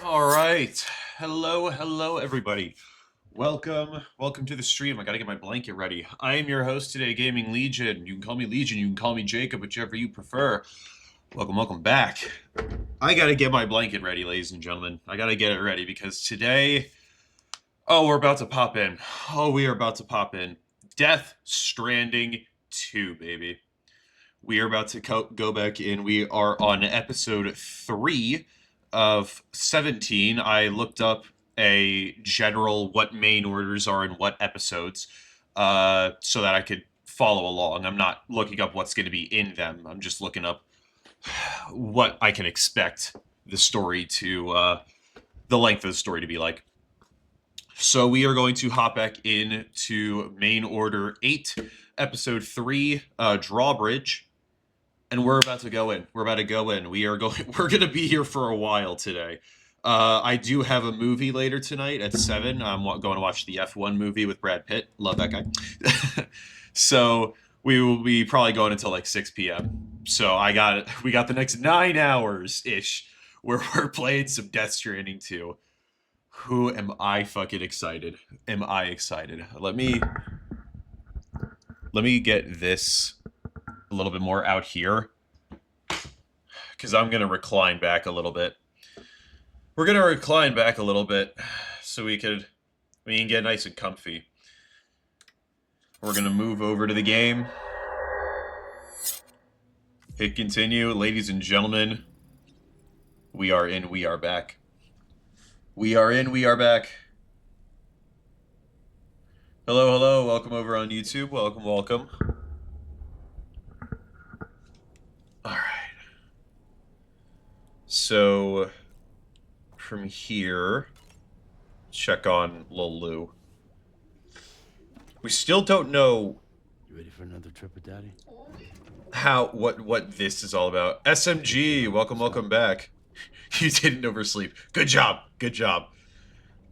All right. Hello, everybody. Welcome to the stream. I gotta get my blanket ready. I am your host today, Gaming Legion. You can call me Legion, you can call me Jacob, whichever you prefer. Welcome back. I gotta get my blanket ready, ladies and gentlemen. I gotta get it ready because today, we're about to pop in. We are about to pop in. Death Stranding 2, baby. We are about to go back in. We are on episode 3 of 17. I looked up a general what main orders are in what episodes so that I could follow along. I'm not looking up what's going to be in them. I'm just looking up what I can expect the story to, the length of the story to be like. So we are going to hop back into main order 8, episode 3, Drawbridge. And we're about to go in. We're about to go in. We're going to be here for a while today. I do have a movie later tonight at 7. I'm going to watch the F1 movie with Brad Pitt. Love that guy. So we will be probably going until like 6 p.m. So we got the next 9 hours ish where we're playing some Death Stranding 2. Who am I fucking excited? Am I excited? Let me get this a little bit more out here because I'm going to recline back a little bit. We're going to recline back a little bit so we can get nice and comfy. We're going to move over to the game. Hit continue. Ladies and gentlemen, we are in, we are back. We are in, we are back. Hello. Welcome over on YouTube. Welcome. All right. So, from here, check on Lil Lou. We still don't know. You ready for another trip with Daddy? What this is all about. SMG, welcome back. You didn't oversleep. Good job.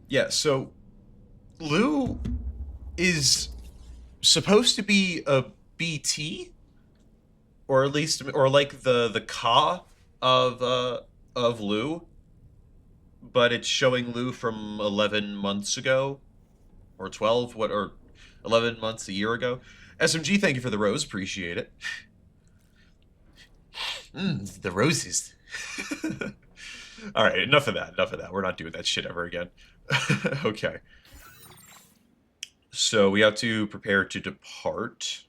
Yeah, so Lou is supposed to be a BT, or at least, or like the Ka of Lou, but it's showing Lou from 11 months ago, or 12, or 11 months, a year ago. SMG, thank you for the rose, appreciate it. The roses. All right, enough of that. We're not doing that shit ever again. Okay. So we have to prepare to depart.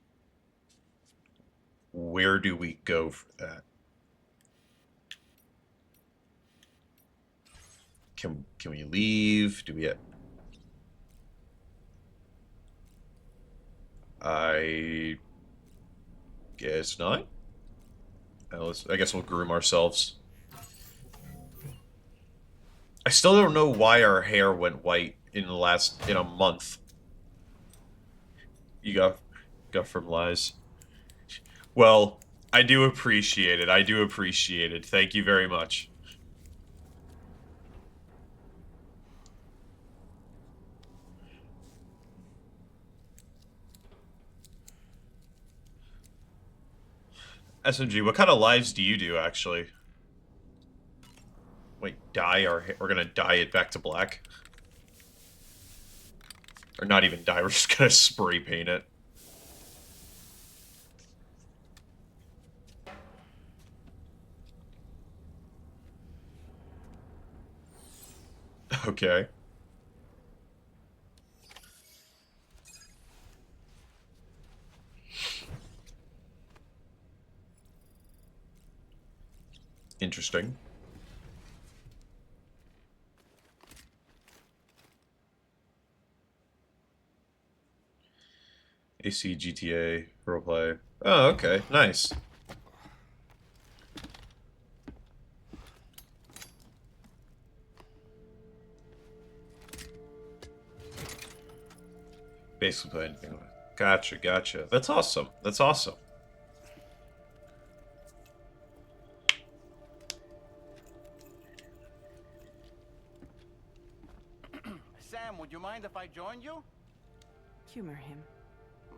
Where do we go for that? Can we leave? Do we? I guess not. I guess we'll groom ourselves. I still don't know why our hair went white in a month. You got from Lies. Well, I do appreciate it. Thank you very much. SMG, what kind of lives do you do, actually? Wait, dye our hair? We're gonna dye it back to black? Or not even dye, we're just gonna spray paint it. Okay. Interesting. AC, GTA, roleplay. Oh, okay. Nice. Basically play anything. Gotcha. That's awesome. Sam, would you mind if I joined you? Humor him.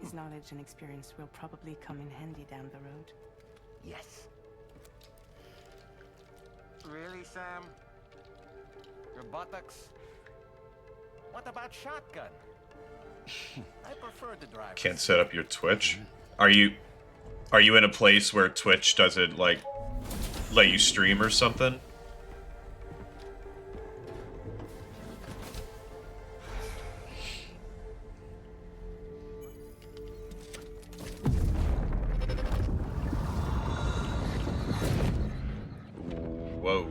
His knowledge and experience will probably come in handy down the road. Yes. Really, Sam? Your buttocks? What about shotgun? I prefer the driver. Can't set up your Twitch. Are you in a place where Twitch doesn't like let you stream or something? Whoa.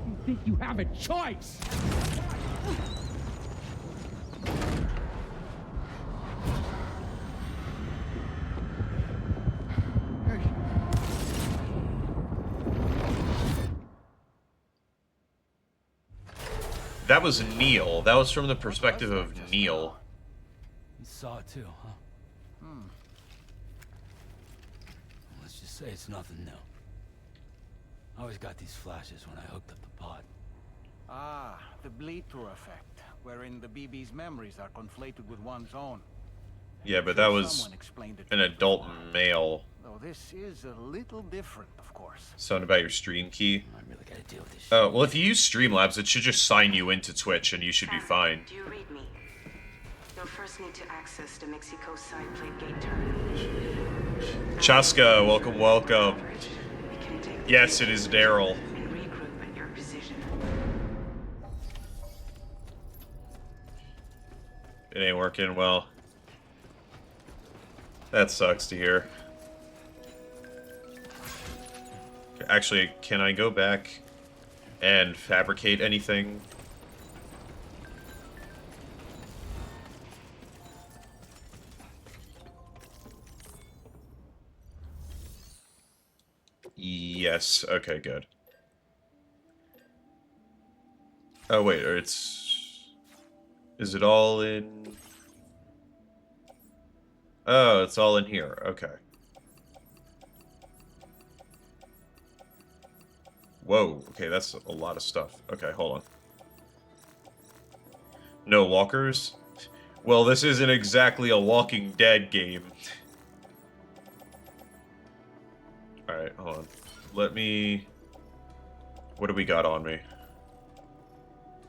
You think you have a choice? That was Neil. That was from the perspective of Neil. You saw it too, huh? Let's just say it's nothing new. I always got these flashes when I hooked up the pod. Ah, the bleed-through effect, wherein the BB's memories are conflated with one's own. Yeah, but that was Someone explained it an to me adult before. male. Though this is a little different, of course. Something about your stream key. I really gotta deal with this shit. Oh, well, if you use Streamlabs, it should just sign you into Twitch and you should be Sam, fine. Do you read me? You'll first need to access the Mexico side plate gate terminal. Chaska, welcome, welcome. We can take the Yes, it is Daryl. and regroup at your position. It ain't working well. That sucks to hear. Actually, can I go back and fabricate anything? Yes. Okay, good. Oh, wait, or it's... Is it all in... Oh, it's all in here. Okay. Whoa. Okay, that's a lot of stuff. Okay, hold on. No walkers? Well, this isn't exactly a Walking Dead game. Alright, hold on. Let me... What do we got on me?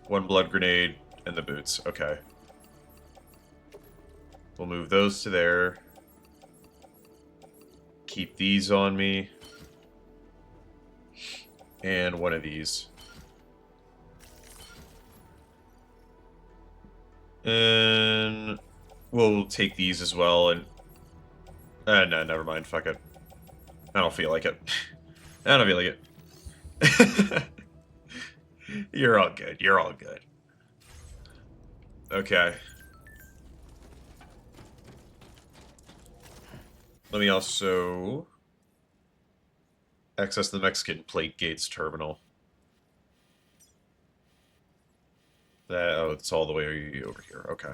One blood grenade and the boots. Okay. We'll move those to there. Keep these on me. And one of these. And we'll take these as well and... no, never mind. Fuck it. I don't feel like it. I don't feel like it. You're all good. You're all good. Okay. Let me also access the Mexican plate gates terminal. That, oh, it's all the way over here. Okay.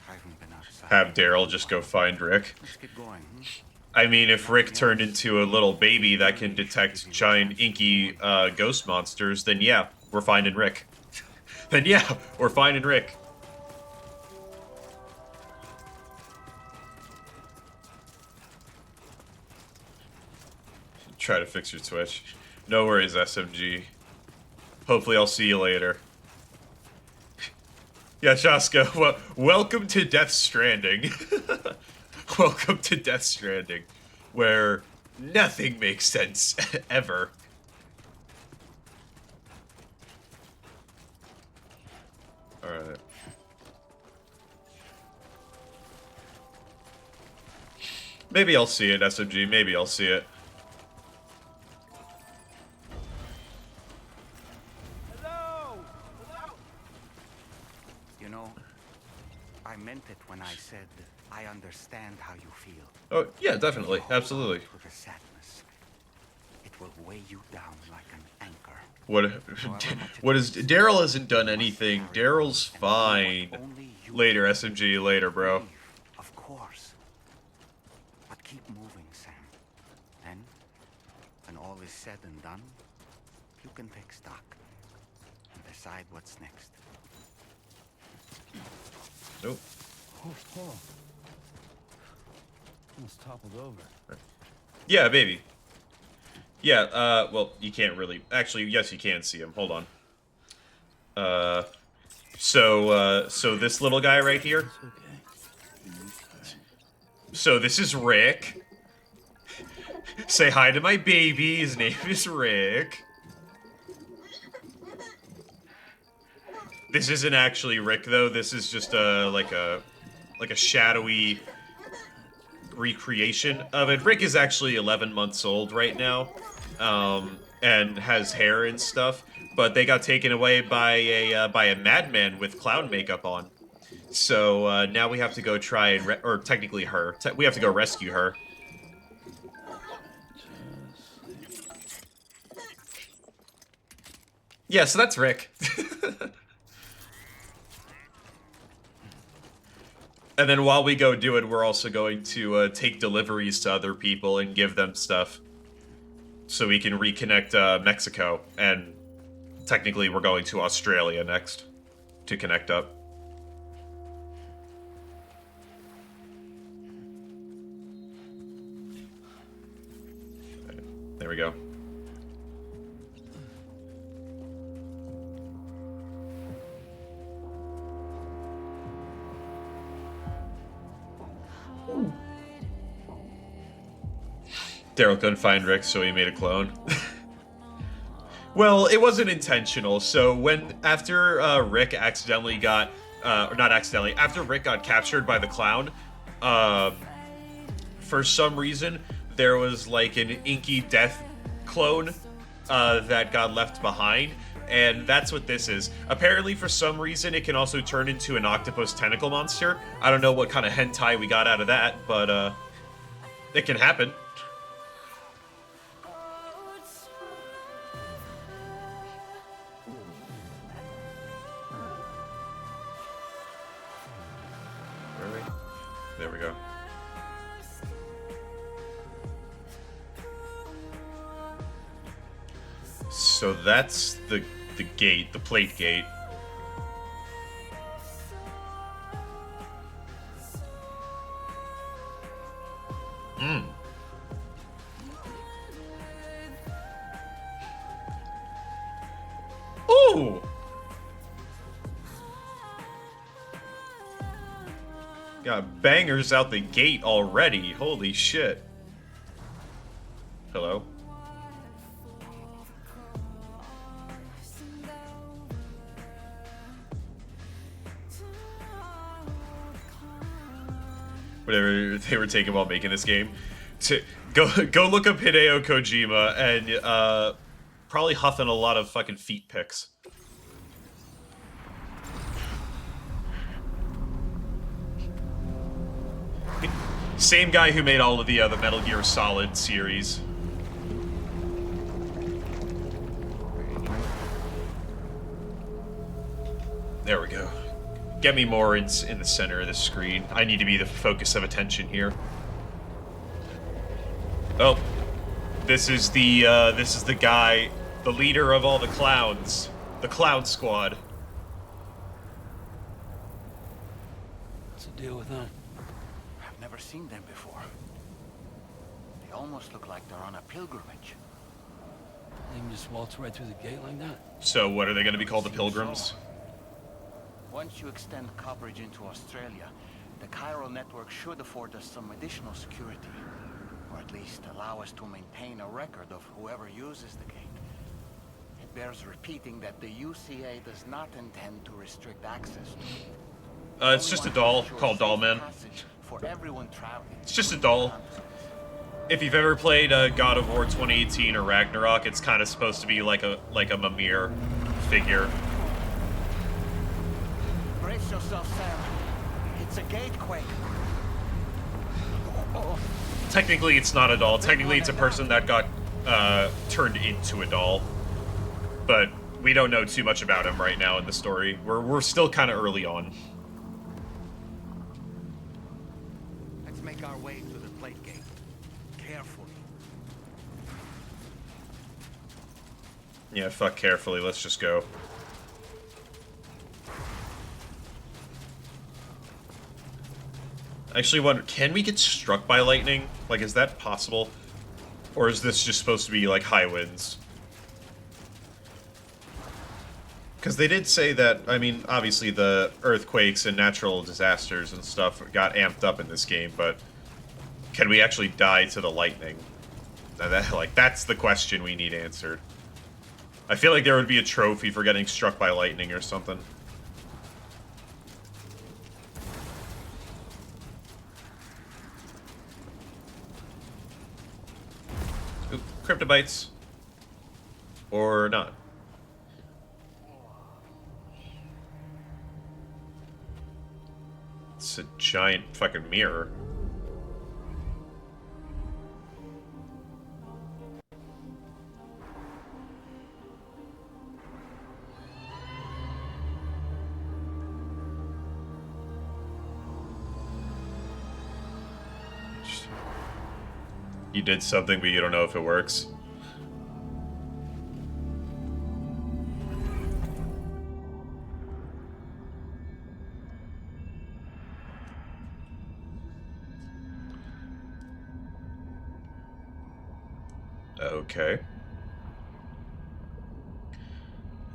I haven't been outside. Have Daryl just go find Rick. Let's get going. I mean, if Rick turned into a little baby that can detect giant inky ghost monsters, then yeah, we're finding Rick. Then yeah, we're finding Rick. Try to fix your Twitch. No worries, SMG. Hopefully I'll see you later. Yeah, Chaska, well, welcome to Death Stranding. Welcome to Death Stranding, where nothing makes sense, ever. Alright. Maybe I'll see it, SMG, maybe I'll see it. You know, I meant it when I said I understand how you feel. Oh, yeah, definitely, absolutely. With the sadness, it will weigh you down like an anchor. What is... Daryl hasn't done anything. Daryl's fine. Later, SMG, later, bro. Of course. But keep moving, Sam. Then, when all is said and done, you can take stock and decide what's next. Nope. Oh. Almost toppled over. Yeah, baby. Yeah, well, you can't really... Actually, yes, you can see him. Hold on. So this little guy right here. It's okay. So this is Rick. Say hi to my baby. His name is Rick. This isn't actually Rick, though. This is just like a shadowy recreation of it. Rick is actually 11 months old right now, and has hair and stuff. But they got taken away by a madman with clown makeup on. So now we have to go try and, or technically her. We have to go rescue her. Yeah, so that's Rick. And then while we go do it, we're also going to take deliveries to other people and give them stuff. So we can reconnect Mexico. And technically we're going to Australia next to connect up. There we go. Daryl couldn't find Rick, so he made a clone. Well, it wasn't intentional. So after Rick accidentally got, or not accidentally, after Rick got captured by the clown, for some reason there was like an inky death clone that got left behind, and that's what this is. Apparently, for some reason, it can also turn into an octopus tentacle monster. I don't know what kind of hentai we got out of that, but it can happen. There we go. So that's the gate, the plate gate. Ooh! Got bangers out the gate already. Holy shit. Hello? Whatever they were taking while making this game. Go look up Hideo Kojima and probably huffing a lot of fucking feet pics. Same guy who made all of the Metal Gear Solid series. There we go. Get me more in the center of the screen. I need to be the focus of attention here. Oh, this is the guy, the leader of all the clowns, the clown squad. What's the deal with them? I've never seen them before. They almost look like they're on a pilgrimage. They can just waltz right through the gate like that? So what are they going to be called, the Pilgrims? Once you extend coverage into Australia, the chiral network should afford us some additional security. Or at least allow us to maintain a record of whoever uses the gate. It bears repeating that the UCA does not intend to restrict access to it. It's just a doll called Dollman. For everyone traveling. It's just a doll. If you've ever played God of War 2018 or Ragnarok, it's kind of supposed to be like a Mimir figure. Brace yourself, Sam. It's a gatequake. Oh. Technically, it's not a doll. Technically, it's a person that got turned into a doll. But we don't know too much about him right now in the story. We're still kind of early on. Let's make our way to the plate gate. Carefully. Yeah, fuck carefully. Let's just go. I actually wonder, can we get struck by lightning? Like, is that possible? Or is this just supposed to be, like, high winds? Because they did say that, I mean, obviously the earthquakes and natural disasters and stuff got amped up in this game, but can we actually die to the lightning? Now that, like, that's the question we need answered. I feel like there would be a trophy for getting struck by lightning or something. Oop, cryptobites. Or not. It's a giant fucking mirror. You did something, but you don't know if it works. Okay.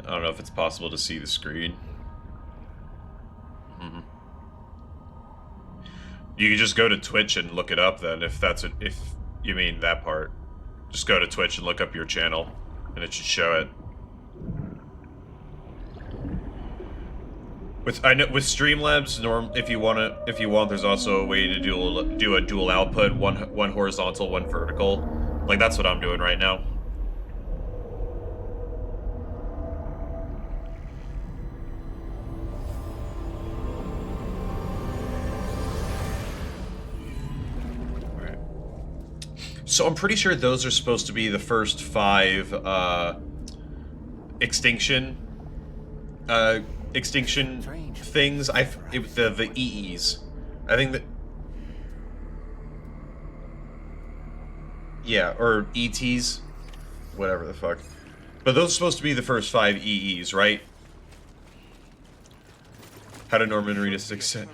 I don't know if it's possible to see the screen. You can just go to Twitch and look it up then, if that's if you mean that part. Just go to Twitch and look up your channel, and it should show it. With Streamlabs, if you want, there's also a way to do a dual output, one horizontal, one vertical. Like that's what I'm doing right now. So I'm pretty sure those are supposed to be the first 5 extinction things. The EEs. I think that. Yeah, or ETs, whatever the fuck. But those are supposed to be the first 5 EEs, right? How did Norman Reedus accept?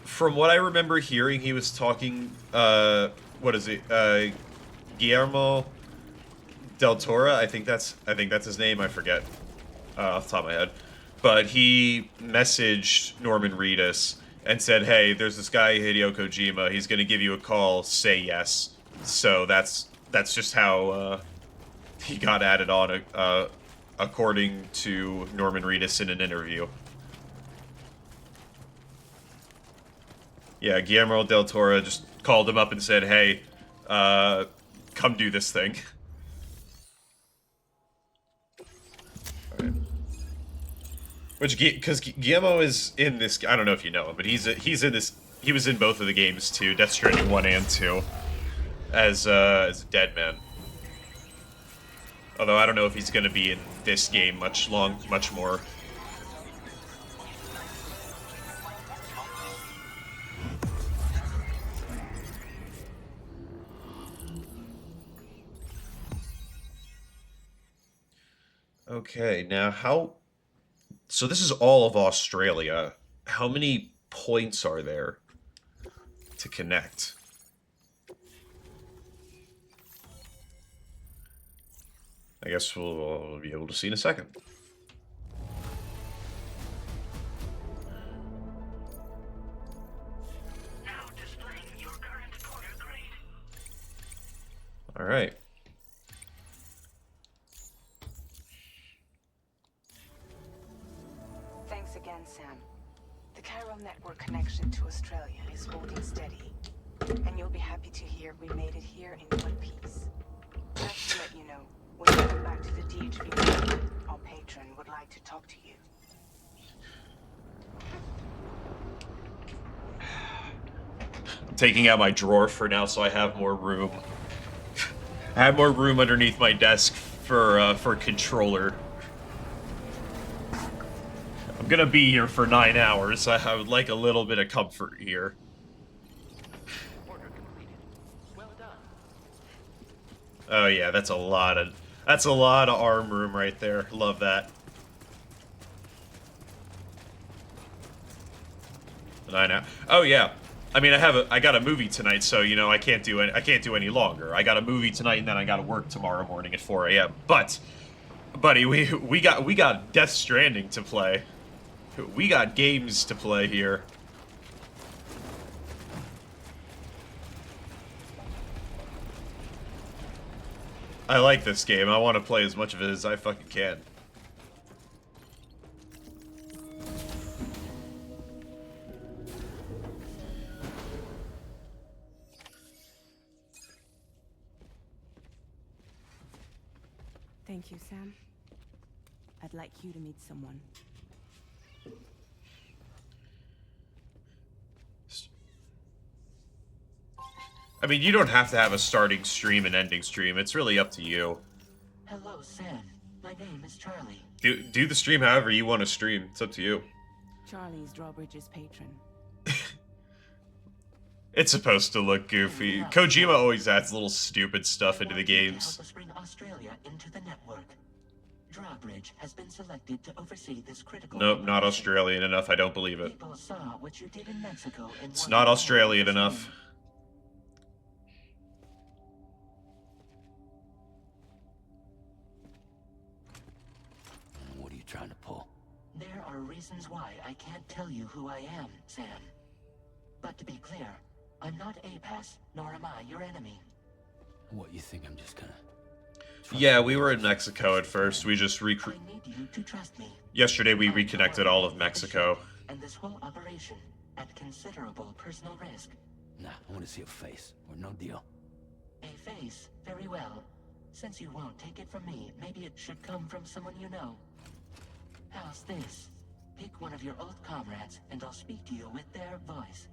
From what I remember hearing, he was talking, what is it, Guillermo del Toro, I think that's his name, I forget, off the top of my head. But he messaged Norman Reedus and said, hey, there's this guy, Hideo Kojima, he's gonna give you a call, say yes. So that's just how, he got added on, according to Norman Reedus in an interview. Yeah, Guillermo del Toro just called him up and said, hey, come do this thing. Alright. Which, because Guillermo is in this, I don't know if you know him, but he's in this, he was in both of the games too, Death Stranding 1 and 2, as a dead man. Although I don't know if he's gonna be in this game much more. Okay, now how... So this is all of Australia. How many points are there to connect? I guess we'll be able to see in a second. Now displaying your current porter grade. All right. Thanks again, Sam. The chiral network connection to Australia is holding steady. And you'll be happy to hear we made it here in one piece. Just to let you know, when you come back to the DHV, our patron would like to talk to you. I'm taking out my drawer for now so I have more room. I have more room underneath my desk for controller. I'm gonna be here for 9 hours. I would like a little bit of comfort here. Order completed. Well done. Oh yeah, that's a lot of arm room right there. Love that. And I know. Oh yeah. I mean, I got a movie tonight, so you know I can't do any longer. I got a movie tonight, and then I got to work tomorrow morning at 4 a.m. But, buddy, we got Death Stranding to play. We got games to play here. I like this game. I want to play as much of it as I fucking can. Thank you, Sam. I'd like you to meet someone. I mean, you don't have to have a starting stream and ending stream. It's really up to you. Hello, Sam. My name is Charlie. Do the stream however you want to stream. It's up to you. Charlie's Drawbridge's patron. It's supposed to look goofy. Kojima always adds little stupid stuff into the games. Help us bring Australia into the network. Drawbridge has been selected to oversee this critical. Nope, not Australian enough. I don't believe it. People saw what you did in Mexico and It's not Australian enough. What are you trying to pull? There are reasons why I can't tell you who I am, Sam. But to be clear, I'm not APAS, nor am I your enemy. What, you think I'm just gonna... Yeah, we were in Mexico at first. We just I need you to trust me. Yesterday we reconnected all of Mexico. And this whole operation at considerable personal risk. Nah, I want to see a face, or no deal. A face, very well. Since you won't take it from me, maybe it should come from someone you know. How's this? Pick one of your old comrades, and I'll speak to you with their voice.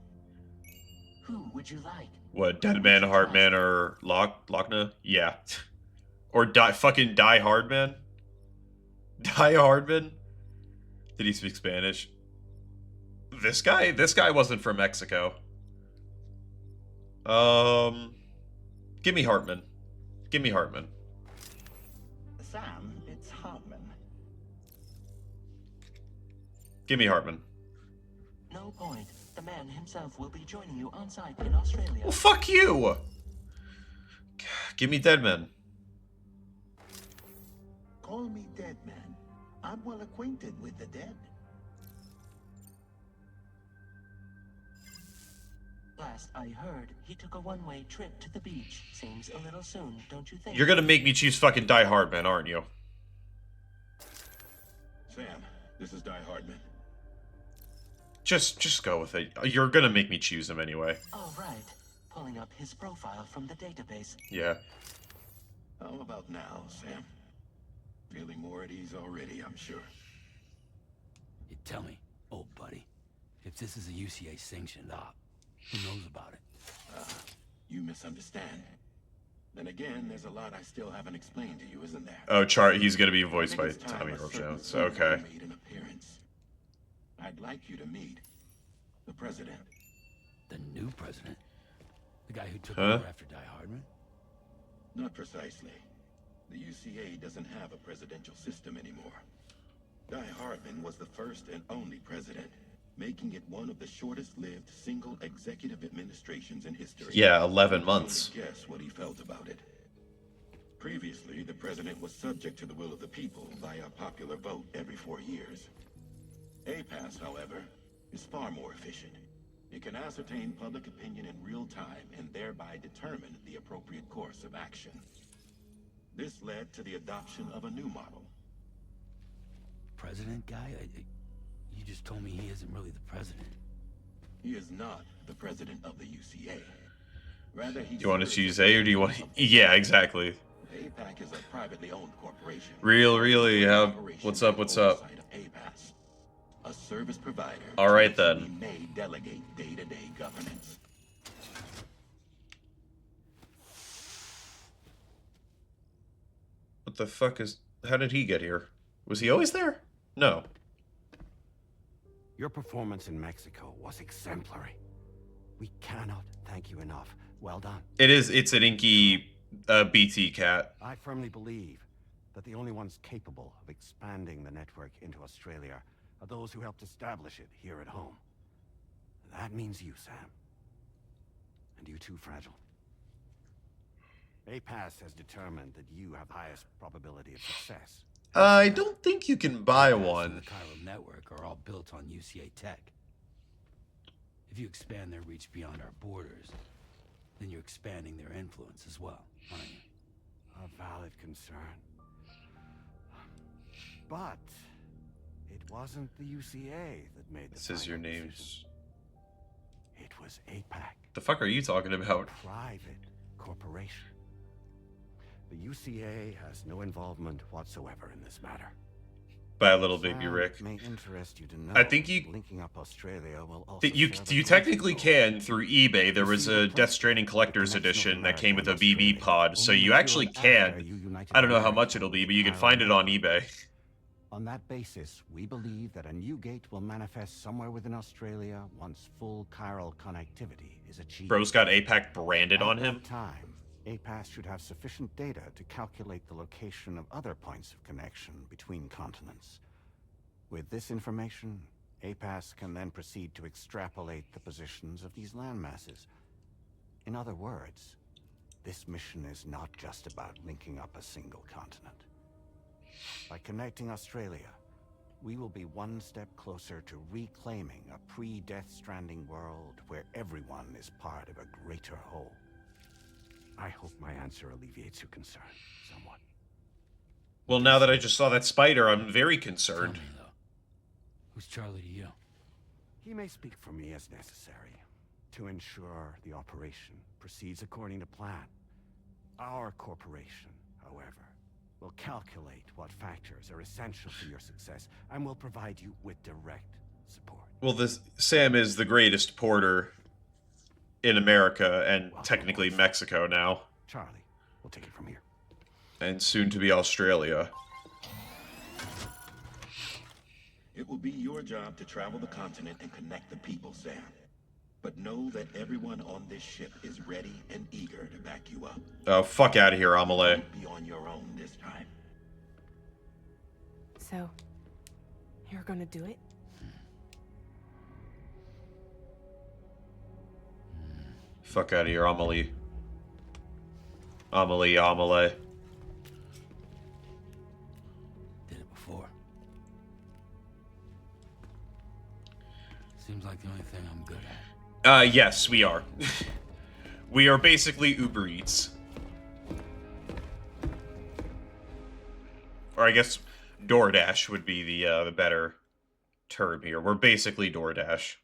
Who would you like? What, Deadman, Heartman, or Lochna? Yeah. Or fucking Die Hardman? Die Hardman? Did he speak Spanish? This guy wasn't from Mexico. Give me Hartman. Give me Hartman. Sam, it's Hartman. Give me Hartman. No point. The man himself will be joining you on site in Australia. Well, fuck you! Give me Deadman. Call me Deadman. I'm well acquainted with the dead. Last I heard, he took a one-way trip to the beach. Seems a little soon, don't you think? You're gonna make me choose fucking Die Hardman, aren't you? Sam, this is Die Hardman. Just go with it. You're gonna make me choose him anyway. All right. Pulling up his profile from the database. Yeah. How about now, Sam? Feeling more at ease already, I'm sure. You tell me, old buddy, if this is a UCA sanctioned op, who knows about it? You misunderstand. Then again, there's a lot I still haven't explained to you, isn't there? Oh, he's gonna be voiced by Tommy Earl Jones. Okay. Made an appearance. I'd like you to meet the president. The new president? The guy who took over after Die Hardman? Not precisely. The UCA doesn't have a presidential system anymore. Die Hardman was the first and only president, making it one of the shortest-lived single executive administrations in history. Yeah, 11 months. Only guess what he felt about it. Previously, the president was subject to the will of the people via popular vote every 4 years. APAS, however, is far more efficient. It can ascertain public opinion in real time and thereby determine the appropriate course of action. This led to the adoption of a new model. President guy? You just told me he isn't really the president. He is not the president of the UCA. Rather, he... Do you want to choose A or do you want... Yeah, exactly. APAC is a privately owned corporation. Really? What's up? APAS, a service provider. All right, then. We may delegate day-to-day governance. What the fuck is... How did he get here? Was he always there? No. Your performance in Mexico was exemplary. We cannot thank you enough. Well done. It's an inky BT cat. I firmly believe that the only ones capable of expanding the network into Australia are those who helped establish it here at home. That means you, Sam. And you too, Fragile. APAS has determined that you have the highest probability of success. I don't think you can buy APAS and one. the chiral network are all built on UCA tech. If you expand their reach beyond our borders, then you're expanding their influence as well, aren't you? A valid concern. But it wasn't the UCA that made the This is your final name's. decision. It was APAC. The fuck are you talking about? Private corporation. The UCA has no involvement whatsoever in this matter. By a little baby Sam, Rick. it may interest you to know I think you- that linking up Australia will also You serve a you great technically goal. can through eBay. There was a Death Stranding Collector's Edition that came with a BB pod, so you actually can. I don't know how much it'll be, but you can find it on eBay. On that basis, we believe that a new gate will manifest somewhere within Australia once full chiral connectivity is achieved. Bro's got APAC branded on At him. that time, APAS should have sufficient data to calculate the location of other points of connection between continents. With this information, APAS can then proceed to extrapolate the positions of these landmasses. In other words, this mission is not just about linking up a single continent. By connecting Australia, we will be one step closer to reclaiming a pre-Death Stranding world where everyone is part of a greater whole. I hope my answer alleviates your concern somewhat. Well, now that I just saw that spider, I'm very Tell concerned. me, though. Who's Charlie to you? He may speak for me as necessary to ensure the operation proceeds according to plan. Our corporation, however, will calculate what factors are essential for your success and will provide you with direct support. Well, Sam is the greatest porter in America and Welcome technically aboard. Mexico now, Charlie, we'll take it from here. and soon to be Australia. It will be your job to travel the continent and connect the people, Sam. But know that everyone on this ship is ready and eager to back you up. Oh, fuck out of here, Amelie. Don't be on your own this time. So, you're gonna do it? Fuck out of here, Amelie. Amelie. Did it before. Seems like the only thing I'm good at. Yes, we are. We are basically Uber Eats. Or I guess DoorDash would be the better term here. We're basically DoorDash.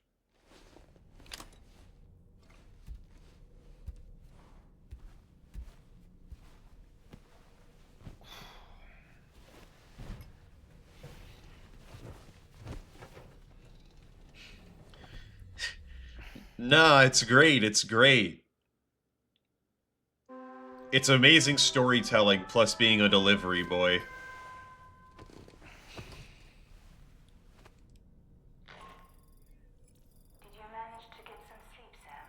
Nah, it's great. It's great. It's amazing storytelling plus being a delivery boy. Did you manage to get some sleep, Sam?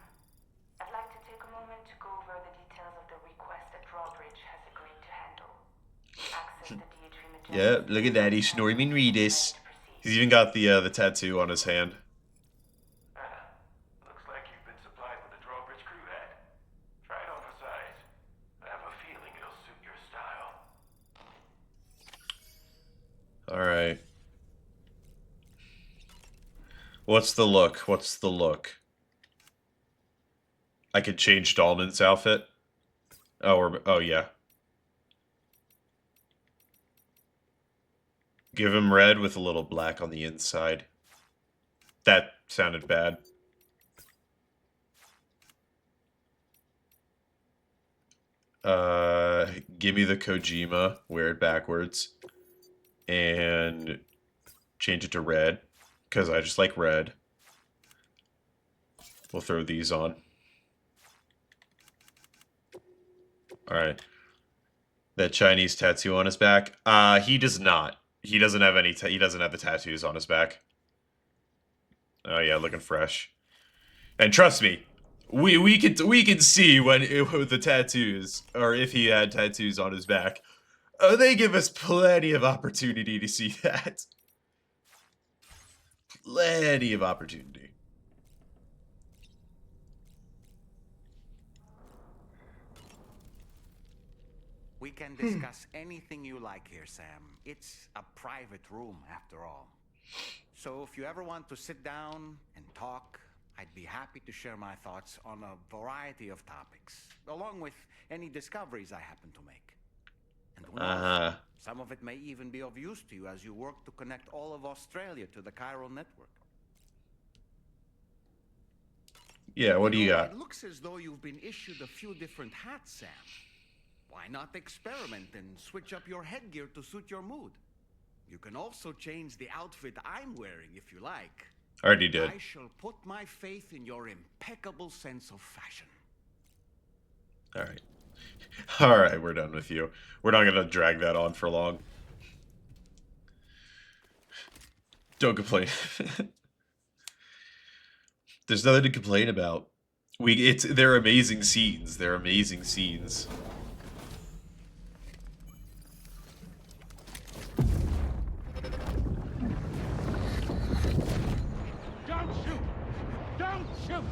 I'd like to take a moment to go over the details of the request that Drawbridge has agreed to handle. Access the Dietry Magellan. Yeah, look at that. He's Norman Reedus. He's even got the tattoo on his hand. Looks like you've been supplied with a Drawbridge crew hat. Try it on for size. I have a feeling it'll suit your style. Alright. What's the look? What's the look? I could change Dahlman's outfit. Oh yeah. Give him red with a little black on the inside. That sounded bad. Give me the Kojima, wear it backwards, and change it to red, because I just like red. We'll throw these on. Alright. That Chinese tattoo on his back? He does not. He doesn't have any, he doesn't have the tattoos on his back. Oh yeah, looking fresh. And trust me, we can see when the tattoos, or if he had tattoos on his back. They give us plenty of opportunity to see that. Plenty of opportunity. We can discuss anything you like here, Sam. It's a private room, after all. So if you ever want to sit down and talk, I'd be happy to share my thoughts on a variety of topics, along with any discoveries I happen to make. And who knows, some of it may even be of use to you as you work to connect all of Australia to the chiral network. Yeah, what do you got? It looks as though you've been issued a few different hats, Sam. Why not experiment and switch up your headgear to suit your mood? You can also change the outfit I'm wearing if you like. Already did. I shall put my faith in your impeccable sense of fashion. Alright. Alright, we're done with you. We're not gonna drag that on for long. Don't complain. There's nothing to complain about. They're amazing scenes. They're amazing scenes. Don't shoot! Don't shoot!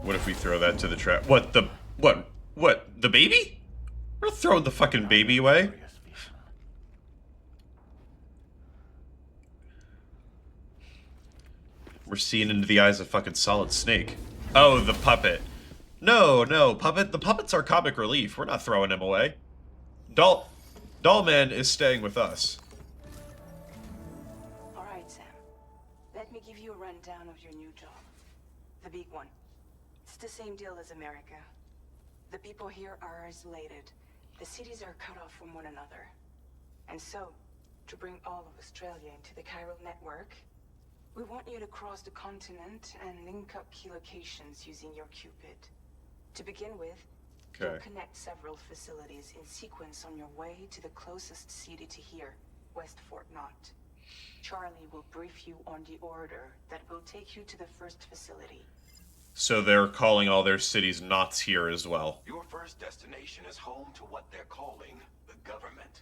What if we throw that to the trap? What? The baby? We're throwing the fucking baby away. We're seeing into the eyes of fucking Solid Snake. Oh, the puppet. No, puppet. The puppets are comic relief. We're not throwing him away. Dollman is staying with us. All right, Sam. Let me give you a rundown of your new job. The big one. It's the same deal as America. The people here are isolated. The cities are cut off from one another. And so, to bring all of Australia into the chiral network, we want you to cross the continent and link up key locations using your Cupid. To begin with, you'll connect several facilities in sequence on your way to the closest city to here, West Fort Knott. Charlie will brief you on the order that will take you to the first facility. So they're calling all their cities knots here as well. Your first destination is home to what they're calling the government.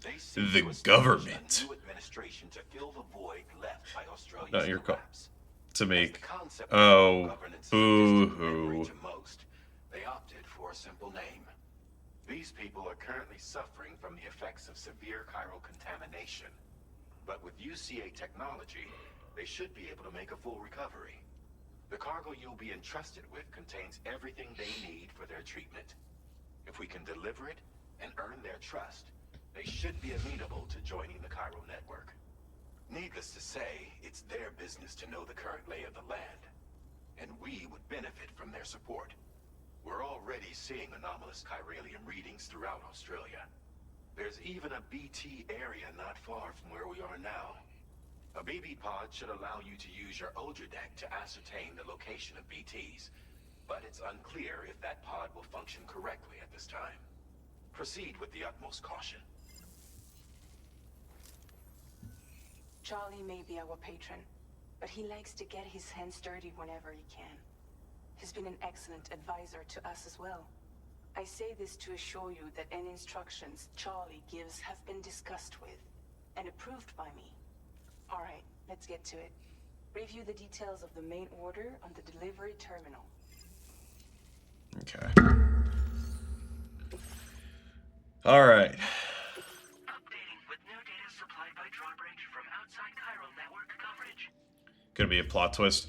They The government. A new administration to fill the void left by Australia's Not your collapse. to make. As the concept Oh, of governance boo-hoo. to most, they opted for a simple name. These people are currently suffering from the effects of severe chiral contamination. But with UCA technology, they should be able to make a full recovery. The cargo you'll be entrusted with contains everything they need for their treatment. If we can deliver it and earn their trust, they should be amenable to joining the chiral network. Needless to say, it's their business to know the current lay of the land, and we would benefit from their support. We're already seeing anomalous chiralium readings throughout Australia. There's even a BT area not far from where we are now. A BB pod should allow you to use your Ultradeck to ascertain the location of BTs, but it's unclear if that pod will function correctly at this time. Proceed with the utmost caution. Charlie may be our patron, but he likes to get his hands dirty whenever he can. He's been an excellent advisor to us as well. I say this to assure you that any instructions Charlie gives have been discussed with and approved by me. All right, let's get to it. Review the details of the main order on the delivery terminal. Okay. All right. Updating with new data supplied by Drawbridge from outside chiral network coverage. Gonna be a plot twist.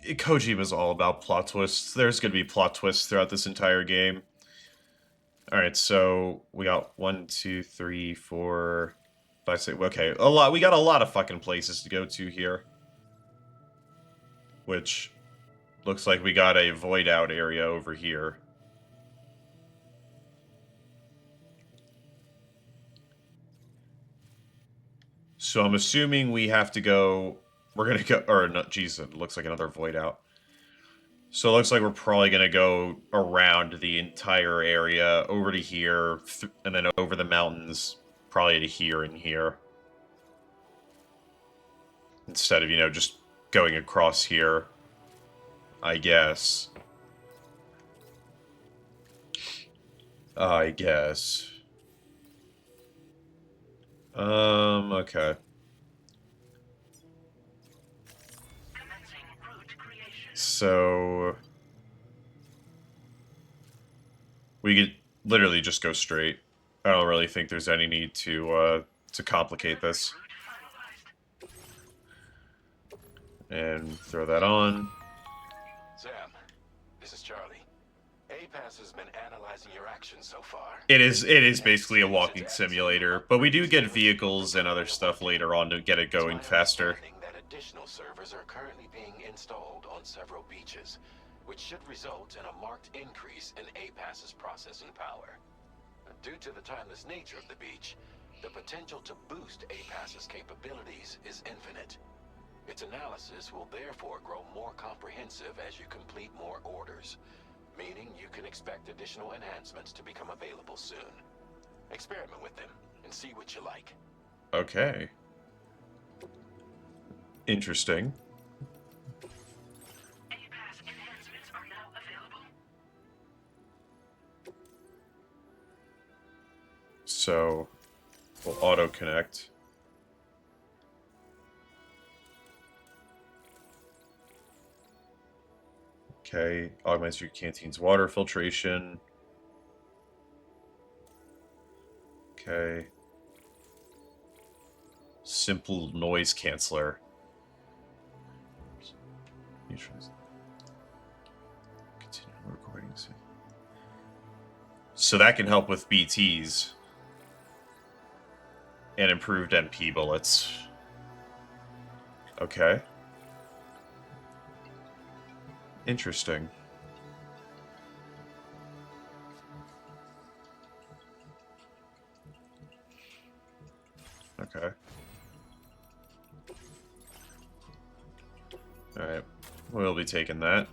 Kojima's all about plot twists. There's gonna be plot twists throughout this entire game. Alright, so we got 1, 2, 3, 4, 5, 6. Okay, a lot. We got a lot of fucking places to go to here. Which looks like we got a void out area over here. So I'm assuming we have to go. We're gonna go, or no, geez, it looks like another void out. So it looks like we're probably gonna go around the entire area, over to here, and then over the mountains, probably to here and here. Instead of, you know, just going across here, I guess. Okay. so we could literally just go straight. I don't really think there's any need to complicate this. And throw that on. Sam, this is Charlie. APAS has been analyzing your actions so far. It is basically a walking simulator, but we do get vehicles and other stuff later on to get it going faster. That additional servers are currently being installed on several beaches, which should result in a marked increase in APAS's processing power. Due to the timeless nature of the beach, the potential to boost APAS's capabilities is infinite. Its analysis will therefore grow more comprehensive as you complete more orders, meaning you can expect additional enhancements to become available soon. Experiment with them and see what you like. Okay. Interesting. APAS enhancements are now available. So, we'll auto-connect. Okay, augments your canteen's water filtration. Okay. Simple noise canceller. Continue recording. So that can help with BTs. And improved NP bullets. Okay. Interesting. Okay. Alright. We'll be taking that.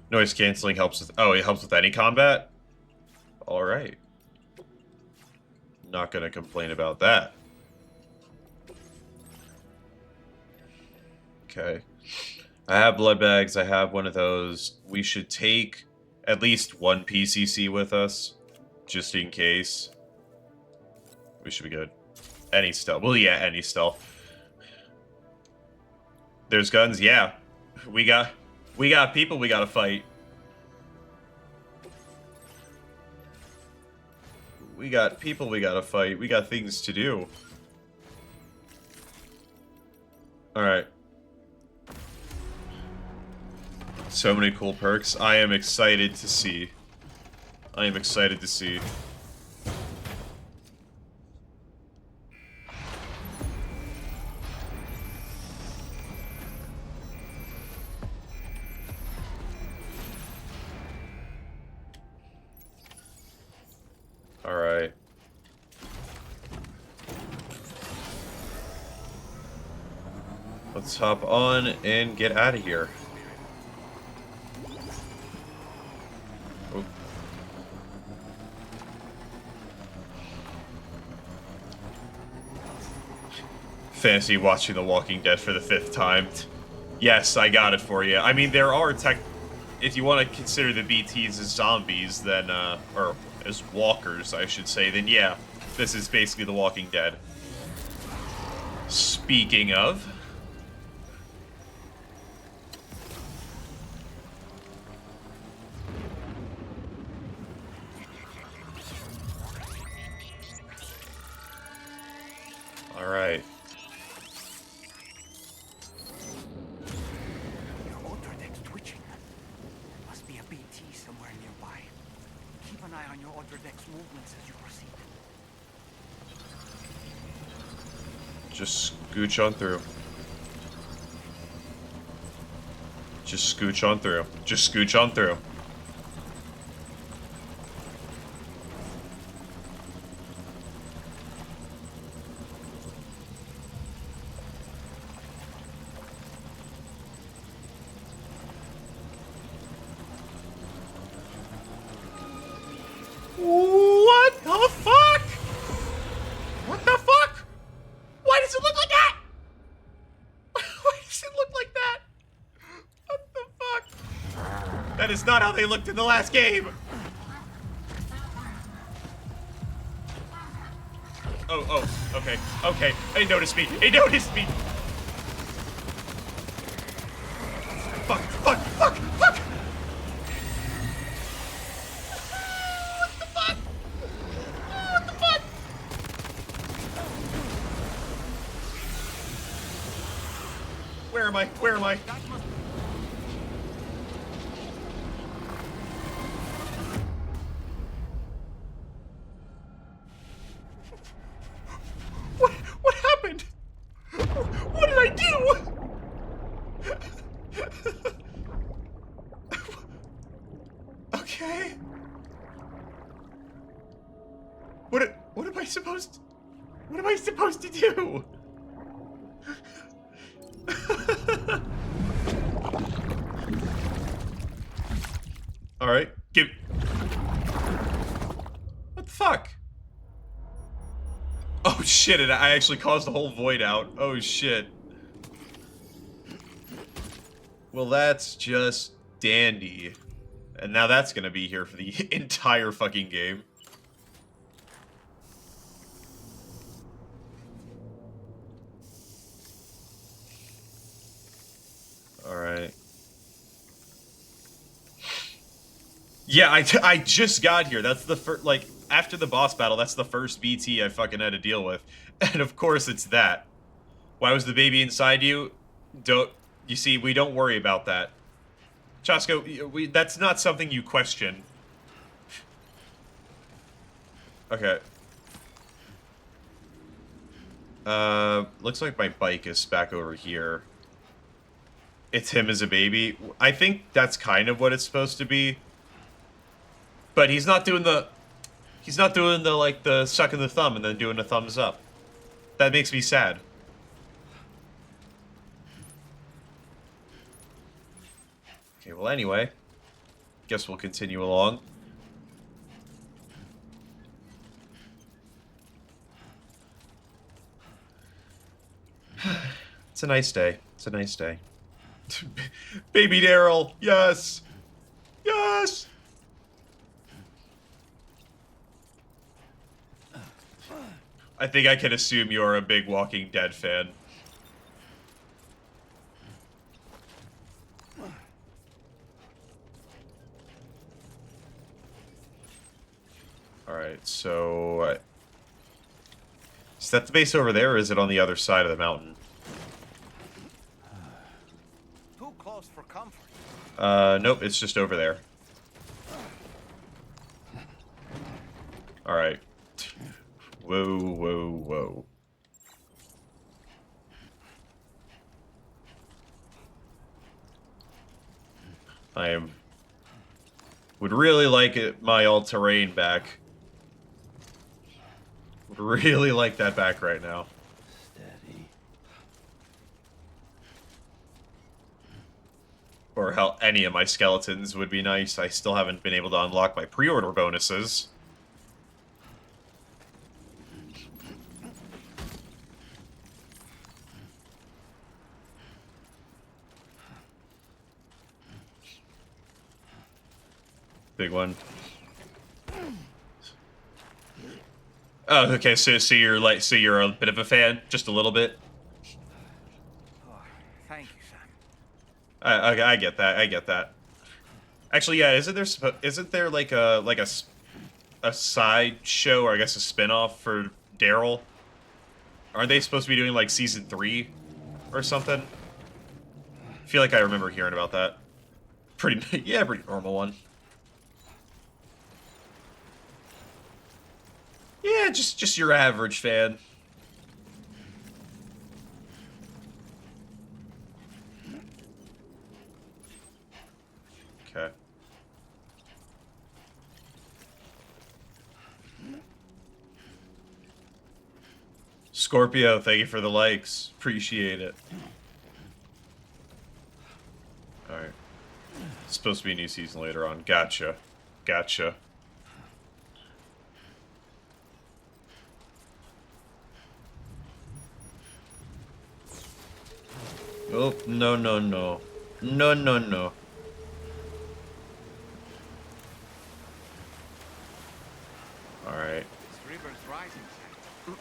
Noise canceling helps with... Oh, it helps with any combat? Alright. Not gonna complain about that. Okay. I have blood bags. I have one of those. We should take at least one PCC with us, just in case. We should be good. Any stealth. Well, yeah, any stealth. There's guns. Yeah, we got people we gotta fight. We got people we gotta fight. We got things to do. All right. So many cool perks. I am excited to see. I am excited to see. All right. Let's hop on and get out of here. Fantasy watching The Walking Dead for the 5th time. Yes, I got it for you. I mean, there are if you want to consider the BTs as zombies, then, or as walkers, I should say, then yeah, this is basically The Walking Dead. Speaking of... Alright. Your ultra-deck's twitching. Must be a BT somewhere nearby. Keep an eye on your ultra-deck's movements as you proceed. Just scooch on through. Just scooch on through. Just scooch on through. What the fuck? What the fuck? Why does it look like that? Why does it look like that? What the fuck? That is not how they looked in the last game. Oh, okay, okay. He noticed me. He noticed me. Fuck, fuck, fuck. Where am I? Where am I? What happened? What did I do? Okay. What am I supposed to do? All right. Give. What the fuck? Oh shit! I actually caused the whole void out. Oh shit. Well, that's just dandy. And now that's gonna be here for the entire fucking game. Alright. Yeah, I just got here. That's the first, like, after the boss battle, that's the first BT I fucking had to deal with. And of course it's that. Why was the baby inside you? You see, we don't worry about that. Chasko, that's not something you question. Okay. Looks like my bike is back over here. It's him as a baby. I think that's kind of what it's supposed to be. But he's not doing the, like, the sucking the thumb and then doing a thumbs up. That makes me sad. Okay, well, anyway. Guess we'll continue along. It's a nice day. It's a nice day. Baby Daryl! Yes! Yes! I think I can assume you're a big Walking Dead fan. Alright, so... is that the base over there, or is it on the other side of the mountain? Too close for comfort. Nope, it's just over there. Alright. Whoa, whoa, whoa. Would really like my all-terrain back. Would really like that back right now. Steady. Or hell, any of my skeletons would be nice. I still haven't been able to unlock my pre-order bonuses. Big one. Oh, okay. So you're a bit of a fan, just a little bit. Oh, thank you, Sam. I get that. I get that. Actually, yeah. Isn't there like a side show, or I guess a spin-off for Daryl? Aren't they supposed to be doing like season 3 or something? I feel like I remember hearing about that. Pretty normal one. Yeah, just your average fan. Okay. Scorpio, thank you for the likes. Appreciate it. Alright. It's supposed to be a new season later on. Gotcha. Gotcha. Oh, no, no, no. No, no, no. Alright. This river's rising, Sam.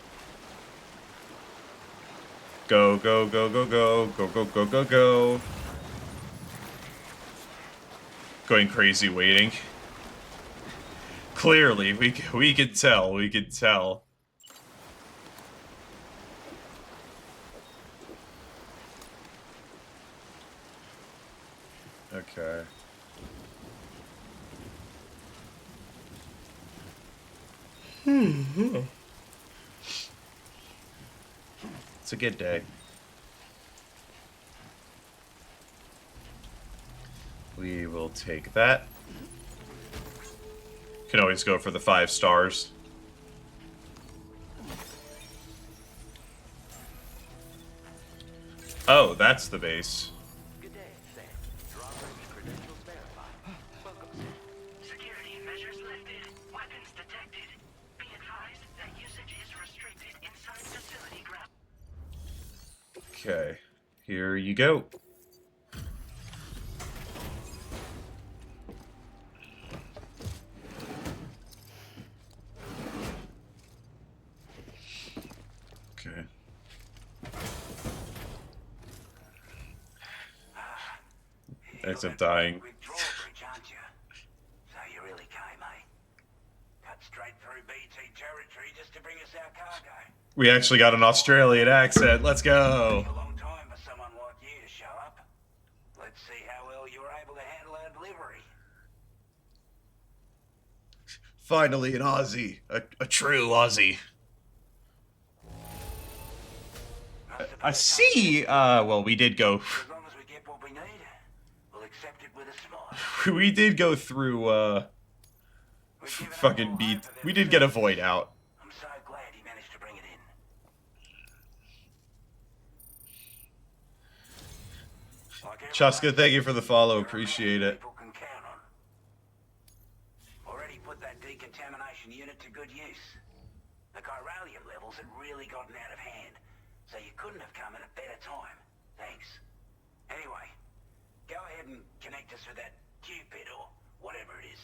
Go, go, go, go, go. Go, go, go, go, go. Going crazy waiting. Clearly, we can tell. We can tell. Okay. It's a good day. We will take that. Can always go for the 5 stars. Oh, that's the base. Good day, Sam. Drawbridge credentials verified. Welcome, Sam. Security measures lifted. Weapons detected. Be advised that usage is restricted inside facility ground. Okay. Here you go. Okay. Ends up dying. With drawbridge, aren't you? So you really came, eh? Cut straight through BT territory just to bring us our cargo. We actually got an Australian accent. Let's go. A long time for someone like you to show up. Let's see how well you were able to handle our delivery. Finally an Aussie. A true Aussie. I see. Well, we did go. As long as we get what we need, we'll accept it with a smile. We did go through, fucking beat. We did get a void out. I'm so glad he managed to bring it in. Like Chaska, thank you for the follow. Appreciate it. people can count on. Already put that decontamination unit to good use. The chiralium levels had really gotten out of hand, so you couldn't have come at a better time. Thanks. Anyway, go ahead and connect us with that Cupid or whatever it is.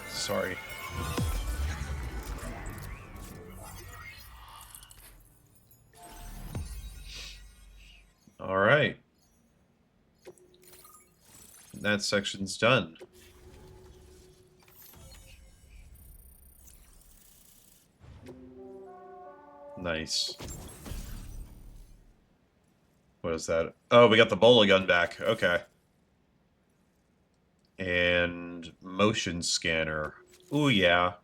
Sorry. All right. That section's done. Nice. What is that? Oh, we got the bowler gun back. Okay. And motion scanner. Ooh, yeah.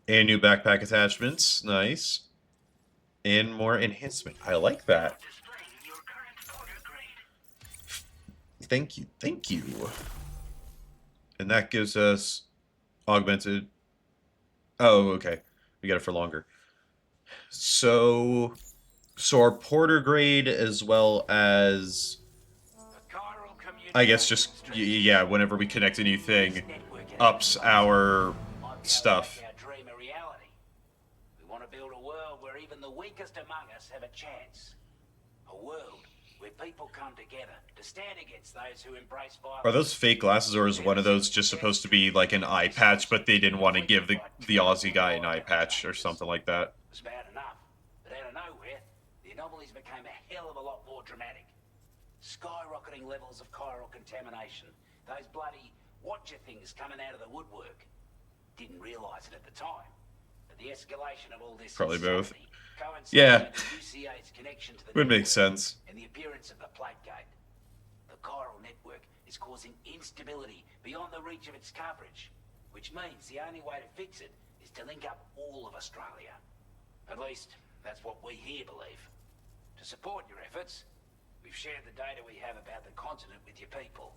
And new backpack attachments. Nice. And more enhancement. I like that. Thank you. Thank you. And that gives us augmented. Oh, okay. We got it for longer. So our porter grade as well as, I guess just, yeah, whenever we connect a new thing, ups our stuff. We want to build a world where even the weakest among us have a chance. A world where people come together to stand against those who embrace violence. Are those fake glasses, or is one of those just supposed to be like an eye patch, but they didn't want to give the Aussie guy an eye patch or something like that? It's bad enough, but out of nowhere, the anomalies became a hell of a lot more dramatic. Skyrocketing levels of chiral contamination. Those bloody watcher things coming out of the woodwork. Didn't realise it at the time, but the escalation of all this Probably both. coincided Yeah. with the UCA's connection to the Would make network sense. and the appearance of the plate gate. The chiral network is causing instability beyond the reach of its coverage, which means the only way to fix it is to link up all of Australia. At least, that's what we here believe. To support your efforts, we've shared the data we have about the continent with your people.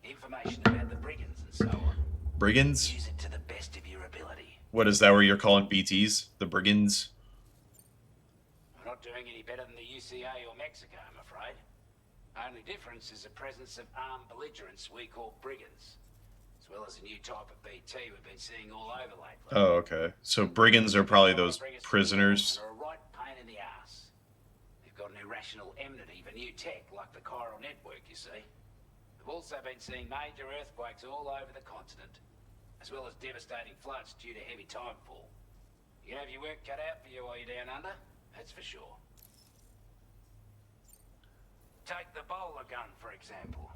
Information about the brigands and so on. Brigands? Use it to the best of your ability. What is that where you're calling BTs? The brigands? We're not doing any better than the UCA or Mexico, I'm afraid. Only difference is the presence of armed belligerents we call brigands, as well as a new type of BT we've been seeing all over lately. Oh, okay. So brigands are probably those prisoners. They're a right pain in the ass. They've got an irrational enmity for new tech, like the chiral network, you see. We've also been seeing major earthquakes all over the continent, as well as devastating floods due to heavy timefall. You have your work cut out for you while you're down under, that's for sure. Take the bowler gun, for example.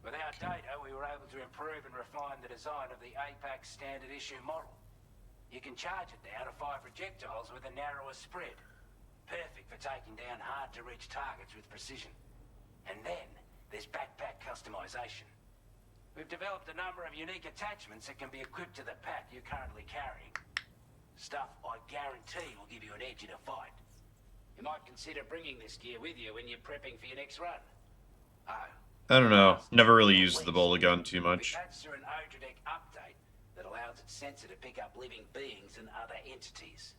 With our data, we were able to improve and refine the design of the APAC standard issue model. You can charge it now to fire projectiles with a narrower spread. Perfect for taking down hard-to-reach targets with precision. And then, there's backpack customization. We've developed a number of unique attachments that can be equipped to the pack you're currently carrying. Stuff I guarantee will give you an edge in a fight. You might consider bringing this gear with you when you're prepping for your next run. Oh. I don't know. Never really used the bowler gun too much. We patched through an Odradek update that allows its sensor to pick up living beings and other entities.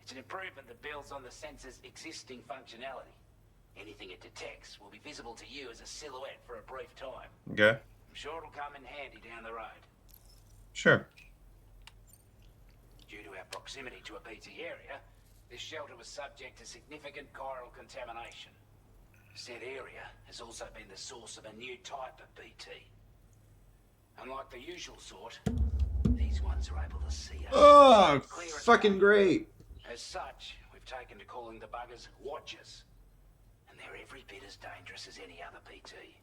It's an improvement that builds on the sensor's existing functionality. Anything it detects will be visible to you as a silhouette for a brief time. Okay. I'm sure it'll come in handy down the road. Sure. Due to our proximity to a BT area, this shelter was subject to significant chiral contamination. Said area has also been the source of a new type of BT. Unlike the usual sort, these ones are able to see us. Oh, fucking great. As such, we've taken to calling the buggers Watchers. And they're every bit as dangerous as any other BT.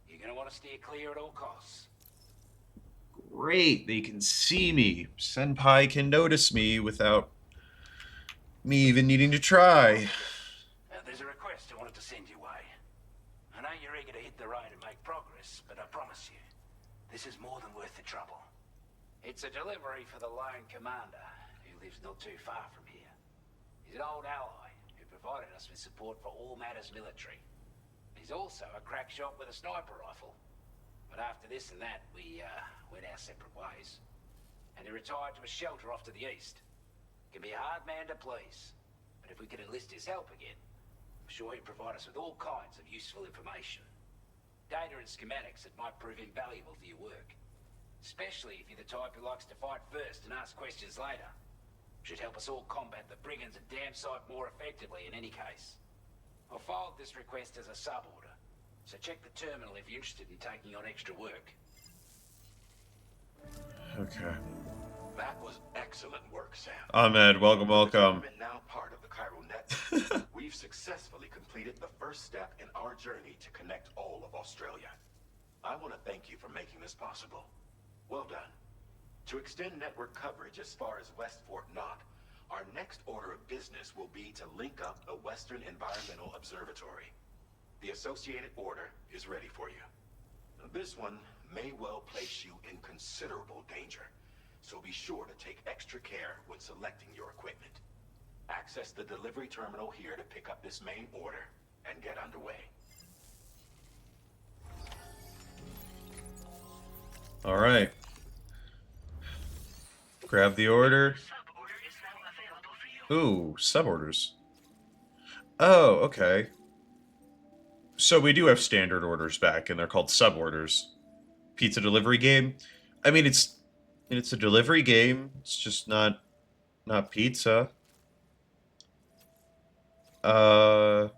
You're gonna want to steer clear at all costs. Great, they can see me. Senpai can notice me without me even needing to try. There's a request I wanted to send your way. I know you're eager to hit the road and make progress, but I promise you, this is more than worth the trouble. It's a delivery for the lone commander, who lives not too far from here. He's an old ally who provided us with support for all matters military. He's also a crack shot with a sniper rifle. But after this and that, we went our separate ways. And he retired to a shelter off to the east. Can be a hard man to please, but if we could enlist his help again, I'm sure he'd provide us with all kinds of useful information. Data and schematics that might prove invaluable for your work. Especially if you're the type who likes to fight first and ask questions later. Should help us all combat the brigands a damn sight more effectively in any case. I'll filed this request as a sub-order, so check the terminal if you're interested in taking on extra work. Okay. That was excellent work, Sam. Ahmed, welcome, welcome. Now part of the chiral net. We've successfully completed the first step in our journey to connect all of Australia. I want to thank you for making this possible. Well done. To extend network coverage as far as West Fort Knott, our next order of business will be to link up the Western Environmental Observatory. The associated order is ready for you. This one may well place you in considerable danger, so be sure to take extra care when selecting your equipment. Access the delivery terminal here to pick up this main order and get underway. All right. Grab the order. Ooh, sub-orders. Oh, okay. So we do have standard orders back, and they're called sub-orders. Pizza delivery game. I mean, it's a delivery game. It's just not pizza. Well,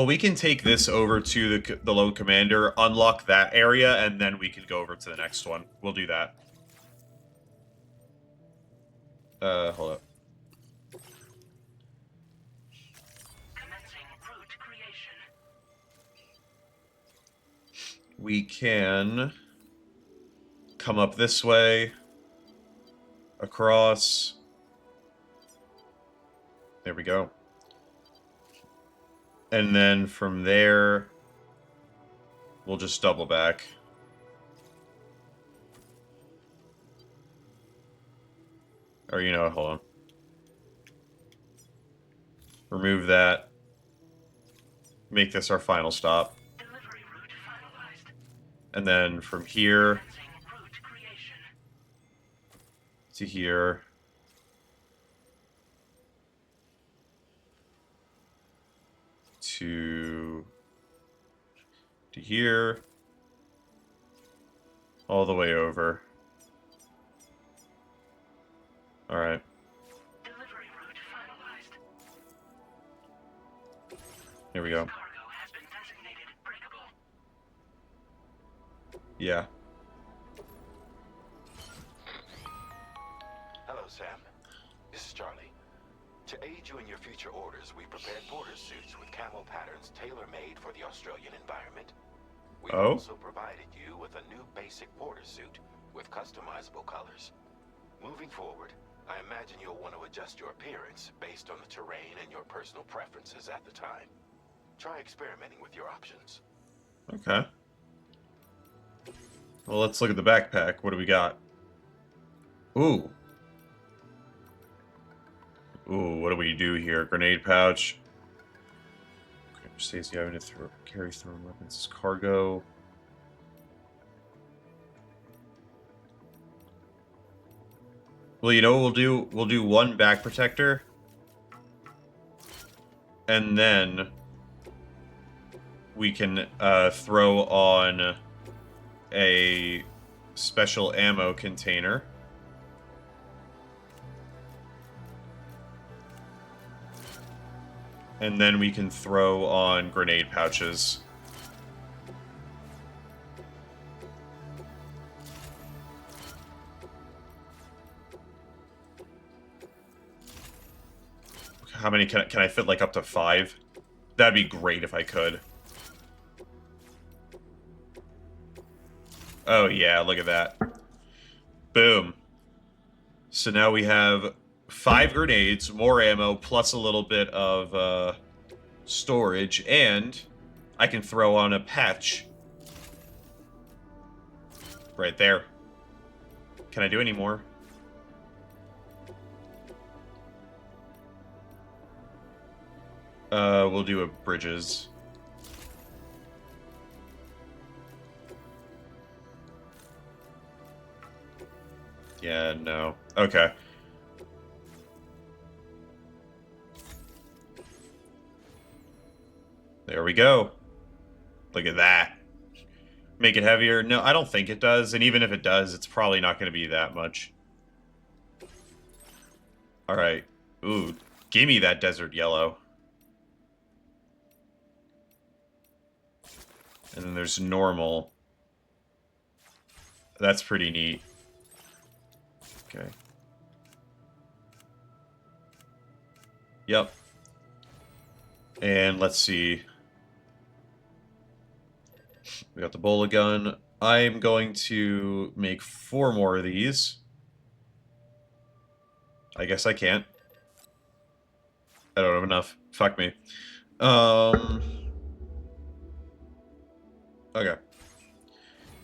we can take this over to the lone commander, unlock that area, and then we can go over to the next one. We'll do that. Hold up. We can come up this way, across. There we go. And then from there, we'll just double back. Or, you know what, hold on. Remove that. Make this our final stop. And then from here to here. To here. All the way over. All right. Here we go. Yeah. Hello, Sam. This is Charlie. To aid you in your future orders, we prepared border suits with camo patterns tailor-made for the Australian environment. We've also provided you with a new basic border suit with customizable colors. Moving forward, I imagine you'll want to adjust your appearance based on the terrain and your personal preferences at the time. Try experimenting with your options. Okay. Well, let's look at the backpack. What do we got? Ooh. Ooh, what do we do here? Grenade pouch. Stays having to carry thrown weapons as cargo. Well, you know what we'll do? We'll do one back protector. And then we can throw on a special ammo container. And then we can throw on grenade pouches. How many can I fit? Like up to 5? That'd be great if I could. Oh yeah, look at that. Boom. So now we have 5 grenades, more ammo, plus a little bit of storage, and I can throw on a patch. Right there. Can I do any more? We'll do a bridges. Yeah, no. Okay. There we go. Look at that. Make it heavier? No, I don't think it does. And even if it does, it's probably not going to be that much. Alright. Ooh, gimme that desert yellow. And then there's normal. That's pretty neat. Okay. Yep. And let's see. We got the bola gun. I'm going to make 4 more of these. I guess I can't. I don't have enough. Fuck me. Okay.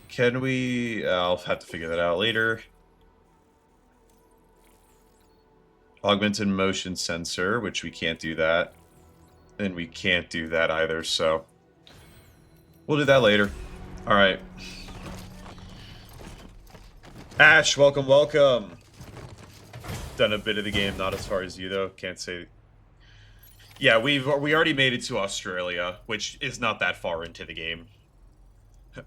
Can we... I'll have to figure that out later. Augmented motion sensor, which we can't do that. And we can't do that either, so... we'll do that later. Alright. Ash, welcome, welcome! Done a bit of the game, not as far as you, though. Can't say... yeah, we already made it to Australia, which is not that far into the game.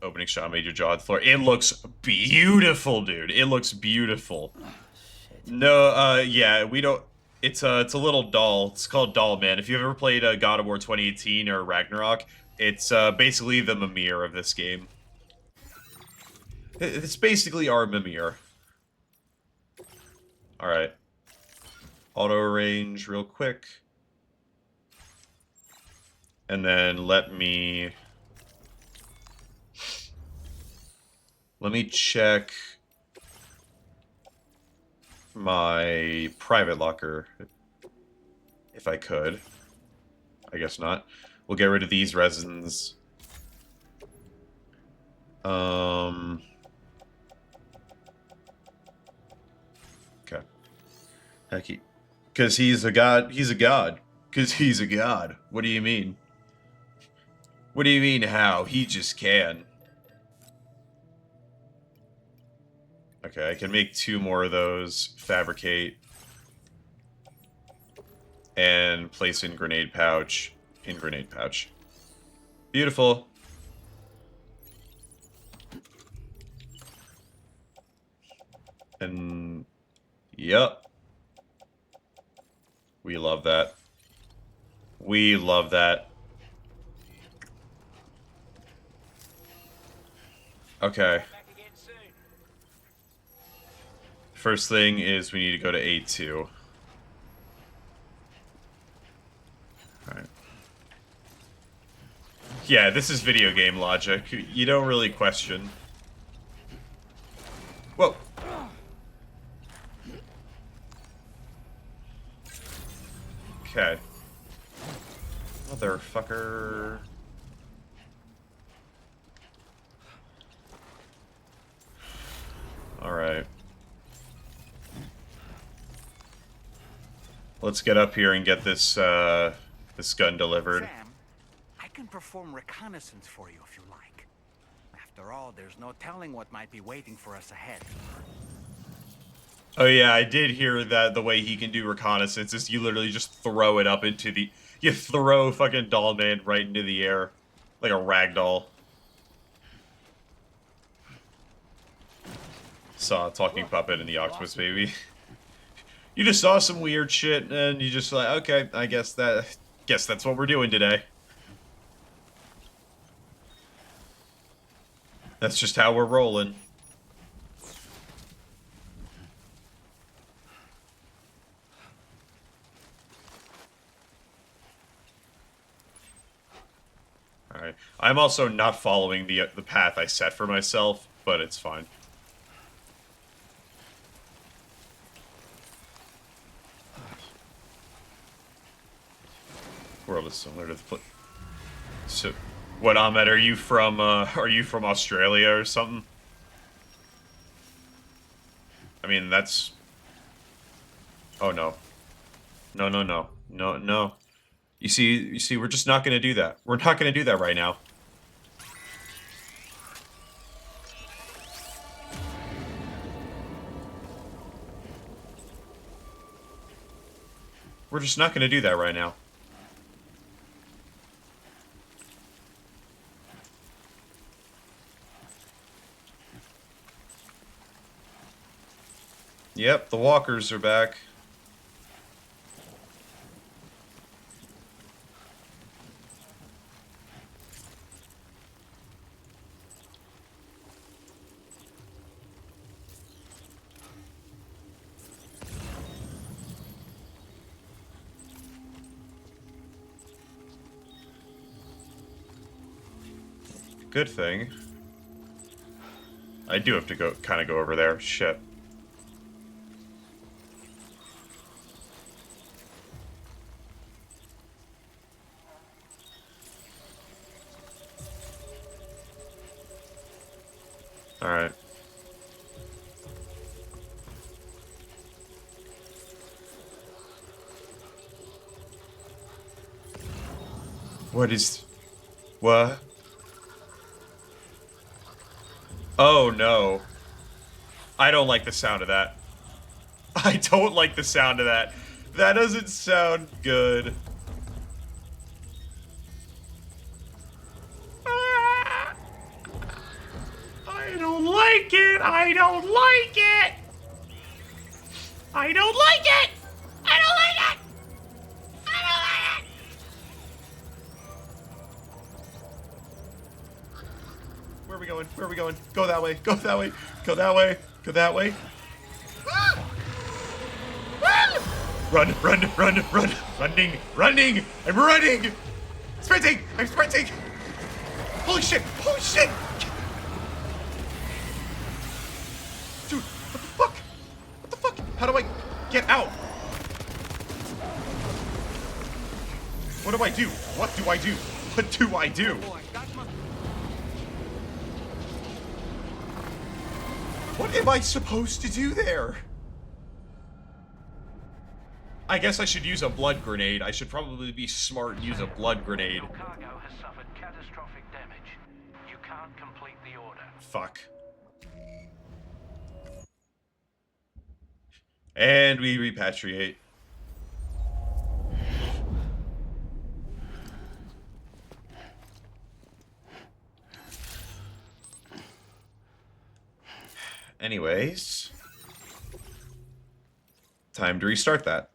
Opening shot made your jaw on the floor. It looks beautiful, dude. It looks beautiful. No, yeah, we don't... It's a little doll. It's called Doll Man. If you've ever played God of War 2018 or Ragnarok, it's basically the Mimir of this game. It's basically our Mimir. Alright. Auto range real quick. And then let me check my private locker, if I could. I guess not. We'll get rid of these resins. Okay. Heck, because he's a god. He's a god. Because he's a god. What do you mean? What do you mean how? He just can. Okay, I can make 2 more of those. Fabricate. And place in grenade pouch. In grenade pouch. Beautiful. And... yep. We love that. We love that. Okay. First thing is we need to go to A2. Alright. Yeah, this is video game logic. You don't really question. Whoa! Okay. Motherfucker. Alright. Let's get up here and get this, this gun delivered. Sam, I can perform reconnaissance for you if you like. After all, there's no telling what might be waiting for us ahead. Oh yeah, I did hear that the way he can do reconnaissance is you literally just throw it up into the... You throw fucking Doll Man right into the air. Like a ragdoll. Saw a talking puppet in the Octopus Baby. You just saw some weird shit and you just like, okay, I guess that's what we're doing today. That's just how we're rolling. Alright. I'm also not following the path I set for myself, but it's fine. World is similar to the So, what, Ahmed, are you from Australia or something? I mean, that's... Oh, no. No, no, no. No, no. You see, we're just not gonna do that. We're not gonna do that right now. We're just not gonna do that right now. Yep, the walkers are back. Good thing. I do have to kind of go over there. Shit. Alright. What is... What? Oh no. I don't like the sound of that. I don't like the sound of that. That doesn't sound good. Ah! I don't like it. I don't like it. I don't like it. I don't like it. I don't like it. Where are we going? Where are we going? Go that way. Go that way. Go that way. Go that way. Ah! Ah! Run, run, run, run. Running, running. I'm running. Sprinting. I'm sprinting. Holy shit. Holy shit. Dude, what the fuck? What the fuck? How do I get out? What do I do? What do I do? What do I do? What am I supposed to do there? I guess I should use a blood grenade. I should probably be smart and use a blood grenade. Your cargo has suffered catastrophic damage. You can't complete the order. Fuck. And we repatriate. Anyways. Time to restart that.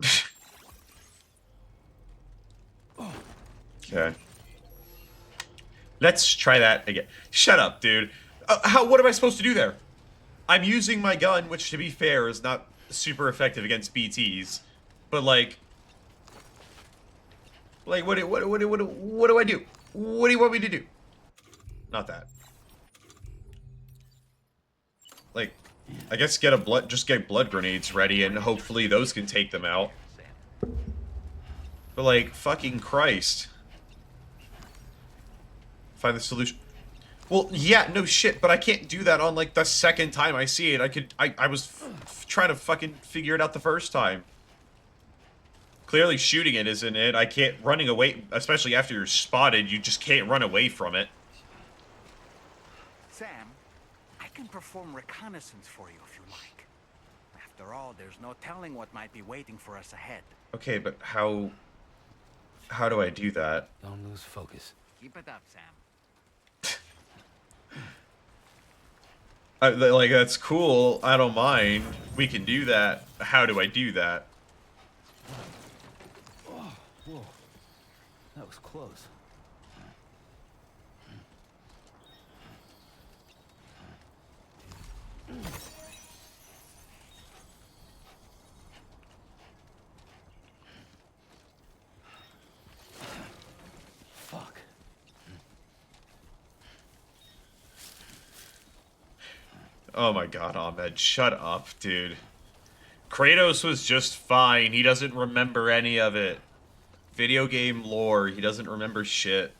Okay. Let's try that again. Shut up, dude. What am I supposed to do there? I'm using my gun, which, to be fair, is not super effective against BTs. But, like... Like, what do I do? What do you want me to do? Not that. Like, I guess just get blood grenades ready and hopefully those can take them out. But like, fucking Christ. Find the solution. Well, yeah, no shit, but I can't do that on like the second time I see it. I was trying to fucking figure it out the first time. Clearly shooting it isn't it. I can't, running away, especially after you're spotted, you just can't run away from it. Sam, I can perform reconnaissance for you if you like. After all, there's no telling what might be waiting for us ahead. Okay, but how do I do that? Don't lose focus. Keep it up, Sam. Like, that's cool. I don't mind. We can do that. How do I do that? Oh, whoa. That was close. Fuck. Oh my god, Ahmed, shut up, dude. Kratos was just fine. He doesn't remember any of it. Video game lore, he doesn't remember shit.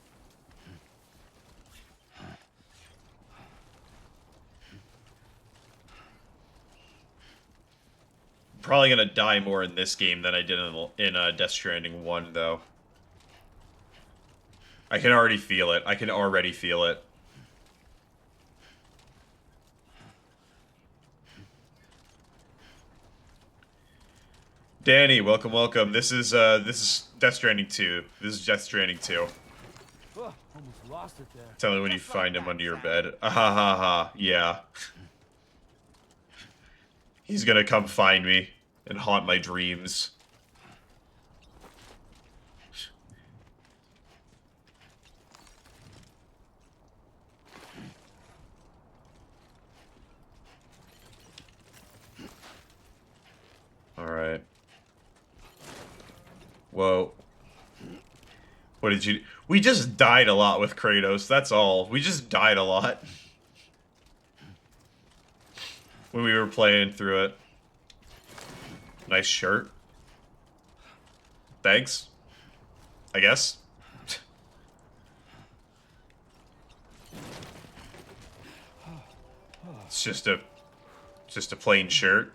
Probably gonna die more in this game than I did in Death Stranding 1, though. I can already feel it. I can already feel it. Danny, welcome, welcome. This is Death Stranding 2. This is Death Stranding 2. Oh, almost lost it there. Tell me when you find him under your bed. Ah ha ha ha. Yeah. He's gonna come find me and haunt my dreams. Alright. Whoa. What did you... We just died a lot with Kratos, that's all. We just died a lot. When we were playing through it. Nice shirt. Thanks. I guess. It's just a plain shirt.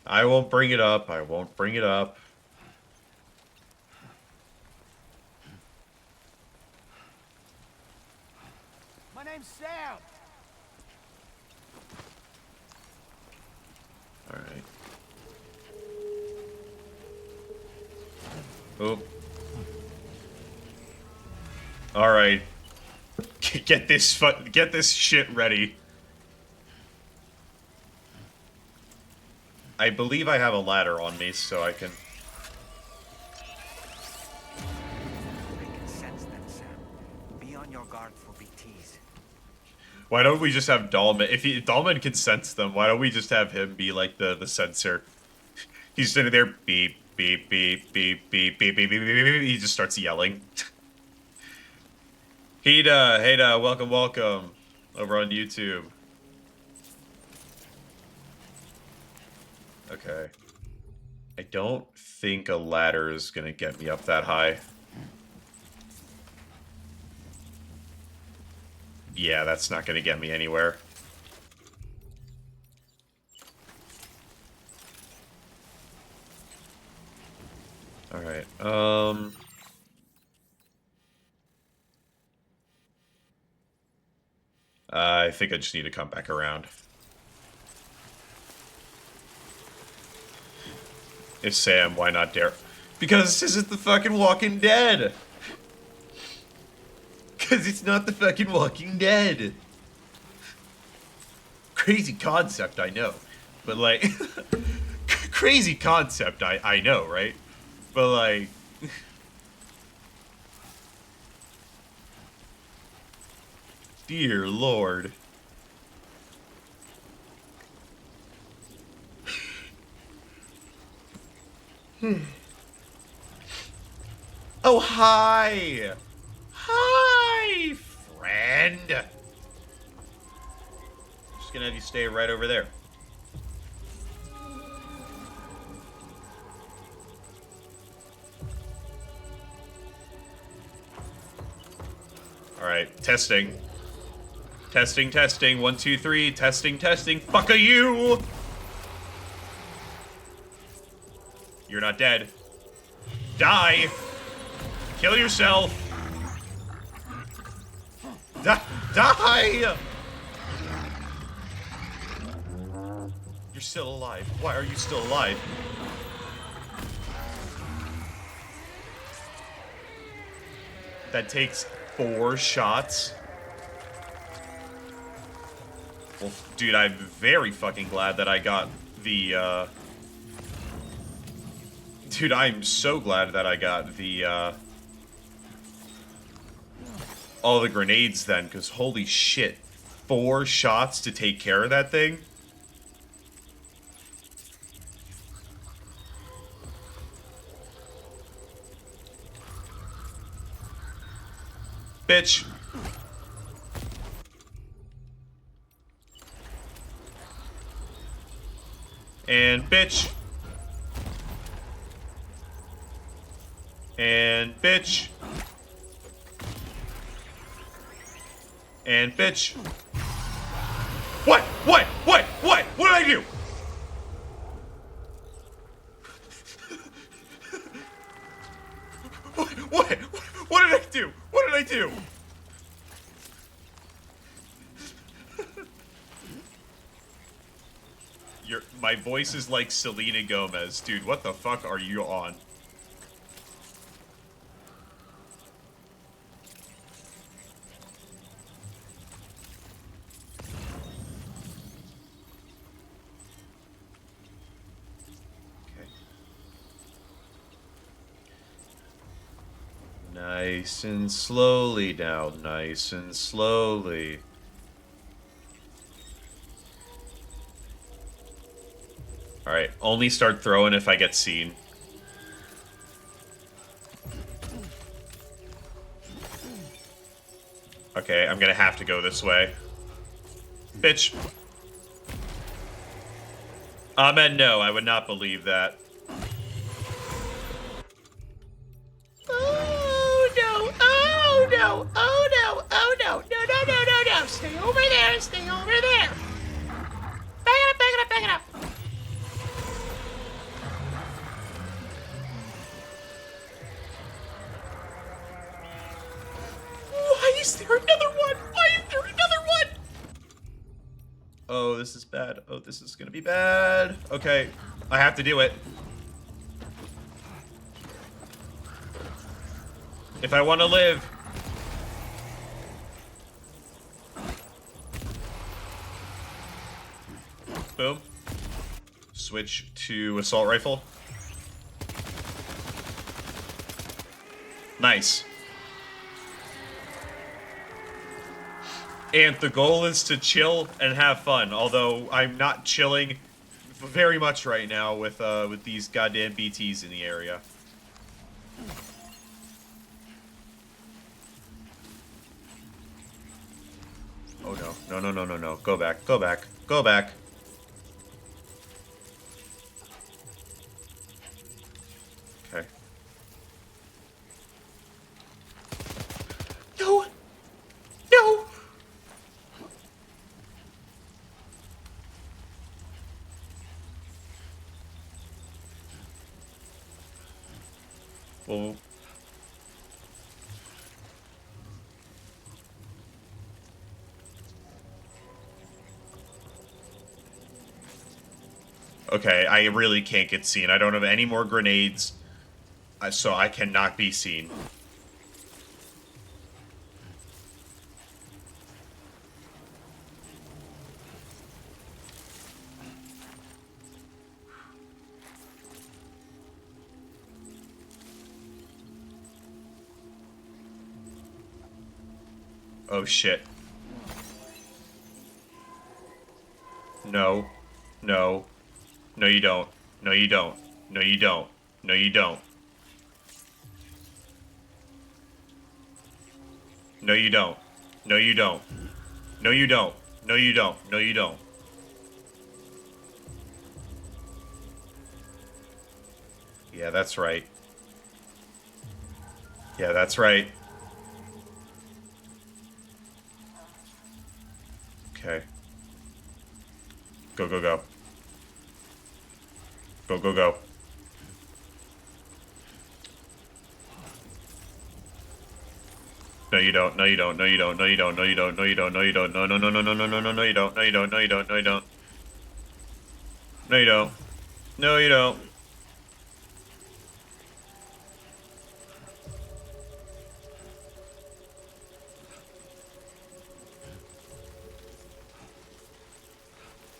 I won't bring it up. I won't bring it up. My name's Sam. Alright. Oh. Alright. Get this shit ready. I believe I have a ladder on me, so I can... They can sense them, Sam. Be on your guard for BTs. Why don't we just have Dahlman? If Dahlman can sense them, why don't we just have him be like the sensor? He's sitting there, beep, beep, beep, beep, beep, beep, beep, beep, beep, beep. He just starts yelling. Hey, welcome, welcome, over on YouTube. Okay. I don't think a ladder is gonna get me up that high. Yeah, that's not gonna get me anywhere. Alright, I think I just need to come back around. If Sam, why not Dare? Because this isn't the fucking Walking Dead! Because it's not the fucking Walking Dead! Crazy concept, I know. But like... crazy concept, I know, right? But like... Dear Lord. Oh, hi! Hi, friend! Just gonna have you stay right over there. Alright, testing. Testing, testing, 1, 2, 3, testing, testing, fuck a you! You're not dead. Die! Kill yourself! Die! You're still alive. Why are you still alive? That takes 4 shots? Well, dude, I'm very fucking glad that I got the, Dude, I'm so glad that I got the, all the grenades then, because holy shit. 4 shots to take care of that thing? Bitch. And bitch. And bitch. And bitch. What? What? What? What? What did I do? What? What did I do? What did I do? My voice is like Selena Gomez. Dude, what the fuck are you on? Okay. Nice and slowly now. Nice and slowly. Alright, only start throwing if I get seen. Okay, I'm gonna have to go this way. Bitch. Ahmed, no, I would not believe that. Oh no, oh no, oh no, oh no, no, no, no, no, no, stay over there, stay over there. Back it up, back it up, back it up. Why is there another one? Why is there another one? Oh, this is bad. Oh, this is gonna be bad. Okay, I have to do it. If I want to live. Boom. Switch to assault rifle. Nice. And the goal is to chill and have fun, although I'm not chilling very much right now with these goddamn BTs in the area. Oh no. No, no, no, no, no. Go back, go back, go back. Okay. No! No! Well... Okay, I really can't get seen. I don't have any more grenades, so I cannot be seen. Oh shit. No. No. No, you don't. No, you don't. No, you don't. No, you don't. No, you don't. No, you don't. No, you don't. No, you don't. No, you don't. Yeah, that's right. Yeah, that's right. Okay. Go, go, go. Go, go, go. No, you don't. No, you don't. No, you don't. No, you don't. No, you don't. No, you don't. No, you don't. No, no, no, no, no, no, no, no, no, you don't. No, you don't. No, you don't. No, you don't. No, you don't. No, you don't.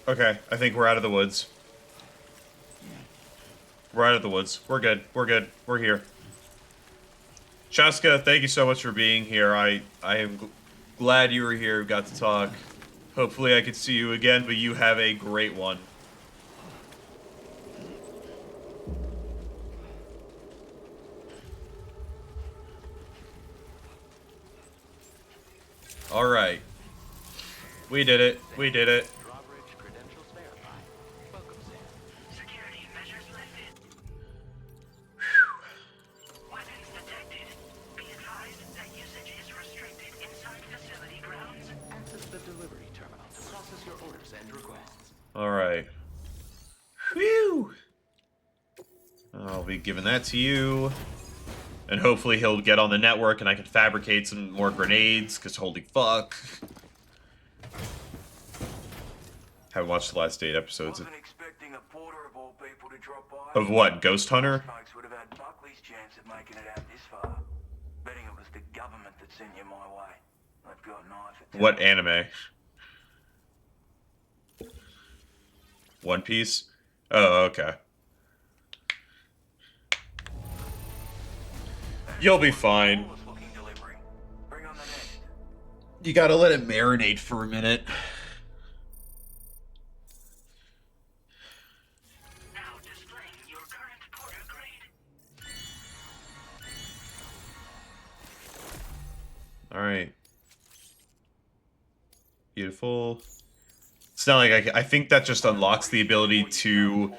Okay, I think we're out of the woods. We're out of the woods. We're good. We're good. We're here. Chaska, thank you so much for being here. I am glad you were here. Got to talk. Hopefully I could see you again, but you have a great one. All right. We did it. We did it. Alright. Whew! I'll be giving that to you. And hopefully he'll get on the network and I can fabricate some more grenades, because holy fuck. Haven't watched the last 8 episodes of what? Ghost Hunter? Would have had Buckley's chance of making it out this far. Betting it was the government that sent you my way. I've got an eye for What anime? One Piece? Oh, okay. You'll be fine. You gotta let it marinate for a minute. Alright. Beautiful. It's not like I think that just unlocks the ability to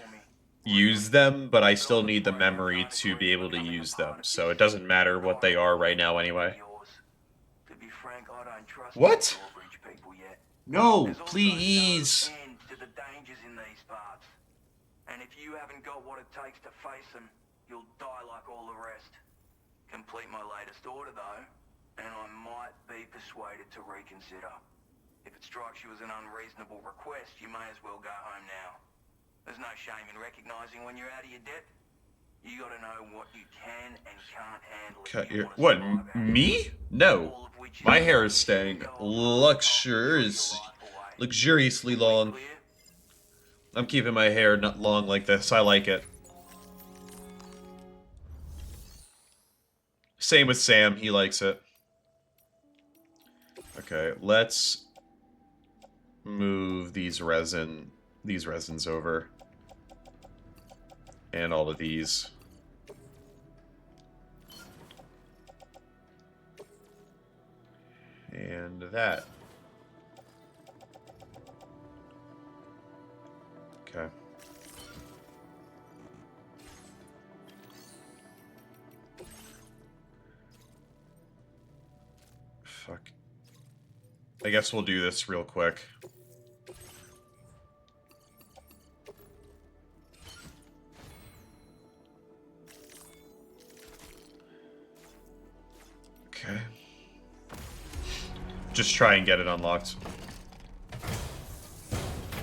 use them, but I still need the memory to be able to use them. So it doesn't matter what they are right now anyway. What? No, please. And if you haven't got what it takes to face them, you'll die like all the rest. Complete my latest order though, and I might be persuaded to reconsider. If it strikes you as an unreasonable request, you may as well go home now. There's no shame in recognizing when you're out of your depth. You gotta know what you can and can't handle. What, me? No. My hair is staying luxuriously long. I'm keeping my hair not long like this. I like it. Same with Sam. He likes it. Okay, let's move these resins over. And all of these. And that. Okay. Fuck. I guess we'll do this real quick. Okay. Just try and get it unlocked.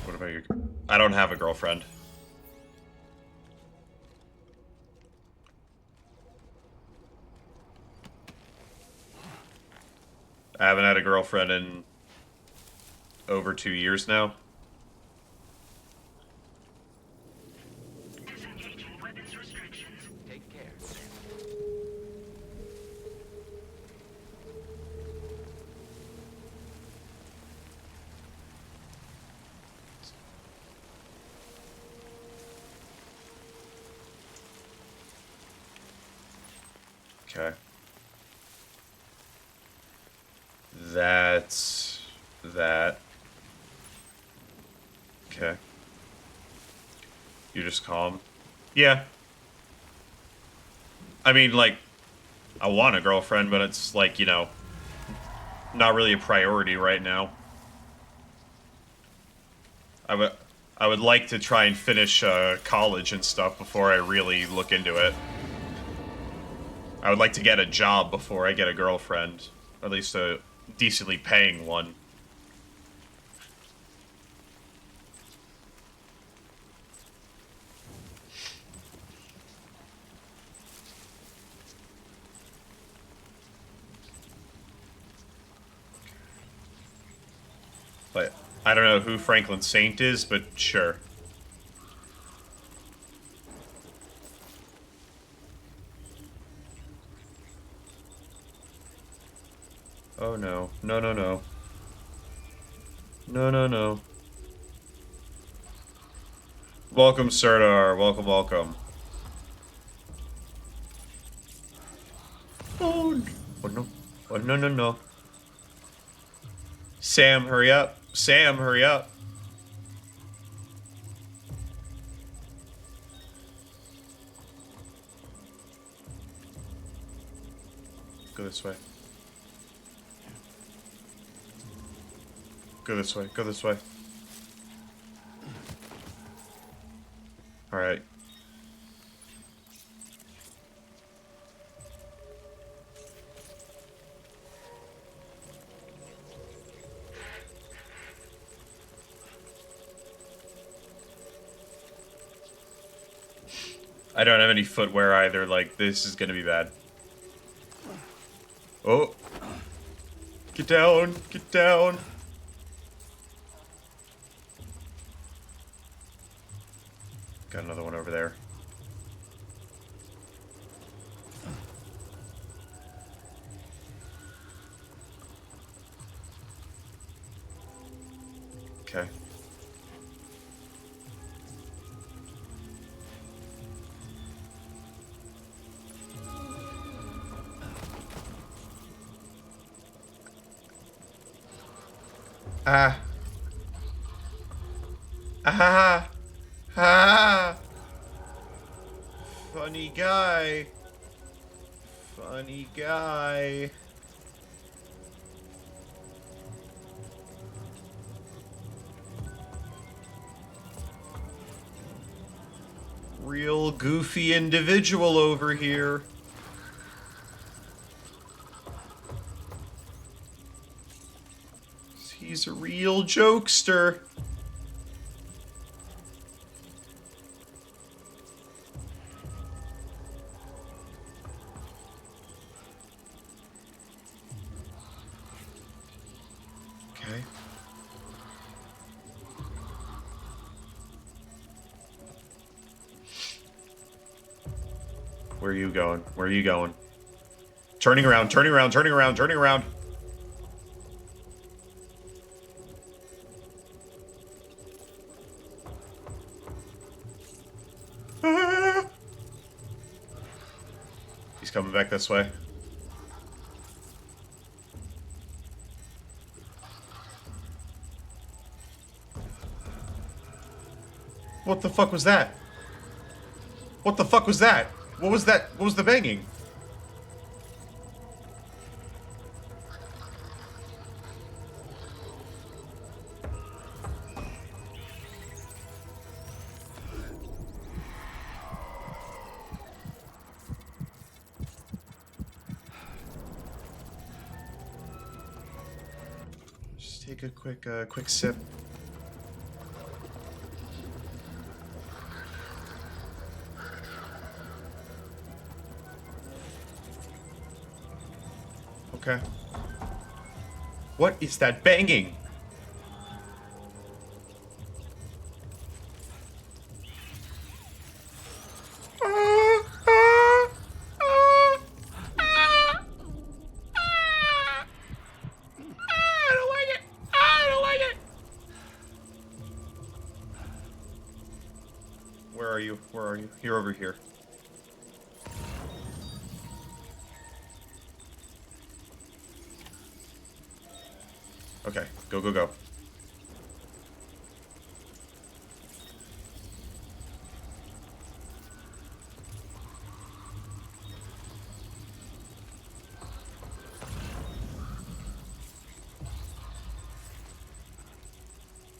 What about you? I don't have a girlfriend. I haven't had a girlfriend in over 2 years now. Take care. Okay. That's that. Okay. You're just calm. Yeah. I mean, like, I want a girlfriend, but it's like, you know, not really a priority right now. I would like to try and finish college and stuff before I really look into it. I would like to get a job before I get a girlfriend. Or at least a decently paying one. But I don't know who Franklin Saint is, but sure. Oh no. No, no, no. No, no, no. Welcome, Serdar. Welcome, welcome. Oh, oh no. Oh, no, no, no. Sam, hurry up. Sam, hurry up. Go this way. Go this way. Go this way. Alright. I don't have any footwear either, like, this is gonna be bad. Oh. Get down, get down. Got another one over there. Okay. Ah. Ah. Ah. Funny guy. Funny guy. Real goofy individual over here. He's a real jokester. Okay. Where are you going? Where are you going? Turning around, turning around, turning around, turning around. Ah! He's coming back this way. What the fuck was that? What the fuck was that? What was that? What was the banging? Just take a quick sip. Okay. What is that banging? Where are you? Where are you? You're over here. Go, go, go.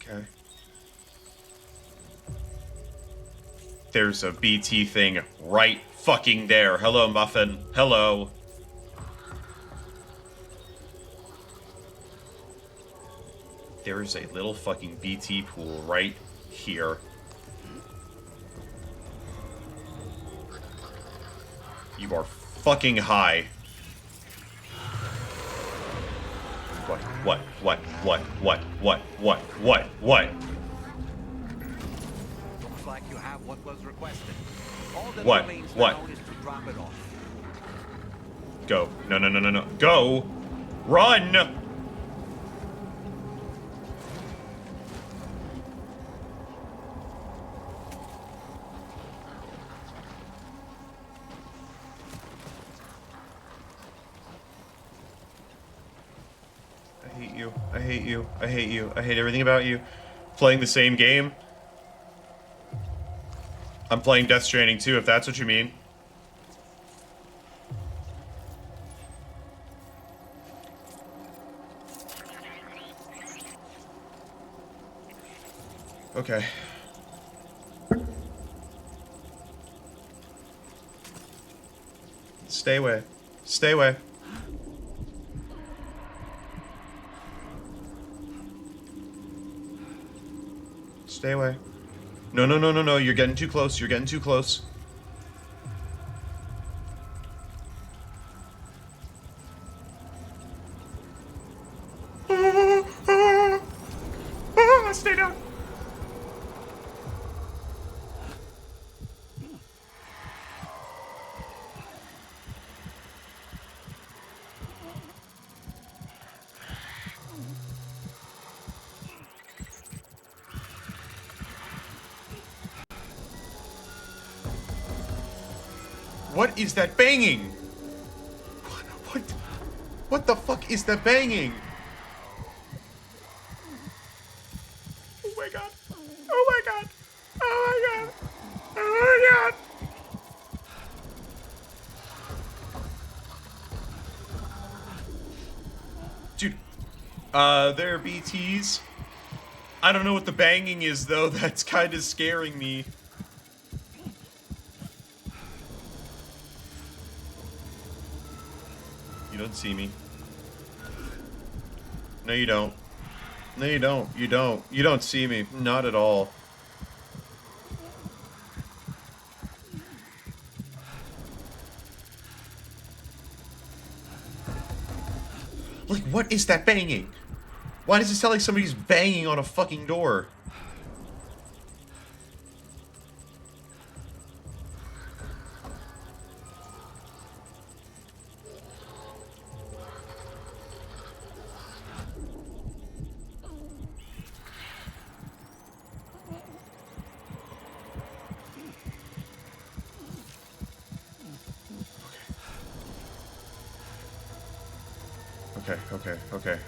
Okay. There's a BT thing right fucking there. Hello, Muffin. Hello. There's a little fucking BT pool right here. You are fucking high. What? Looks like you have what was requested. All that What? remains What? now is to drop it off. Go. No, no, no, no, no. Go! Run! I hate you. I hate you. I hate you. I hate everything about you. Playing the same game. I'm playing Death Stranding too, if that's what you mean. Okay. Stay away. Stay away. Stay away. No, no, no, no, no. You're getting too close. You're getting too close. Stay down. What is that banging? What the fuck is that banging? Oh my god. Oh my god. Oh my god. Oh my god. Dude, there are BTs. I don't know what the banging is though. That's kind of scaring me. You don't see me. No, you don't. No, you don't. You don't. You don't see me. Not at all. Like, what is that banging? Why does it sound like somebody's banging on a fucking door? Okay. Okay.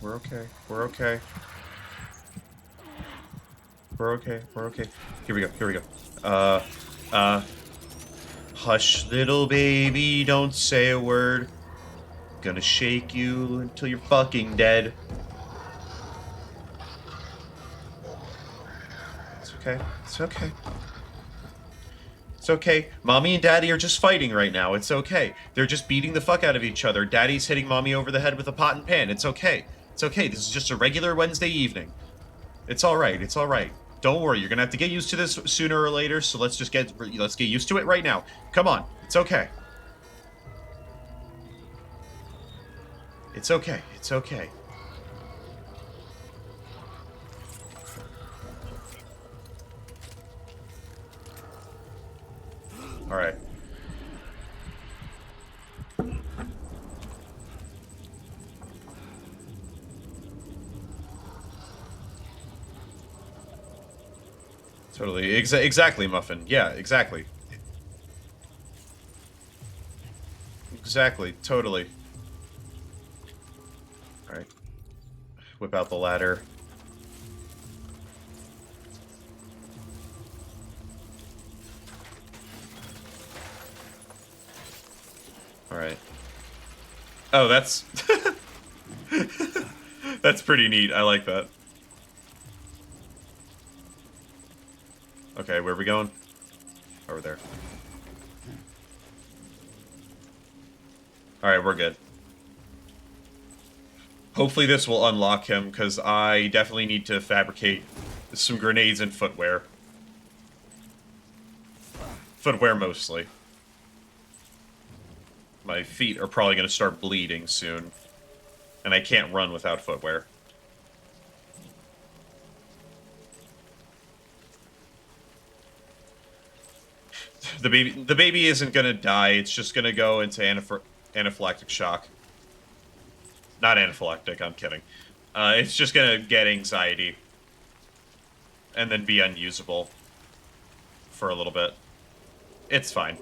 We're okay. Here we go. Hush, little baby, don't say a word. Gonna shake you until you're fucking dead. It's okay. Mommy and Daddy are just fighting right now. It's okay. They're just beating the fuck out of each other. Daddy's hitting Mommy over the head with a pot and pan. It's okay. This is just a regular Wednesday evening. It's alright. Don't worry. You're gonna have to get used to this sooner or later, so let's get used to it right now. Come on. It's okay. It's okay. Alright. Totally. Exactly, Muffin. Yeah, exactly. exactly. Totally. Alright. Whip out the ladder. Alright. Oh, that's... that's pretty neat. I like that. Okay, where are we going? Over there. Alright, we're good. Hopefully this will unlock him, because I definitely need to fabricate some grenades and footwear. Footwear mostly. My feet are probably going to start bleeding soon. And I can't run without footwear. The baby isn't going to die, it's just going to go into anaphylactic shock. Not anaphylactic, I'm kidding. It's just going to get anxiety. And then be unusable. For a little bit. It's fine.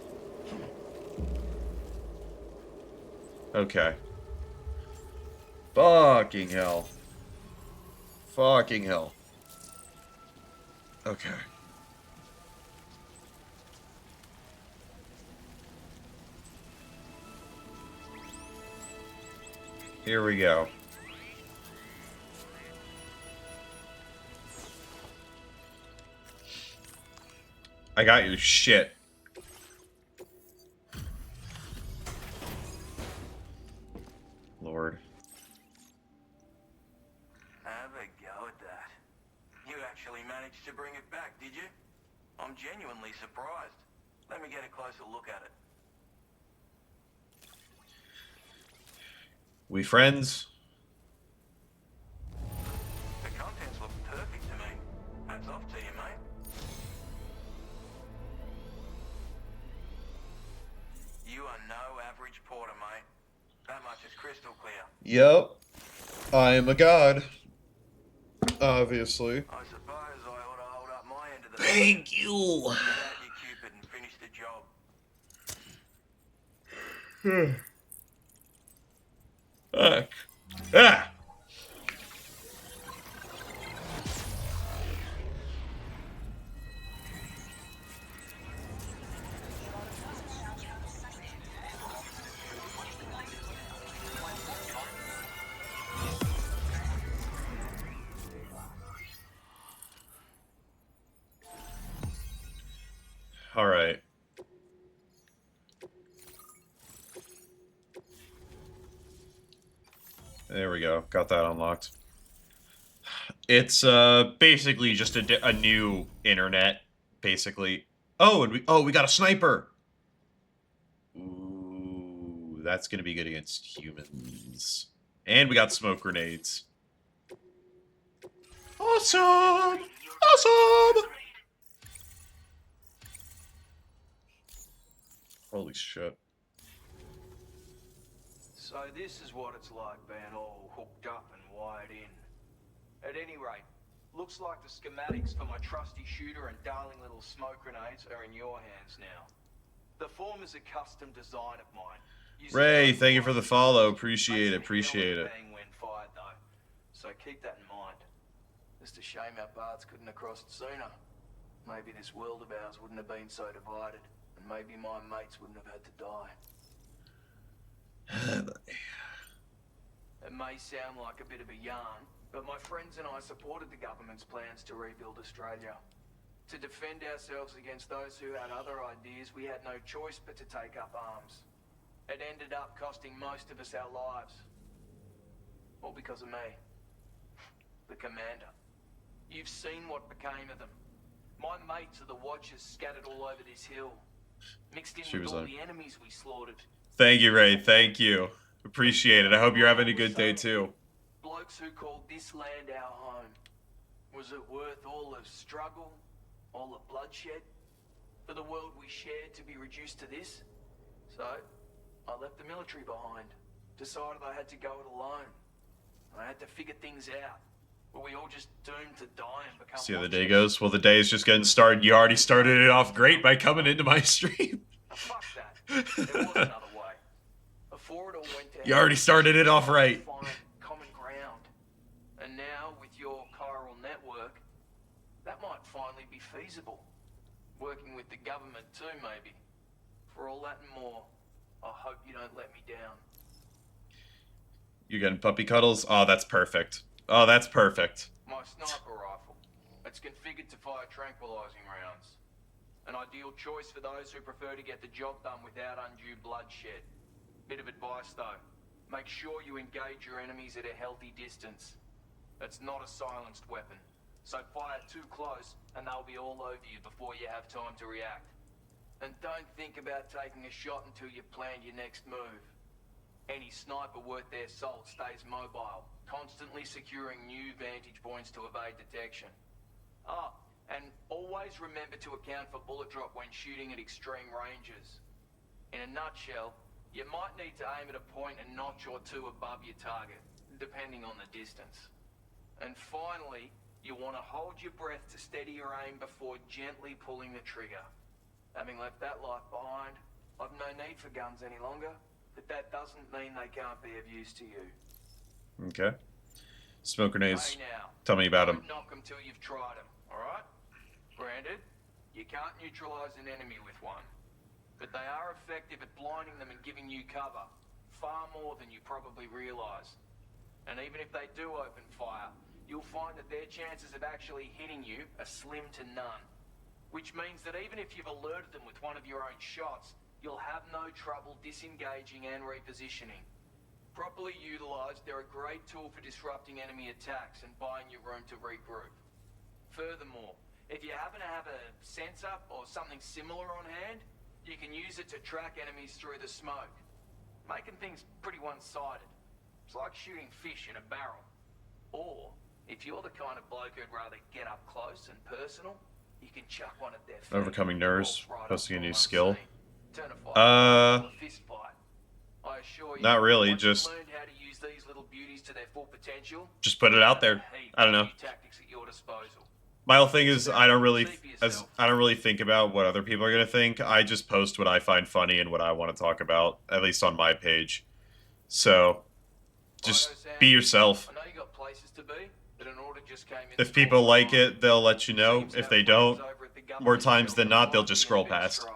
Okay. Fucking hell. Fucking hell. Okay. Here we go. I got your shit. Lord. Have a go at that. You actually managed to bring it back, did you? I'm genuinely surprised. Let me get a closer look at it. We friends? The contents look perfect to me. Hats off to you, mate. You are no average porter, mate. That much is crystal clear. Yep. I am a god. Obviously. I suppose I ought to hold up my end of the Thank you. Get out your Cupid and finish the job. Ah! All right. There we go. Got that unlocked. It's basically just a new internet, basically. Oh, and we got a sniper. Ooh, that's gonna be good against humans. And we got smoke grenades. Awesome! Awesome! Holy shit. So this is what it's like being all hooked up and wired in. At any rate, looks like the schematics for my trusty shooter and darling little smoke grenades are in your hands now. The form is a custom design of mine. Ray, thank you for the follow. Appreciate it, appreciate it. When fired though, so keep that in mind. Just a shame our paths couldn't have crossed sooner. Maybe this world of ours wouldn't have been so divided, and maybe my mates wouldn't have had to die. It may sound like a bit of a yarn, but my friends and I supported the government's plans to rebuild Australia. To defend ourselves against those who had other ideas, we had no choice but to take up arms. It ended up costing most of us our lives. All because of me. The commander. You've seen what became of them. My mates are the Watchers scattered all over this hill. Mixed in with all the enemies we slaughtered. Thank you, Ray. Thank you. Appreciate it. I hope you're having a good day, too. Blokes who called this land our home. Was it worth all the struggle, all the bloodshed, for the world we shared to be reduced to this? So, I left the military behind. Decided I had to go it alone. I had to figure things out. Were we all just doomed to die and become... See how the day goes? Well, the day is just getting started. You already started it off great by coming into my stream. Fuck that. There was another way. Before it all went to You already started it off right. find common ground. And now, with your chiral network, that might finally be feasible. Working with the government too, maybe. For all that and more, I hope you don't let me down. You getting puppy cuddles? Oh, that's perfect. Oh, that's perfect. My sniper rifle. It's configured to fire tranquilizing rounds. An ideal choice for those who prefer to get the job done without undue bloodshed. Bit of advice though. Make sure you engage your enemies at a healthy distance. It's not a silenced weapon. So fire too close and they'll be all over you before you have time to react. And don't think about taking a shot until you've planned your next move. Any sniper worth their salt stays mobile, constantly securing new vantage points to evade detection. Ah, and always remember to account for bullet drop when shooting at extreme ranges. In a nutshell, you might need to aim at a point a notch or two above your target, depending on the distance. And finally, you want to hold your breath to steady your aim before gently pulling the trigger. Having left that life behind, I've no need for guns any longer, but that doesn't mean they can't be of use to you. Okay. Smoke grenades. Hey now, Tell me about them. don't knock them till you've tried them, alright? Granted, you can't neutralize an enemy with one, but they are effective at blinding them and giving you cover, far more than you probably realize. And even if they do open fire, you'll find that their chances of actually hitting you are slim to none. Which means that even if you've alerted them with one of your own shots, you'll have no trouble disengaging and repositioning. Properly utilized, they're a great tool for disrupting enemy attacks and buying you room to regroup. Furthermore, if you happen to have a sensor or something similar on hand, you can use it to track enemies through the smoke, making things pretty one-sided. It's like shooting fish in a barrel. Or, if you're the kind of bloke who'd rather get up close and personal, you can chuck one at their feet. Overcoming nerves. Posting a new skill. Not really, just put it out there. I don't know. My whole thing is I don't really think about what other people are gonna think. I just post what I find funny and what I want to talk about, at least on my page. So just be yourself. If people like it, they'll let you know. If they don't, more times than not, they'll just scroll past.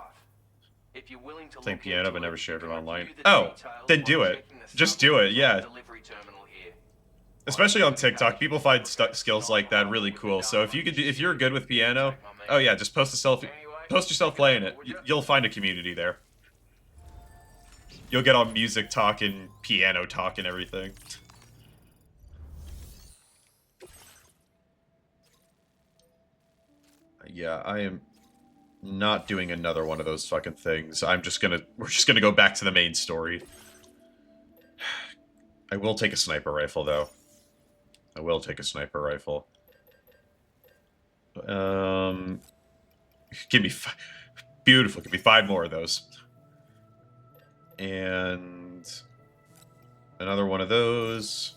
Playing piano but never shared it online. Oh, then do it. Just do it, yeah. Especially on TikTok, people find skills like that really cool. So if you're good with piano, oh yeah, just post yourself playing it. You'll find a community there. You'll get all music talk and piano talk and everything. Yeah, I am not doing another one of those fucking things. We're just gonna go back to the main story. I will take a sniper rifle, though. I will take a sniper rifle. Give me beautiful. Give me 5 more of those. And another one of those.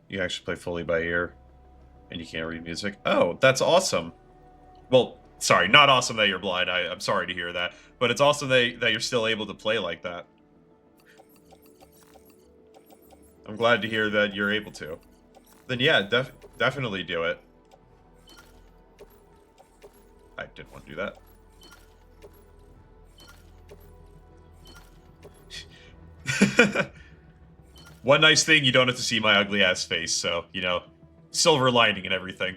You actually play fully by ear. And you can't read music. Oh, that's awesome. Well, sorry, not awesome that you're blind. I'm sorry to hear that. But it's awesome that you're still able to play like that. I'm glad to hear that you're able to. Then yeah, definitely do it. I didn't want to do that. One nice thing, you don't have to see my ugly ass face, so, you know, silver lining and everything.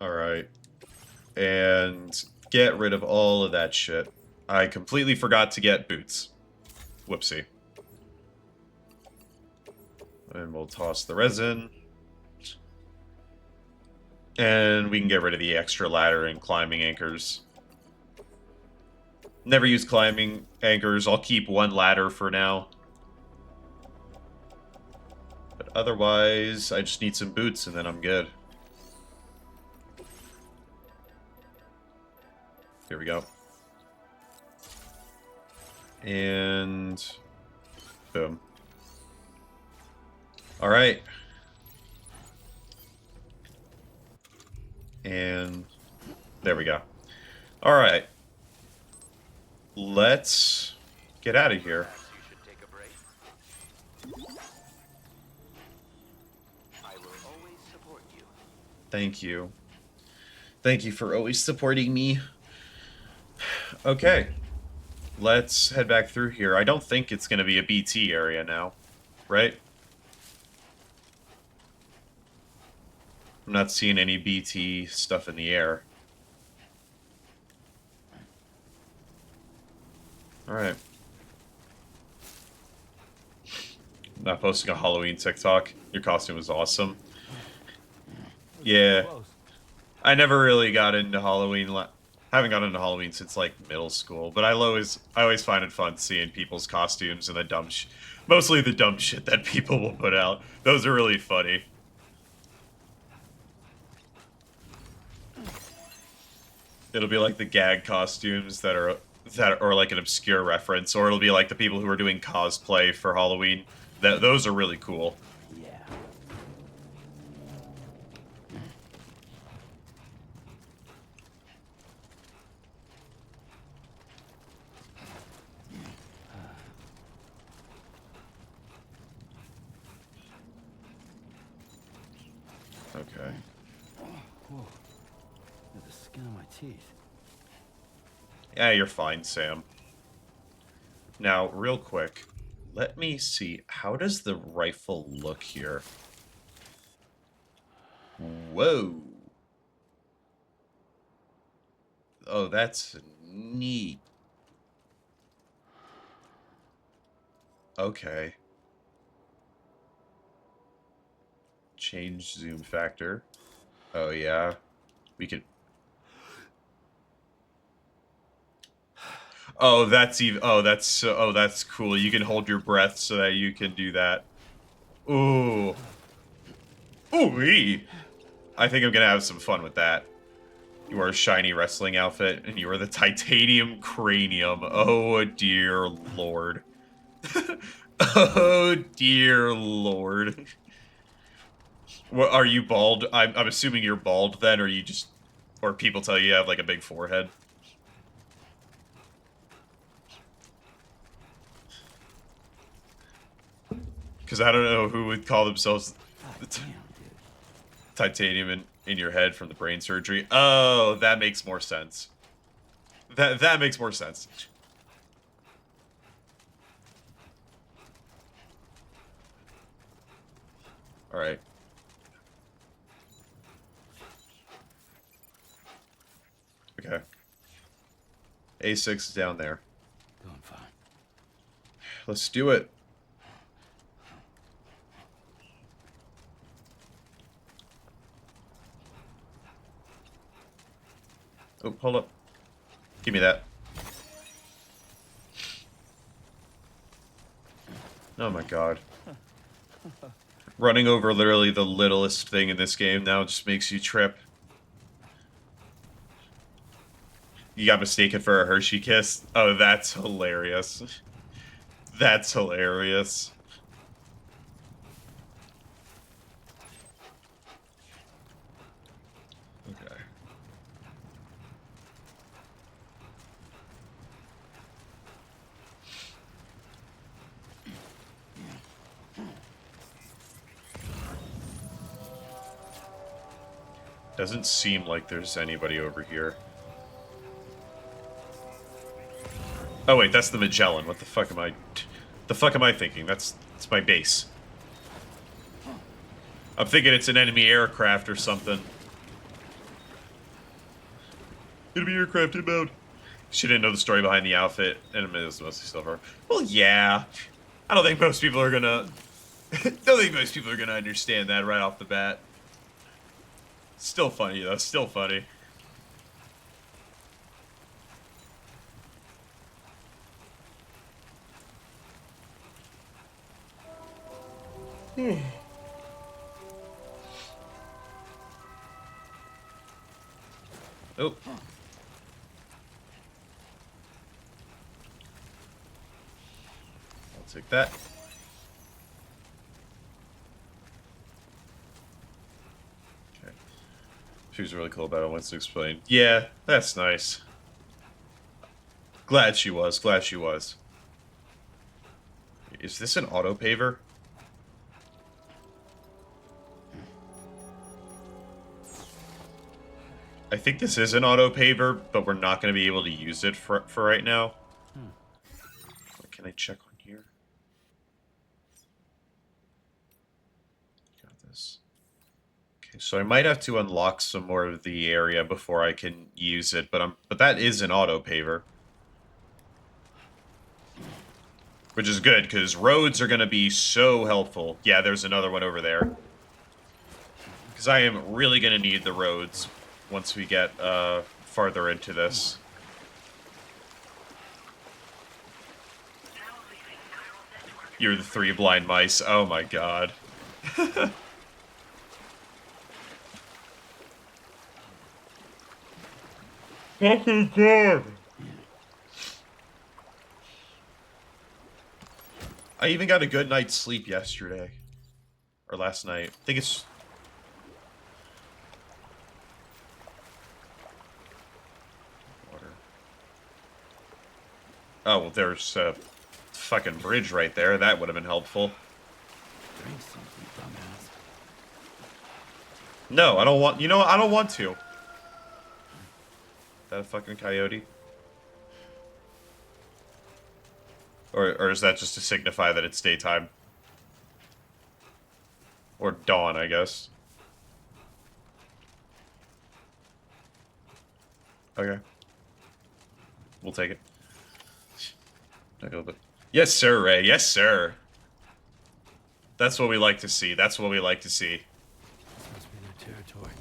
Alright. And get rid of all of that shit. I completely forgot to get boots. Whoopsie. And we'll toss the resin. And we can get rid of the extra ladder and climbing anchors. Never use climbing anchors. I'll keep 1 ladder for now. But otherwise, I just need some boots and then I'm good. Here we go. And boom. All right. And there we go. Alright. Let's get out of here. You should take a break. I will always support you. Thank you. Thank you for always supporting me. Okay. Let's head back through here. I don't think it's going to be a BT area now, right? I'm not seeing any BT stuff in the air. Alright. I'm not posting a Halloween TikTok. Your costume was awesome. Yeah. I never really got into Halloween. Haven't gotten into Halloween since like middle school, but I always find it fun seeing people's costumes and the dumb mostly the dumb shit that people will put out. Those are really funny. It'll be like the gag costumes that are like an obscure reference, or it'll be like the people who are doing cosplay for Halloween. Those are really cool. Yeah. Okay. Whoa. The skin on my teeth. Yeah, you're fine, Sam. Now, real quick, let me see. How does the rifle look here? Whoa. Oh, that's neat. Okay. Change zoom factor. Oh, yeah. We could... Oh, that's even... Oh, that's cool. You can hold your breath so that you can do that. Ooh. Ooh-wee. I think I'm gonna have some fun with that. You wear a shiny wrestling outfit, and you are the titanium cranium. Oh, dear lord. Oh, dear lord. What, are you bald? I'm assuming you're bald then, or you just... Or people tell you have, like, a big forehead. Because I don't know who would call themselves titanium in your head from the brain surgery. Oh, that makes more sense. That makes more sense. All right. Okay. A6 is down there. Going fine. Let's do it. Oh, hold up. Give me that. Oh my god. Running over literally the littlest thing in this game now just makes you trip. You got mistaken for a Hershey kiss? Oh, that's hilarious. That's hilarious. Okay. Doesn't seem like there's anybody over here. Oh wait, that's the Magellan. What the fuck am I... The fuck am I thinking? That's my base. I'm thinking it's an enemy aircraft or something. Enemy aircraft inbound. She didn't know the story behind the outfit, and it was mostly silver. Well, yeah. I don't think most people are gonna... understand that right off the bat. Still funny, though. Still funny. Oh. I'll take that. Okay. She was really cool about it once to explain. Yeah, that's nice. Glad she was. Glad she was. Is this an auto paver? I think this is an auto paver, but we're not going to be able to use it for right now. Can I check on here? Got this. Okay, so I might have to unlock some more of the area before I can use it, but that is an auto paver. Which is good, because roads are going to be so helpful. Yeah, there's another one over there. Because I am really going to need the roads once we get farther into this. You're the 3 blind mice. Oh my god. Fucking god. I even got a good night's sleep yesterday. Or last night. I think it's... Water. Oh, well, there's a fucking bridge right there. That would have been helpful. Drink something, dumbass. No, I don't want... You know what? I don't want to. Is that a fucking coyote? Or is that just to signify that it's daytime? Or dawn, I guess. Okay. We'll take it. Take a little bit. Yes, sir, Ray. Yes, sir. That's what we like to see. That's what we like to see. This must be their territory.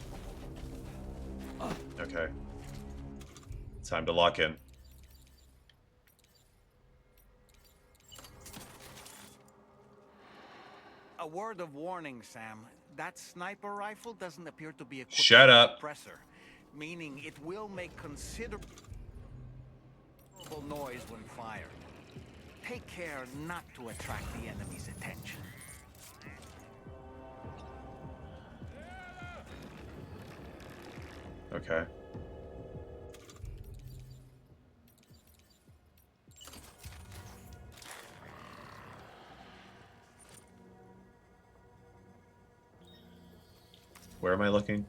Okay. Time to lock in. A word of warning, Sam. That sniper rifle doesn't appear to be equipped Shut with a up. suppressor, meaning it will make considerable noise when fired. Take care not to attract the enemy's attention. Okay. Where am I looking?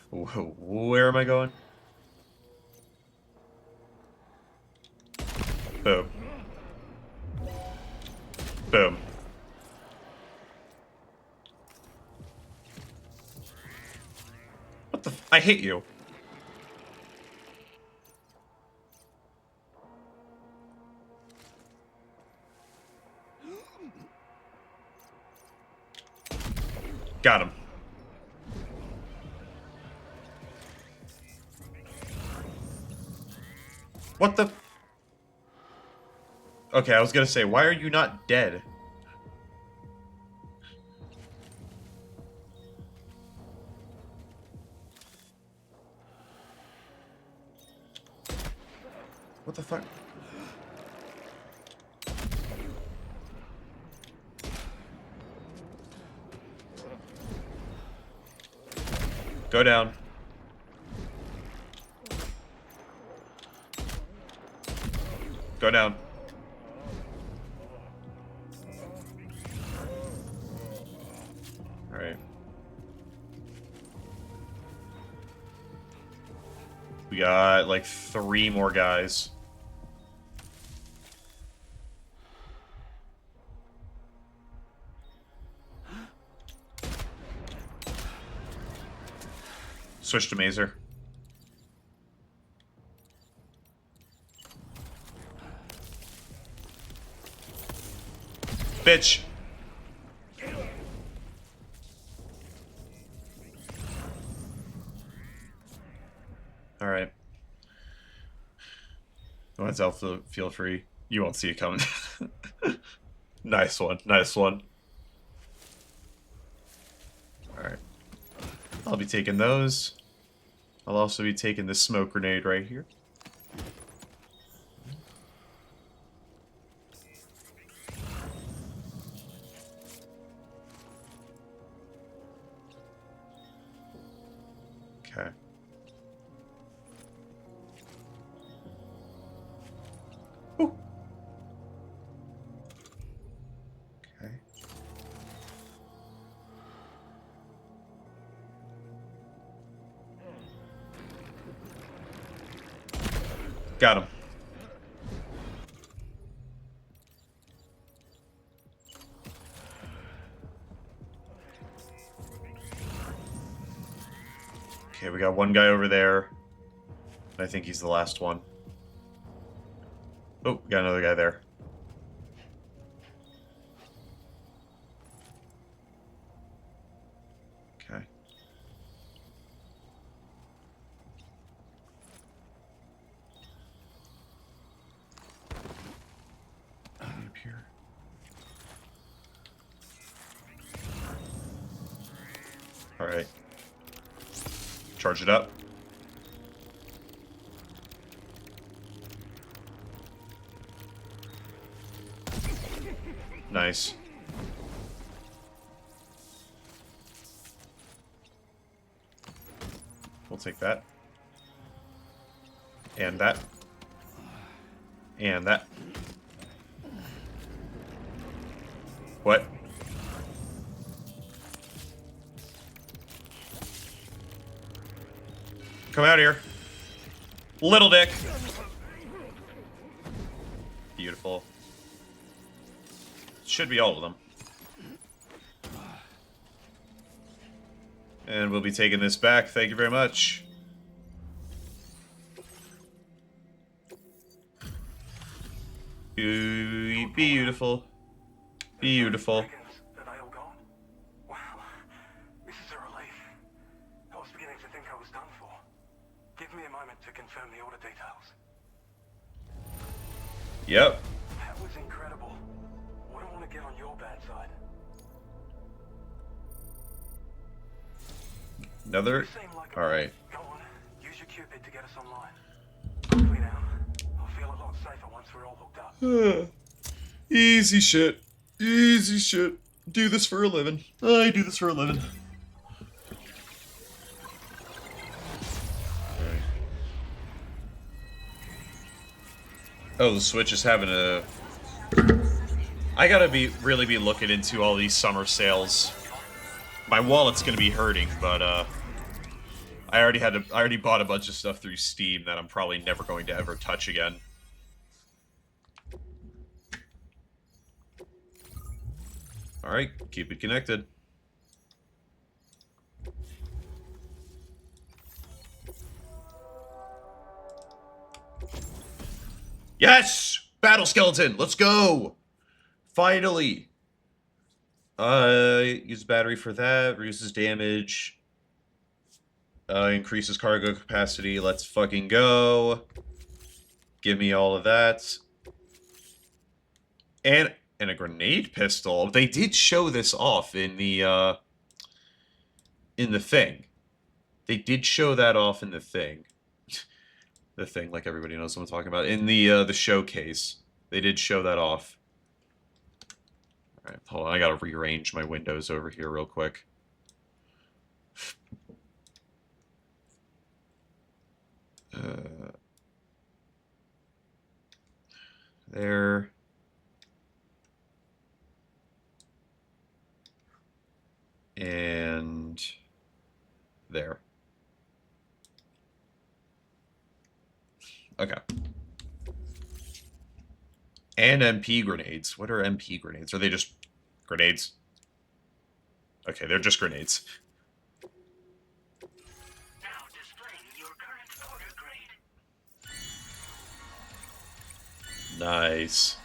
Where am I going? Boom. Boom. What the I hate you. Got him. What the... Okay, I was gonna say, why are you not dead? What the fuck? Go down. Go down. Alright. We got like 3 more guys. Switch to Mazer. Bitch! Alright. Once Alpha, feel free. You won't see it coming. Nice one. Nice one. Alright. I'll be taking those. I'll also be taking this smoke grenade right here. Okay. Ooh. Okay. Got him. Okay, we got one guy over there. I think he's the last one. Oh, we got another guy there. Okay. Up here. All right. Charge it up. Nice. We'll take that. And that. And that. What? Come out here. Little dick. Beautiful. Should be all of them. And we'll be taking this back. Thank you very much. Beautiful. Beautiful. Are they all gone? Wow. This is a relief. I was beginning to think I was done for. Give me a moment to confirm the order details. Yep. That was incredible. Wouldn't want to get on your bad side. Another? Alright. Go on. Use your Cupid to get us online. Quickly now. I'll feel a lot safer once we're all hooked up. Easy shit. Easy shit. Do this for a living. I do this for a living. Alright. Oh, the Switch is having a... I gotta really be looking into all these summer sales. My wallet's gonna be hurting, but I already bought a bunch of stuff through Steam that I'm probably never going to ever touch again. Alright, keep it connected. Yes! Battle skeleton! Let's go! Finally! Use battery for that, reduces damage. Increases cargo capacity, let's fucking go. Give me all of that. And a grenade pistol. They did show this off in the thing. They did show that off in the thing. The thing, like everybody knows what I'm talking about. In the showcase. They did show that off. Alright, hold on, I gotta rearrange my windows over here real quick. There. And there. Okay. And MP grenades. What are MP grenades? Are they just grenades? Okay, they're just grenades. Now displaying your current order grade. Nice.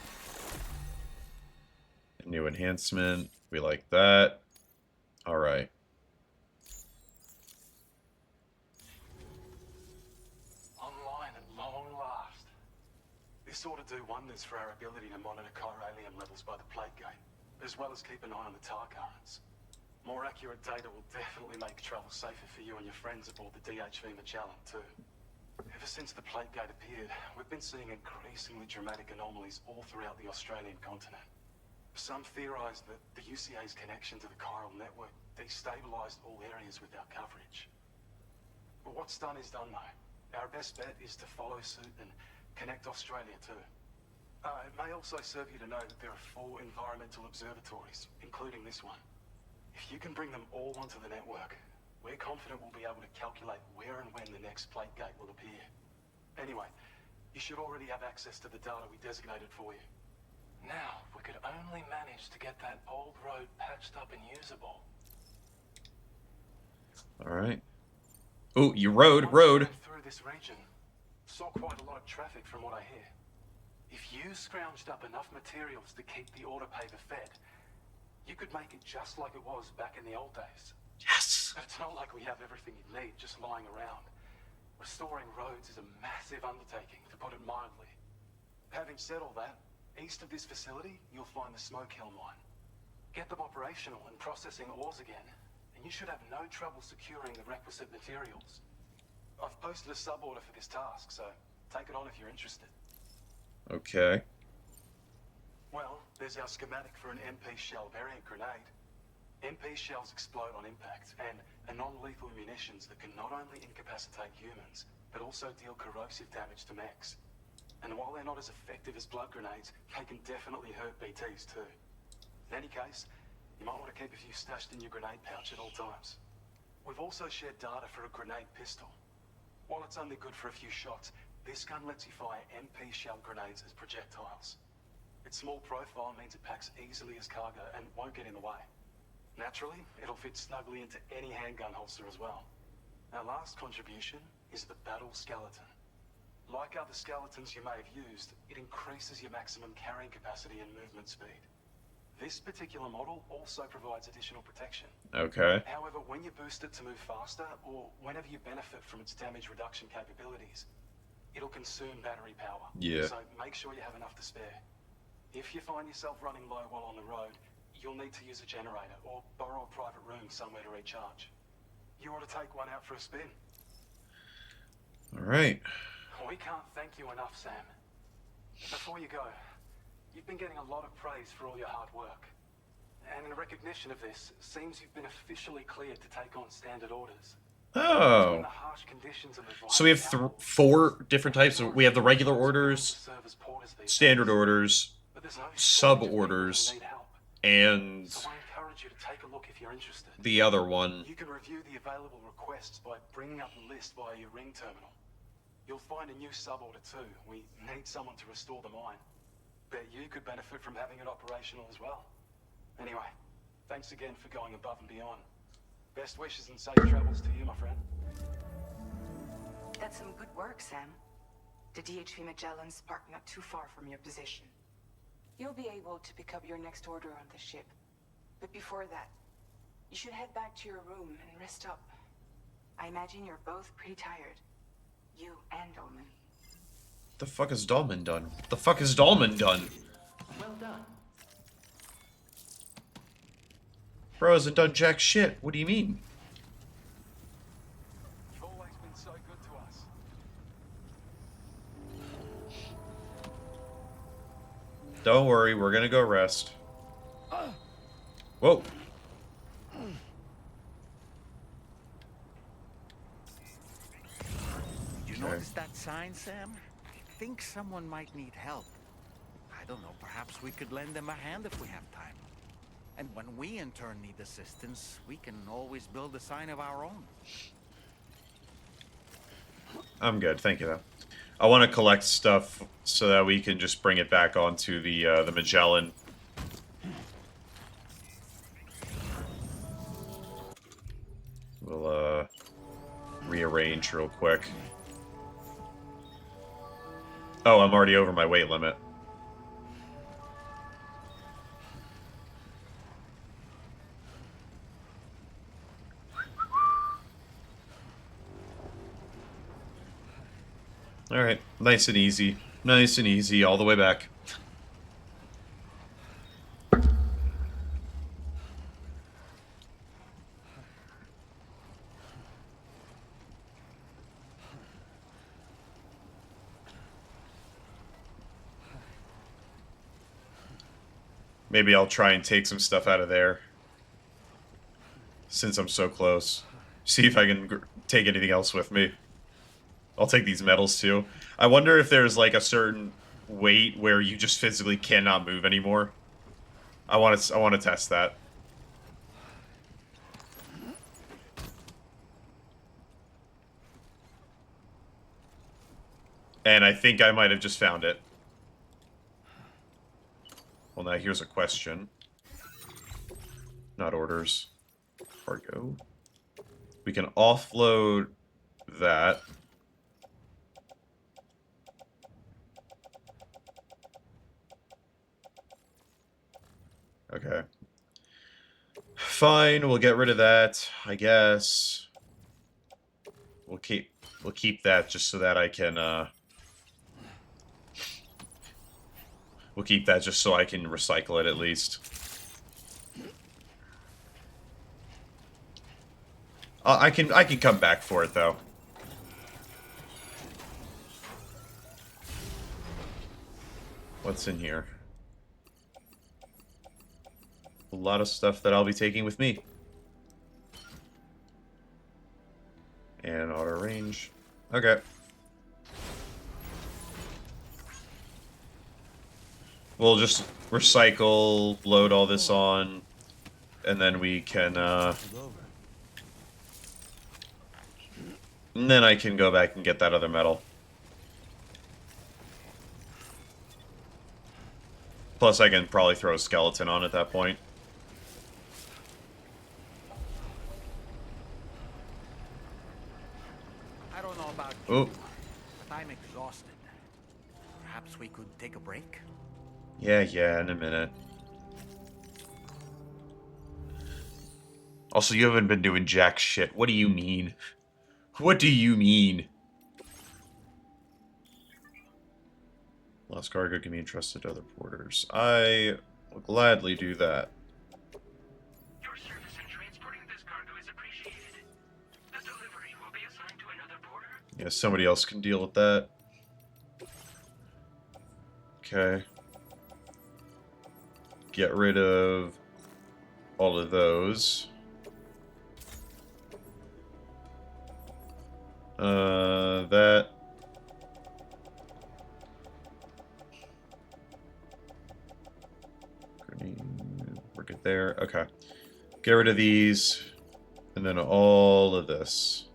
A new enhancement. We like that. Alright. Online at long last. This ought to do wonders for our ability to monitor chiralium levels by the plague gate, as well as keep an eye on the tar currents. More accurate data will definitely make travel safer for you and your friends aboard the DHV Magellan, too. Ever since the plague gate appeared, we've been seeing increasingly dramatic anomalies all throughout the Australian continent. Some theorize that the UCA's connection to the chiral network destabilized all areas with our coverage. But what's done is done, though. Our best bet is to follow suit and connect Australia too. It may also serve you to know that there are 4 environmental observatories, including this one. If you can bring them all onto the network, we're confident we'll be able to calculate where and when the next plate gate will appear. Anyway, you should already have access to the data we designated for you. Now, if we could only manage to get that old road patched up and usable. Alright. Oh, you road. Through this region, saw quite a lot of traffic from what I hear. If you scrounged up enough materials to keep the autopaver fed, you could make it just like it was back in the old days. Yes! But it's not like we have everything you need just lying around. Restoring roads is a massive undertaking, to put it mildly. Having said all that, east of this facility, you'll find the Smoke Hill mine. Get them operational and processing ores again, and you should have no trouble securing the requisite materials. I've posted a sub-order for this task, so take it on if you're interested. Okay. Well, there's our schematic for an MP shell variant grenade. MP shells explode on impact, and are non-lethal munitions that can not only incapacitate humans, but also deal corrosive damage to mechs. And while they're not as effective as blood grenades, they can definitely hurt BTs too. In any case, you might want to keep a few stashed in your grenade pouch at all times. We've also shared data for a grenade pistol. While it's only good for a few shots, this gun lets you fire MP shell grenades as projectiles. Its small profile means it packs easily as cargo and won't get in the way. Naturally, it'll fit snugly into any handgun holster as well. Our last contribution is the Battle Skeleton. Like other skeletons you may have used, it increases your maximum carrying capacity and movement speed. This particular model also provides additional protection. Okay. However, when you boost it to move faster, or whenever you benefit from its damage reduction capabilities, it'll consume battery power. Yeah. So make sure you have enough to spare. If you find yourself running low while on the road, you'll need to use a generator or borrow a private room somewhere to recharge. You ought to take one out for a spin. Alright. We can't thank you enough, Sam. Before you go, you've been getting a lot of praise for all your hard work. And in recognition of this, it seems you've been officially cleared to take on standard orders. Oh. So we have 4 different types. We have the regular orders, standard orders, sub-orders, and the other one. You can review the available requests by bringing up the list via your ring terminal. You'll find a new sub-order too. We need someone to restore the mine. Bet you could benefit from having it operational as well. Anyway, thanks again for going above and beyond. Best wishes and safe travels to you, my friend. That's some good work, Sam. The DHV Magellan's parked not too far from your position. You'll be able to pick up your next order on the ship. But before that, you should head back to your room and rest up. I imagine you're both pretty tired. You and Dolman. The fuck is Dolman done? The fuck is Dolman done? Well done. Bro hasn't done jack shit. What do you mean? You've always been so good to us. Don't worry, we're gonna go rest. Whoa. You notice that sign, Sam? I think someone might need help. I don't know, perhaps we could lend them a hand if we have time. And when we in turn need assistance, we can always build a sign of our own. I'm good, thank you though. I want to collect stuff so that we can just bring it back onto the Magellan. We'll rearrange real quick. Oh, I'm already over my weight limit. Alright, nice and easy. Nice and easy all the way back. Maybe I'll try and take some stuff out of there. Since I'm so close. See if I can take anything else with me. I'll take these metals too. I wonder if there's like a certain weight where you just physically cannot move anymore. I want to test that. And I think I might have just found it. Well, now here's a question. Not orders. Cargo. We can offload that. Okay. Fine, we'll get rid of that, I guess. We'll keep that just so that I can we'll keep that just so I can recycle it at least. I can come back for it though. What's in here? A lot of stuff that I'll be taking with me. And auto range. Okay. We'll just recycle, load all this on, and then we can, and then I can go back and get that other metal. Plus, I can probably throw a skeleton on at that point. I don't know about you, but I'm exhausted. Perhaps we could take a break? Yeah, in a minute. Also, you haven't been doing jack shit. What do you mean? What do you mean? Lost cargo can be entrusted to other porters. I will gladly do that. Your service in transporting this cargo is appreciated. The delivery will be assigned to another porter. Yeah, somebody else can deal with that. Okay. Get rid of all of those. That. We're good there. Okay. Get rid of these. And then all of this.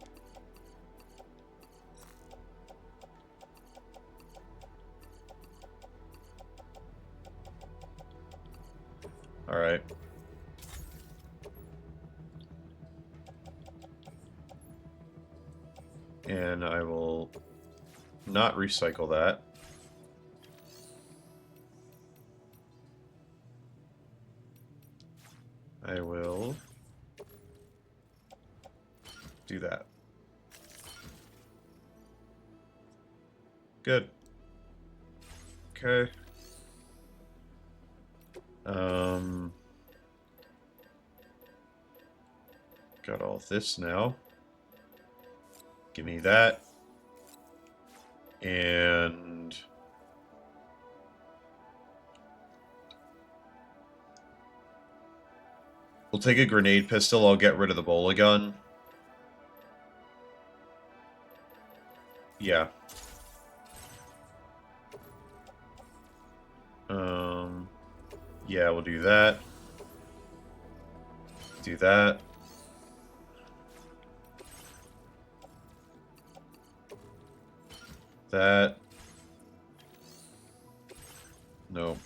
Alright. And I will not recycle that. I will do that. Good. Okay. Got all this now. Give me that. And we'll take a grenade pistol. I'll get rid of the bola gun. Yeah. Yeah, we'll do that. Do that. That. No.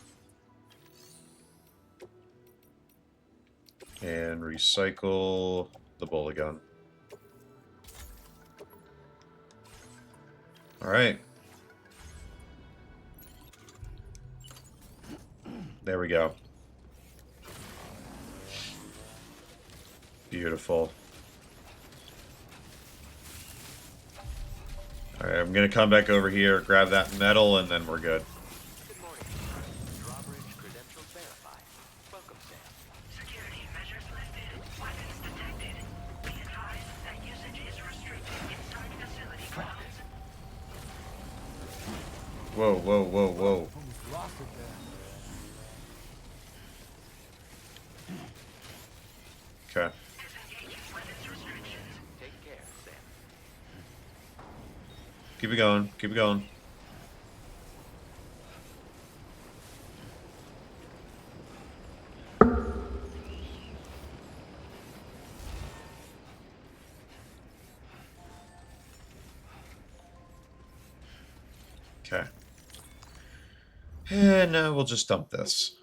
And recycle the bola gun. Alright. There we go. Beautiful. Alright, I'm gonna come back over here, grab that metal, and then we're good. Good morning. Drawbridge credentials verified. Welcome, Sam. Security measures lifted. Weapons detected. Be advised that usage is restricted inside facility grounds. Whoa, whoa, whoa, whoa. Lost it there. Okay. Disengaging weapons restrictions. Keep it going. Keep it going. Okay. And now we'll just dump this.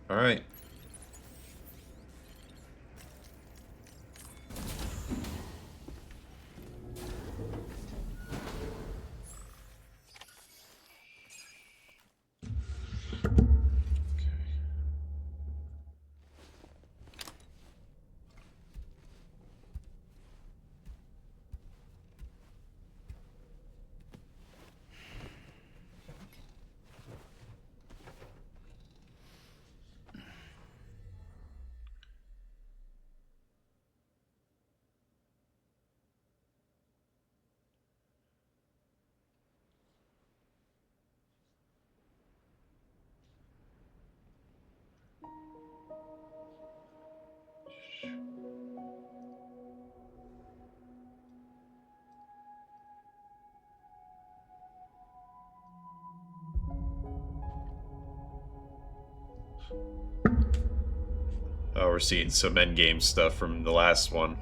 All right. Oh, we're seeing some endgame stuff from the last one.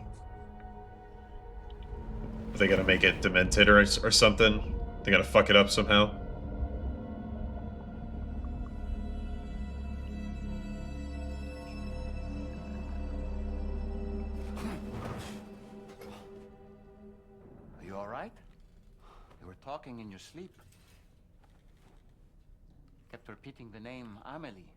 Are they gonna make it demented or something? They're gonna fuck it up somehow? Are you alright? You were talking in your sleep. Kept repeating the name Amelie.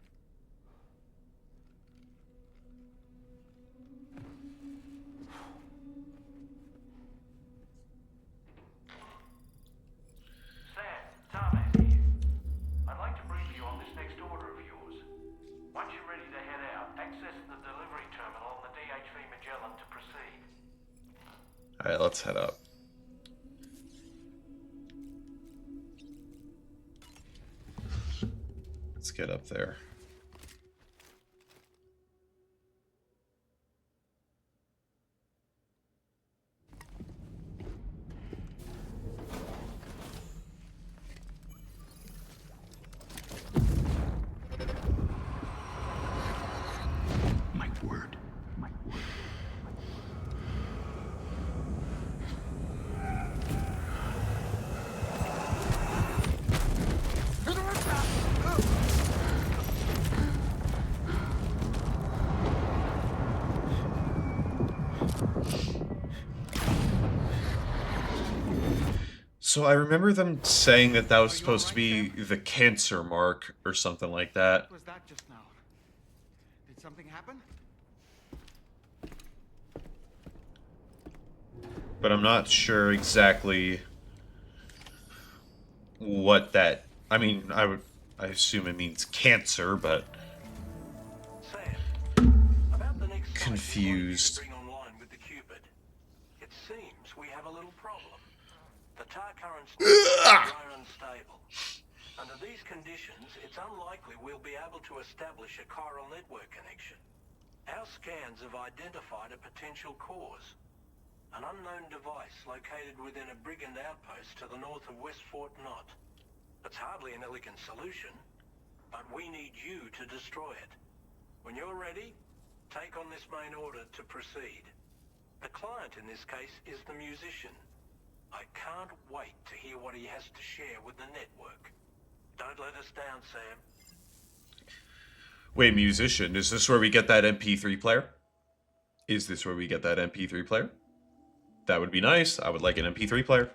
I'd like to brief you on this next order of yours. Once you're ready to head out, access the delivery terminal on the DHV Magellan to proceed. Alright, let's head up. Let's get up there. So I remember them saying that that was supposed to be the cancer mark or something like that. What was that just now? Did something happen? But I'm not sure exactly what that... I mean, I assume it means cancer, but... confused. It seems we have a little problem. The tar currents are unstable. Under these conditions, it's unlikely we'll be able to establish a chiral network connection. Our scans have identified a potential cause. An unknown device located within a brigand outpost to the north of West Fort Knott. It's hardly an elegant solution, but we need you to destroy it. When you're ready, take on this main order to proceed. The client in this case is the musician. I can't wait to hear what he has to share with the network. Don't let us down, Sam. Wait, musician, is this where we get that MP3 player? Is this where we get that MP3 player? That would be nice. I would like an MP3 player.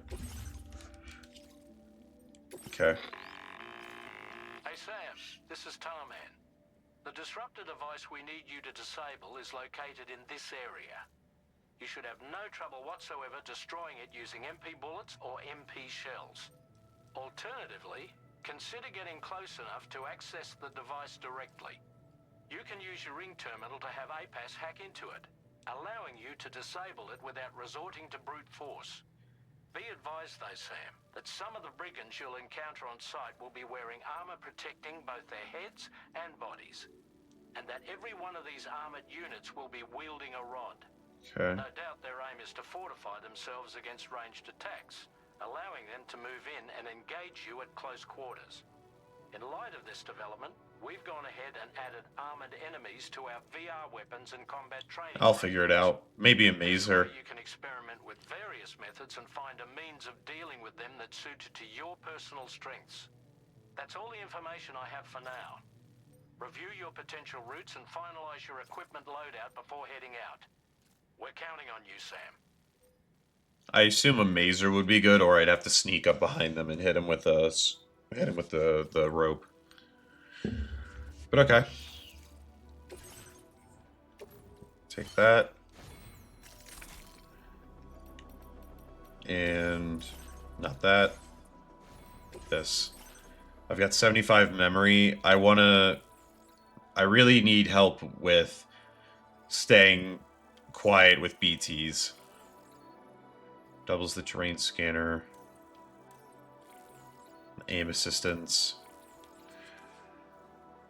Okay. Hey Sam, this is Tarman. The disruptor device we need you to disable is located in this area. You should have no trouble whatsoever destroying it using MP bullets or MP shells. Alternatively, consider getting close enough to access the device directly. You can use your ring terminal to have APAS hack into it, allowing you to disable it without resorting to brute force. Be advised though, Sam, that some of the brigands you'll encounter on site will be wearing armor protecting both their heads and bodies. and that every one of these armored units will be wielding a rod. Okay. No doubt their aim is to fortify themselves against ranged attacks, allowing them to move in and engage you at close quarters. In light of this development, we've gone ahead and added armored enemies to our VR weapons and combat training. I'll figure it out. Maybe a mazer. You can experiment with various methods and find a means of dealing with them that's suited to your personal strengths. That's all the information I have for now. Review your potential routes and finalize your equipment loadout before heading out. We're counting on you, Sam. I assume a mazer would be good, or I'd have to sneak up behind them and hit him with the rope. But okay. Take that. And not that. This. I've got 75 memory. I really need help with staying quiet with BTs. Doubles the terrain scanner. Aim assistance.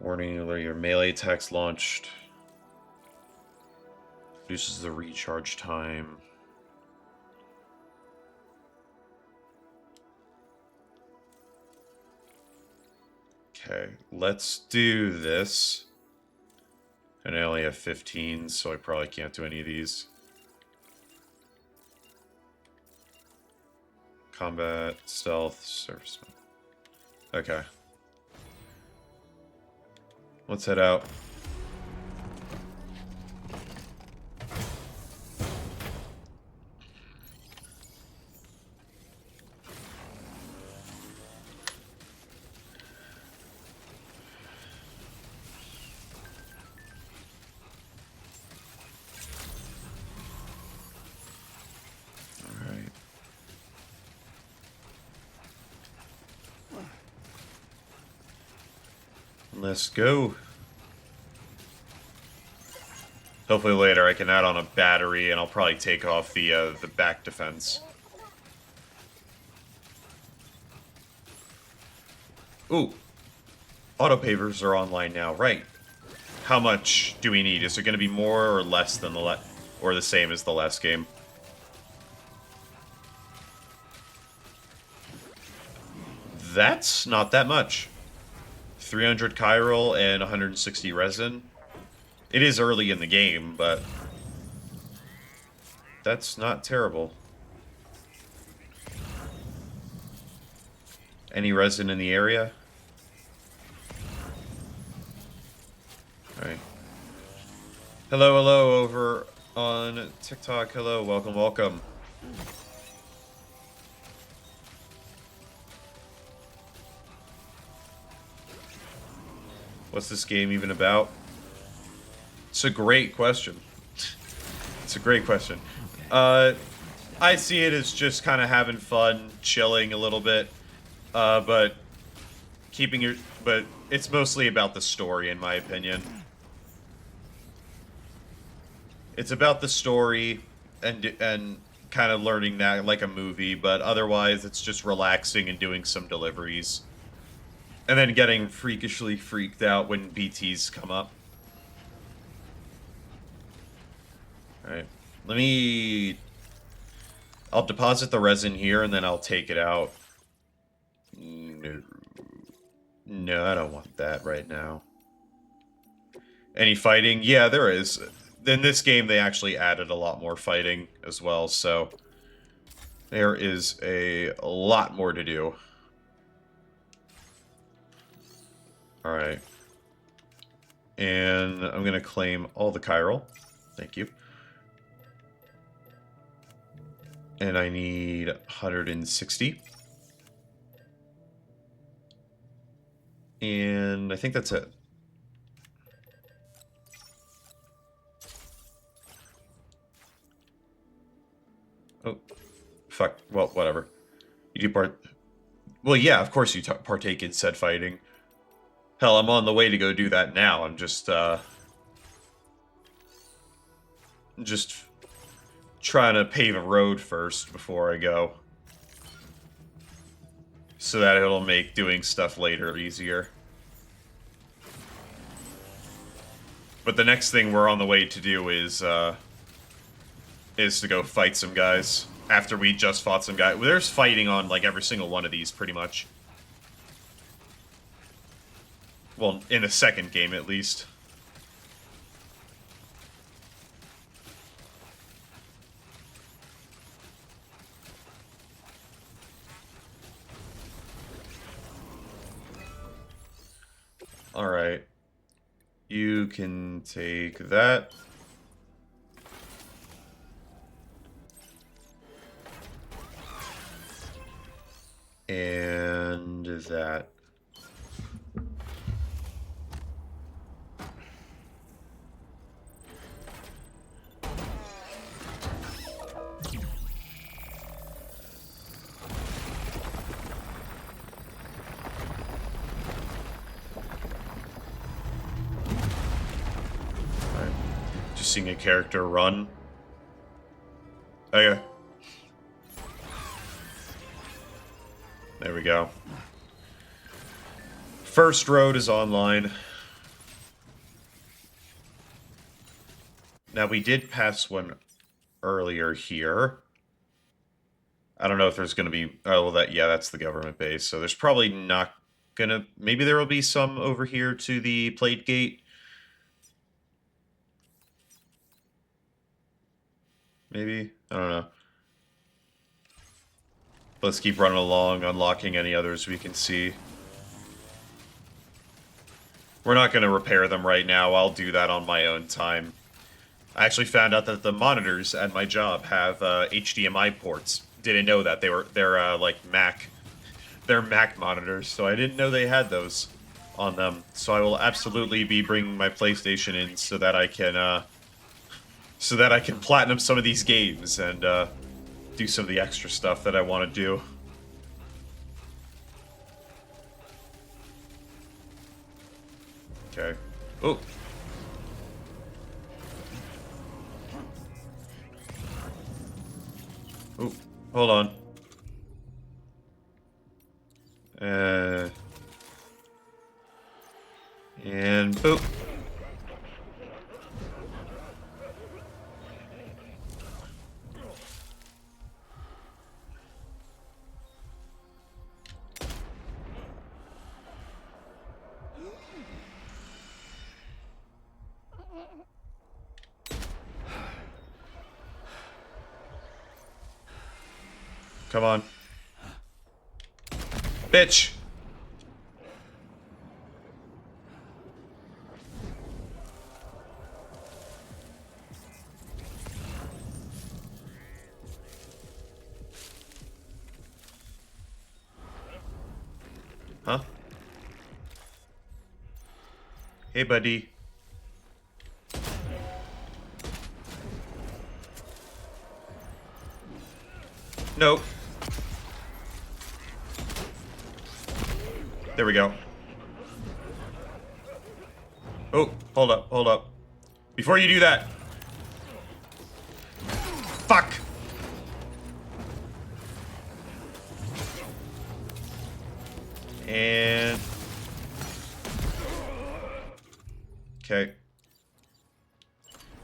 Warning alert, your melee attacks launched. Reduces the recharge time. Okay, let's do this. And I only have 15, so I probably can't do any of these. Combat, stealth, serviceman. Okay. Let's head out. Let's go. Hopefully later I can add on a battery and I'll probably take off the back defense. Ooh. Auto pavers are online now, right. How much do we need? Is it going to be more or less than or the same as the last game? That's not that much. 300 chiral and 160 resin. It is early in the game, but that's not terrible. Any resin in the area? Alright. Hello, hello over on TikTok. Hello, welcome, welcome. What's this game even about? It's a great question. It's a great question. I see it as just kind of having fun, chilling a little bit, but it's mostly about the story, in my opinion. It's about the story and kind of learning that like a movie, but otherwise it's just relaxing and doing some deliveries. And then getting freakishly freaked out when BTs come up. Alright. I'll deposit the resin here and then I'll take it out. No, I don't want that right now. Any fighting? Yeah, there is. In this game, they actually added a lot more fighting as well, so there is a lot more to do. Alright. And I'm going to claim all the chiral. Thank you. And I need 160. And I think that's it. Oh, fuck. Well, whatever. You do Well, yeah, of course you partake in said fighting. Hell, I'm on the way to go do that now. I'm just trying to pave a road first before I go. So that it'll make doing stuff later easier. But the next thing we're on the way to do is to go fight some guys. After we just fought some guys. There's fighting on, like, every single one of these, pretty much. Well, in the second game, at least. Alright. You can take that. And that. Just seeing a character run. Okay. There we go. First road is online. Now, we did pass one earlier here. I don't know if there's going to be... Oh, well, yeah, that's the government base. So there's probably not going to... Maybe there will be some over here to the plate gate. Maybe? I don't know. Let's keep running along, unlocking any others we can see. We're not going to repair them right now. I'll do that on my own time. I actually found out that the monitors at my job have HDMI ports. Didn't know that. They're like Mac. They're Mac monitors, so I didn't know they had those on them. So I will absolutely be bringing my PlayStation in so that I can platinum some of these games and do some of the extra stuff that I want to do. Okay. Oh. Oh, hold on. And boop. Come on. Bitch! Huh? Hey, buddy. Nope. There we go. Oh, hold up, hold up. Before you do that. Fuck! And... Okay.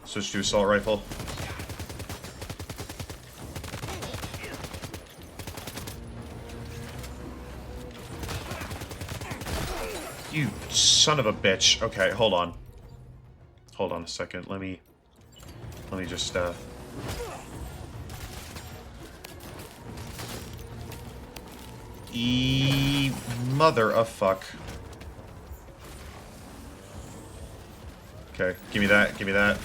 Switch to assault rifle. You son of a bitch. Okay, hold on. Hold on a second. Let me just, mother of fuck. Okay, give me that, give me that.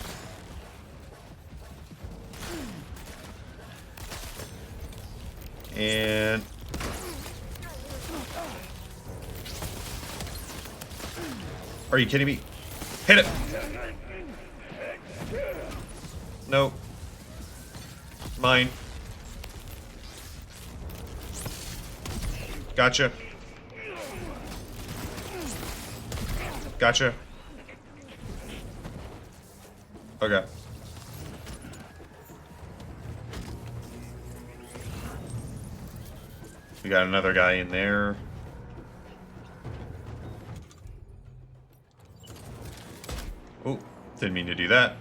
And... Are you kidding me? Hit it! No. Mine. Gotcha. Gotcha. Okay. We got another guy in there. Oh, Didn't mean to do that.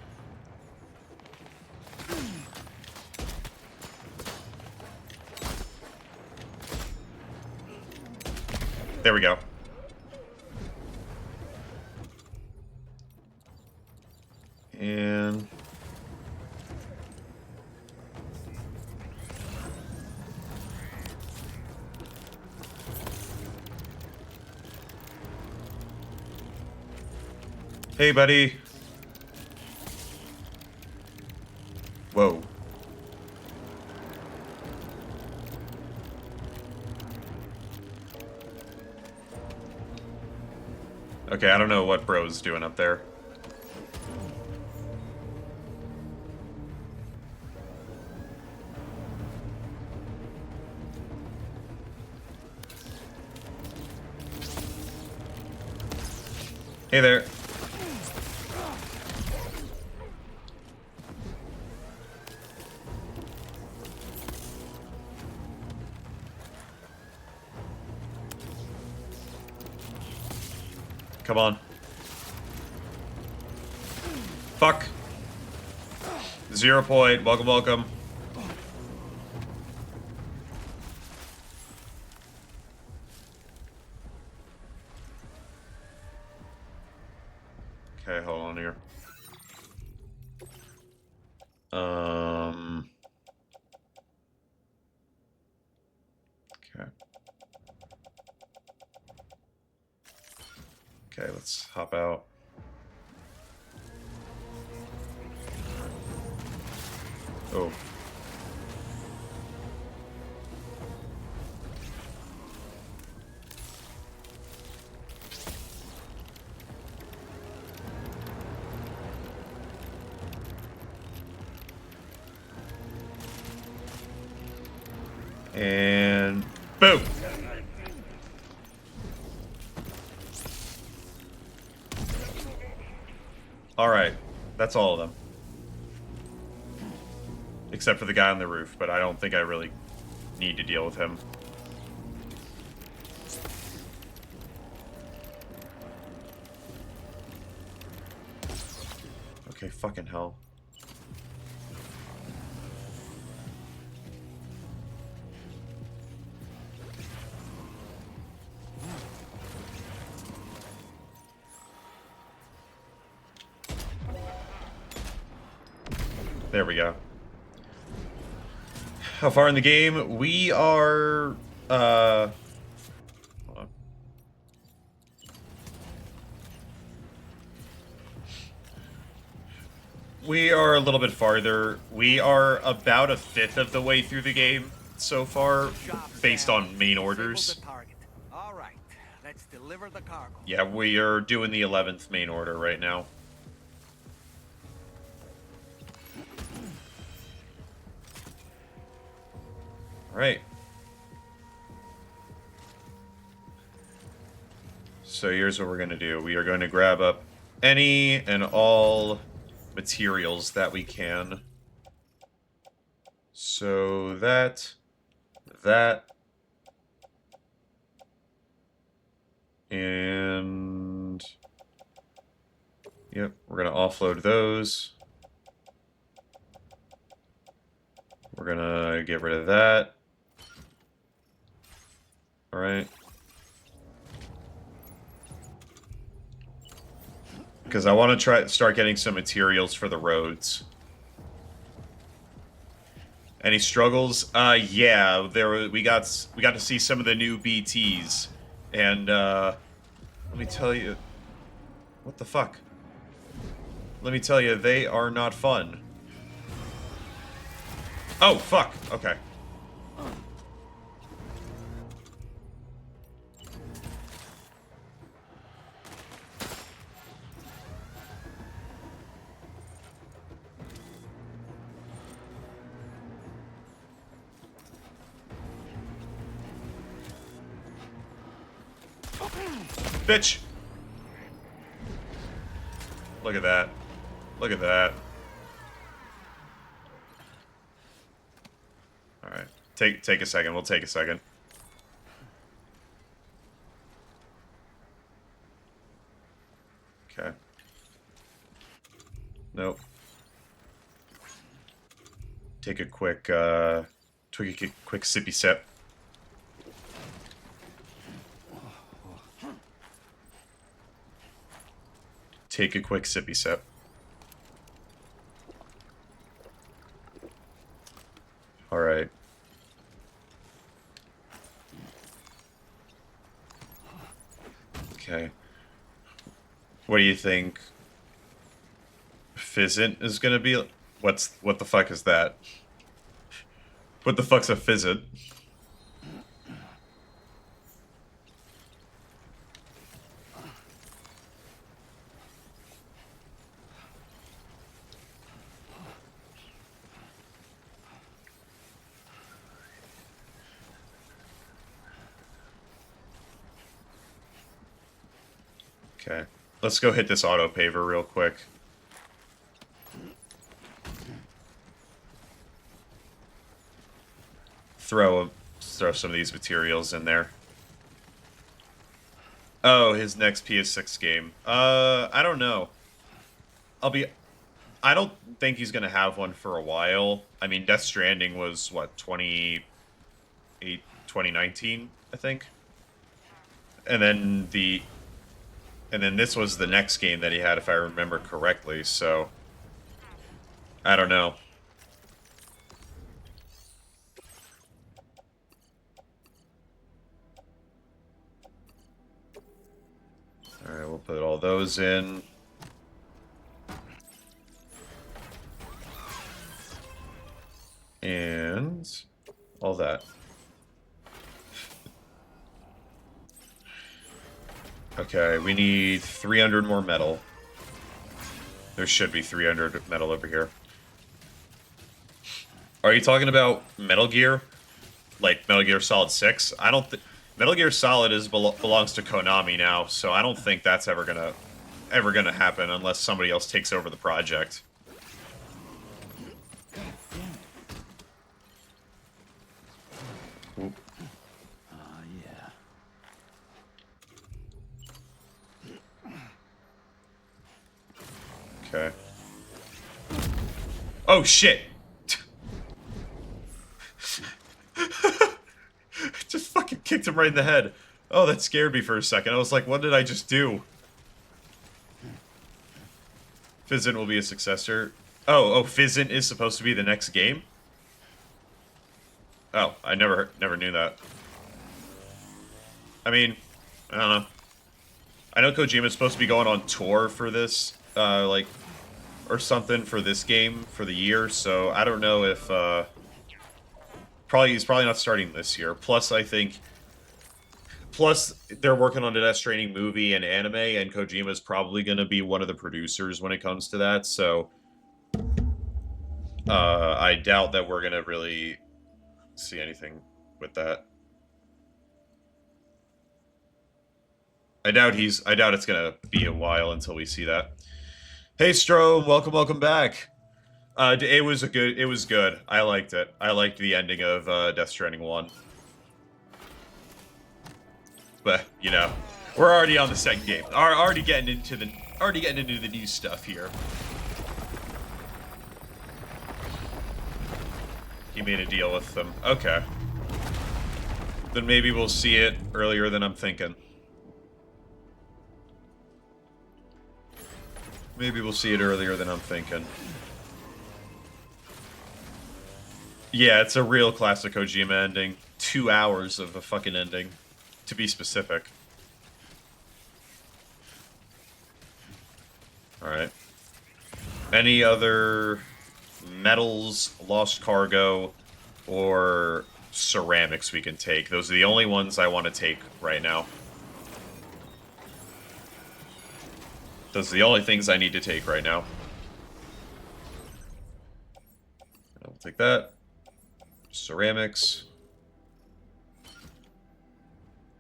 There we go. And... Hey, buddy. Whoa. Okay, I don't know what bro's doing up there. Hey there. Come on. Fuck. 0 point. Welcome, welcome. Okay, hold on here. Okay. Okay, let's hop out. Oh. And boom. All right, that's all of them. Except for the guy on the roof, but I don't think I really need to deal with him. Okay, fucking hell. There we go. How far in the game? We are, hold on. We are a little bit farther. We are about 1/5 of the way through the game so far, based on main orders. All right, let's deliver the cargo. Yeah, we are doing the 11th main order right now. Right. So here's what we're going to do. We are going to grab up any and all materials that we can. So that, and yep, we're going to offload those. We're going to get rid of that. All right. Because I want to start getting some materials for the roads. Any struggles? Yeah, we got to see some of the new BTs, and let me tell you, what the fuck? Let me tell you, they are not fun. Oh fuck. Okay. Bitch! Look at that. Look at that. Alright. Take a second. We'll take a second. Okay. Nope. Take a quick, quick sippy sip. Take a quick sippy sip. All right. Okay. What do you think? Fizzant is gonna be? What the fuck is that? What the fuck's a fizzant? Okay. Let's go hit this auto paver real quick. Throw some of these materials in there. Oh, his next PS6 game. I don't know. I don't think he's gonna have one for a while. I mean, Death Stranding was what, 2019, I think. And then this was the next game that he had, if I remember correctly. So I don't know. All right, we'll put all those in. And all that. Okay, we need 300 more metal. There should be 300 metal over here. Are you talking about Metal Gear? Like Metal Gear Solid 6? I don't think... Metal Gear Solid belongs to Konami now, so I don't think that's ever gonna happen unless somebody else takes over the project. Oop. Yeah. Okay. Oh shit! Just fucking kicked him right in the head. Oh, that scared me for a second. I was like, what did I just do? Fizzant will be a successor. Oh, Fizzant is supposed to be the next game? Oh, I never knew that. I mean, I don't know. I know Kojima's supposed to be going on tour for this, like, or something for this game for the year, so I don't know if, he's probably not starting this year. Plus, they're working on a Death Stranding movie and anime, and Kojima's probably going to be one of the producers when it comes to that, so I doubt that we're going to really see anything with that. I doubt it's going to be a while until we see that. Hey, Strom, welcome back. It was good. I liked it. I liked the ending of Death Stranding 1. But, you know, we're already on the second game. Already getting into the new stuff here. He made a deal with them. Okay. Then maybe we'll see it earlier than I'm thinking. Maybe we'll see it earlier than I'm thinking. Yeah, it's a real classic Kojima ending. 2 hours of a fucking ending, to be specific. Alright. Any other metals, lost cargo, or ceramics we can take? Those are the only ones I want to take right now. Those are the only things I need to take right now. I'll take that. Ceramics.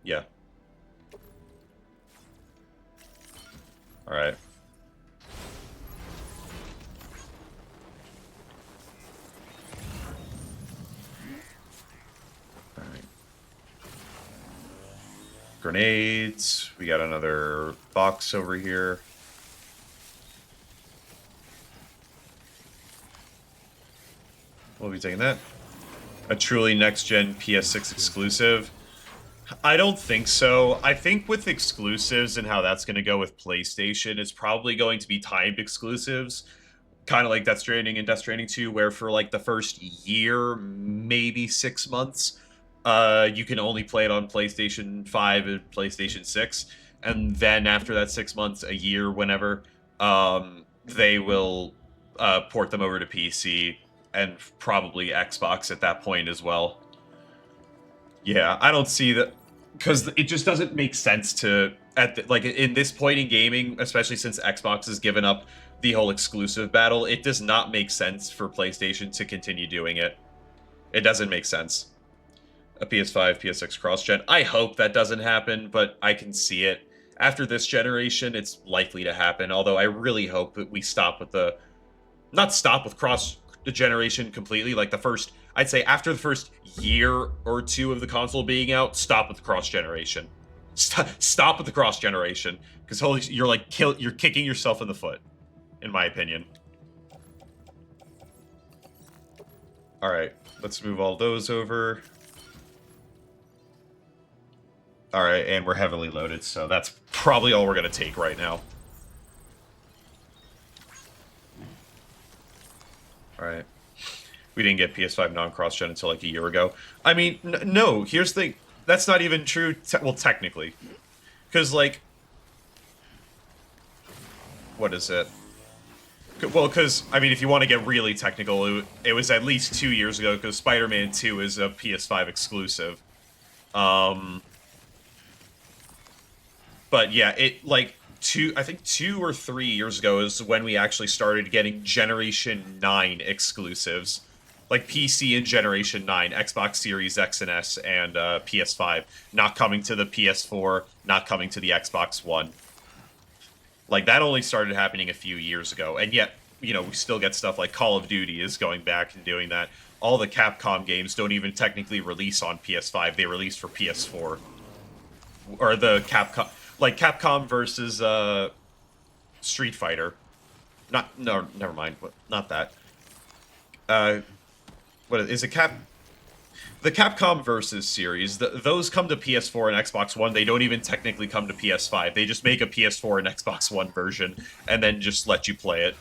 Yeah. Alright. Alright. Grenades. We got another box over here. We'll be taking that. A truly next-gen PS6 exclusive. I don't think so. I think with exclusives and how that's going to go with PlayStation, it's probably going to be timed exclusives. Kind of like Death Stranding and Death Stranding 2, where for like the first year, maybe 6 months, you can only play it on PlayStation 5 and PlayStation 6. And then after that 6 months, a year, whenever, they will port them over to PC and probably Xbox at that point as well. Yeah, I don't see that, because it just doesn't make sense to like in this point in gaming, especially since Xbox has given up the whole exclusive battle. It does not make sense for PlayStation to continue doing it. It doesn't make sense. A PS5, PS6 cross-gen. I hope that doesn't happen, but I can see it. After this generation, it's likely to happen, although I really hope that we stop with the... Not stop with cross-generation completely, like the first... I'd say after the first year or two of the console being out, stop with the cross-generation. Stop with the cross-generation, because holy, you're like you're kicking yourself in the foot, in my opinion. All right, let's move all those over. All right, and we're heavily loaded, so that's probably all we're gonna take right now. All right. We didn't get PS5 non-cross-gen until like a year ago. I mean, no, here's the thing. That's not even true, well, technically. Because, like... What is it? Well, because, I mean, if you want to get really technical, it was at least 2 years ago, because Spider-Man 2 is a PS5 exclusive. But yeah, I think 2 or 3 years ago is when we actually started getting Generation 9 exclusives. Like PC and Generation 9, Xbox Series X and S, and PS5. Not coming to the PS4, not coming to the Xbox One. Like, that only started happening a few years ago. And yet, you know, we still get stuff like Call of Duty is going back and doing that. All the Capcom games don't even technically release on PS5. They release for PS4. Or the Capcom... Like, Capcom versus Street Fighter. No, never mind. Not that. What is it? The Capcom Versus series, those come to PS4 and Xbox One. They don't even technically come to PS5. They just make a PS4 and Xbox One version, and then just let you play it.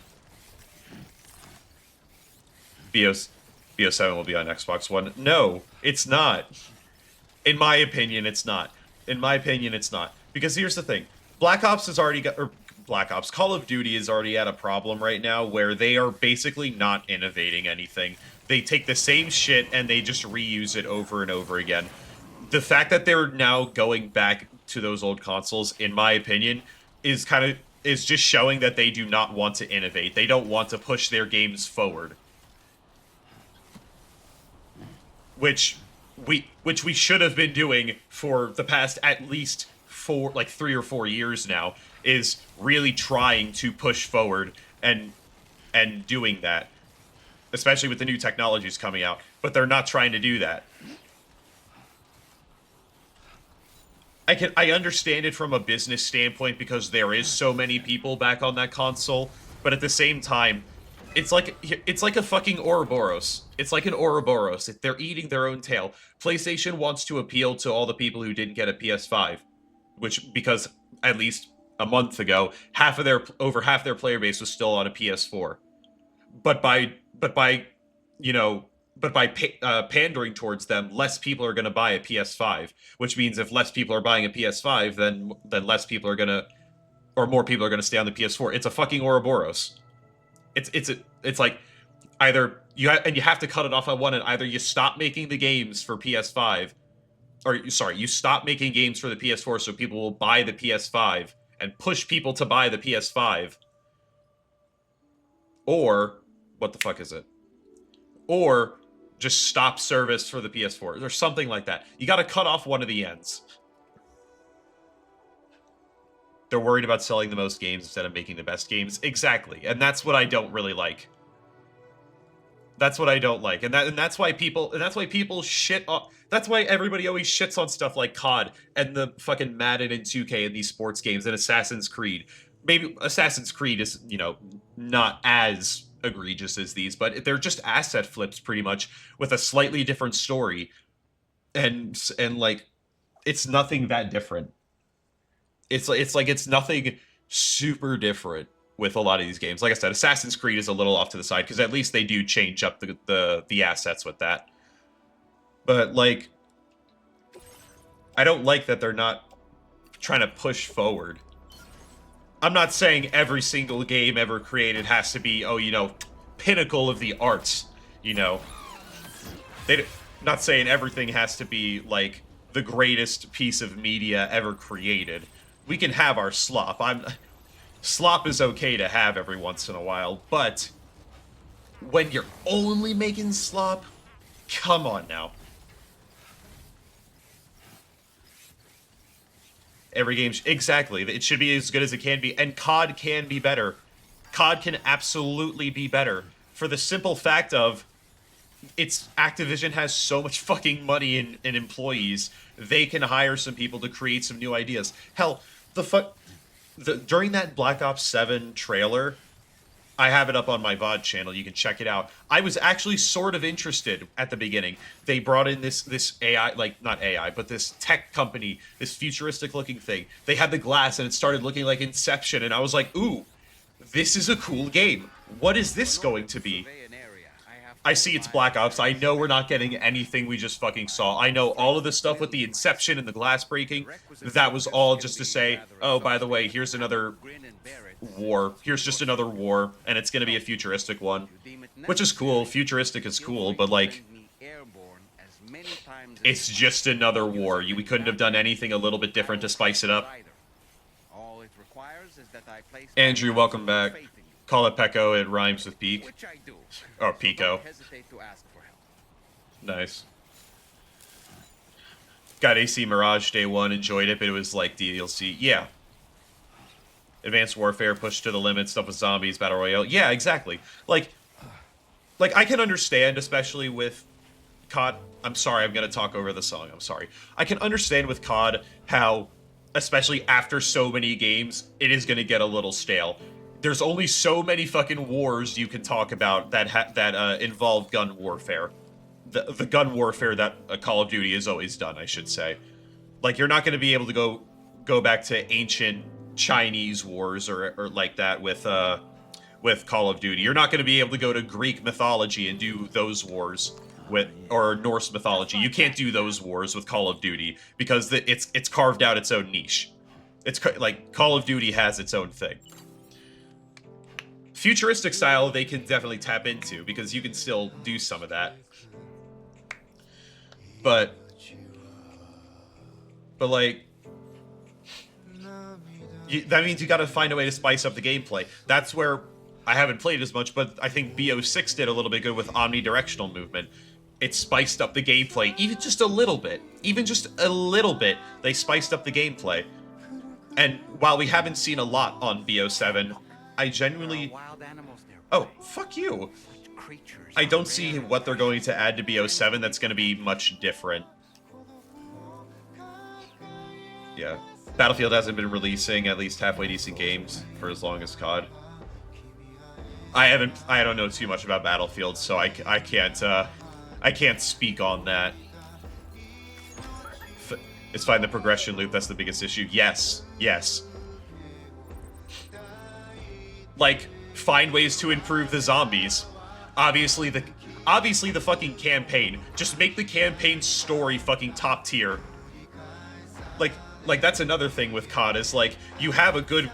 BO7 will be on Xbox One. No, it's not. In my opinion, it's not. In my opinion, it's not. Because here's the thing. Black Ops has already got... Call of Duty is already at a problem right now where they are basically not innovating anything. They take the same shit and they just reuse it over and over again. The fact that they're now going back to those old consoles, in my opinion, is just showing that they do not want to innovate. They don't want to push their games forward. Which we should have been doing for the past at least 3 or 4 years now, is really trying to push forward and doing that. Especially with the new technologies coming out. But they're not trying to do that. I understand it from a business standpoint because there is so many people back on that console, but at the same time, it's like a fucking Ouroboros. It's like an Ouroboros. They're eating their own tail. PlayStation wants to appeal to all the people who didn't get a PS5, because at least a month ago, over half their player base was still on a PS4. But by pandering towards them, less people are going to buy a PS5. Which means if less people are buying a PS5, then less people are going to, or more people are going to stay on the PS4. It's a fucking Ouroboros. It's like either you have to cut it off at one end. Either you stop making the games for PS5, or sorry, you stop making games for the PS4 so people will buy the PS5 and push people to buy the PS5, or what the fuck is it? Or just stop service for the PS4 or something like that. You got to cut off one of the ends. They're worried about selling the most games instead of making the best games. Exactly. And that's what I don't really like. That's what I don't like. And that's why people shit on, that's why everybody always shits on stuff like COD and the fucking Madden and 2K and these sports games and Assassin's Creed. Maybe Assassin's Creed is, not as egregious as these, but they're just asset flips pretty much with a slightly different story, and like it's nothing that different. It's nothing super different with a lot of these games. Like I said, Assassin's Creed is a little off to the side because at least they do change up the assets with that. But like, I don't like that they're not trying to push forward. I'm not saying every single game ever created has to be, oh, you know, pinnacle of the arts, you know. Not saying everything has to be, like, the greatest piece of media ever created. We can have our slop. Slop is okay to have every once in a while, but when you're only making slop, come on now. Every game, exactly. It should be as good as it can be, and COD can be better. COD can absolutely be better for the simple fact of Activision has so much fucking money in employees. They can hire some people to create some new ideas. Hell, during that Black Ops 7 trailer, I have it up on my VOD channel. You can check it out. I was actually sort of interested at the beginning. They brought in this AI, like, not AI, but this tech company, this futuristic-looking thing. They had the glass, and it started looking like Inception, and I was like, ooh, this is a cool game. What is this going to be? I see it's Black Ops. I know we're not getting anything we just fucking saw. I know all of the stuff with the Inception and the glass breaking, that was all just to say, oh, by the way, here's another war. Here's just another war, and it's going to be a futuristic one. Which is cool. Futuristic is cool, but, like, it's just another war. We couldn't have done anything a little bit different to spice it up. Andrew, welcome back. Call it Pecco, it rhymes with peak. Or Pico. Nice. Got AC Mirage day one, enjoyed it, but it was like DLC. Yeah. Advanced Warfare, pushed to the limit, stuff with zombies, Battle Royale. Yeah, exactly. Like I can understand, especially with COD. I'm sorry, I'm going to talk over the song. I'm sorry. I can understand with COD how, especially after so many games, it is going to get a little stale. There's only so many fucking wars you can talk about that involve gun warfare. The gun warfare that Call of Duty has always done, I should say. Like, you're not going to be able to go back to ancient Chinese wars or like that with Call of Duty. You're not going to be able to go to Greek mythology and do those wars or Norse mythology. You can't do those wars with Call of Duty because it's carved out its own niche. It's like Call of Duty has its own thing. Futuristic style they can definitely tap into because you can still do some of that. But like, that means you gotta find a way to spice up the gameplay. That's where I haven't played as much, but I think BO6 did a little bit good with omnidirectional movement. It spiced up the gameplay, even just a little bit. Even just a little bit, they spiced up the gameplay. And while we haven't seen a lot on BO7, I genuinely... Oh, fuck you! I don't see what they're going to add to BO7 that's going to be much different. Yeah. Battlefield hasn't been releasing at least halfway decent games for as long as COD. I don't know too much about Battlefield, so I can't speak on that. It's fine, the progression loop, that's the biggest issue. Yes. Like, find ways to improve the zombies. Obviously the fucking campaign. Just make the campaign story fucking top tier. Like that's another thing with COD is like you have a good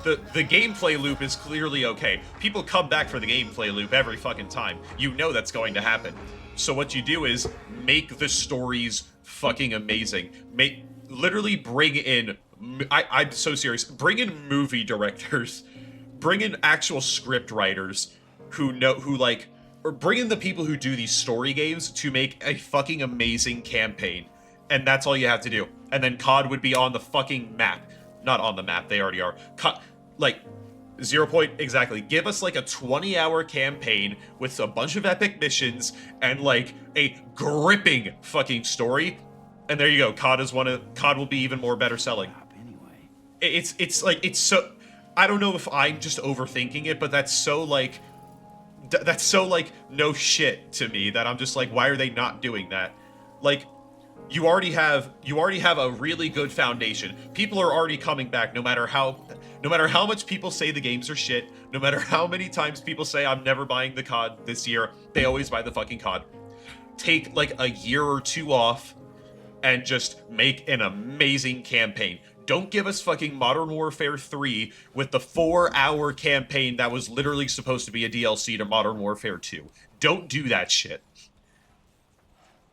the gameplay loop is clearly okay. People come back for the gameplay loop every fucking time. You know that's going to happen. So what you do is make the stories fucking amazing. Literally bring in I'm so serious. Bring in movie directors. Bring in actual script writers or bring in the people who do these story games to make a fucking amazing campaign. And that's all you have to do. And then COD would be on the fucking map. Not on the map, they already are. Like, 0 point, exactly. Give us like a 20-hour campaign with a bunch of epic missions and like a gripping fucking story. And there you go. COD will be even more better selling. It's so... I don't know if I'm just overthinking it, but that's so, like, that's so like no shit to me that I'm just like, why are they not doing that? Like, you already have a really good foundation. People are already coming back no matter how much people say the games are shit, no matter how many times people say I'm never buying the COD this year, they always buy the fucking COD. Take like a year or two off and just make an amazing campaign. Don't give us fucking Modern Warfare 3 with the 4-hour campaign that was literally supposed to be a DLC to Modern Warfare 2. Don't do that shit.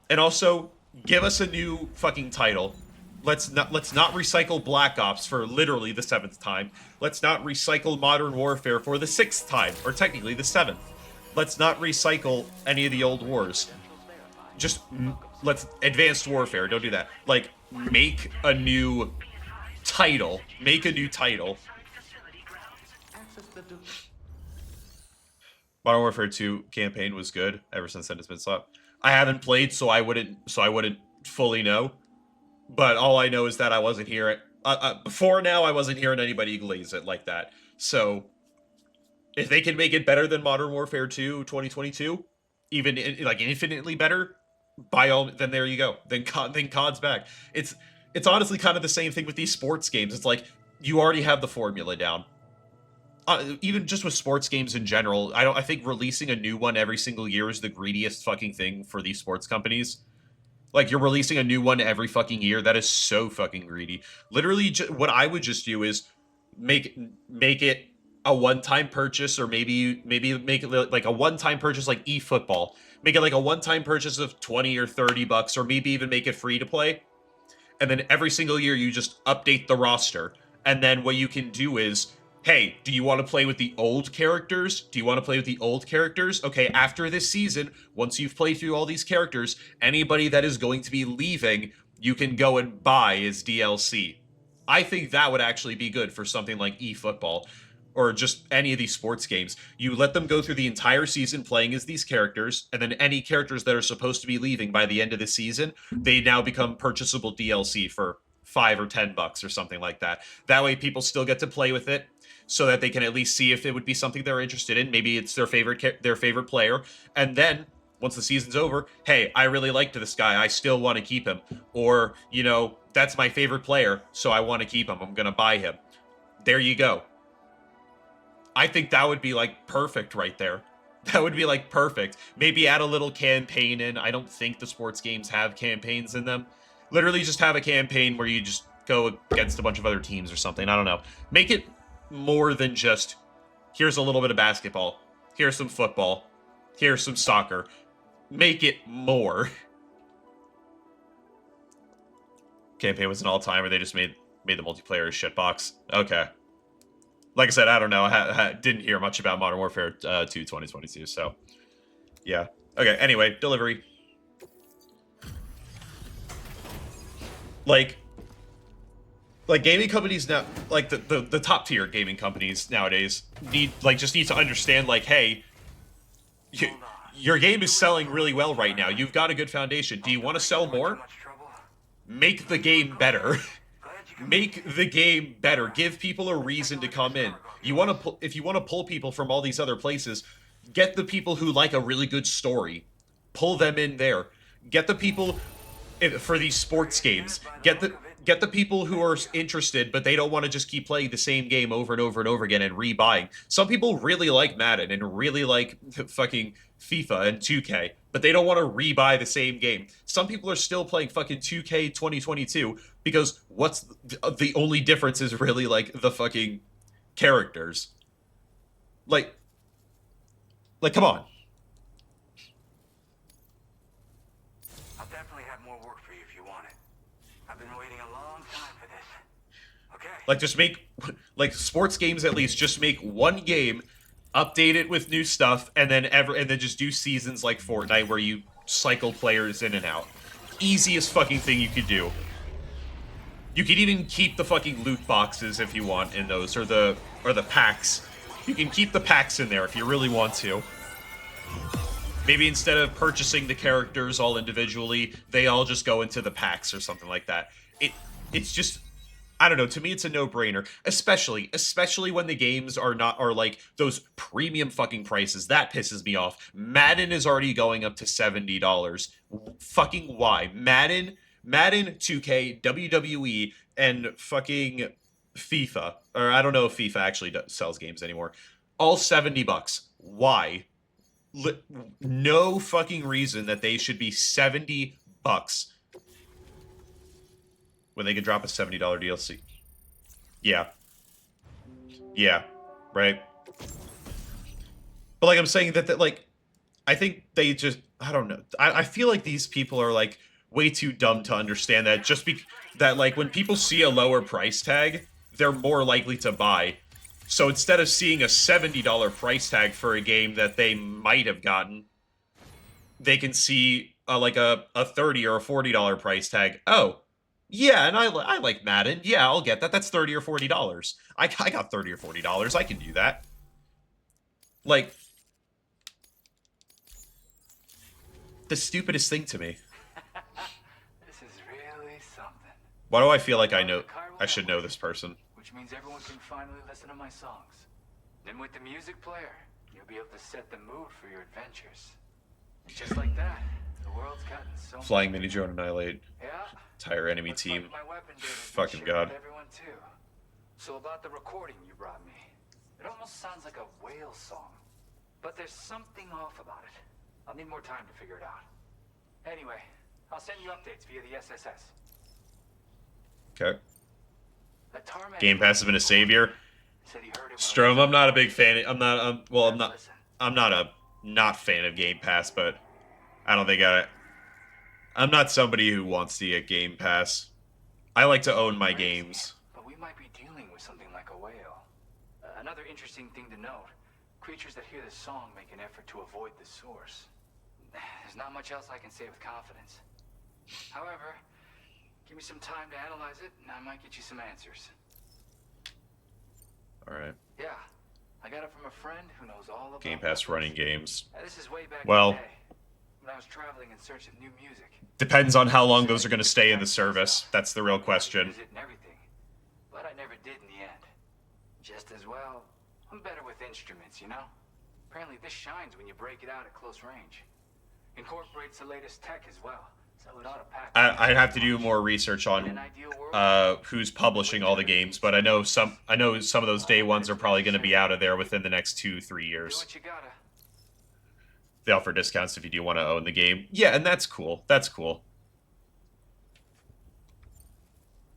And also, give us a new fucking title. Let's not recycle Black Ops for literally the 7th time. Let's not recycle Modern Warfare for the 6th time, or technically the 7th. Let's not recycle any of the old wars. Just let's Advanced Warfare. Don't do that. Like, make a new title. Make a new title. Modern Warfare 2 campaign was good. Ever since then, it's been stopped. I haven't played, so I wouldn't fully know. But all I know is that I wasn't hearing before now. I wasn't hearing anybody glaze it like that. So if they can make it better than Modern Warfare 2 2022, even like infinitely better, by all, then there you go. Then COD's back. It's honestly kind of the same thing with these sports games. It's like you already have the formula down. Even just with sports games in general, I think releasing a new one every single year is the greediest fucking thing for these sports companies. Like, you're releasing a new one every fucking year. That is so fucking greedy. Literally, what I would just do is make it a one-time purchase, or maybe make it like a one-time purchase like eFootball. Make it like a one-time purchase of $20 or $30, or maybe even make it free to play. And then every single year you just update the roster. And then what you can do is, hey, do you want to play with the old characters? Do you want to play with the old characters? Okay, after this season, once you've played through all these characters, anybody that is going to be leaving, you can go and buy as DLC. I think that would actually be good for something like eFootball, or just any of these sports games. You let them go through the entire season playing as these characters, and then any characters that are supposed to be leaving by the end of the season, they now become purchasable DLC for $5 or $10 or something like that. That way people still get to play with it, so that they can at least see if it would be something they're interested in. Maybe it's their favorite player. And then once the season's over, hey, I really liked this guy. I still want to keep him. Or, you know, that's my favorite player, so I want to keep him. I'm going to buy him. There you go. I think that would be like perfect right there. That would be like perfect. Maybe add a little campaign in. I don't think the sports games have campaigns in them. Literally just have a campaign where you just go against a bunch of other teams or something. I don't know. Make it more than just, here's a little bit of basketball, here's some football, here's some soccer. Make it more. Campaign was an all-timer. They just made the multiplayer a shitbox. Okay. Like I said, I don't know. I didn't hear much about Modern Warfare 2 2022, so yeah. Okay, anyway, delivery. Like gaming companies now, like the top tier gaming companies nowadays just need to understand, like, hey, your game is selling really well right now. You've got a good foundation. Do you want to sell more? Make the game better. Make the game better. Give people a reason to come in. If you want to pull people from all these other places, get the people who like a really good story. Pull them in there. Get the people for these sports games. Get the people who are interested, but they don't want to just keep playing the same game over and over and over again and rebuying. Some people really like Madden and really like fucking FIFA and 2K, but they don't want to rebuy the same game. Some people are still playing fucking 2K 2022 because what's the only difference is really like the fucking characters. Like come on. I'll definitely have more work for you if you want it. I've been waiting a long time for this. Okay. Like, just make, like, sports games at least, just make one game, update it with new stuff, and then just do seasons like Fortnite where you cycle players in and out. Easiest fucking thing you could do. You could even keep the fucking loot boxes if you want in those, or the packs. You can keep the packs in there if you really want to. Maybe instead of purchasing the characters all individually, they all just go into the packs or something like that. It's just, I don't know, to me it's a no-brainer, especially when the games are like those premium fucking prices. That pisses me off. Madden is already going up to $70. Fucking why? Madden, 2K, WWE, and fucking FIFA, or I don't know if FIFA actually sells games anymore. All $70. Why? No fucking reason that they should be $70 when they could drop a $70 DLC. Yeah. Yeah. Right. But like I'm saying that like I think they just I don't know. I feel like these people are like way too dumb to understand that that like when people see a lower price tag, they're more likely to buy. So instead of seeing a $70 price tag for a game that they might have gotten, they can see like a $30 or a $40 price tag. Oh, yeah, and I like Madden. Yeah, I'll get that. That's $30 or $40. I got $30 or $40. I can do that. Like, the stupidest thing to me. This is really something. Why do I feel like I should know this person? Which means everyone can finally listen to my songs. Then with the music player, you'll be able to set the mood for your adventures. Just like that, the world's gotten so Flying mini drone annihilate. Yeah. Entire enemy team. Like my weapon data Fucking god. everyone too. So about the recording you brought me, it almost sounds like a whale song, but there's something off about it. I'll need more time to figure it out. Anyway, I'll send you updates via the SSS. Okay. Game Pass has been a savior. Strom, I'm not a big fan. I'm not a not fan of Game Pass, but I don't think I'm not somebody who wants to get Game Pass. I like to own my games. But we might be dealing with something like a whale. Another interesting thing to note, creatures that hear this song make an effort to avoid the source. There's not much else I can say with confidence. However, give me some time to analyze it, and I might get you some answers. Alright. Yeah, I got it from a friend who knows all about Game Pass running games. This is way back well, in the day, when I was traveling in search of new music. Depends on how long those are going to stay in the service. That's the real question. And everything, but I never did in the end. Just as well, I'm better with instruments, you know? Apparently this shines when you break it out at close range. Incorporates the latest tech as well, so it ought to pack. I'd have to do more research on who's publishing all the games, but I know some of those day ones are probably going to be out of there within the next 2-3 years. They offer discounts if you do want to own the game. Yeah, and that's cool. That's cool.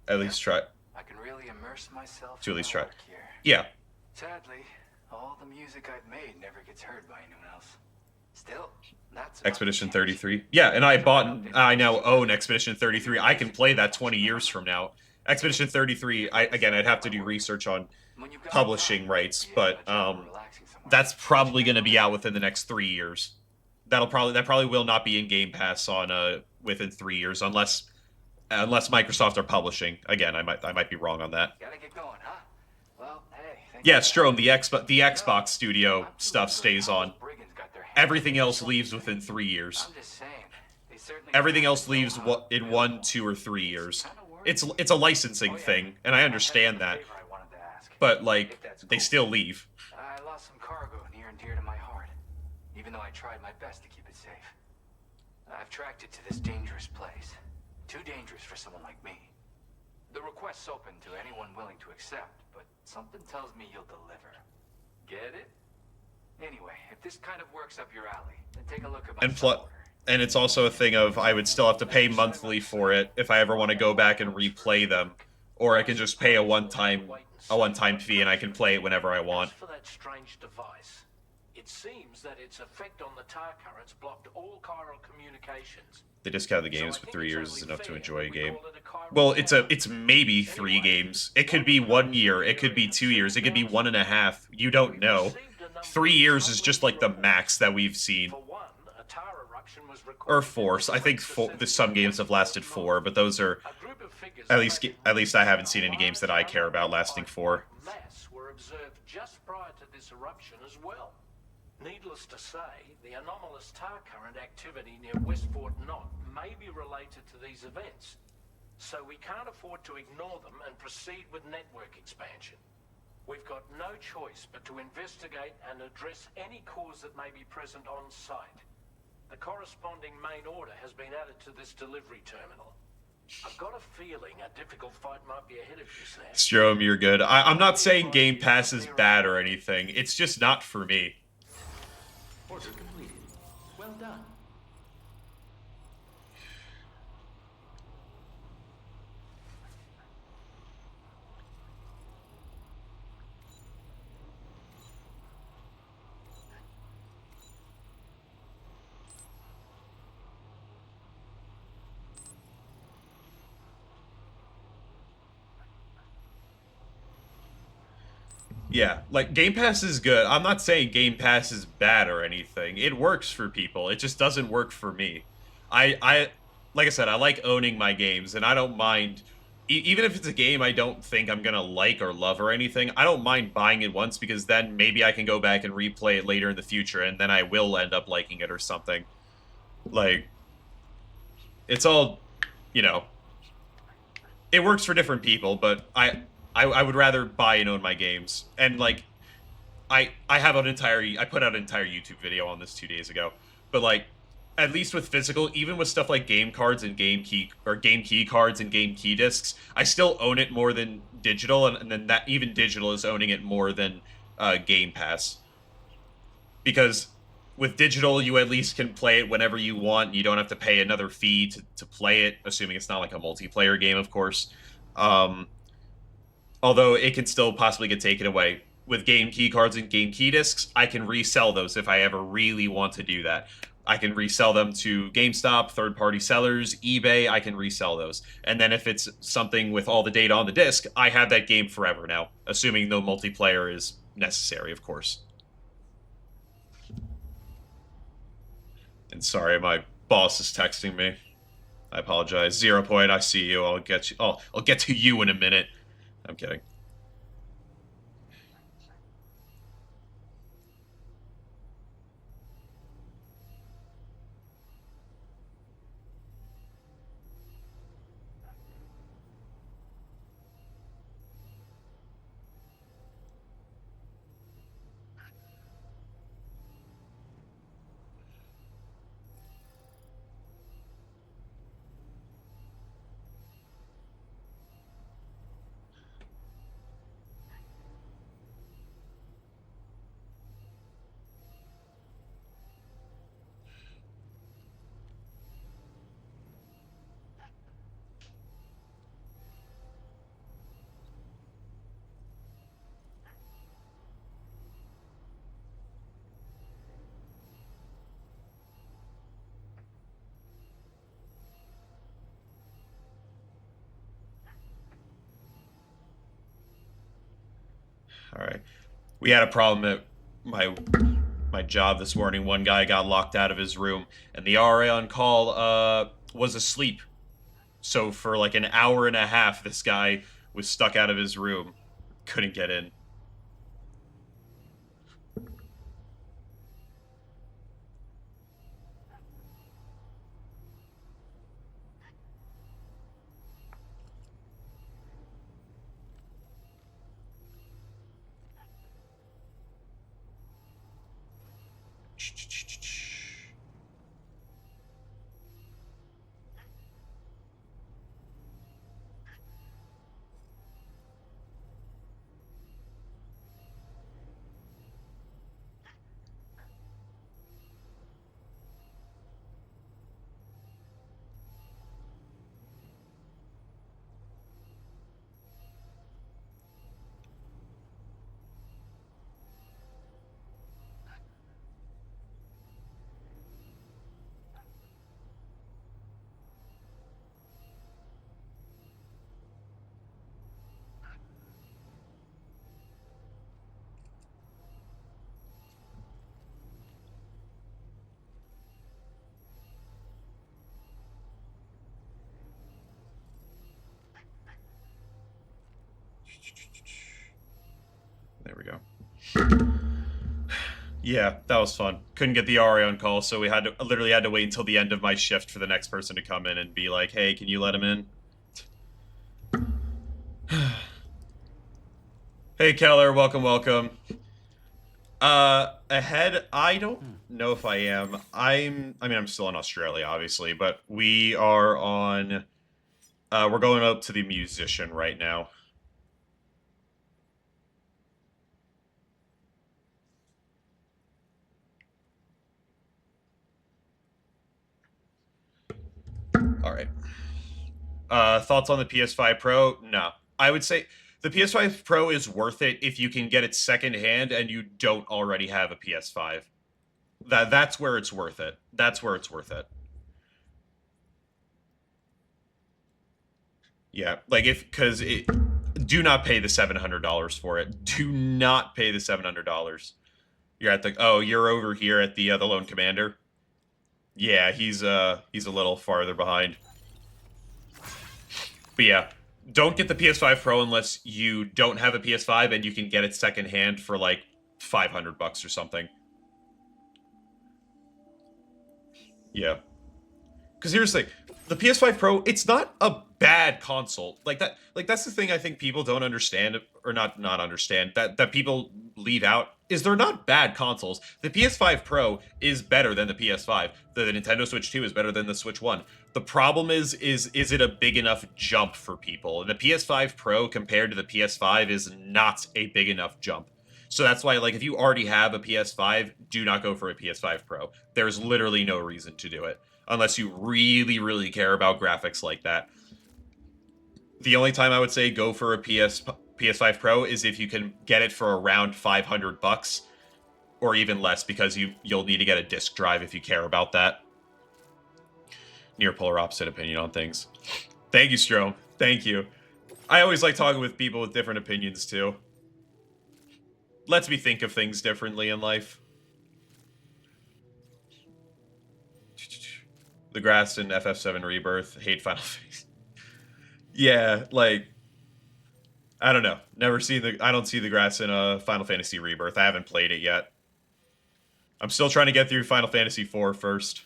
At least try. I can really immerse myself To at least try. here. Yeah. Sadly, all the music I've made never gets heard by anyone else. Still, that's Expedition 33. Yeah, and I now own Expedition 33. I can play that 20 years from now. Expedition 33, I'd have to do research on publishing rights, but that's probably going to be out within the next 3 years. That probably will not be in Game Pass on within 3 years unless Microsoft are publishing. Again, I might be wrong on that. Gotta get going, huh? Well, hey, Yeah, Strom, the Xbox Studio stuff stays on. Everything else leaves within 3 years. I'm just saying, they certainly Everything else leaves in 1, 2, or 3 years. It's a licensing thing, and I understand that. But like, they still leave. I lost some cargo near and dear to my heart, even though I tried my best to keep it safe. I've tracked it to this dangerous place. Too dangerous for someone like me. The request's open to anyone willing to accept, but something tells me you'll deliver. Get it? Anyway, if this kind of works up your alley, then take a look at my And it's also a thing of I would still have to pay monthly for it if I ever want to go back and replay them, or I can just pay a one-time fee and I can play it whenever I want. For that strange device, it seems that its effect on the tar currents blocked all chiral communications. They discount the games for 3 years is enough to enjoy a game. Well, it's maybe 3 games. It could be 1 year. It could be 2 years. It could be 1.5. You don't know. 3 years is just like the max that we've seen. Or 4. So I think some games have lasted 4, but those are at least I haven't seen any games that I care about lasting 4. Mass were observed just prior to this eruption as well. Needless to say, the anomalous tar current activity near Westport Knot may be related to these events. so we can't afford to ignore them and proceed with network expansion. We've got no choice but to investigate and address any cause that may be present on site. The corresponding main order has been added to this delivery terminal. I've got a feeling a difficult fight might be ahead of you, Sam. Strom, you're good. I'm not saying Game Pass is bad or anything. It's just not for me. Order completed. Well done. Yeah, like, Game Pass is good. I'm not saying Game Pass is bad or anything. It works for people. It just doesn't work for me. Like I said, I like owning my games, and I don't mind, even if it's a game I don't think I'm gonna like or love or anything, I don't mind buying it once, because then maybe I can go back and replay it later in the future, and then I will end up liking it or something. Like, it's all, you know, it works for different people, but I would rather buy and own my games. And like, I put out an entire YouTube video on this 2 days ago. But like, at least with physical, even with stuff like game cards and game key cards and game key discs, I still own it more than digital, and then that even digital is owning it more than Game Pass. Because with digital, you at least can play it whenever you want. You don't have to pay another fee to play it, assuming it's not like a multiplayer game, of course. Although it can still possibly get taken away. With game key cards and game key discs, I can resell those if I ever really want to do that. I can resell them to GameStop, third-party sellers, eBay, I can resell those. And then if it's something with all the data on the disc, I have that game forever now, assuming no multiplayer is necessary, of course. And sorry, my boss is texting me. I apologize. 0 Point, I see you. I'll get you. I'll get to you in a minute. I'm kidding. All right. We had a problem at my job this morning. One guy got locked out of his room, and the RA on call was asleep. So for like an hour and a half, this guy was stuck out of his room, couldn't get in. There we go. Yeah, that was fun. Couldn't get the RA on call, so we literally had to wait until the end of my shift for the next person to come in and be like, "Hey, can you let him in?" Hey Keller, welcome. Ahead, I don't know if I am. I'm still in Australia, obviously, but we are on, we're going up to the musician right now. Alright. Thoughts on the PS5 Pro? No. I would say the PS5 Pro is worth it if you can get it secondhand and you don't already have a PS5. That's where it's worth it. That's where it's worth it. Yeah, like do not pay the $700 for it. Do not pay the $700. You're over here at the Lone Commander. Yeah, he's a little farther behind. But yeah, don't get the PS5 Pro unless you don't have a PS5 and you can get it secondhand for like $500 or something. Yeah. Because here's the thing, the PS5 Pro, it's not a bad console. That's the thing I think people don't understand, or not understand, that people leave out, is they're not bad consoles. The PS5 Pro is better than the PS5. The Nintendo Switch 2 is better than the Switch 1. The problem is it a big enough jump for people? And the PS5 Pro compared to the PS5 is not a big enough jump. So that's why, like, if you already have a PS5, do not go for a PS5 Pro. There's literally no reason to do it. Unless you really, really care about graphics like that. The only time I would say go for a PS5 Pro is if you can get it for around $500, or even less, because you'll need to get a disk drive if you care about that. Near polar opposite opinion on things. Thank you, Strom. Thank you. I always like talking with people with different opinions, too. Lets me think of things differently in life. The grass in FF7 Rebirth. Hate Final Fantasy. Yeah, like, I don't know. I don't see the grass in Final Fantasy Rebirth. I haven't played it yet. I'm still trying to get through Final Fantasy IV first.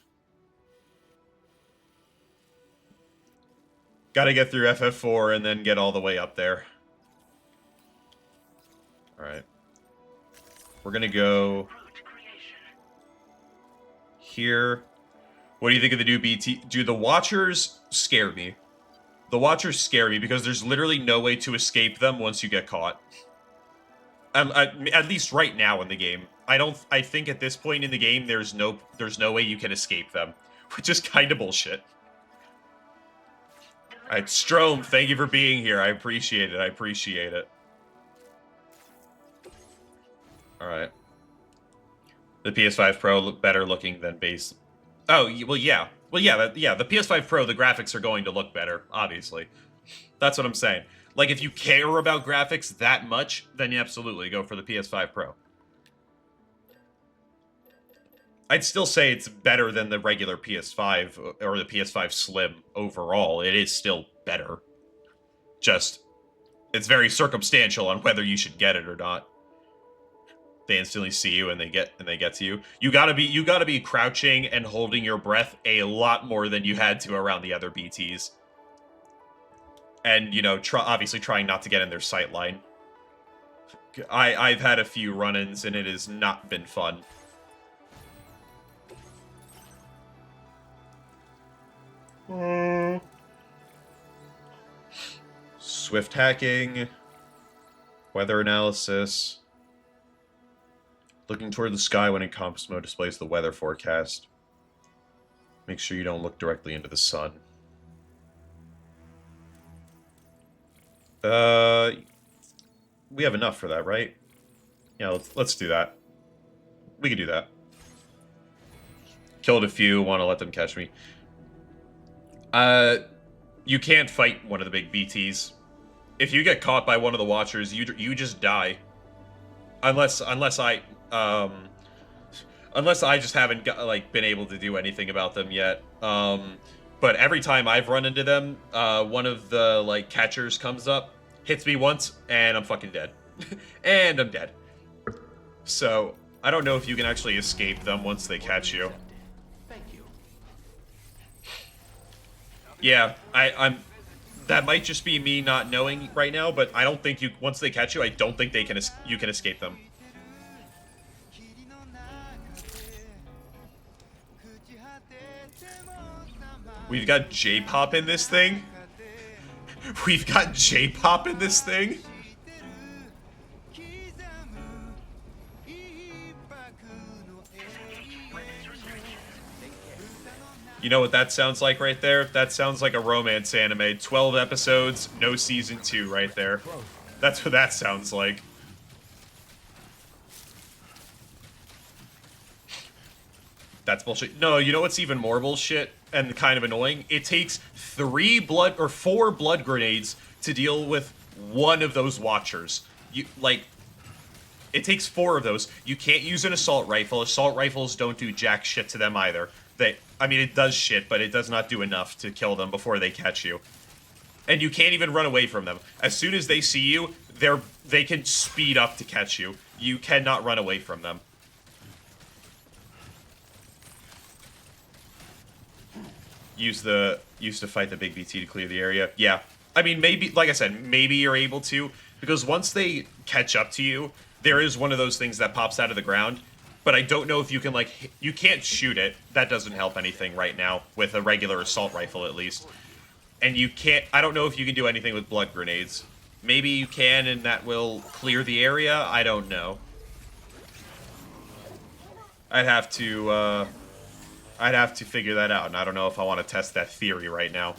Gotta get through FF4 and then get all the way up there. Alright. We're gonna go here. What do you think of the new BT? Dude, the Watchers scare me. The Watchers scare me because there's literally no way to escape them once you get caught. At least right now in the game. I think at this point in the game there's no way you can escape them, which is kind of bullshit. Alright, Strom, thank you for being here. I appreciate it. Alright. The PS5 Pro look better looking than base. Oh, well, yeah. Well, yeah, the PS5 Pro, the graphics are going to look better, obviously. That's what I'm saying. Like, if you care about graphics that much, then you absolutely go for the PS5 Pro. I'd still say it's better than the regular PS5 or the PS5 Slim overall. It is still better. Just, it's very circumstantial on whether you should get it or not. They instantly see you and they get to you. You gotta be crouching and holding your breath a lot more than you had to around the other BTs. And, you know, obviously trying not to get in their sight line. I've had a few run-ins and it has not been fun. Swift hacking. Weather analysis. Looking toward the sky when in compass mode displays the weather forecast. Make sure you don't look directly into the sun. We have enough for that, right? Yeah, let's do that. We can do that. Killed a few, want to let them catch me. You can't fight one of the big BTs. If you get caught by one of the Watchers, you just die. Unless I just haven't been able to do anything about them yet. But every time I've run into them, one of the catchers comes up, hits me once, and I'm fucking dead. And I'm dead. So I don't know if you can actually escape them once they catch you. Thank you. Yeah, I'm That might just be me not knowing right now, but I don't think you. Once they catch you, I don't think you can escape them. We've got J-pop in this thing. We've got J-pop in this thing. You know what that sounds like right there? That sounds like a romance anime. 12 episodes, no season 2 right there. That's what that sounds like. That's bullshit. No, you know what's even more bullshit and kind of annoying? It takes 4 blood grenades to deal with one of those watchers. It takes 4 of those. You can't use an assault rifle. Assault rifles don't do jack shit to them either. I mean, it does shit, but it does not do enough to kill them before they catch you. And you can't even run away from them. As soon as they see you, they can speed up to catch you. You cannot run away from them. Use to fight the big BT to clear the area. Yeah. I mean, maybe, like I said, maybe you're able to, because once they catch up to you, there is one of those things that pops out of the ground. But I don't know if you can, you can't shoot it. That doesn't help anything right now, with a regular assault rifle at least. And you can't, I don't know if you can do anything with blood grenades. Maybe you can and that will clear the area, I don't know. I'd have to figure that out, and I don't know if I want to test that theory right now.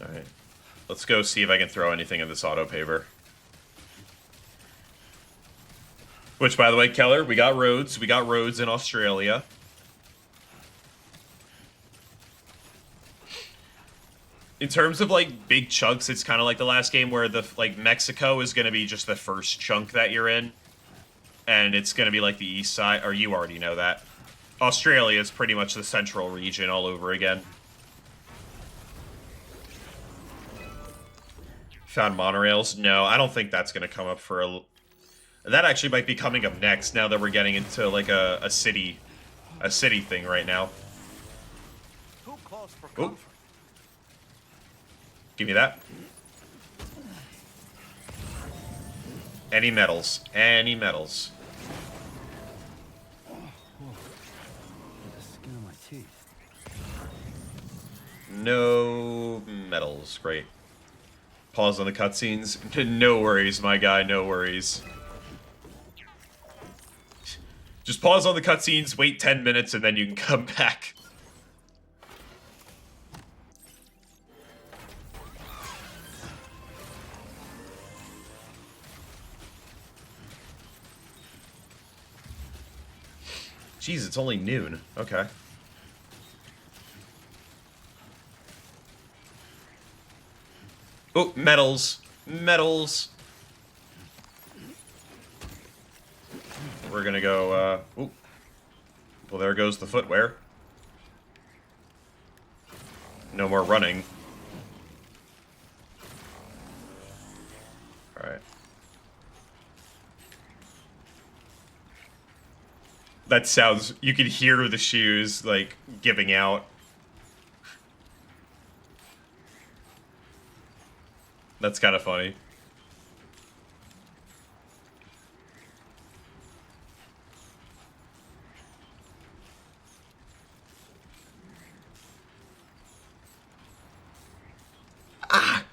Alright. Let's go see if I can throw anything in this auto-paver. Which, by the way, Keller, we got roads. We got roads in Australia. In terms of, big chunks, it's kind of like the last game where Mexico is going to be just the first chunk that you're in. And it's going to be, the east side, or you already know that. Australia is pretty much the central region all over again. Found monorails? No, I don't think that's going to come up for a... That actually might be coming up next, now that we're getting into, a city thing right now. Ooh. Give me that. Any metals. Any metals. No metals. Great. Pause on the cutscenes. No worries, my guy. No worries. Just pause on the cutscenes, wait 10 minutes, and then you can come back. Jeez, it's only noon. Okay. Oh, metals. Metals. We're gonna go, ooh. Well, there goes the footwear. No more running. Alright. That sounds... You can hear the shoes, giving out. That's kind of funny. Ah!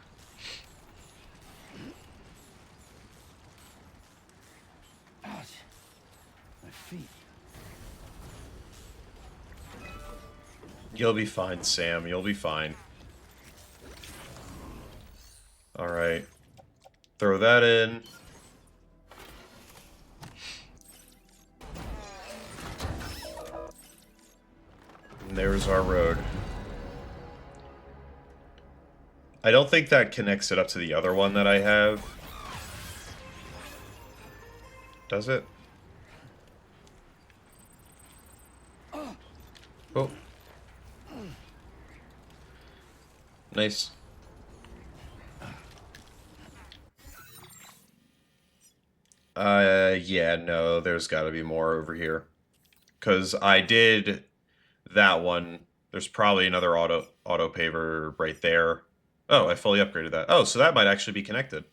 Ouch. My feet. You'll be fine, Sam. You'll be fine. Alright. Throw that in. And there's our road. I don't think that connects it up to the other one that I have. Does it? Oh. Nice. Yeah, no, there's got to be more over here. Because I did that one. There's probably another auto paver right there. Oh, I fully upgraded that. Oh, so that might actually be connected.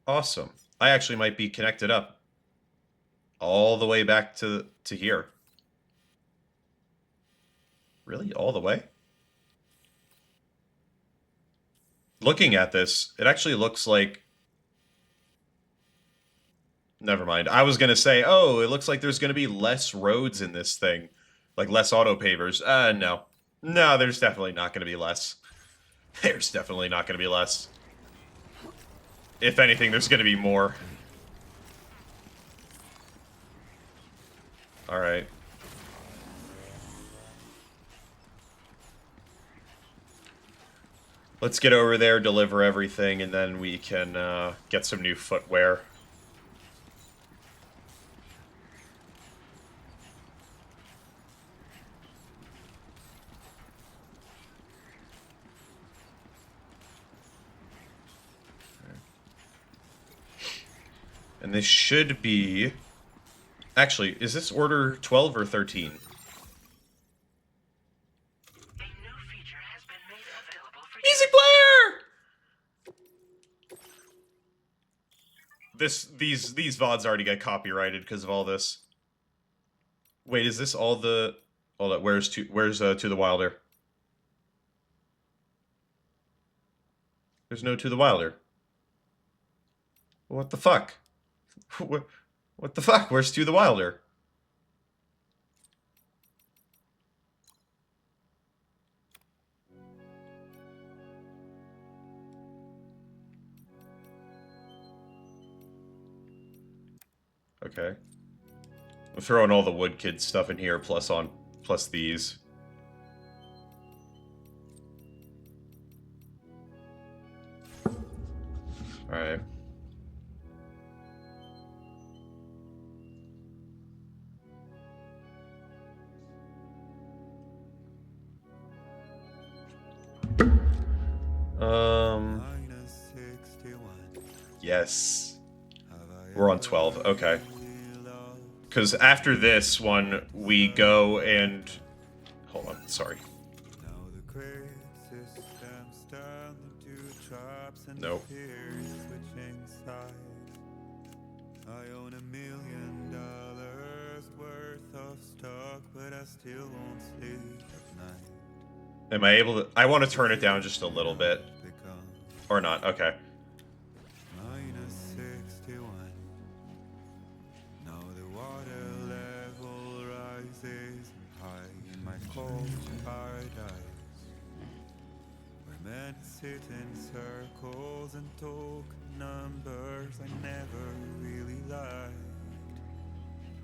Awesome. I actually might be connected up all the way back to here. Really? All the way? Looking at this, it actually looks like... Never mind. I was going to say, oh, it looks like there's going to be less roads in this thing. Like less auto pavers. No. No, there's definitely not going to be less. There's definitely not going to be less. If anything, there's going to be more. Alright. Let's get over there, deliver everything, and then we can get some new footwear. And this should be... Actually, is this order 12 or 13? Music player! These VODs already got copyrighted because of all this. Wait, is this all the... Hold up, where's To the Wilder? There's no To the Wilder. What the fuck? What the fuck? Where's To the Wilder? Okay. I'm throwing all the Wood Kid stuff in here, plus these. Alright. Yes. We're on 12, okay. Because after this one, we go and... Hold on, sorry. Nope. I own $1 million worth of stock, but I still won't sleep at night. Am I able to... I want to turn it down just a little bit. Or not, okay. -61. Now the water level rises high in my cold paradise, where men sit in circles and talk numbers I never really liked.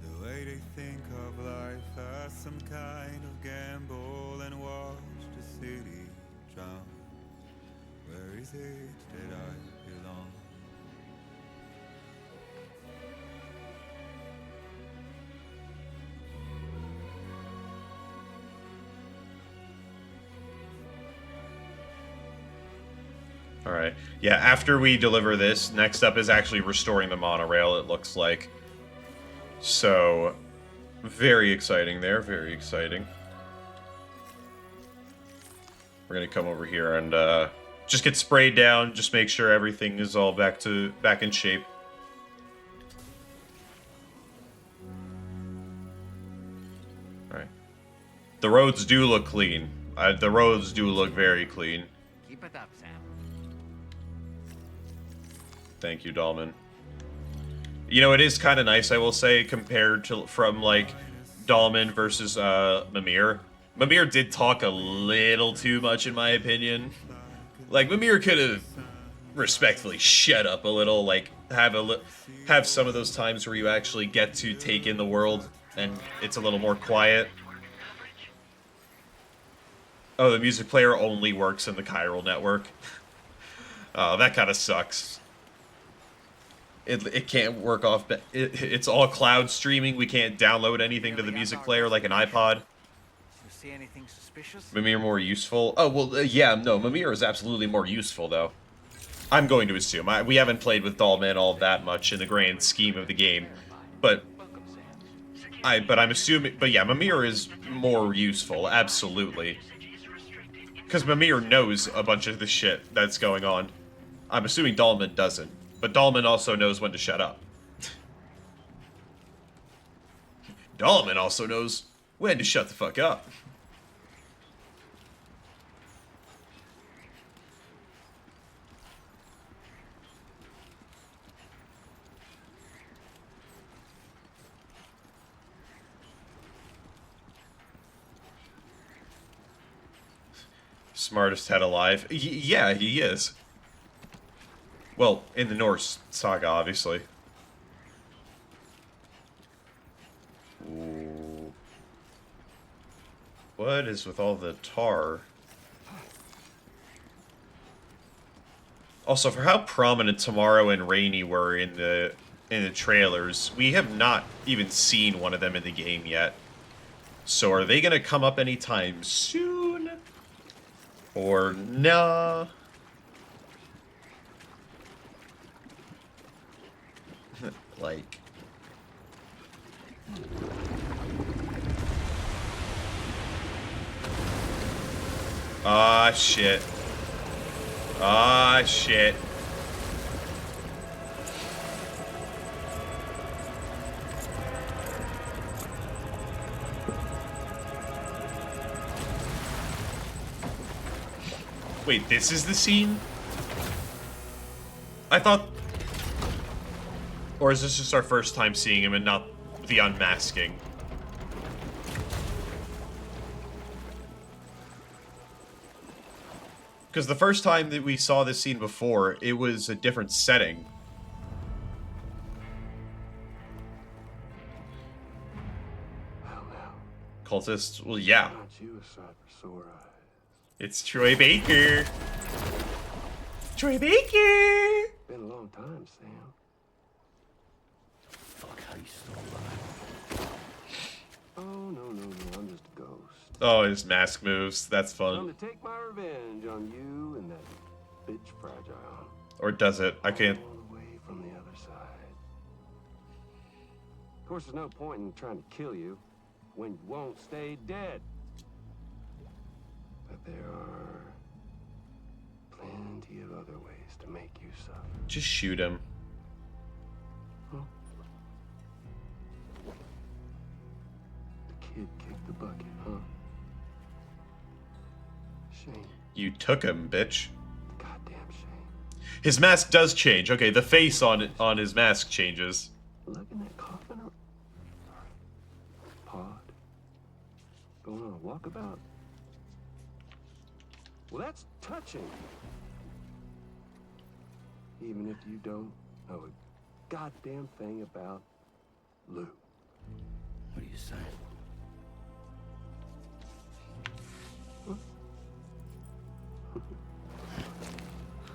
The way they think of life as some kind of gamble and watch the city drown. Where is it that I belong? Alright. Yeah, after we deliver this, next up is actually restoring the monorail, it looks like. So, very exciting there, very exciting. We're gonna come over here and just get sprayed down, just make sure everything is all back in shape. Alright. The roads do look clean. The roads do look very clean. Keep it up, Sam. Thank you, Dahlman. You know, it is kind of nice, I will say, compared to from like Dahlman versus Mimir. Mimir did talk a little too much, in my opinion. Like, Mimir could have respectfully shut up a little, like, have some of those times where you actually get to take in the world, and it's a little more quiet. Oh, the music player only works in the chiral network. Oh, that kind of sucks. It can't work off... It's all cloud streaming. We can't download anything to the music player like an iPod. You see anything suspicious? Mimir more useful? Oh, well, yeah, no, Mimir is absolutely more useful, though. I'm going to assume. We haven't played with Dollman all that much in the grand scheme of the game, but I'm assuming. But yeah, Mimir is more useful, absolutely, because Mimir knows a bunch of the shit that's going on. I'm assuming Dollman doesn't, but Dollman also knows when to shut up. Dollman also knows when to shut the fuck up. Smartest head alive. Yeah, he is. Well, in the Norse saga, obviously. Ooh. What is with all the tar? Also, for how prominent Tomorrow and Rainy were in the trailers, we have not even seen one of them in the game yet. So are they gonna come up anytime soon? Or nah? Like... Ah, shit. Ah, shit. Wait, this is the scene? I thought... Or is this just our first time seeing him and not the unmasking? Because the first time that we saw this scene before, it was a different setting. Cultist? Well, yeah. It's Troy Baker. Troy Baker! Been a long time, Sam. Fuck, how you still alive? Oh, no, I'm just a ghost. Oh, his mask moves. That's fun. I'm to take my revenge on you and that bitch Fragile. Or does it? I can't... All the way from the other side. Of course, there's no point in trying to kill you when you won't stay dead. But there are plenty of other ways to make you suffer. Just shoot him. Huh? The kid kicked the bucket, huh? Shame. You took him, bitch. Goddamn shame. His mask does change. Okay, the face on his mask changes. Look in that coffin. Pod. Going on a walkabout. Well, that's touching. Even if you don't know a goddamn thing about Lou. What are you saying?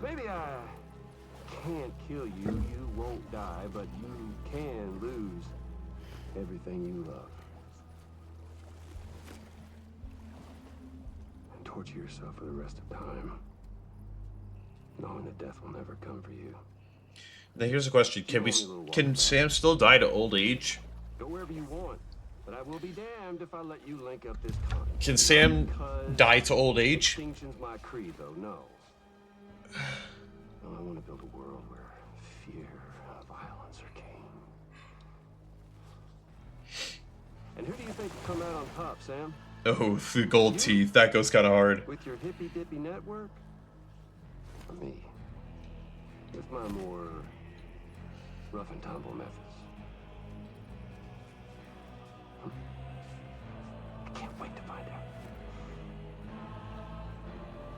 Maybe I can't kill you, you won't die, but you can lose everything you love. And torture yourself for the rest of time, knowing that death will never come for you. Now here's a question. Can Sam still die to old age? Go wherever you want, but I will be damned if I let you link up this con. Can Sam die to old age? Distinction's my creed, though, no. Well, I want to build a world where fear and violence are king. And who do you think will come out on top, Sam? Oh, the gold teeth. That goes kind of hard. With your hippy-dippy network? Or me? With my more rough and tumble methods? I can't wait to find out.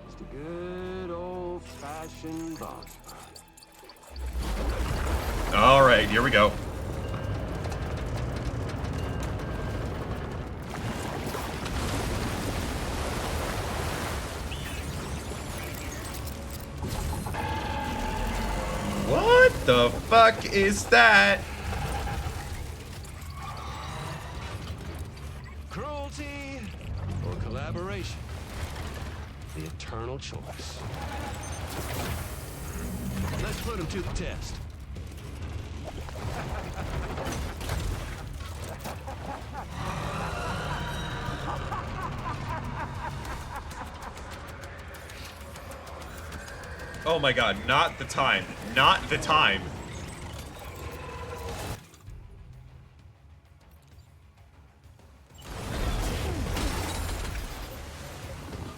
Just a good old-fashioned boss fight. All right, here we go. What the fuck is that? Cruelty or collaboration? The eternal choice. Let's put him to the test. Oh my god, not the time. Not the time.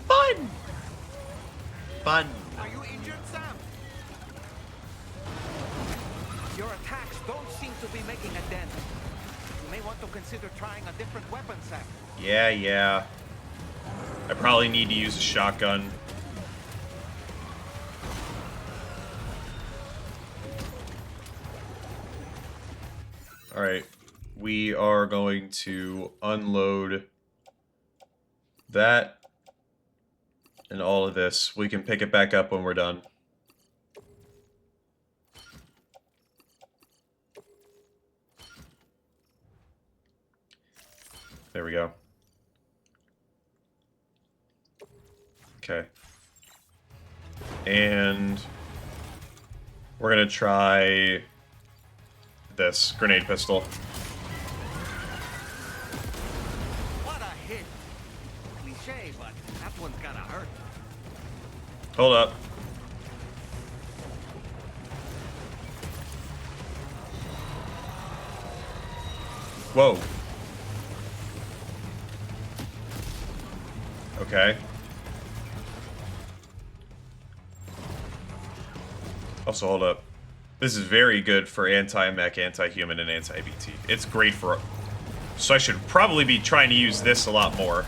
Fun! Fun. Are you injured, Sam? Your attacks don't seem to be making a dent. You may want to consider trying a different weapon, Sam. Yeah. I probably need to use a shotgun. Alright. We are going to unload that and all of this. We can pick it back up when we're done. There we go. Okay. And we're gonna try this grenade pistol. What a hit! Cliche, but that one's gonna hurt. Hold up. Whoa. Okay. Also, hold up. This is very good for anti-mech, anti-human, and anti-BT. It's great for... So I should probably be trying to use this a lot more.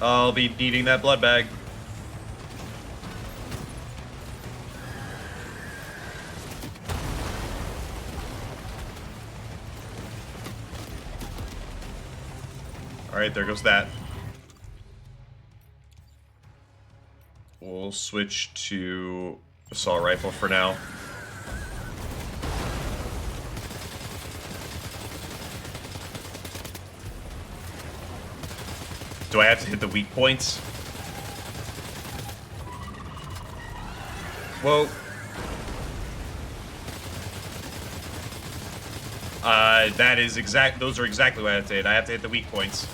I'll be needing that blood bag. Alright, there goes that. We'll switch to assault rifle for now. Do I have to hit the weak points? Whoa. That is exact. Those are exactly what I have to hit. I have to hit the weak points.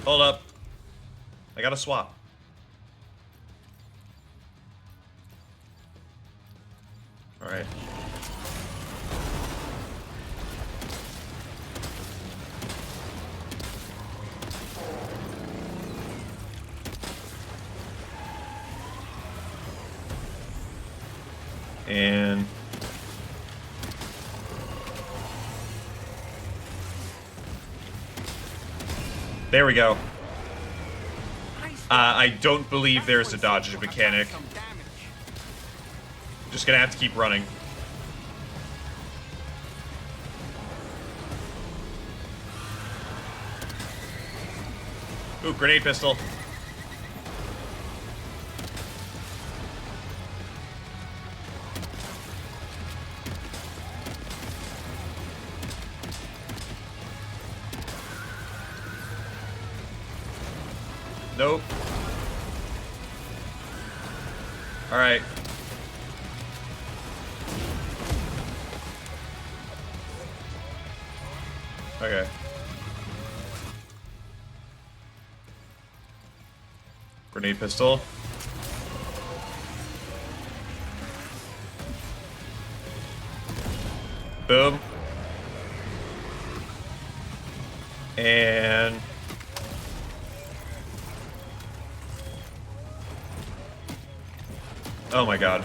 Hold up. I gotta swap. Alright. And there we go. I don't believe there's a dodge mechanic. Just gonna have to keep running. Ooh, grenade pistol. Nope. Alright. Okay. Grenade pistol. Boom. And... oh my god.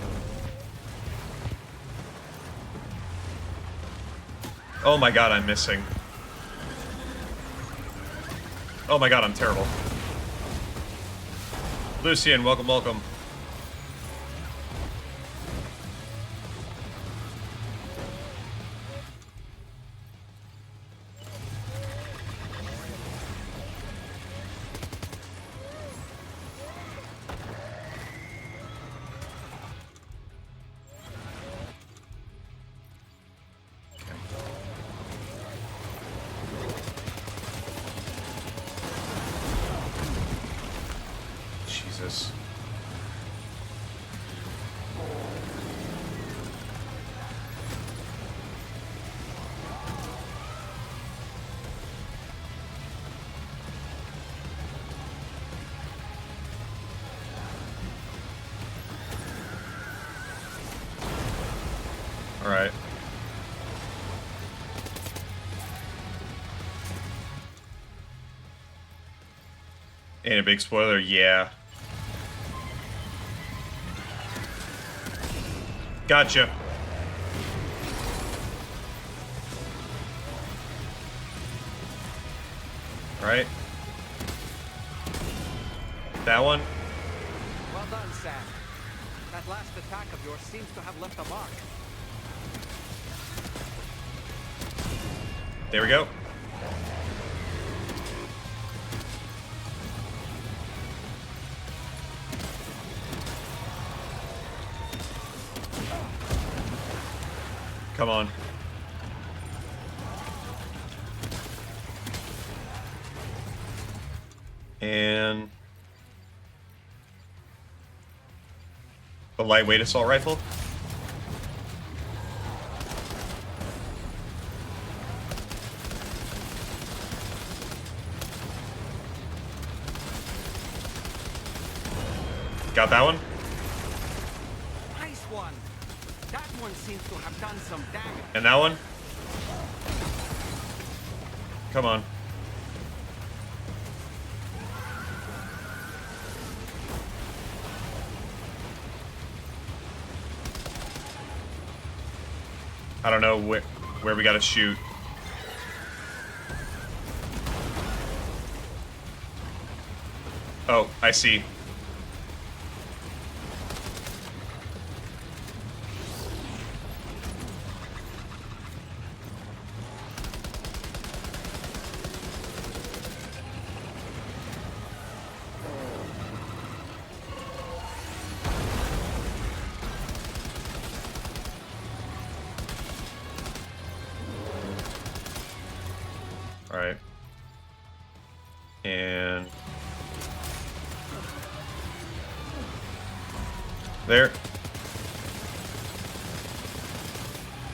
Oh my god, I'm missing. Oh my god, I'm terrible. Lucian, welcome, welcome. Jesus. All right. Ain't a big spoiler, yeah. Gotcha. Right. That one. Well done, Sam. That last attack of yours seems to have left a mark. There we go. Come on. And a lightweight assault rifle. Got that one? Nice one. That one seems to have done some damage. And that one? Come on. I don't know where we gotta shoot. Oh, I see. All right. And there.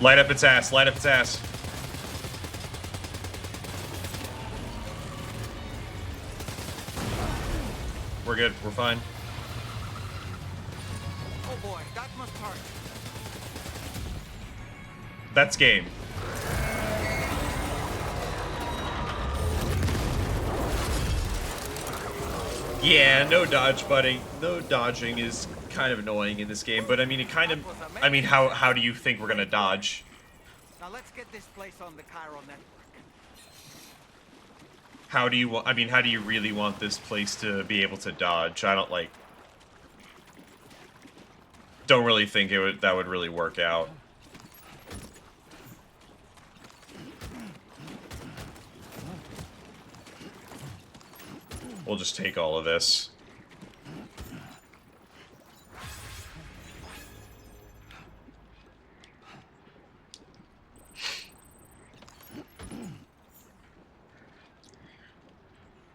Light up its ass. Light up its ass. We're good. We're fine. Oh boy, that must hurt. That's game. Yeah, no dodge, buddy. No dodging is kind of annoying in this game, but I mean, it kind of... I mean, how do you think we're gonna dodge? Now let's get this place on the Chiral network. How do you I mean, how do you really want this place to be able to dodge? I don't, like... Don't really think that would really work out. We'll just take all of this.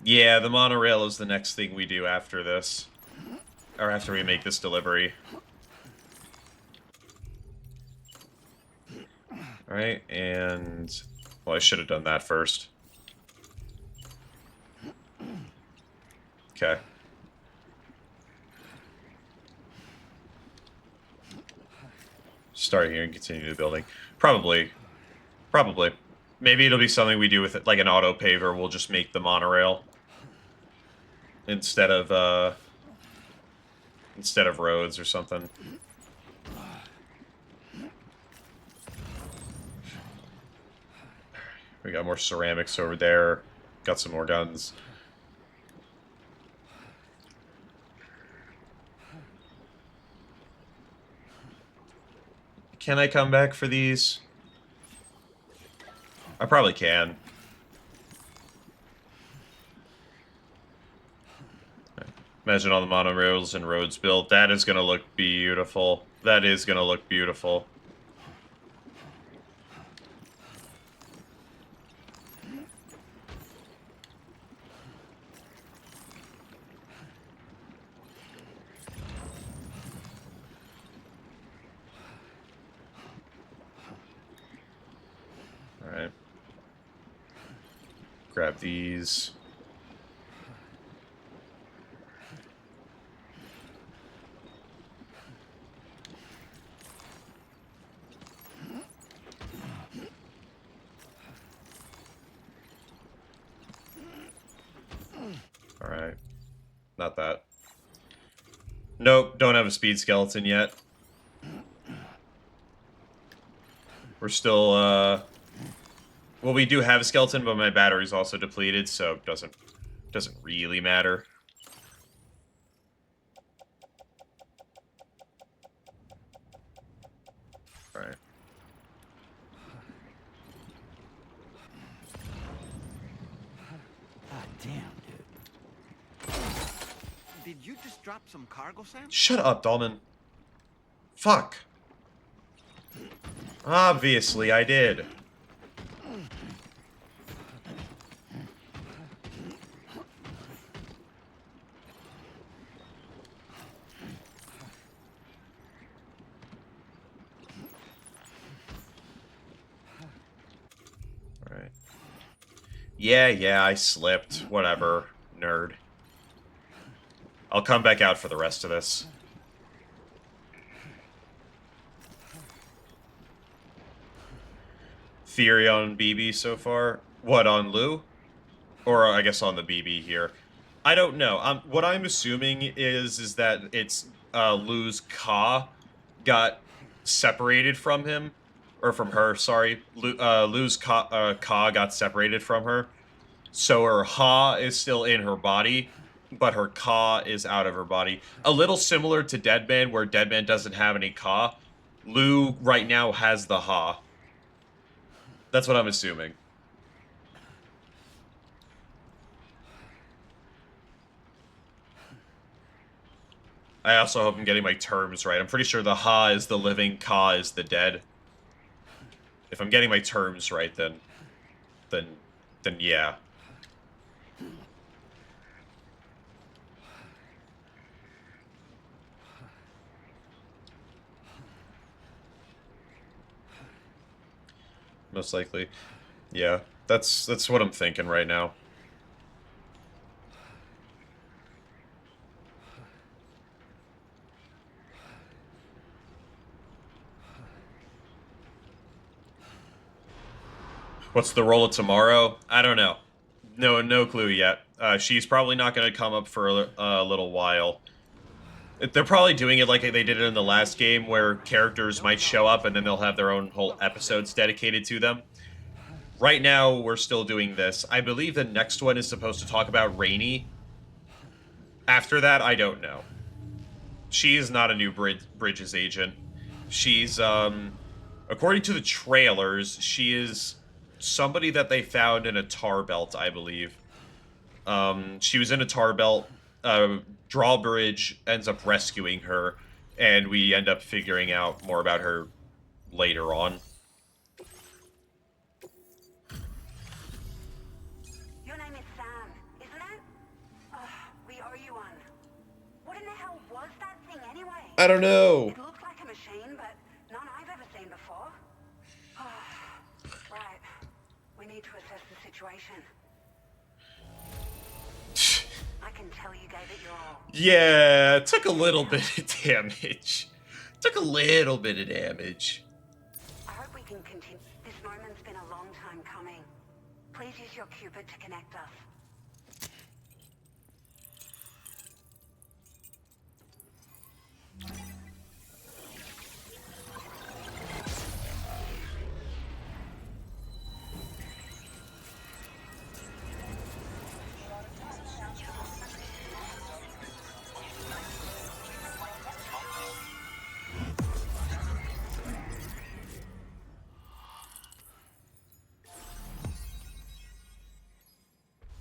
Yeah, the monorail is the next thing we do after this. Or after we make this delivery. Alright, and... Well, I should have done that first. Okay. Start here and continue the building. Probably. Probably. Maybe it'll be something we do with it, like an auto paver. We'll just make the monorail instead of roads or something. We got more ceramics over there. Got some more guns. Can I come back for these? I probably can. Imagine all the monorails and roads built. That is going to look beautiful. That is going to look beautiful. Grab these. Alright. Not that. Nope, don't have a speed skeleton yet. We're still, well, we do have a skeleton, but my battery's also depleted, so it doesn't really matter. Alright. God damn, dude. Did you just drop some cargo, Sam? Shut up, Dolman. Fuck. Obviously, I did. Alright. Yeah, I slipped. Whatever. Nerd. I'll come back out for the rest of this. Theory on BB so far? What, on Lou? Or I guess on the BB here. I don't know. What I'm assuming is that it's Lou's Ka got separated from him. Or from her, sorry. Lou's Ka got separated from her. So her Ha is still in her body, but her Ka is out of her body. A little similar to Deadman, where Deadman doesn't have any Ka. Lou right now has the Ha. That's what I'm assuming. I also hope I'm getting my terms right. I'm pretty sure the Ha is the living, Ka is the dead. If I'm getting my terms right, then yeah. Most likely. Yeah, that's what I'm thinking right now. What's the role of tomorrow? I don't know. No clue yet. She's probably not going to come up for a little while. They're probably doing it like they did it in the last game, where characters might show up and then they'll have their own whole episodes dedicated to them. Right now, we're still doing this. I believe the next one is supposed to talk about Rainey. After that, I don't know. She is not a new Bridges agent. She's, according to the trailers, she is somebody that they found in a tar belt, I believe. She was in a tar belt. Drawbridge ends up rescuing her, and we end up figuring out more about her later on. Your name is Sam, isn't it? We owe you one. What in the hell was that thing anyway? I don't know. It looks like a machine, but none I've ever seen before. Right. We need to assess the situation. I can tell you gave it your all. Yeah, it took a little bit of damage. Took a little bit of damage. I hope we can continue. This moment's been a long time coming. Please use your Cupid to connect us.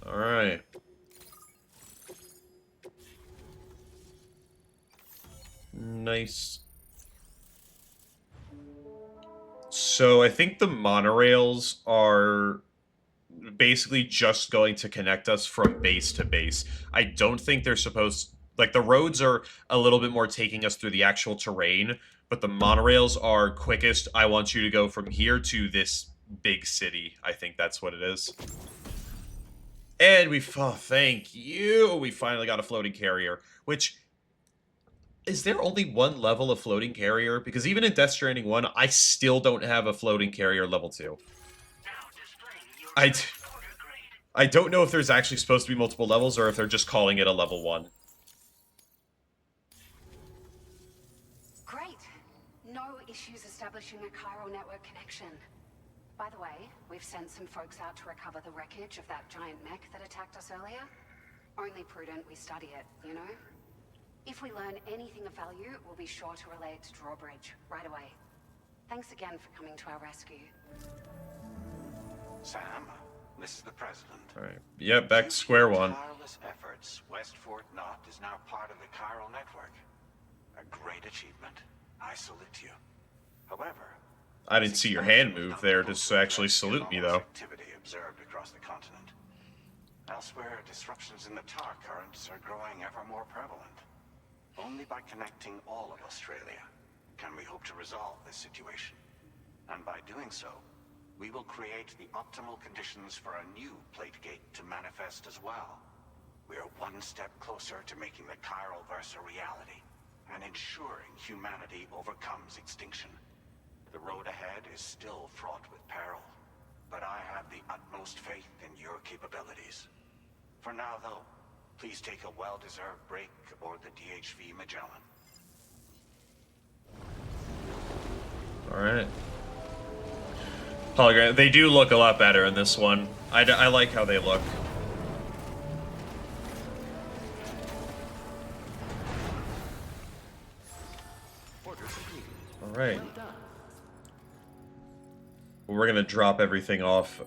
All right. Nice. So I think the monorails are basically just going to connect us from base to base. I don't think they're supposed... Like, the roads are a little bit more taking us through the actual terrain, but the monorails are quickest. I want you to go from here to this big city. I think that's what it is. And thank you, we finally got a floating carrier, which, is there only one level of floating carrier? Because even in Death Stranding 1, I still don't have a floating carrier level 2. I don't know if there's actually supposed to be multiple levels, or if they're just calling it a level 1. Great. No issues establishing a chiral network connection. By the way, we've sent some folks out to recover the wreckage of that giant mech that attacked us earlier. Only prudent we study it, you know? If we learn anything of value, we'll be sure to relay it to Drawbridge right away. Thanks again for coming to our rescue. Sam, this is the president. Alright. Yep, back to square one. Tireless efforts, West Fort Knot is now part of the chiral network. A great achievement. I salute you. However, I didn't see your hand move there to actually salute me, though. activity observed across the continent. Elsewhere, disruptions in the tar currents are growing ever more prevalent. Only by connecting all of Australia can we hope to resolve this situation. And by doing so, we will create the optimal conditions for a new plate gate to manifest as well. We are one step closer to making the chiral verse a reality, and ensuring humanity overcomes extinction. The road ahead is still fraught with peril, but I have the utmost faith in your capabilities. For now, though, please take a well-deserved break aboard the DHV Magellan. Alright. Hologram. They do look a lot better in this one. I like how they look. Alright. We're gonna drop everything off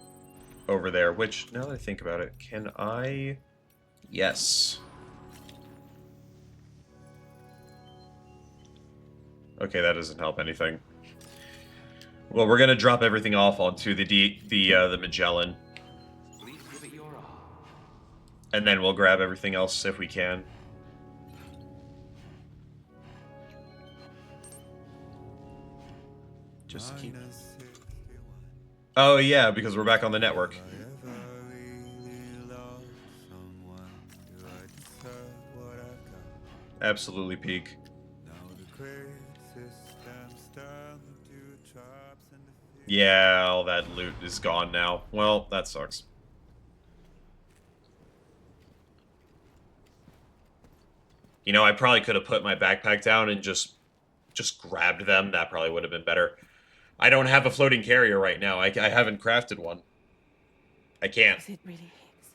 over there, which, now that I think about it, can I... Yes. Okay, that doesn't help anything. Well, we're gonna drop everything off onto the Magellan. And then we'll grab everything else if we can. Just keep... Oh yeah, because we're back on the network. Absolutely peak. Yeah, all that loot is gone now. Well, that sucks. You know, I probably could have put my backpack down and just grabbed them. That probably would have been better. I don't have a floating carrier right now. I haven't crafted one. I can't. Is it really Higgs?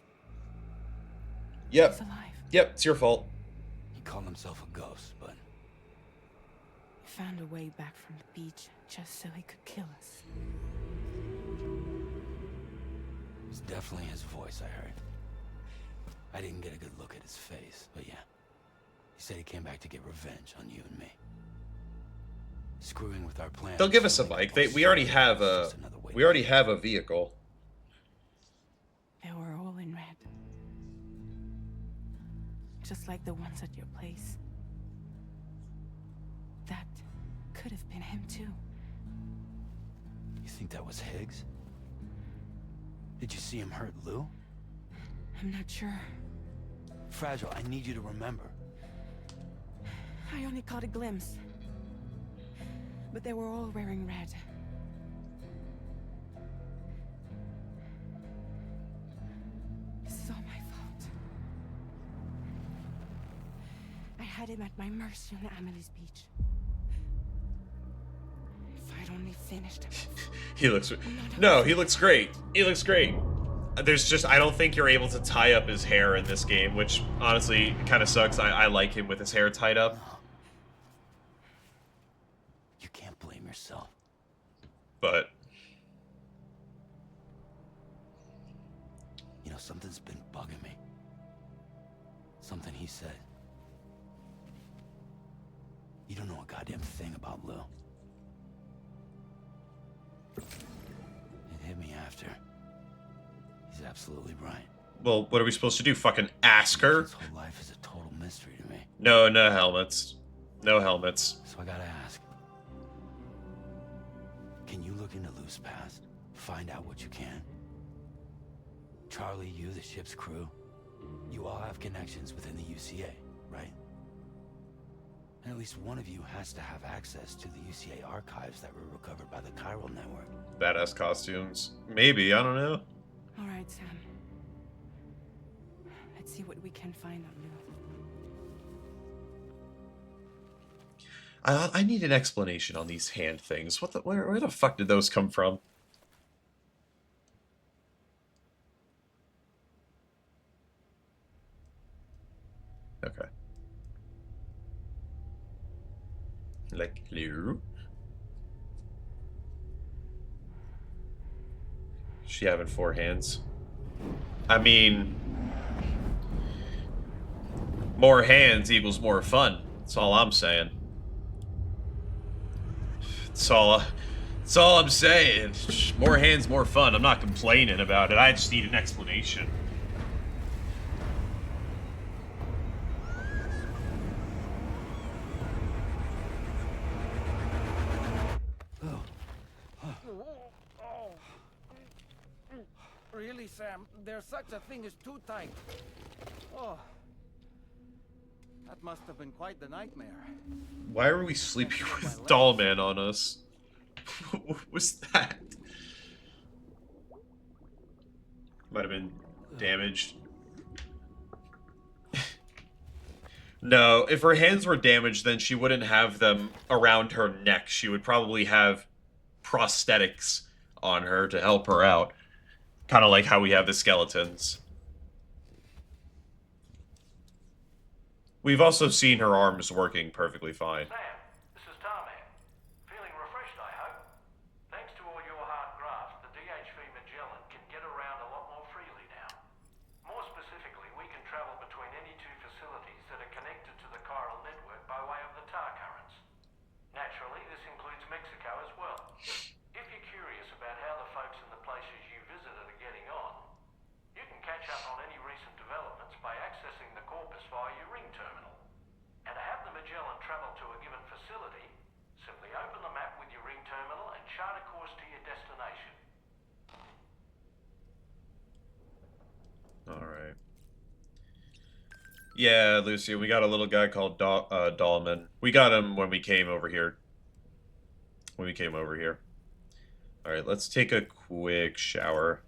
Yep. He's alive. Yep, it's your fault. He called himself a ghost, but... He found a way back from the beach just so he could kill us. It was definitely his voice I heard. I didn't get a good look at his face, but yeah. He said he came back to get revenge on you and me. Screwing with our plans. They'll give us a bike. We already have a vehicle. They were all in red. Just like the ones at your place. That could have been him too. You think that was Higgs? Did you see him hurt Lou? I'm not sure. Fragile, I need you to remember. I only caught a glimpse. But they were all wearing red. This is all my fault. I had him at my mercy on Amelie's beach. If I'd only finished him. He looks... No, he looks great. He looks great. There's just... I don't think you're able to tie up his hair in this game, which honestly kind of sucks. I like him with his hair tied up. You can't blame yourself. But... You know, something's been bugging me. Something he said. You don't know a goddamn thing about Lou. It hit me after. He's absolutely right. Well, what are we supposed to do? Fucking ask her? His whole life is a total mystery to me. No helmets. No helmets. So I gotta ask. Can you look into Lou's past? Find out what you can? Charlie, you, the ship's crew, you all have connections within the UCA, right? And at least one of you has to have access to the UCA archives that were recovered by the Chiral Network. Badass costumes. Maybe, I don't know. All right, Sam. Let's see what we can find on Lou. I need an explanation on these hand things. Where the fuck did those come from? Okay. Like Lou? She having 4 hands? I mean, more hands equals more fun. That's all I'm saying. That's all I'm saying. More hands, more fun. I'm not complaining about it. I just need an explanation. Really, Sam? There's such a thing as too tight. Oh. That must have been quite the nightmare. Why are we sleeping with Dollman on us? What was that? Might have been damaged. No, if her hands were damaged, then she wouldn't have them around her neck. She would probably have prosthetics on her to help her out. Kind of like how we have the skeletons. We've also seen her arms working perfectly fine. Sam, this is Tarman. Feeling refreshed, I hope. Thanks to all your hard graft, the DHV Magellan can get around a lot more freely now. More specifically, we can travel between any 2 facilities that are connected to the chiral network by way of the tar currents. Naturally, this includes Mexico as well. If you're curious about how the folks in the places you visited are getting on, you can catch up on any recent developments by accessing the corpus via your ring terminal. And to have the Magellan travel to a given facility, simply open the map with your ring terminal and chart a course to your destination. Alright. Yeah, Lucy, we got a little guy called Dahlman. We got him when we came over here. Alright, let's take a quick shower.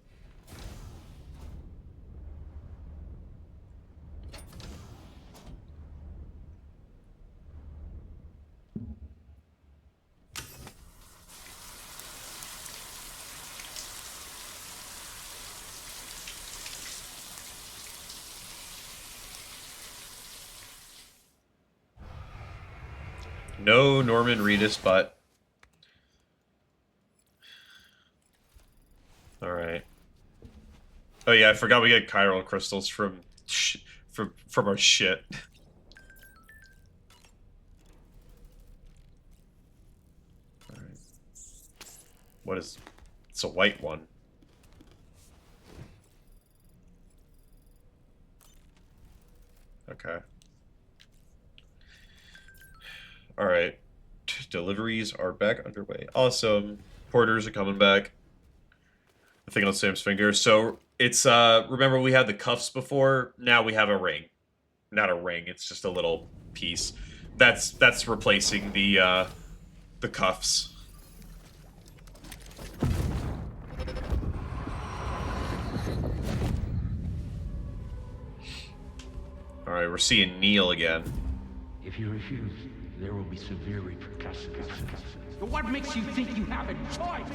No Norman Reedus, but... Alright. Oh yeah, I forgot we get chiral crystals from our shit. Alright. What is... It's a white one. Okay. Alright. Deliveries are back underway. Awesome. Porters are coming back. The thing on Sam's finger. So, it's, remember we had the cuffs before? Now we have a ring. Not a ring, it's just a little piece. That's replacing the cuffs. Alright, we're seeing Neil again. If you refuse, there will be severe repercussions. But what makes you think you have a choice?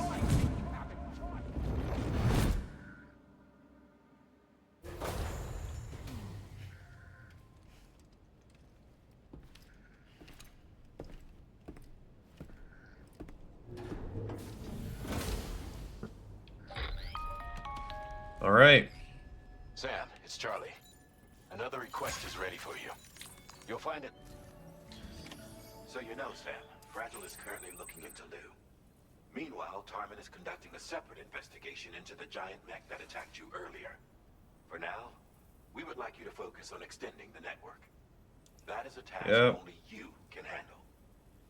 Alright. Sam, it's Charlie. Another request is ready for you. You'll find it. So you know, Sam, Fragile is currently looking into Lou. Meanwhile, Tarman is conducting a separate investigation into the giant mech that attacked you earlier. For now, we would like you to focus on extending the network. That is a task only you can handle.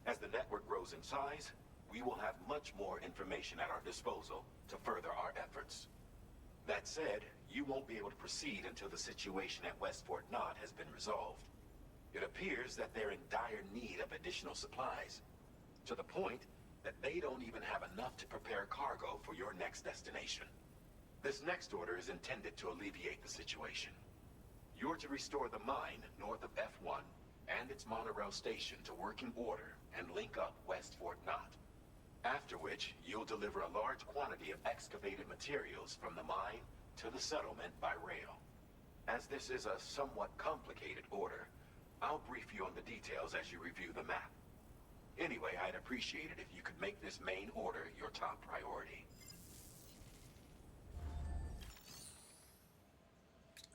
As the network grows in size, we will have much more information at our disposal to further our efforts. That said, you won't be able to proceed until the situation at West Fort Knott has been resolved. It appears that they're in dire need of additional supplies, to the point that they don't even have enough to prepare cargo for your next destination. This next order is intended to alleviate the situation. You're to restore the mine north of F1 and its monorail station to working order and link up West Fort Knott. After which, you'll deliver a large quantity of excavated materials from the mine to the settlement by rail. As this is a somewhat complicated order, I'll brief you on the details as you review the map. Anyway, I'd appreciate it if you could make this main order your top priority.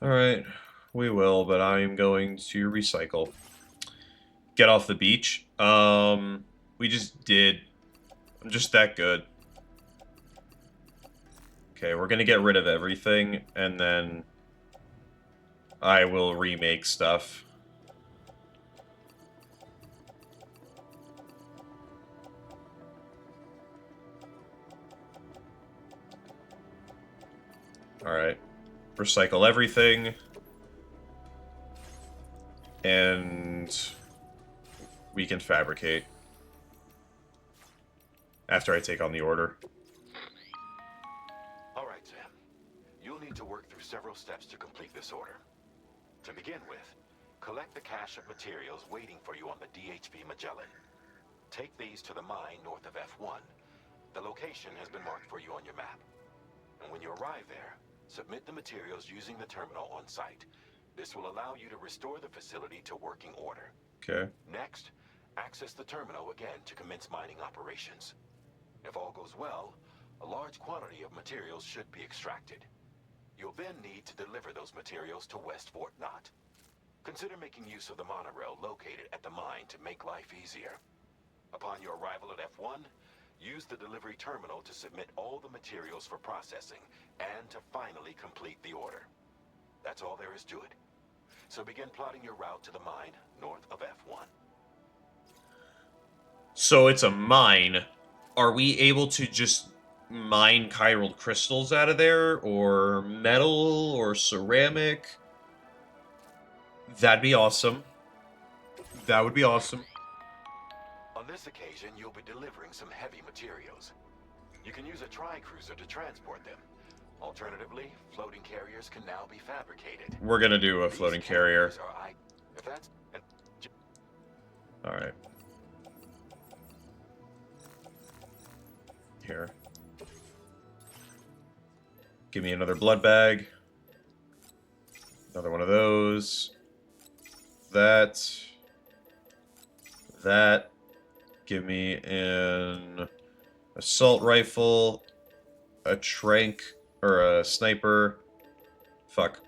Alright, we will, but I'm going to recycle. Get off the beach. We just did. I'm just that good. Okay, we're gonna get rid of everything, and then I will remake stuff. Alright. Recycle everything. And we can fabricate. After I take on the order. Alright, Sam. You'll need to work through several steps to complete this order. To begin with, collect the cache of materials waiting for you on the DHV Magellan. Take these to the mine north of F1. The location has been marked for you on your map. And when you arrive there, submit the materials using the terminal on site. This will allow you to restore the facility to working order. Okay. Next, access the terminal again to commence mining operations. If all goes well, a large quantity of materials should be extracted. You'll then need to deliver those materials to West Fort Knott. Consider making use of the monorail located at the mine to make life easier. Upon your arrival at F1, use the delivery terminal to submit all the materials for processing and to finally complete the order. That's all there is to it. So begin plotting your route to the mine north of F1. So it's a mine. Are we able to just mine chiral crystals out of there? Or metal? Or ceramic? That'd be awesome. That would be awesome. On this occasion, you'll be delivering some heavy materials. You can use a tri-cruiser to transport them. Alternatively, floating carriers can now be fabricated. We're gonna do a floating carrier. Alright. Here. Give me another blood bag. Another one of those. That. That. Give me an assault rifle. A trank. Or a sniper. Fuck.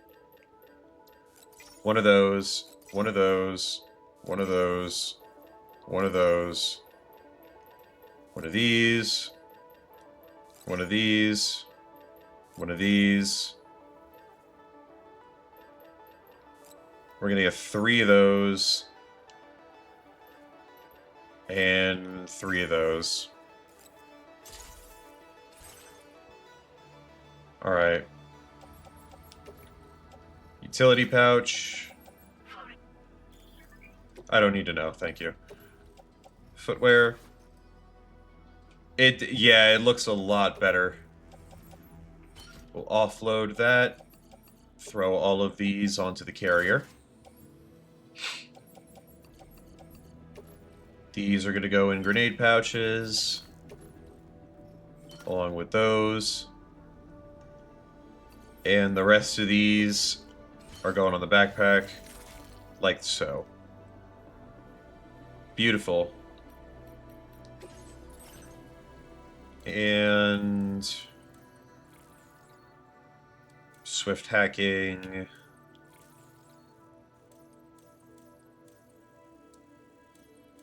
One of those. One of those. One of those. One of those. One of these. One of these. One of these. We're gonna get 3 of those. And 3 of those. Alright. Utility pouch. I don't need to know, thank you. Footwear. Yeah, it looks a lot better. We'll offload that. Throw all of these onto the carrier. These are going to go in grenade pouches. Along with those. And the rest of these are going on the backpack. Like so. Beautiful. And swift hacking.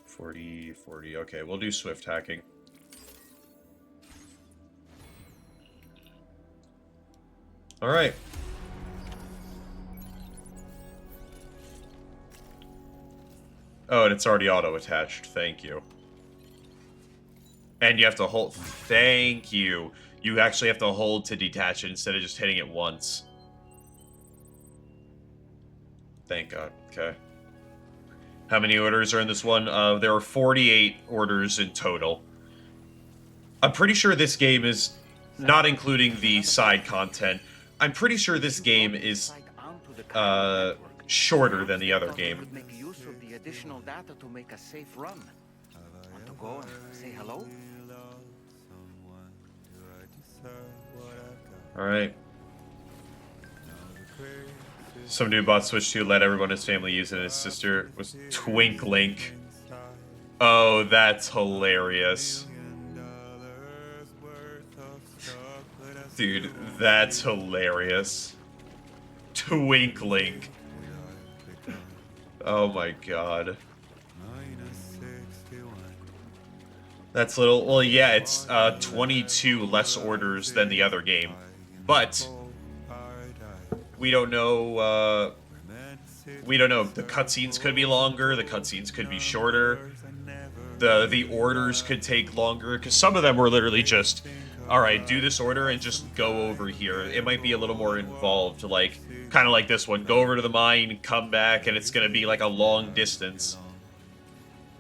$40. Okay, we'll do swift hacking. All right. Oh, and it's already auto-attached. Thank you. And you have to hold... Thank you. You actually have to hold to detach it instead of just hitting it once. Thank God. Okay. How many orders are in this one? There are 48 orders in total. I'm pretty sure this game is, not including the side content, I'm pretty sure this game is shorter than the other game. Make use of the additional data to make a safe run. Want to go and say hello? Alright. Some new bot switch to let everyone in his family use it, and his sister was Twink Link. Oh, that's hilarious. Dude, that's hilarious. Twink Link. Oh my god. That's little... Well, yeah, it's 22 less orders than the other game. But... we don't know, we don't know. The cutscenes could be longer, the cutscenes could be shorter. The orders could take longer, because some of them were literally just, alright, do this order and just go over here. It might be a little more involved, like, kind of like this one. Go over to the mine, come back, and it's going to be like a long distance.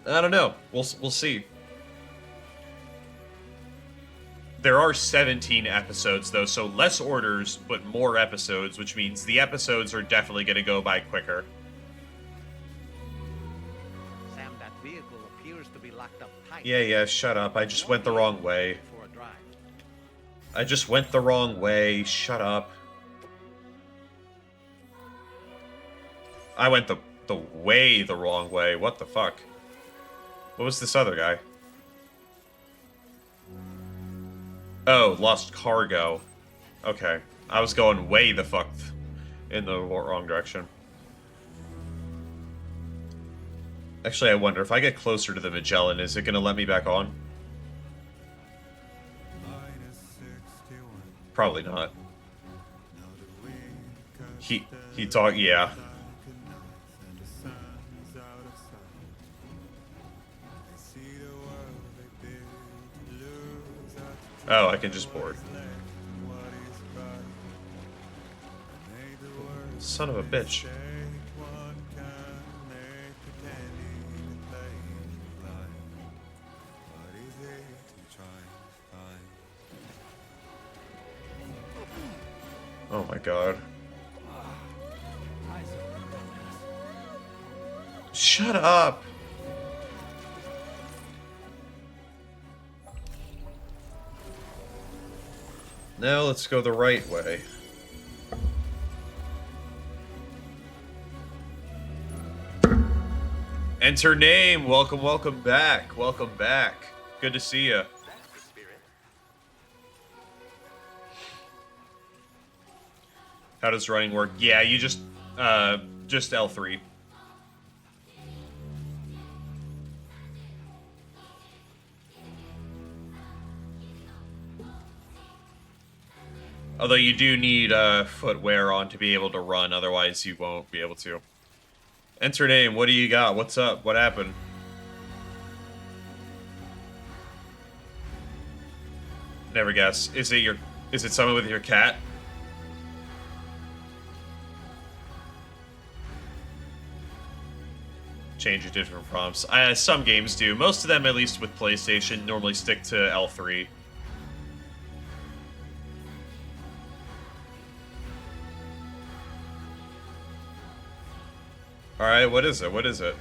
I don't know. We'll see. There are 17 episodes, though, so less orders, but more episodes, which means the episodes are definitely going to go by quicker. Sam, that vehicle appears to be locked up tight. Yeah, shut up. I just went the wrong way. I just went the wrong way. Shut up. I went the way the wrong way. What the fuck? What was this other guy? Oh, lost cargo. Okay. I was going way the fuck in the wrong direction. Actually, I wonder, if I get closer to the Magellan, is it going to let me back on? Probably not. He talked, yeah. Oh, I can just board. Son of a bitch. Oh my god. Shut up! Now let's go the right way. Enter name! Welcome back. Welcome back. Good to see ya. How does running work? Yeah, you just L3. Although you do need footwear on to be able to run, otherwise you won't be able to. Enter name, what do you got? What's up? What happened? Never guess. Is it someone with your cat? Change your different prompts. Some games do. Most of them, at least with PlayStation, normally stick to L3. Alright, what is it? What is it?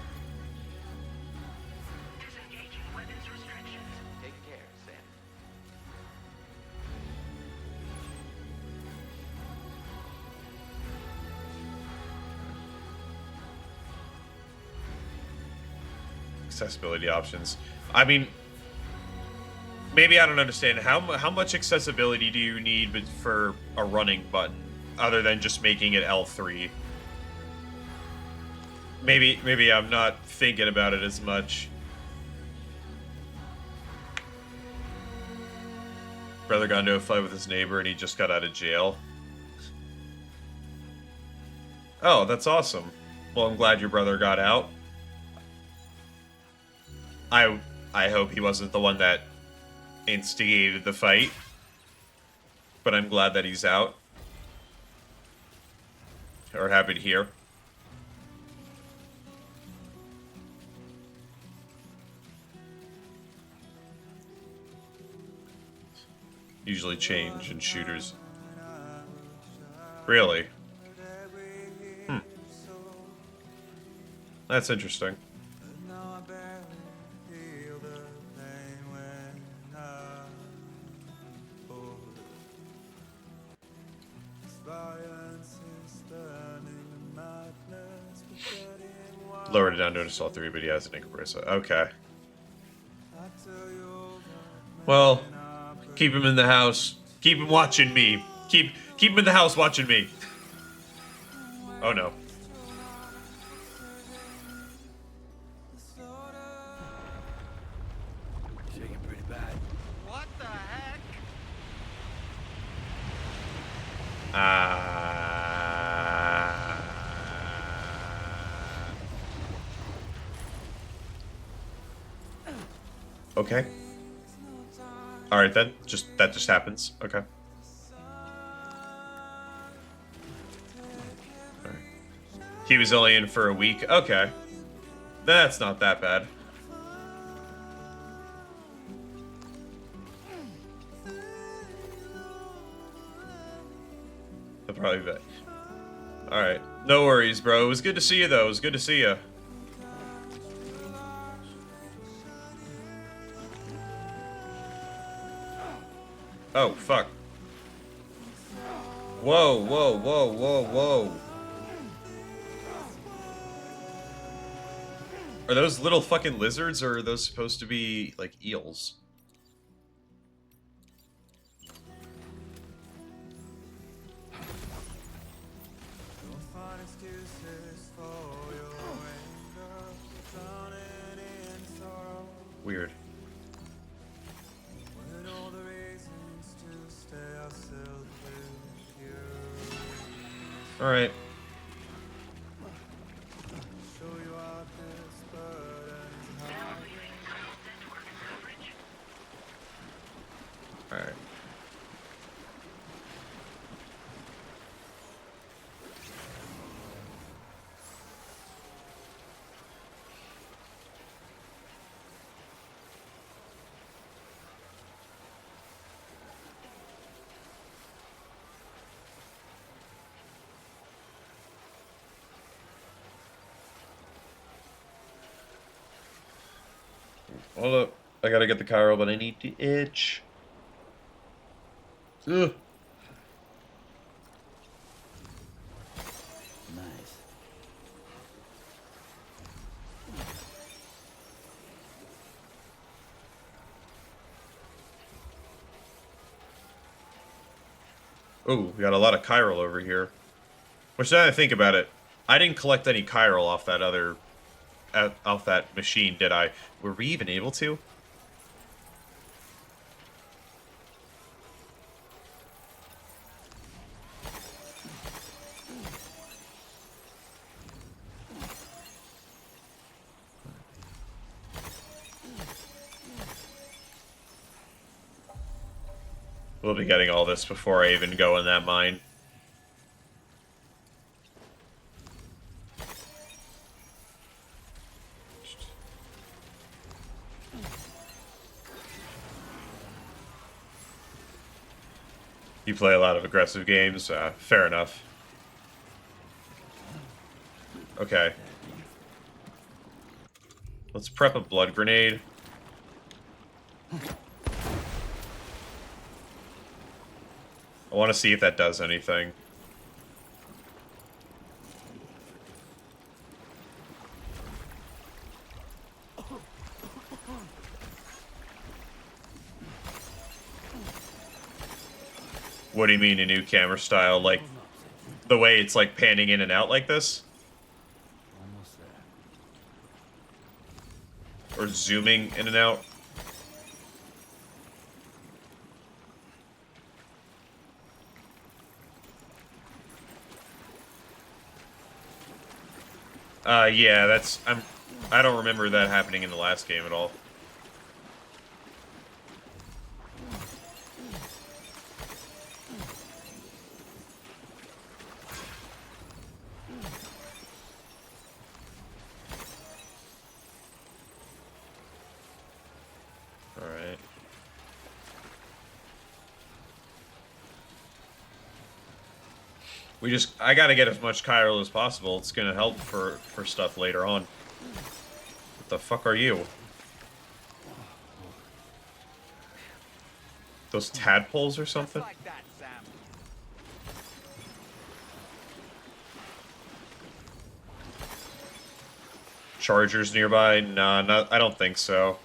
Take care, Sam. Accessibility options. I mean, maybe I don't understand. How much accessibility do you need for a running button, other than just making it L3? Maybe I'm not thinking about it as much. Brother got into a fight with his neighbor and he just got out of jail. Oh, that's awesome. Well, I'm glad your brother got out. I hope he wasn't the one that instigated the fight. But I'm glad that he's out. Or happy to hear. Usually change in shooters. Really? Hmm. That's interesting. Lowered it down to an assault 3, but he has an incompressor. Okay. Well, keep him in the house. Keep him watching me. Keep him in the house watching me. Oh no. Shaking pretty bad. What the heck? Okay. Alright then. That just happens. Okay. Alright. He was only in for a week. Okay. That's not that bad. He'll probably be back. Alright. No worries, bro. It was good to see you, though. It was good to see you. Oh, fuck. Whoa, whoa, whoa, whoa, whoa. Are those little fucking lizards, or are those supposed to be, like, eels? Weird. Alright. Alright. Hold up. I gotta get the Cairo, but I need to itch. Ugh. Nice. Ooh, we got a lot of chiral over here. Which, now that I think about it, I didn't collect any chiral off that other... off that machine, did I? Were we even able to? We'll be getting all this before I even go in that mine. You play a lot of aggressive games, fair enough. Okay. Let's prep a blood grenade. I want to see if that does anything. What do you mean a new camera style? Like, the way it's like panning in and out like this? Almost there. Or zooming in and out? Yeah, that's... I don't remember that happening in the last game at all. I gotta get as much chiral as possible. It's gonna help for stuff later on. What the fuck are you? Those tadpoles or something? Like that, Sam. Chargers nearby? Nah, I don't think so.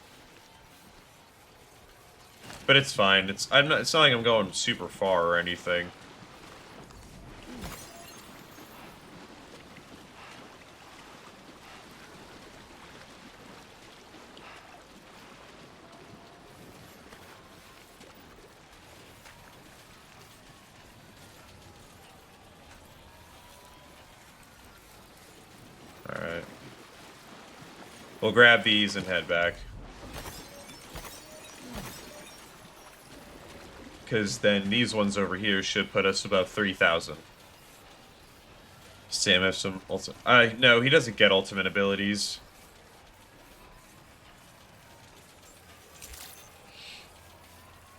But it's fine. It's not like I'm going super far or anything. Alright. We'll grab these and head back. Because then these ones over here should put us about 3,000. Sam has some ultimate... no, he doesn't get ultimate abilities.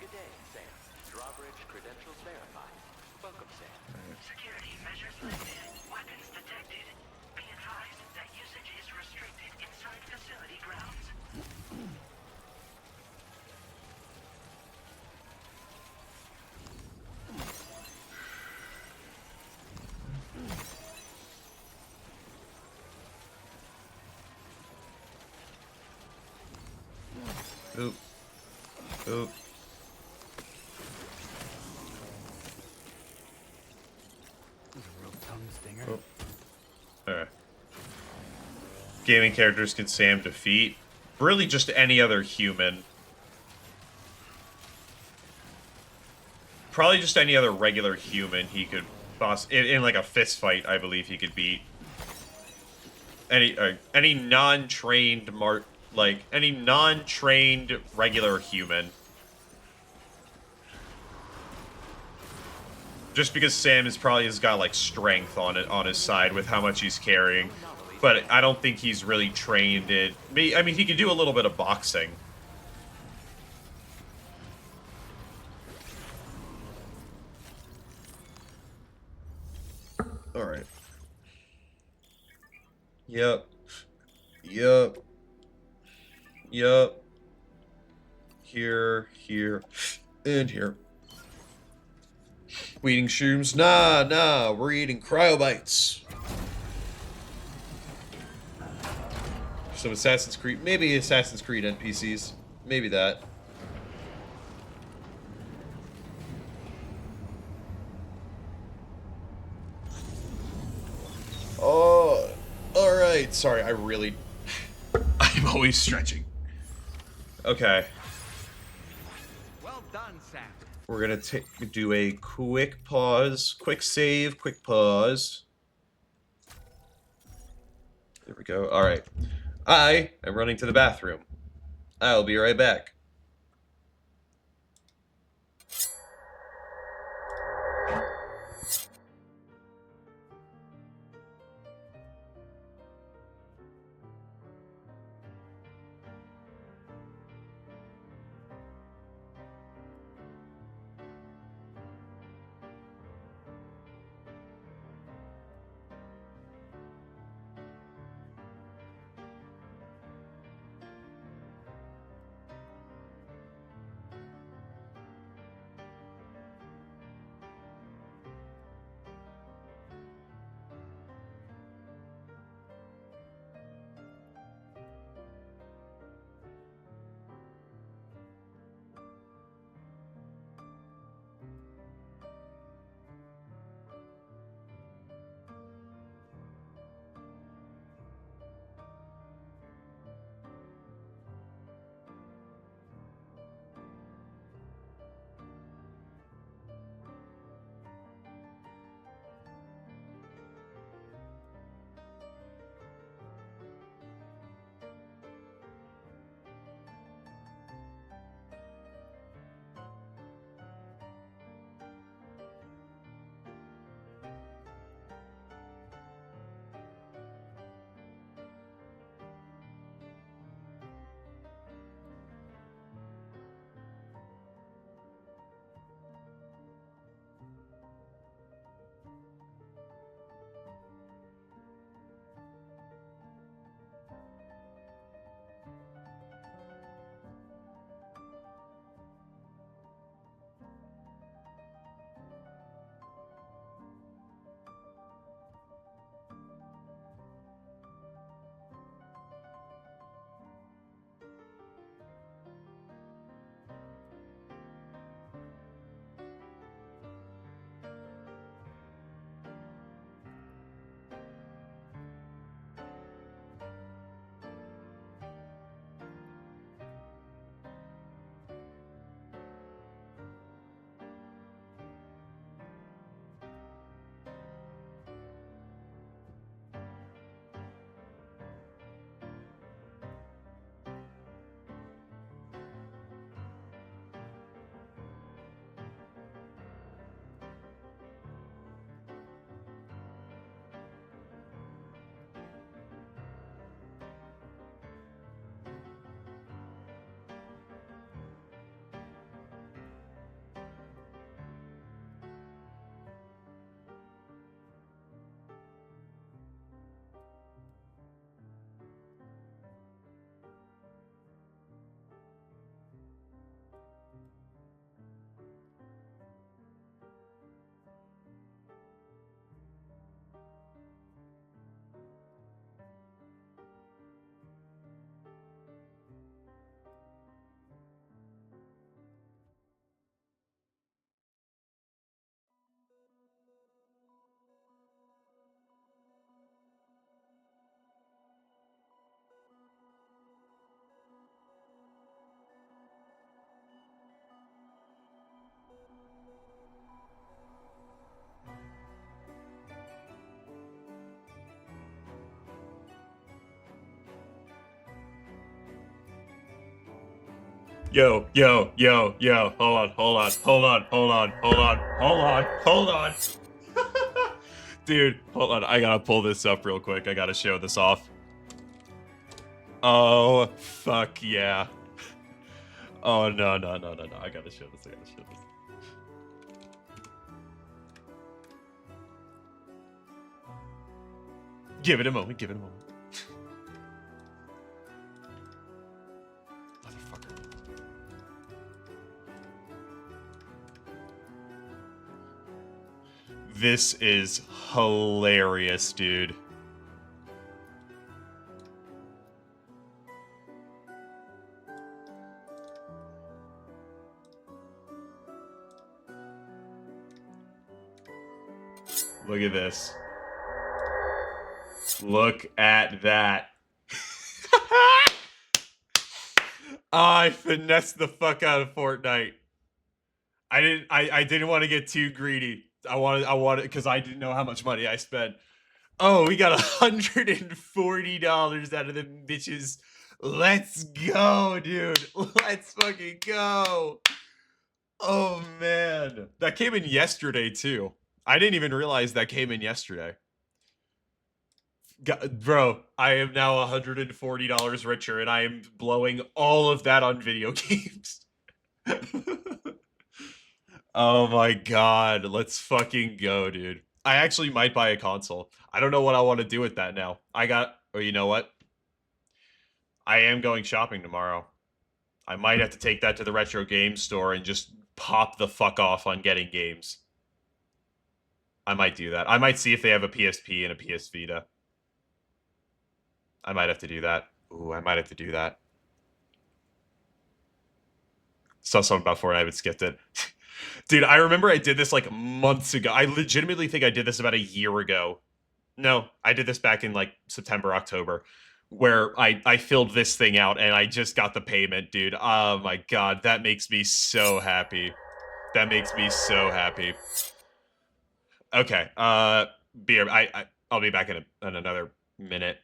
Good day, Sam. Drawbridge credentials verified. Welcome, Sam. Security measures lifted. Weapons detected. Be advised that usage is restricted inside facility grounds. Oop. Oop. There's a real tongue stinger. Oop. Alright. Gaming characters can Sam defeat. Really just any other human. Probably just any other regular human he could in like a fist fight, I believe he could beat. Any non-trained any non-trained regular human. Just because Sam has got like strength on his side with how much he's carrying. But I don't think he's really trained it. I mean, he can do a little bit of boxing. Alright. Yep. Yep. Yep. Here, and here. We eating shrooms? Nah, we're eating cryobites. Some Assassin's Creed, maybe Assassin's Creed NPCs. Maybe that. Oh, alright. Sorry, I'm always stretching. Okay. Well done, Sam. We're gonna do a quick pause, quick save, quick pause. There we go. Alright. I am running to the bathroom. I'll be right back. Yo, yo, yo, yo. Hold on, hold on, hold on, hold on, hold on, hold on, hold on. Dude, hold on. I gotta pull this up real quick. I gotta show this off. Oh, fuck yeah. Oh, no, no, no, no, no. I gotta show this. I gotta show this. Give it a moment. Give it a moment. Motherfucker. This is hilarious, dude. Look at this. Look at that. I finessed the fuck out of Fortnite. I didn't want to get too greedy. I wanted because I didn't know how much money I spent. Oh, we got $140 out of them bitches. Let's go, dude. Let's fucking go. Oh man. That came in yesterday too. I didn't even realize that came in yesterday. Bro, I am now $140 richer and I am blowing all of that on video games. Oh my god, let's fucking go, dude. I actually might buy a console. I don't know what I want to do with that now. Or you know what? I am going shopping tomorrow. I might have to take that to the retro game store and just pop the fuck off on getting games. I might do that. I might see if they have a PSP and a PS Vita. I might have to do that. Ooh, I might have to do that. Saw something about Fortnite, but skipped it. Dude, I remember I did this like months ago. I legitimately think I did this about a year ago. No, I did this back in like September, October, where I filled this thing out and I just got the payment, dude. Oh my god, that makes me so happy. That makes me so happy. Okay, beer. I'll be back in another minute.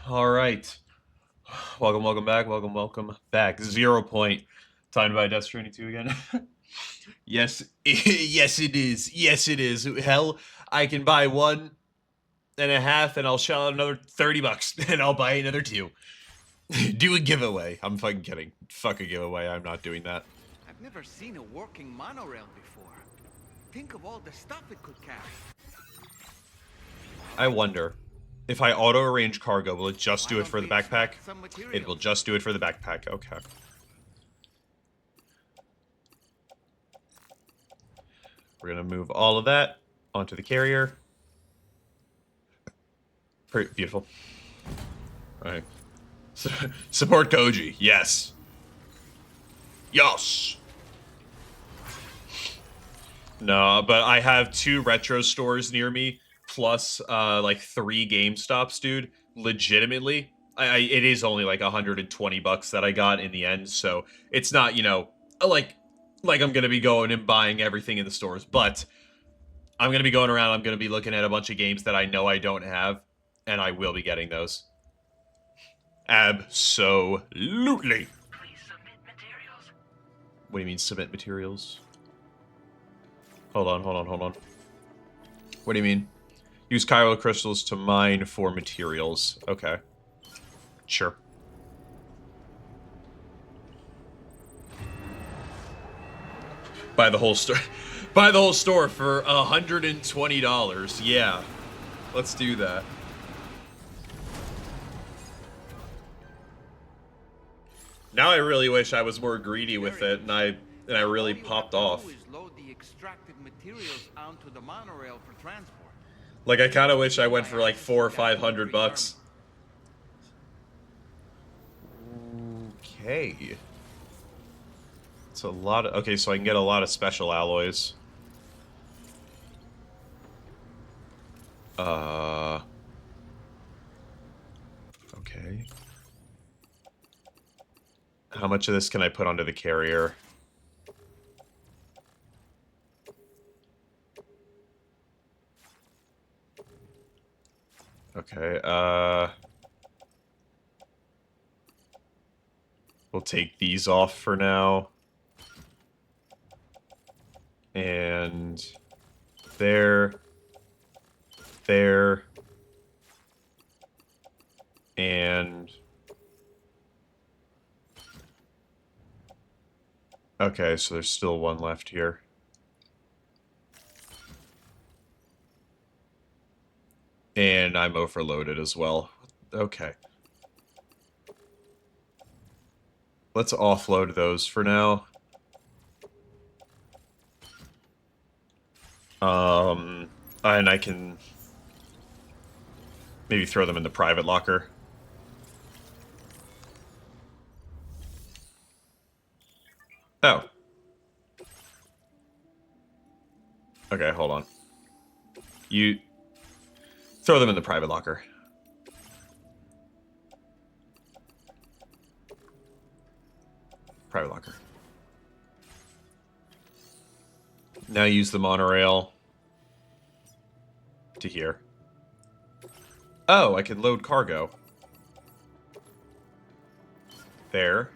All right. Welcome back. 0 point. Time to buy Death Stranding 2 again. Yes, yes it is. Yes it is. Hell, I can buy 1.5 and I'll shell out another $30 and I'll buy another 2. Do a giveaway. I'm fucking kidding. Fuck a giveaway. I'm not doing that. I've never seen a working monorail before. Think of all the stuff it could carry. I wonder if I auto arrange cargo, will it just do it for the backpack? It will just do it for the backpack. Okay. We're gonna move all of that onto the carrier. Pretty beautiful. All right. Support Koji. Yes. Yes. No, but I have 2 retro stores near me, plus like 3 GameStops, dude. Legitimately, it is only like $120 that I got in the end, so it's not, you know, like I'm gonna be going and buying everything in the stores, but I'm gonna be going around. I'm gonna be looking at a bunch of games that I know I don't have, and I will be getting those. Absolutely. What do you mean submit materials? Hold on. What do you mean? Use chiral crystals to mine for materials. Okay. Sure. Buy the whole store. Buy the whole store for $120. Yeah. Let's do that. Now I really wish I was more greedy with it, and I really popped off. Load the extracted materials onto the monorail for transport. Like, I kind of wish I went for like $400 or $500. Okay. It's a lot of... Okay, so I can get a lot of special alloys. Okay. How much of this can I put onto the carrier? Okay, we'll take these off for now. And there, and okay, so there's still one left here. And I'm overloaded as well. Okay. Let's offload those for now. And I can maybe throw them in the private locker. Oh. Okay, hold on. You throw them in the private locker. Private locker. Now use the monorail to here. Oh, I can load cargo. There.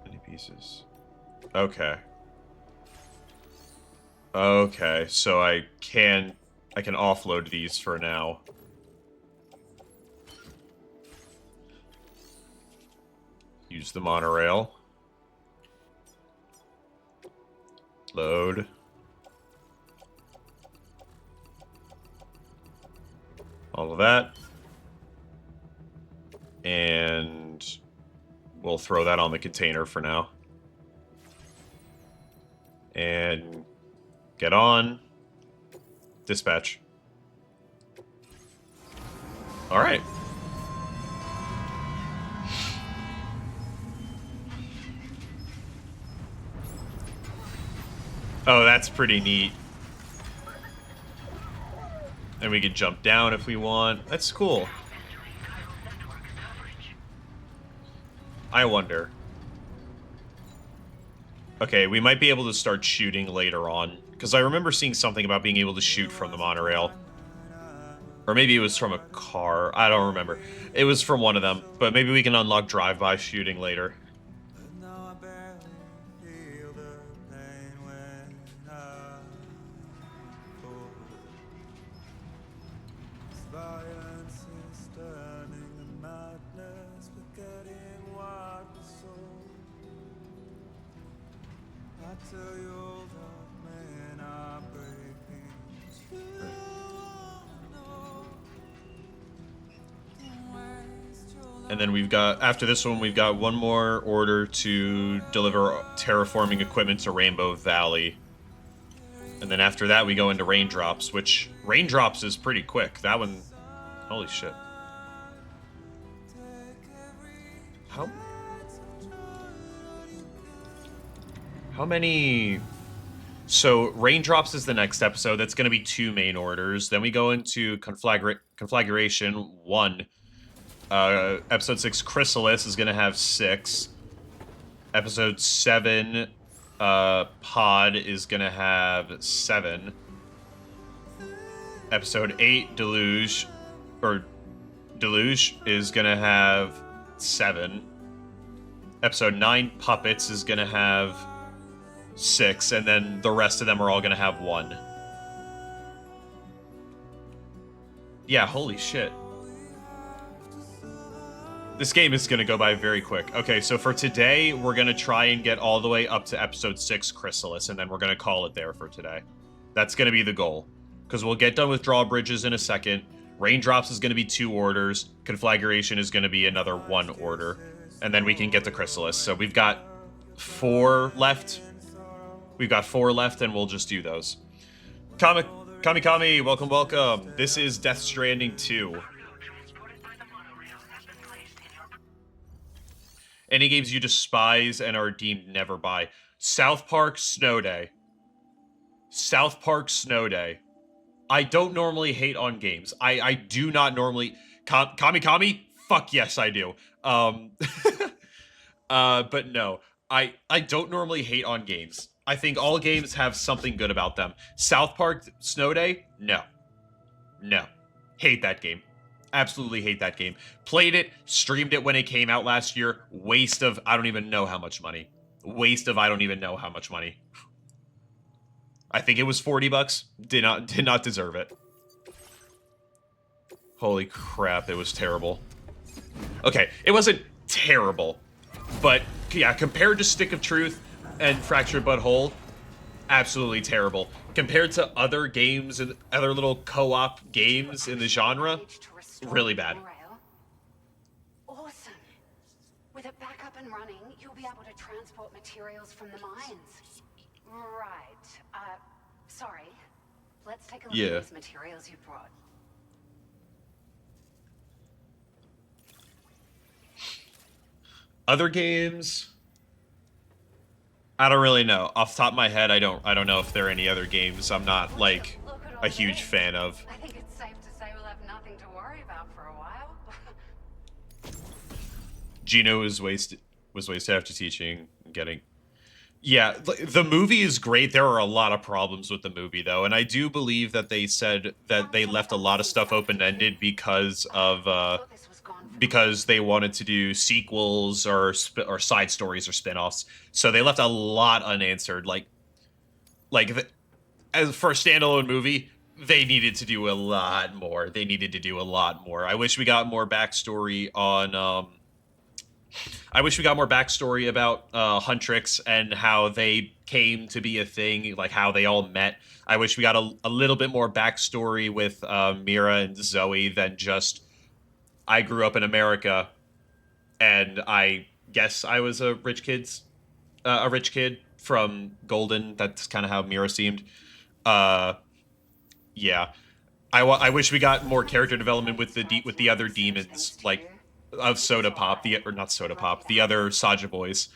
Any pieces? Okay. Okay, so I can offload these for now. Use the monorail. Load. All of that. And we'll throw that on the container for now. And get on. Dispatch. All right. Oh, that's pretty neat. And we can jump down if we want. That's cool. I wonder. Okay, we might be able to start shooting later on. Because I remember seeing something about being able to shoot from the monorail. Or maybe it was from a car. I don't remember. It was from one of them. But maybe we can unlock drive-by shooting later. And then we've got, after this one, we've got one more order to deliver terraforming equipment to Rainbow Valley. And then after that, we go into Raindrops, which Raindrops is pretty quick. That one, holy shit. How many... So, Raindrops is the next episode. That's going to be 2 main orders. Then we go into Conflagration 1. Episode 6, Chrysalis, is going to have 6. Episode 7, Pod, is going to have 7. Episode 8, Deluge, is going to have 7. Episode 9, Puppets, is going to have 6, and then the rest of them are all going to have 1. Yeah, holy shit. This game is going to go by very quick. Okay, so for today, we're going to try and get all the way up to episode 6, Chrysalis, and then we're going to call it there for today. That's going to be the goal. Because we'll get done with Drawbridges in a second. Raindrops is going to be 2 orders. Conflagration is going to be another 1 order. And then we can get to Chrysalis. So we've got 4 left. We've got 4 left, and we'll just do those. Kami, welcome, welcome. This is Death Stranding 2. Any games you despise and are deemed never buy. South Park Snow Day. South Park Snow Day. I don't normally hate on games. I do not normally... Kami? Fuck yes, I do. But no. I don't normally hate on games. I think all games have something good about them. South Park Snow Day? No. No. Hate that game. Absolutely hate that game. Played it, streamed it when it came out last year. Waste of I don't even know how much money. Waste of I don't even know how much money. I think it was $40. Did not deserve it. Holy crap, it was terrible. Okay, it wasn't terrible. But yeah, compared to Stick of Truth and Fractured But Whole, absolutely terrible. Compared to other games and other little co-op games in the genre, really bad. Awesome. With it back up and running, you'll be able to transport materials from the mines. Right. Sorry. Let's take a look at these materials you brought. Other games, I don't really know. Off the top of my head, I don't know if there are any other games I'm not like a huge fan of. I think it's safe to say we'll have nothing to worry about for a while. Gino was wasted after teaching and getting... Yeah, the movie is great. There are a lot of problems with the movie, though, and I do believe that they said that they left a lot of stuff open-ended because of because they wanted to do sequels or side stories or spin-offs. So they left a lot unanswered. As for a standalone movie, they needed to do a lot more. I wish we got more backstory on I wish we got more backstory about Huntrix and how they came to be a thing, like how they all met. I wish we got a little bit more backstory with Mira and Zoe than just, I grew up in America and I guess I was a rich kid from Golden. That's kind of how Mira seemed. Yeah. I wish we got more character development with the other demons, like of Soda Pop, the other Saja boys.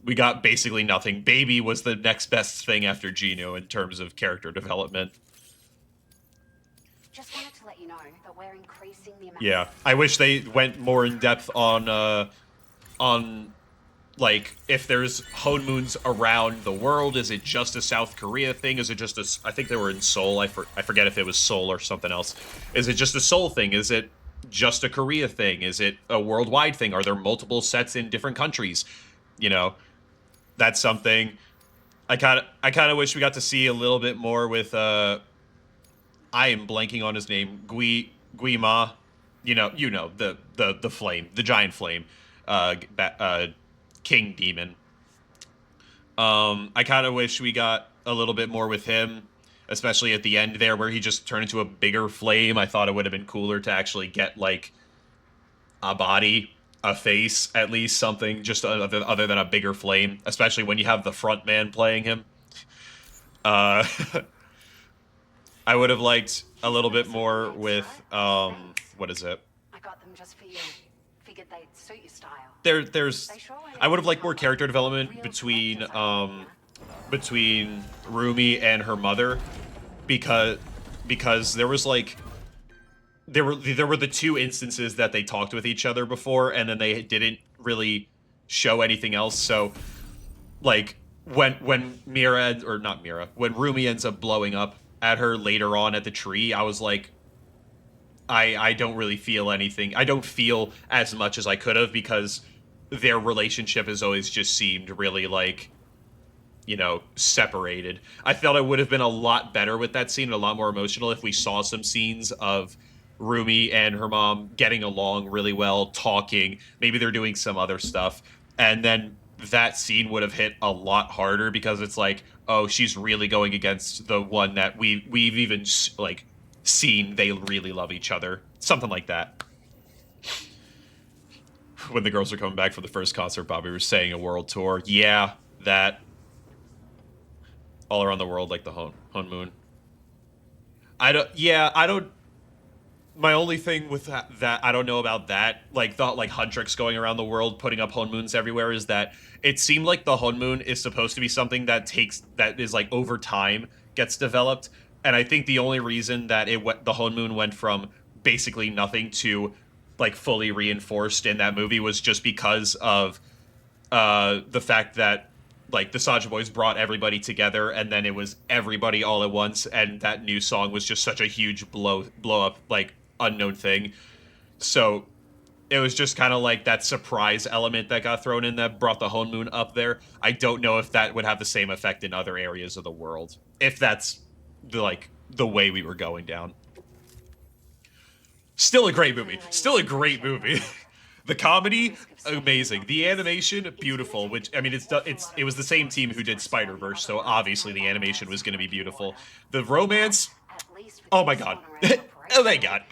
We got basically nothing. Baby was the next best thing after Gino in terms of character development. Just wanted to let you know that we're increasing the amount. Yeah, I wish they went more in depth on like, if there's honmoons around the world, is it just a South Korea thing? Is it just a, I think they were in Seoul, I forget if it was Seoul or something else. Is it just a Seoul thing? Is it just a Korea thing? Is it a worldwide thing? Are there multiple sets in different countries? You know, that's something I kind of wish we got to see a little bit more with, I am blanking on his name, Guima, the flame, the giant flame, king demon. I kind of wish we got a little bit more with him, especially at the end there where he just turned into a bigger flame. I thought it would have been cooler to actually get, like, a body, a face, at least something, just other than a bigger flame, especially when you have the front man playing him. I would have liked a little bit more with, what is it? I got them just for you. Figured they'd suit your style. I would have liked more character development between Rumi and her mother, because there was, like, there were the two instances that they talked with each other before, and then they didn't really show anything else. So, like, when Rumi ends up blowing up at her later on at the tree, I was like, I don't really feel anything. I don't feel as much as I could have, because their relationship has always just seemed really, like, you know, separated. I felt it would have been a lot better with that scene, a lot more emotional, if we saw some scenes of Rumi and her mom getting along really well, talking. Maybe they're doing some other stuff. And then that scene would have hit a lot harder, because it's like, oh, she's really going against the one that we've even, like, seen they really love each other. Something like that. When the girls are coming back for the first concert, Bobby was saying a world tour. Yeah, that. All around the world, like the honmoon. I don't. My only thing with that I don't know about that, like, the, like, Huntrix going around the world putting up honmoons everywhere, is that it seemed like the honmoon is supposed to be something that is, like, over time gets developed, and I think the only reason that the honmoon went from basically nothing to, like, fully reinforced in that movie was just because of the fact that, like, the Saja Boys brought everybody together, and then it was everybody all at once, and that new song was just such a huge blow up, like, unknown thing. So it was just kind of like that surprise element that got thrown in that brought the honmoon up there. I don't know if that would have the same effect in other areas of the world, if that's the way we were going down. Still a great movie. The comedy, amazing. The animation, beautiful. Which, I mean, it was the same team who did Spider-Verse, so obviously the animation was going to be beautiful. The romance, oh my god, oh my god.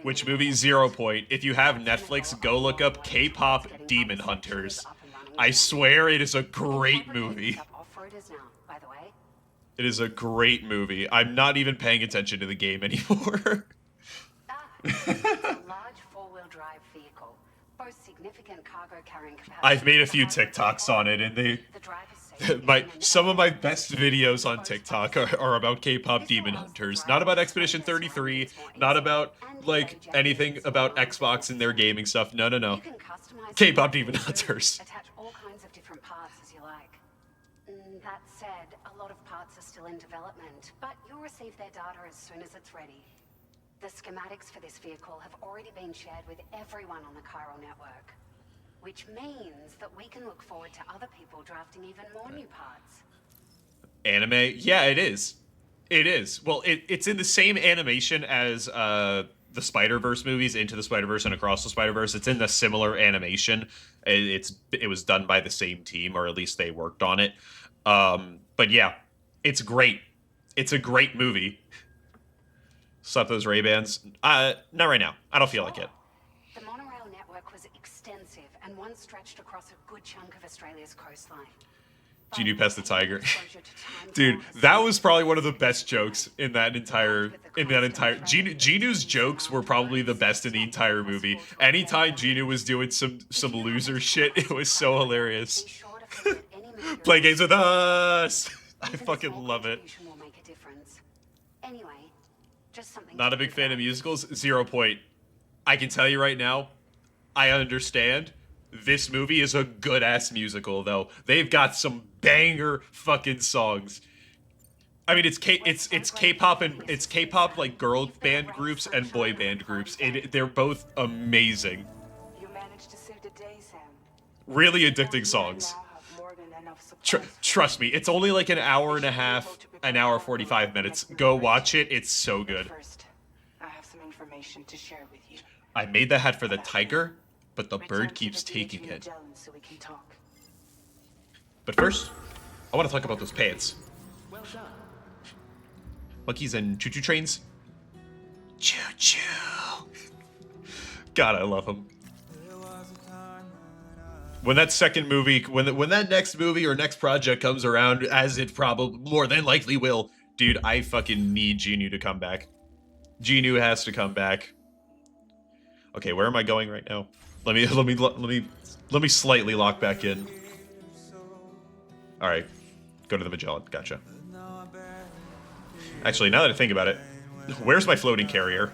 Which movie? 0 point. If you have Netflix, go look up K-pop Demon Hunters. I swear it is a great movie. It is a great movie. I'm not even paying attention to the game anymore. It's a large four-wheel drive vehicle, boasts significant cargo carrying capacity. I've made a few TikToks on it, and some of my best videos on TikTok are about K-pop Demon Hunters. Not about Expedition 33, not about, like, anything about Xbox and their gaming stuff. No. K-pop Demon Hunters. Attach all kinds of different parts as you like. That said, a lot of parts are still in development, but you'll receive their data as soon as it's ready. The schematics for this vehicle have already been shared with everyone on the Chiral network, which means that we can look forward to other people drafting even more new parts. Anime? Yeah, it is. It is. Well, it's in the same animation as the Spider-Verse movies, Into the Spider-Verse and Across the Spider-Verse. It's in the similar animation. It was done by the same team, or at least they worked on it. But yeah, it's great. It's a great movie. Slap those Ray-Bans. Not right now. I don't feel like it. The monorail network was extensive and once stretched across a good chunk of Australia's coastline. Genu Pest the Tiger. Dude, that was probably one of the best jokes in that entire Genu's jokes were probably the best in the entire movie. Anytime Genu was doing some loser shit, it was so hilarious. Play games with us. I fucking love it. Not a big fan of musicals. 0 point. I can tell you right now, I understand. This movie is a good-ass musical, though. They've got some banger fucking songs. I mean, it's K-pop and it's K-pop like girl band groups and boy band groups. They're both amazing. You managed to save the day, Sam. Really addicting songs. Trust me, it's only like an hour and a half, an hour 45 minutes. Go watch it. It's so good. First, I have some information to share with you. I made the hat for the tiger, but the bird keeps taking it. So we can talk. But first, I want to talk about those pants. Well done. Monkeys and choo-choo trains. Choo-choo. God, I love them. When that second movie, when that next movie or next project comes around, as it probably more than likely will, dude, I fucking need Genu to come back. Genu has to come back. Okay, where am I going right now? Let me slightly lock back in. All right, go to the Magellan. Gotcha. Actually, now that I think about it, where's my floating carrier?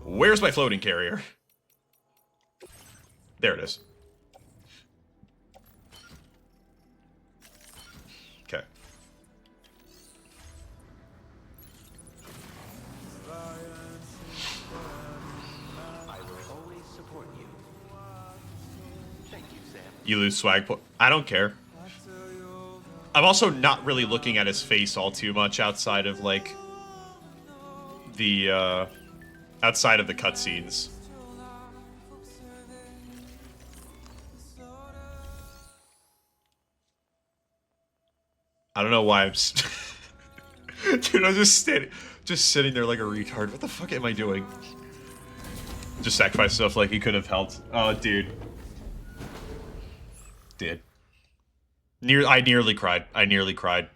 Where's my floating carrier? There it is. Okay. I will always support you. Thank you, Sam. You lose swag point. I don't care. I'm also not really looking at his face all too much outside of like the outside of the cutscenes. I don't know why I'm dude, I'm just sitting there like a retard. What the fuck am I doing? Just sacrifice stuff like he could have helped. Oh, dude. Did. I nearly cried. I nearly cried.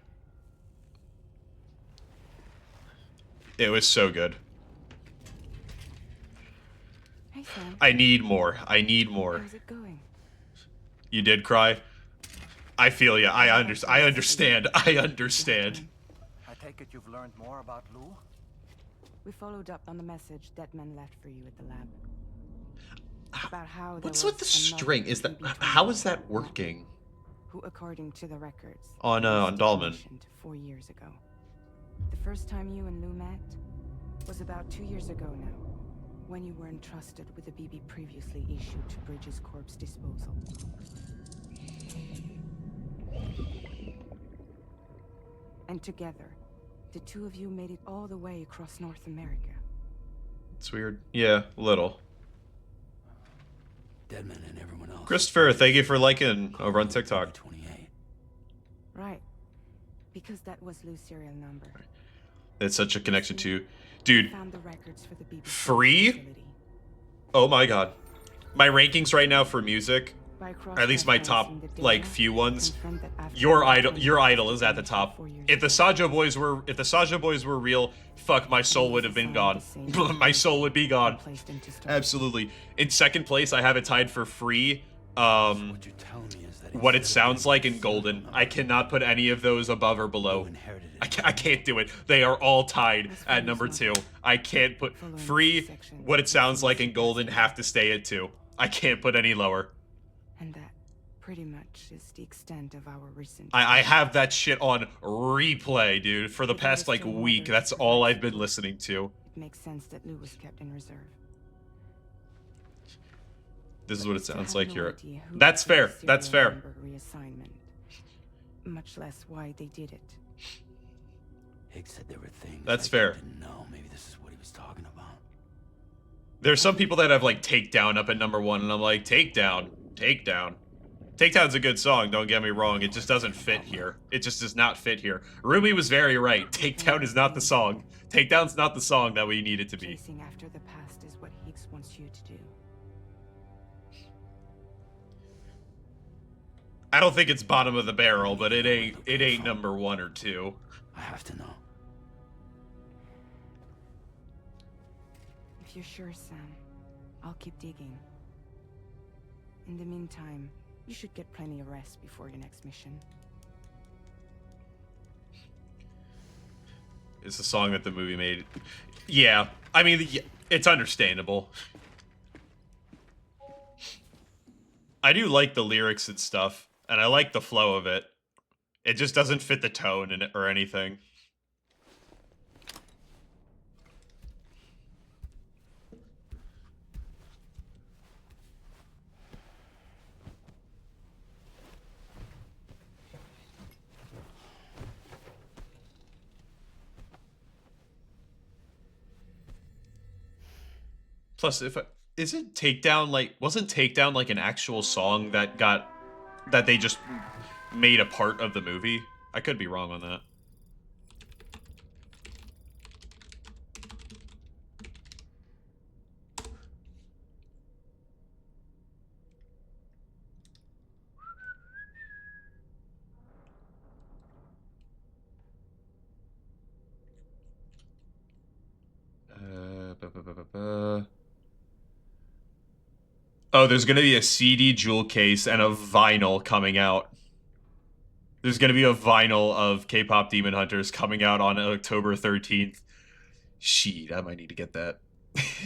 It was so good. Hey, Sam. I need more. I need more. How's it going? You did cry? I feel ya. I understand. I understand. I take it you've learned more about Lou? We followed up on the message Deadman left for you at the lab. About how there What's was with the another string? Is that how is that working? Who, according to the records, On Dolman. 4 years ago. The first time you and Lou met was about 2 years ago now, when you were entrusted with the BB previously issued to Bridges Corp's disposal. And together, the two of you made it all the way across North America. It's weird. Yeah, a little. Deadman and everyone else. Christopher, thank you for liking over on TikTok. Right. Because that was Lou's serial number. It's such a connection to... Dude, Found the records for the BB free? Oh my god. My rankings right now for music, or at least my top, like, few ones, your idol is at the top. If the Saja boys were real, fuck, my soul would have been gone. My soul would be gone. Absolutely. In second place, I have it tied for free. What It Sounds Like in Golden. I cannot put any of those above or below. I can't do it. They are all tied at number 2. I can't put free. What It Sounds Like in Golden have to stay at 2. I can't put any lower. And that pretty much is the extent of our recent... I have that shit on replay, dude. For the past, like, week. That's all I've been listening to. It makes sense that Lou was kept in reserve. This is what it sounds like here. That's fair. That's fair. Reassignment. Much less why they did it. Higgs said there were things That's fair. didn't know. Maybe this is what he was talking about. There's some people that have, like, Takedown up at number 1, and I'm like, Takedown. Takedown's a good song, don't get me wrong. It just doesn't fit here. It just does not fit here. Ruby was very right. Takedown is not the song. Takedown's not the song that we need it to be. Chasing after the past is what Higgs wants you to do. I don't think it's bottom of the barrel, but it ain't number 1 or 2. I have to know. If you're sure, Sam, I'll keep digging. In the meantime, you should get plenty of rest before your next mission. It's a song that the movie made. Yeah, I mean, it's understandable. I do like the lyrics and stuff, and I like the flow of it. It just doesn't fit the tone in it or anything. Plus, isn't Takedown wasn't Takedown like an actual song that they just made a part of the movie? I could be wrong on that. Oh, there's gonna be a CD jewel case and a vinyl coming out. There's gonna be a vinyl of K-pop Demon Hunters coming out on October 13th. Sheet, I might need to get that.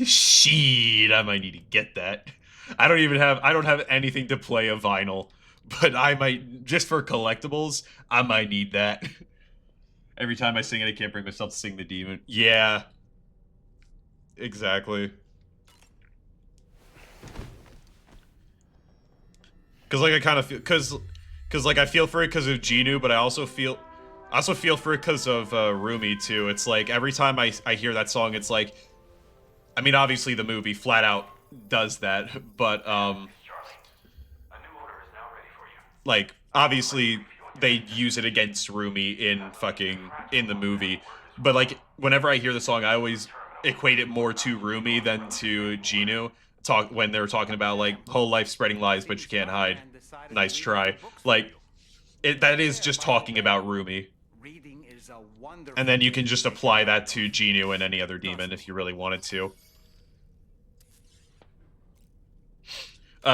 Sheet, I might need to get that. I don't have anything to play a vinyl, but I might, just for collectibles, I might need that. Every time I sing it, I can't bring myself to sing the demon. Yeah. Exactly. Cause like I kind of feel, cause like I feel for it because of Genu, but I also feel for it because of Rumi too. It's like every time I hear that song, it's like, I mean, obviously the movie flat out does that, but like obviously they use it against Rumi in the movie, but like whenever I hear the song, I always equate it more to Rumi than to Genu. When they're talking about like whole life spreading lies, but you can't hide. Nice try. Like that is just talking about Rumi. And then you can just apply that to Genu and any other demon if you really wanted to.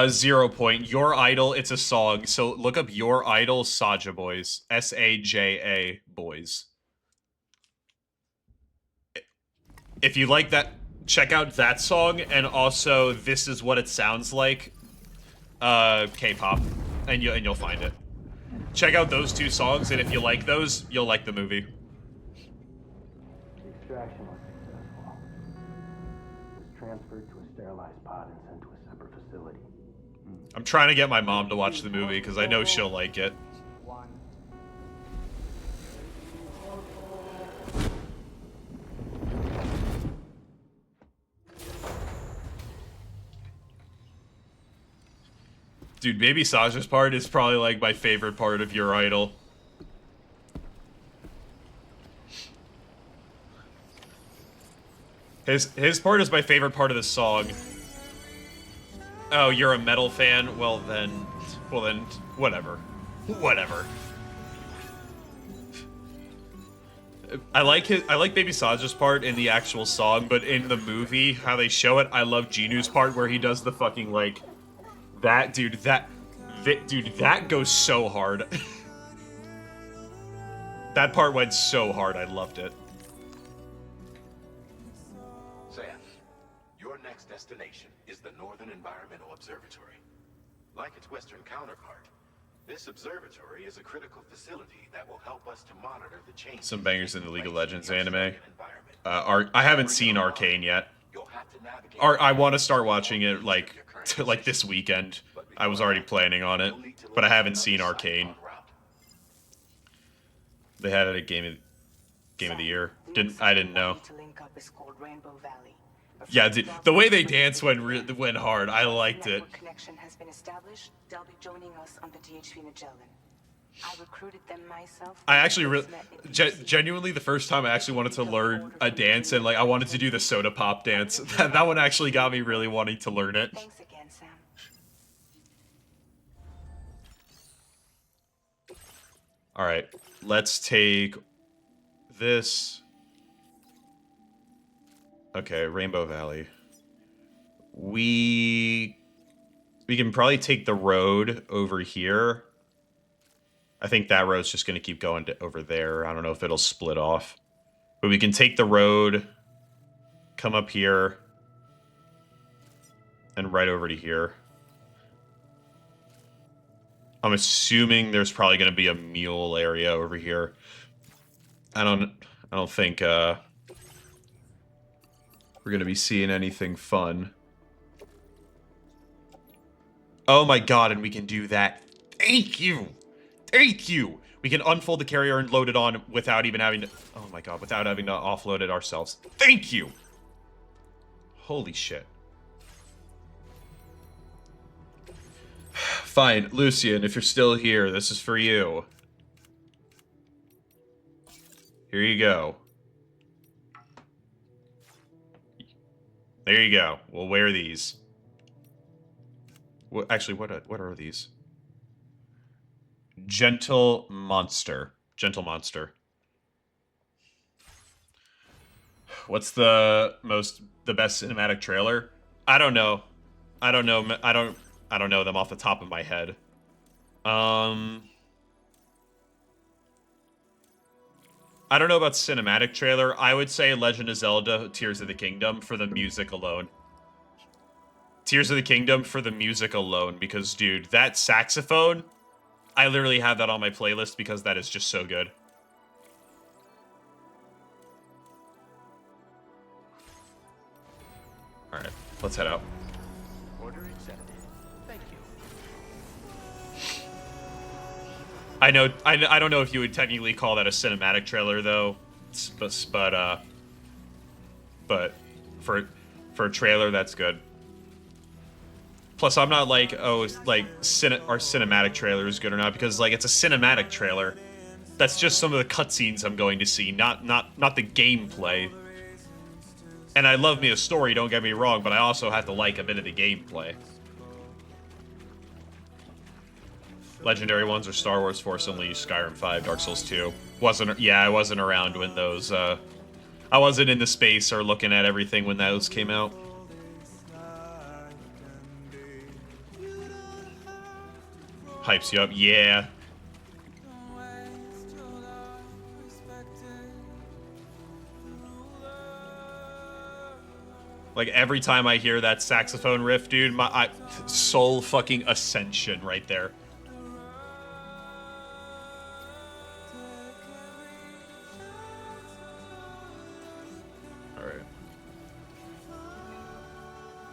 0 point. Your Idol, it's a song. So look up Your Idol Saja Boys. S-A-J-A Boys. If you like that, check out that song, and also This Is What It Sounds Like, K-pop, and you'll find it. Check out those two songs, and if you like those, you'll like the movie. The extraction was successful. It was transferred to a sterilized pod and sent to a separate facility. I'm trying to get my mom to watch the movie, because I know she'll like it. Dude, Baby Saja's part is probably like my favorite part of Your Idol. His part is my favorite part of the song. Oh, you're a metal fan? Well then, whatever. Whatever. I like Baby Saja's part in the actual song, but in the movie, how they show it, I love Genu's part where he does the fucking like that goes so hard. That part went so hard, I loved it. Sam, your next destination is the Northern Environmental Observatory. Like its western counterpart, this observatory is a critical facility that will help us to monitor the changes. Some bangers in the League of Legends anime. I haven't seen Arcane yet. I want to start watching it like this weekend. I was already planning on it, but I haven't seen Arcane. They had it at Game of the Year. I didn't know. Yeah, dude, the way they dance went hard. I liked it. Connection has been established. They'll be joining us on the DHV Magellan. I recruited them myself. I actually genuinely the first time I actually wanted to learn a dance, and like I wanted to do the soda pop dance. That one actually got me really wanting to learn it. Thanks again, Sam. All right, let's take this. Okay, Rainbow Valley. We can probably take the road over here. I think that road's just going to keep going over there. I don't know if it'll split off. But we can take the road, come up here, and right over to here. I'm assuming there's probably going to be a mule area over here. I don't think we're going to be seeing anything fun. Oh my god, and we can do that. Thank you. Thank you. We can unfold the carrier and load it on without even having to... Oh my god, without having to offload it ourselves. Thank you. Holy shit. Fine, Lucian, if you're still here, this is for you. Here you go. There you go. We'll wear these. Well, actually, what are these? Gentle Monster. Gentle Monster. What's the best cinematic trailer? I don't know. I don't know. I don't know them off the top of my head. I don't know about cinematic trailer. I would say Legend of Zelda Tears of the Kingdom for the music alone. Tears of the Kingdom for the music alone, because dude, that saxophone, I literally have that on my playlist because that is just so good. All right, let's head out. Order accepted. Thank you. I know. I don't know if you would technically call that a cinematic trailer though, but for a trailer, that's good. Plus, I'm not like, oh, it's like our cinematic trailer is good or not, because like it's a cinematic trailer. That's just some of the cutscenes I'm going to see, not the gameplay. And I love me a story, don't get me wrong, but I also have to like a bit of the gameplay. Legendary ones are Star Wars Force Unleashed, Skyrim 5, Dark Souls 2. I wasn't around when those, I wasn't in the space or looking at everything when those came out. Hypes you up, yeah. Like, every time I hear that saxophone riff, dude, my soul fucking ascension right there. Alright.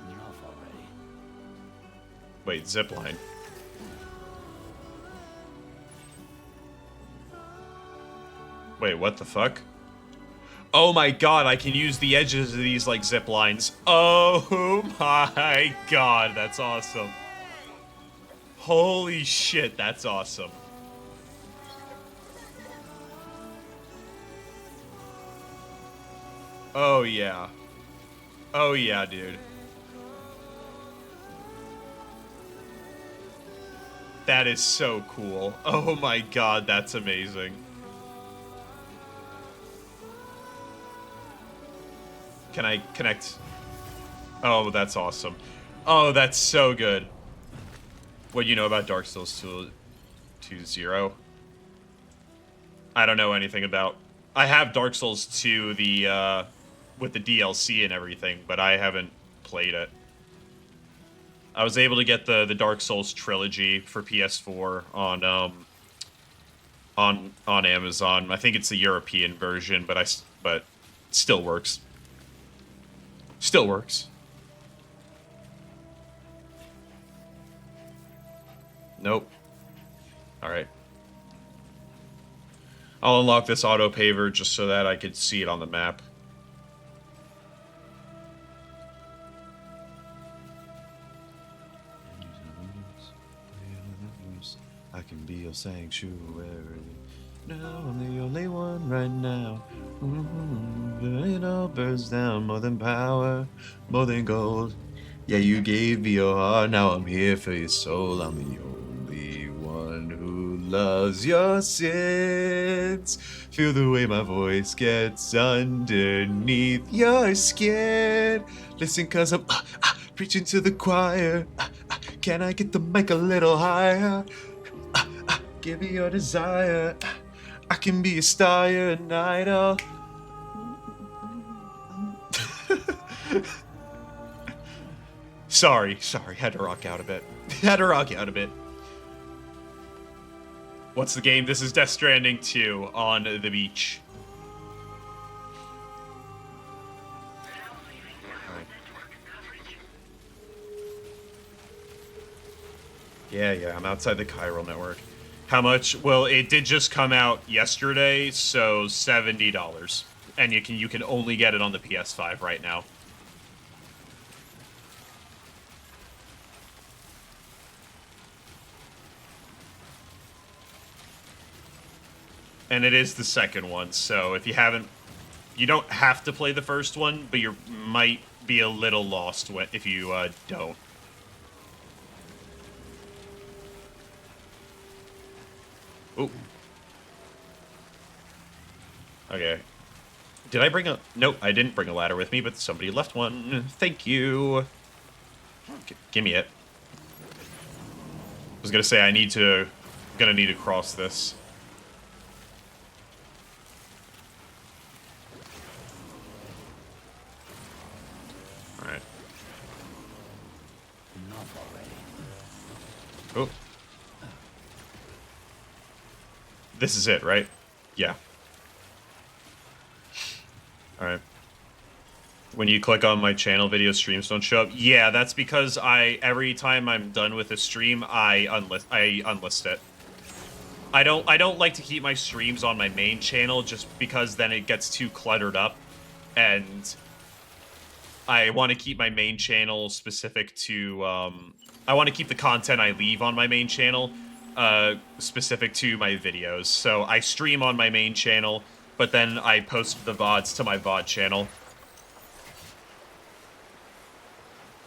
You're off already. Wait, zipline. Wait, what the fuck? Oh my god, I can use the edges of these like zip lines. Oh my god, that's awesome. Holy shit, that's awesome. Oh yeah. Oh yeah, dude. That is so cool. Oh my god, that's amazing. Can I connect? Oh, that's awesome. Oh, that's so good. What do you know about Dark Souls 2.0? I don't know anything about... I have Dark Souls 2, with the DLC and everything, but I haven't played it. I was able to get the Dark Souls trilogy for PS4 on Amazon. I think it's the European version, but it still works. Still works. Nope. Alright. I'll unlock this auto paver just so that I could see it on the map. I can be your sanctuary. No, I'm the only one right now. It all burns down more than power, more than gold. Yeah, you gave me your heart, now I'm here for your soul. I'm the only one who loves your sins. Feel the way my voice gets underneath your skin. Listen, cause I'm preaching to the choir. Can I get the mic a little higher? Give me your desire. I can be a star, you're an idol. Sorry, had to rock out a bit. What's the game? This is Death Stranding 2 on the beach. Yeah, I'm outside the chiral network. How much? Well, it did just come out yesterday, so $70. And you can only get it on the PS5 right now. And it is the second one, so if you haven't... You don't have to play the first one, but you might be a little lost if you don't. Ooh. Okay. Did I bring a... Nope, I didn't bring a ladder with me, but somebody left one. Thank you. Give me it. I was gonna say gonna need to cross this. Alright. Oh. This is it, right? Yeah. Alright. When you click on my channel, video streams don't show up. Yeah, that's because every time I'm done with a stream, I unlist it. I don't like to keep my streams on my main channel just because then it gets too cluttered up, and I want to keep my main channel specific to I want to keep the content I leave on my main channel specific to my videos. So I stream on my main channel, but then I post the VODs to my VOD channel.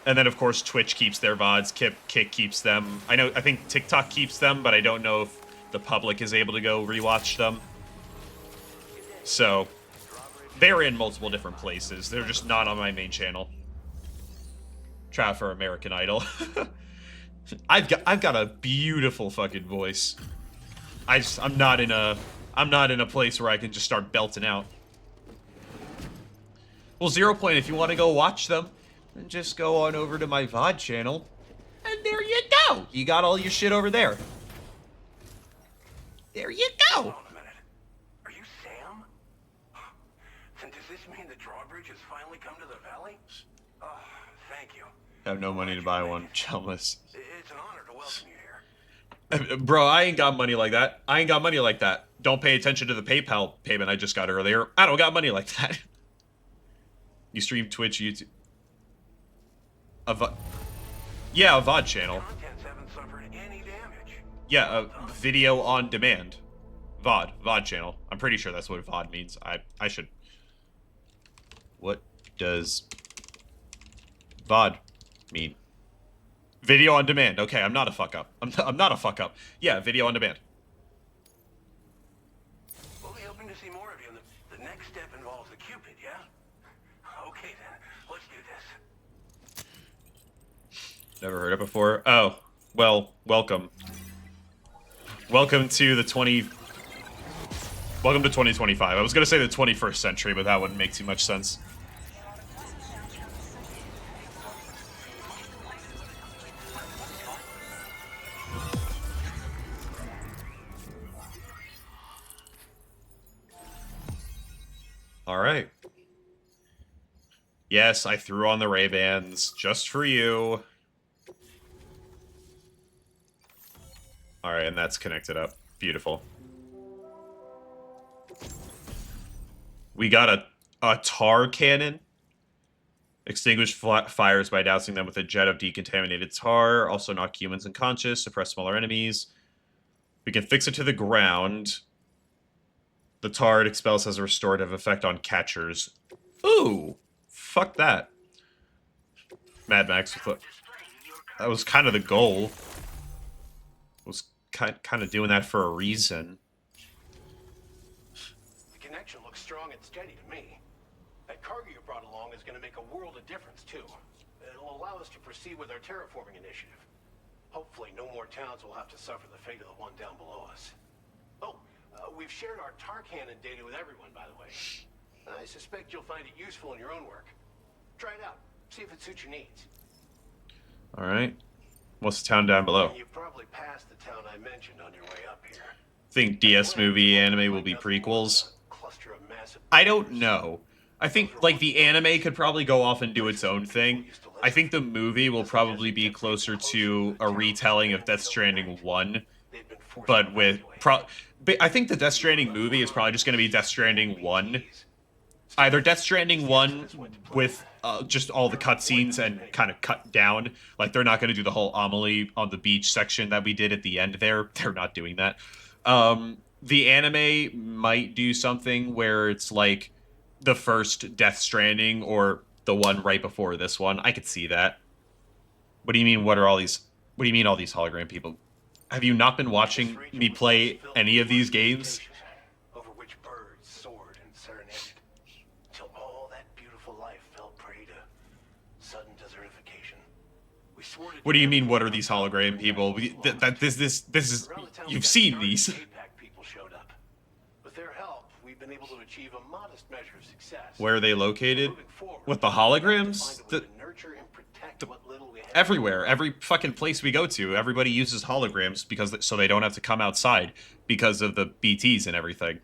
And then, of course, Twitch keeps their VODs, Kick keeps them. I think TikTok keeps them, but I don't know if the public is able to go rewatch them. So, they're in multiple different places. They're just not on my main channel. Try for American Idol. I've got a beautiful fucking voice. I'm not in a place where I can just start belting out. Well, 0 Point, if you want to go watch them, then just go on over to my VOD channel, and there you go. You got all your shit over there. There you go. Hold on a minute. Are you Sam? Then does this mean the drawbridge has finally come to the valley? Oh, thank you. I have no money to buy one. Jealous. It's an honor to welcome you here. Bro, I ain't got money like that. I ain't got money like that. Don't pay attention to the PayPal payment I just got earlier. I don't got money like that. You stream Twitch, YouTube. Yeah, a VOD channel. Yeah, a video on demand. VOD channel. I'm pretty sure that's what VOD means. I should... What does VOD mean? Video on demand. Okay, I'm not a fuck up. I'm not a fuck up. Yeah, video on demand. We'll be hoping to see more of you. The next step involves the Cupid, yeah? Okay then, let's do this. Never heard it before. Oh, well, welcome. Welcome to 2025. I was gonna say the 21st century, but that wouldn't make too much sense. All right. Yes, I threw on the Ray-Bans just for you. All right, and that's connected up. Beautiful. We got a tar cannon. Extinguish fires by dousing them with a jet of decontaminated tar. Also knock humans unconscious. Suppress smaller enemies. We can fix it to the ground. The tar it expels has a restorative effect on catchers. Ooh! Fuck that. Mad Max. That was kind of the goal. Was kind of doing that for a reason. The connection looks strong and steady to me. That cargo you brought along is going to make a world of difference, too. It'll allow us to proceed with our terraforming initiative. Hopefully, no more towns will have to suffer the fate of the one down below us. Oh, we've shared our tar cannon data with everyone, by the way. I suspect you'll find it useful in your own work. Try it out. See if it suits your needs. All right. What's the town down below? You've probably passed the town I mentioned on your way up here. think DS movie anime will be prequels. I don't know. I think, like, the anime could probably go off and do its own thing. I think the movie will probably be closer to a retelling of Death Stranding 1, but with... I think the Death Stranding movie is probably just going to be Death Stranding 1. Either Death Stranding 1 with just all the cutscenes and kind of cut down. Like, they're not going to do the whole Amelie on the beach section that we did at the end there. They're not doing that. The anime might do something where it's like the first Death Stranding or the one right before this one. I could see that. What do you mean, what are all these... What do you mean all these hologram people? Have you not been watching me play any of these games? Over which birds soared and serenaded, till all that beautiful life fell prey to sudden desertification. We swore to... What do you mean, what are these hologram people? This is... You've seen these. people showed up. With their help, we've been able to achieve a modest measure of success. Where are they located? With the holograms? Everywhere. Every fucking place we go to, everybody uses holograms because so they don't have to come outside because of the BTs and everything.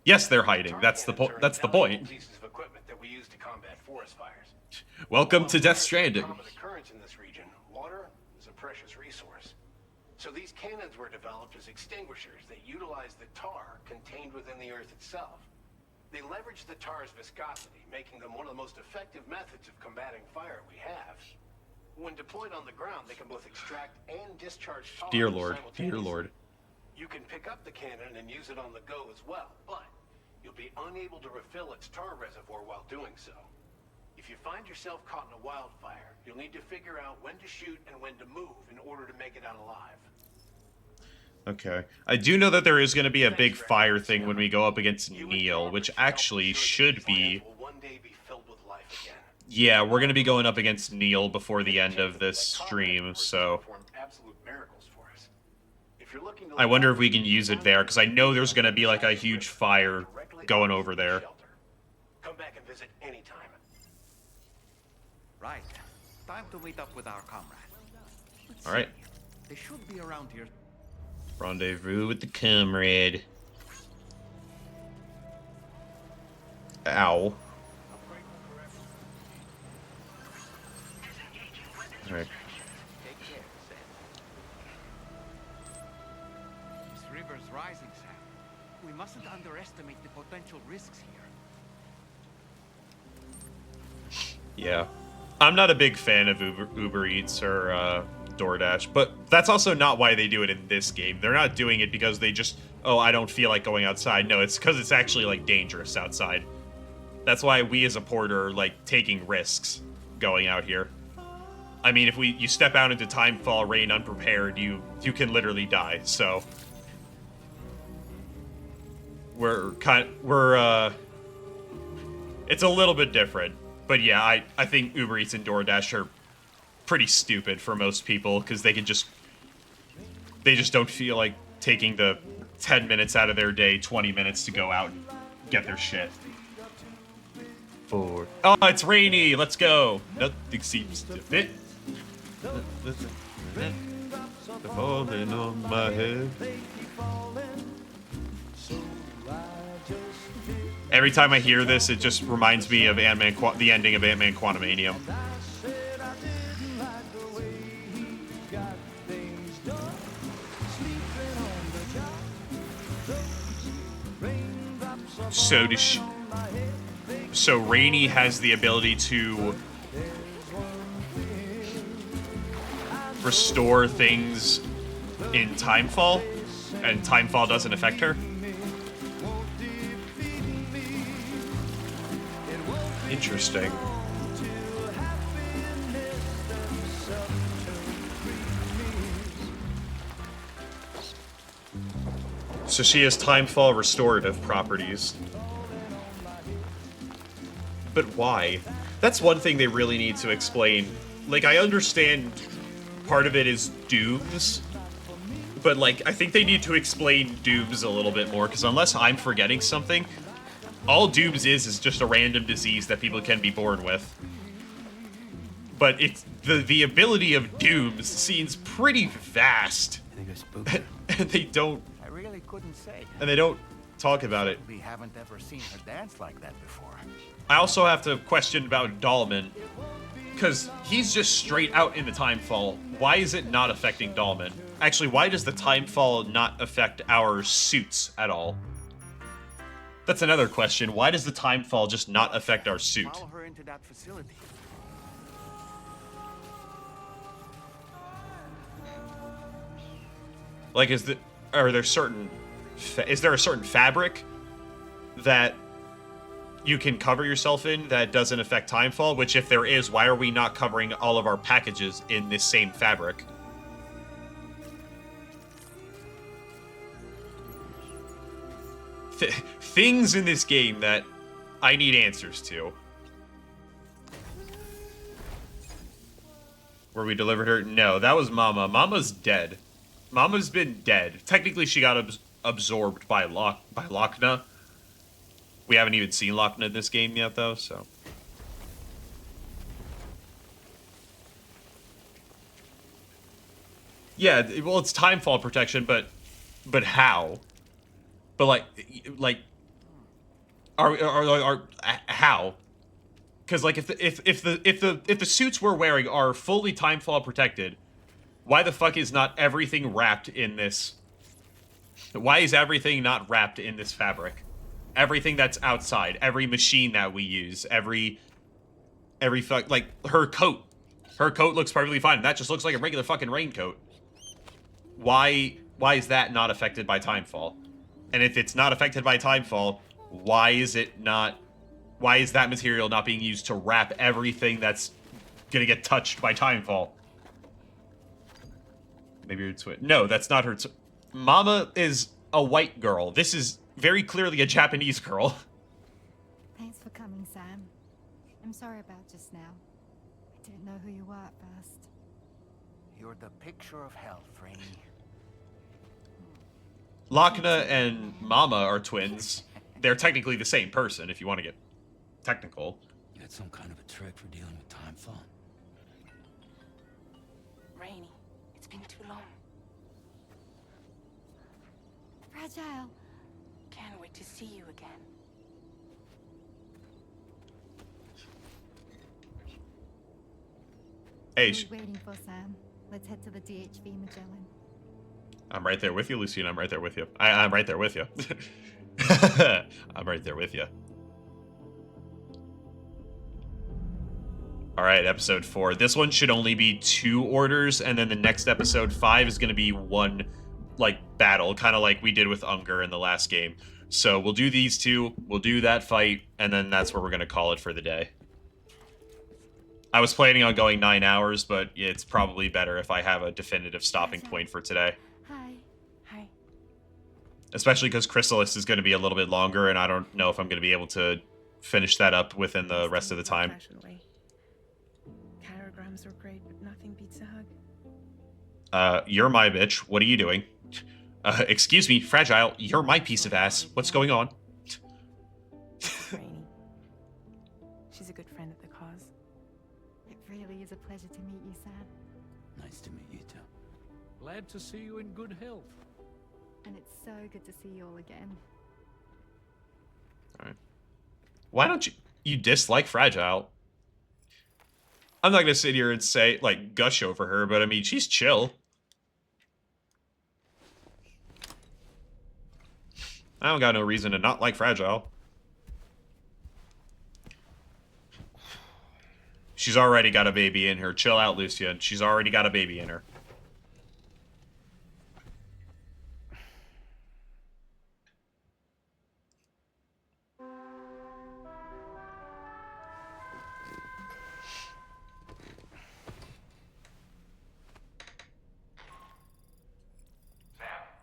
Yes, they're hiding. That's the point. That's the point. Pieces of equipment that we use to combat forest fires. Welcome to Death Stranding. Currents in this region, water is a precious resource. So these cannons were developed as extinguishers that utilize the tar contained within the earth itself. They leverage the tar's viscosity, making them one of the most effective methods of combating fire we have. When deployed on the ground, they can both extract and discharge tar. Dear Lord, dear Lord. You can pick up the cannon and use it on the go as well, but you'll be unable to refill its tar reservoir while doing so. If you find yourself caught in a wildfire, you'll need to figure out when to shoot and when to move in order to make it out alive. Okay. I do know that there is going to be a big fire thing when we go up against Neil, which actually should be... Yeah, we're going to be going up against Neil before the end of this stream, so... I wonder if we can use it there, because I know there's going to be like a huge fire going over there. Come back and visit anytime. Right. Time to meet up with our comrade. Alright. They should be around here. Rendezvous with the comrade. Ow. Alright. This river's rising, Sam. We mustn't underestimate the potential risks here. Yeah. I'm not a big fan of Uber Eats or DoorDash, but that's also not why they do it in this game. They're not doing it because they just, oh, I don't feel like going outside. No, it's because it's actually, like, dangerous outside. That's why we as a porter are, like, taking risks going out here. I mean, if you step out into timefall rain unprepared, you can literally die, so... It's a little bit different. But yeah, I think Uber Eats and DoorDash are pretty stupid for most people, because they just don't feel like taking the 10 minutes out of their day, 20 minutes to go out and get their shit. Oh, it's rainy! Let's go! Nothing seems to fit. They're falling on my head. Every time I hear this, it just reminds me of the ending of Ant-Man Quantumanium. So Rainey has the ability to restore things in Timefall, and Timefall doesn't affect her. Interesting. So she has Timefall restorative properties. But why? That's one thing they really need to explain. Like, I understand part of it is dooms, but, like, I think they need to explain dooms a little bit more, because unless I'm forgetting something, all dooms is just a random disease that people can be born with. But it's the ability of dooms seems pretty vast. And they don't couldn't say. And they don't talk about it. We haven't ever seen her dance like that before. I also have to question about Dahlman, because he's just straight out in the timefall. Why is it not affecting Dahlman? Actually, why does the timefall not affect our suits at all? That's another question. Why does the timefall just not affect our suit? Follow her into that facility. Like, is there a certain fabric that you can cover yourself in that doesn't affect timefall? Which, if there is, why are we not covering all of our packages in this same fabric? Things in this game that I need answers to. Where we delivered her? No, that was Mama. Mama's dead. Mama's been dead. Technically, she got absorbed by Lochna. We haven't even seen Lochna in this game yet, though, so... Yeah, well, it's timefall protection, but how? But like, are how? Because like, if the suits we're wearing are fully timefall protected, why the fuck is not everything wrapped in this? Why is everything not wrapped in this fabric? Everything that's outside, every machine that we use, every like her coat looks perfectly fine. That just looks like a regular fucking raincoat. Why is that not affected by timefall? And if it's not affected by timefall, why is that material not being used to wrap everything that's gonna get touched by timefall? Maybe her twin. No, that's not her. Mama is a white girl. This is very clearly a Japanese girl. Thanks for coming, Sam. I'm sorry about just now. I didn't know who you were at first. You're the picture of health, Rainey. Lochna and Mama are twins. They're technically the same person, if you want to get technical. You had some kind of a trick for dealing with timefall. Rainey, it's been too long. Fragile. Can't wait to see you again. Hey, What are we waiting for, Sam? Let's head to the DHV Magellan. I'm right there with you, Lucien. I'm right there with you. I'm right there with you. I'm right there with you. All right, episode 4. This one should only be 2 orders, and then the next episode 5 is going to be 1, like, battle, kind of like we did with Unger in the last game. So we'll do these 2, we'll do that fight, and then that's where we're going to call it for the day. I was planning on going 9 hours, but it's probably better if I have a definitive stopping point for today. Hi. Hi. Especially because Chrysalis is going to be a little bit longer, and I don't know if I'm going to be able to finish that up within the rest of the time. Carograms are great, but nothing beats a hug. You're my bitch. What are you doing? Excuse me, Fragile. You're my piece of ass. What's going on? Rainey. She's a good friend of the cause. It really is a pleasure to meet you, Sam. Nice to meet you too. Glad to see you in good health. And it's so good to see you all again. All right. Why don't you dislike Fragile? I'm not gonna sit here and say, like, gush over her, but I mean, she's chill. I don't got no reason to not like Fragile. She's already got a baby in her. Chill out, Lucian. She's already got a baby in her.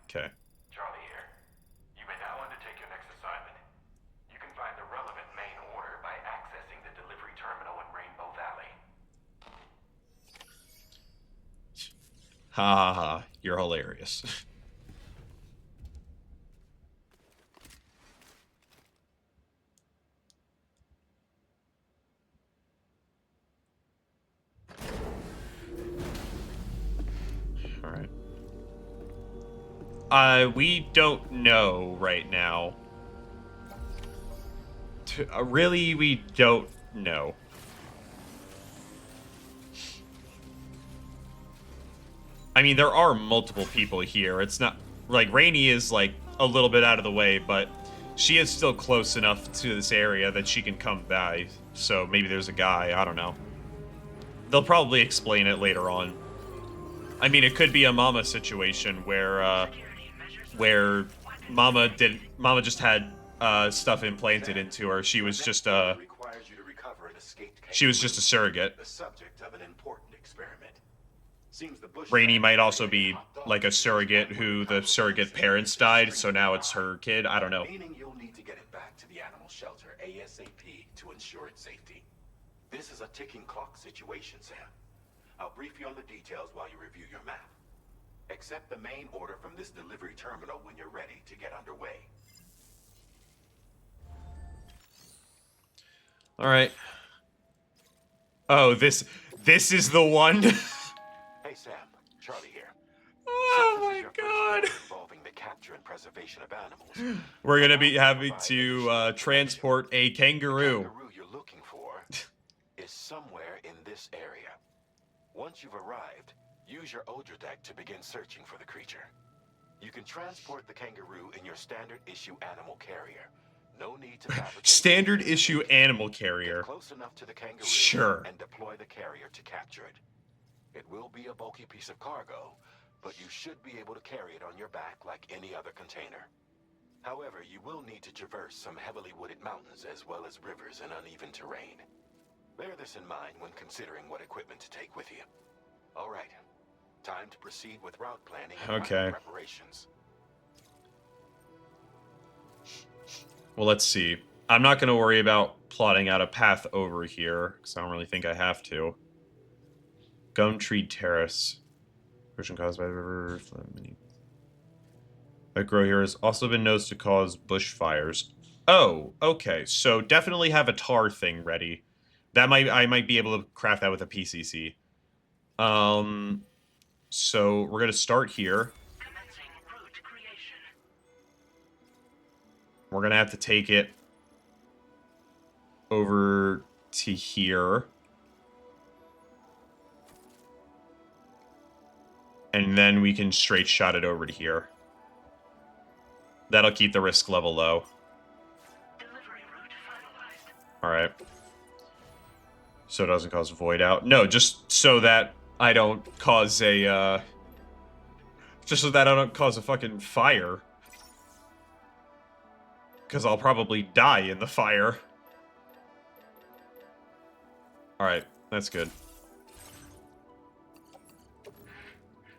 Okay. Charlie here. You may now undertake your next assignment. You can find the relevant main order by accessing the delivery terminal in Rainbow Valley. Ha ha ha. You're hilarious. Alright. We don't know right now. Really, we don't know. I mean, there are multiple people here. It's not like Rainey is like a little bit out of the way, but she is still close enough to this area that she can come by. So maybe there's a guy. I don't know. They'll probably explain it later on. I mean, it could be a Mama situation where Mama just had stuff implanted into her. She was just a surrogate. The subject of an important experiment. Seems the bush Rainey might also be like a surrogate who the surrogate parents died, so now it's her kid. I don't know. Meaning you'll need to get it back to the animal shelter ASAP to ensure its safety. This is a ticking clock situation, Sam. I'll brief you on the details while you review your map. Accept the main order from this delivery terminal when you're ready to get underway. All right. Oh, this is the one. Hey Sam, Charlie here. Oh my God. Involving the capture and preservation of animals. We're gonna be having to transport a kangaroo. The kangaroo you're looking for is somewhere in this area. Once you've arrived, use your Odra deck to begin searching for the creature. You can transport the kangaroo in your standard issue animal carrier. No need to fabricate. Standard issue animal carrier. Get close enough to the kangaroo Sure. and deploy the carrier to capture it. It will be a bulky piece of cargo, but you should be able to carry it on your back like any other container. However, you will need to traverse some heavily wooded mountains as well as rivers and uneven terrain. Bear this in mind when considering what equipment to take with you. All right, time to proceed with route planning and Okay. preparations. Well, let's see. I'm not going to worry about plotting out a path over here, because I don't really think I have to. Gumtree Terrace. Erosion caused by the river. That grow here has also been noticed to cause bushfires. Oh, okay. So definitely have a tar thing ready. I might be able to craft that with a PCC. So we're going to start here. We're going to have to take it over to here. And then we can straight shot it over to here. That'll keep the risk level low. Alright. So it doesn't cause a void out. No, just so that I don't cause a, just so that I don't cause a fucking fire. Because I'll probably die in the fire. Alright, that's good.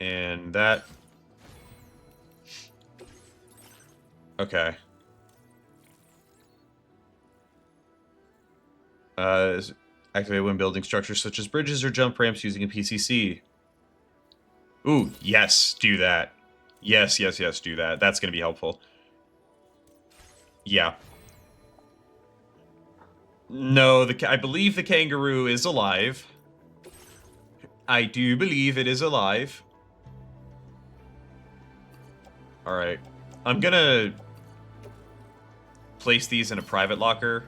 And that... Okay. Activate when building structures such as bridges or jump ramps using a PCC. Ooh, yes, do that. Yes, yes, yes, do that. That's going to be helpful. Yeah. No, I believe the kangaroo is alive. I do believe it is alive. Alright. I'm gonna place these in a private locker.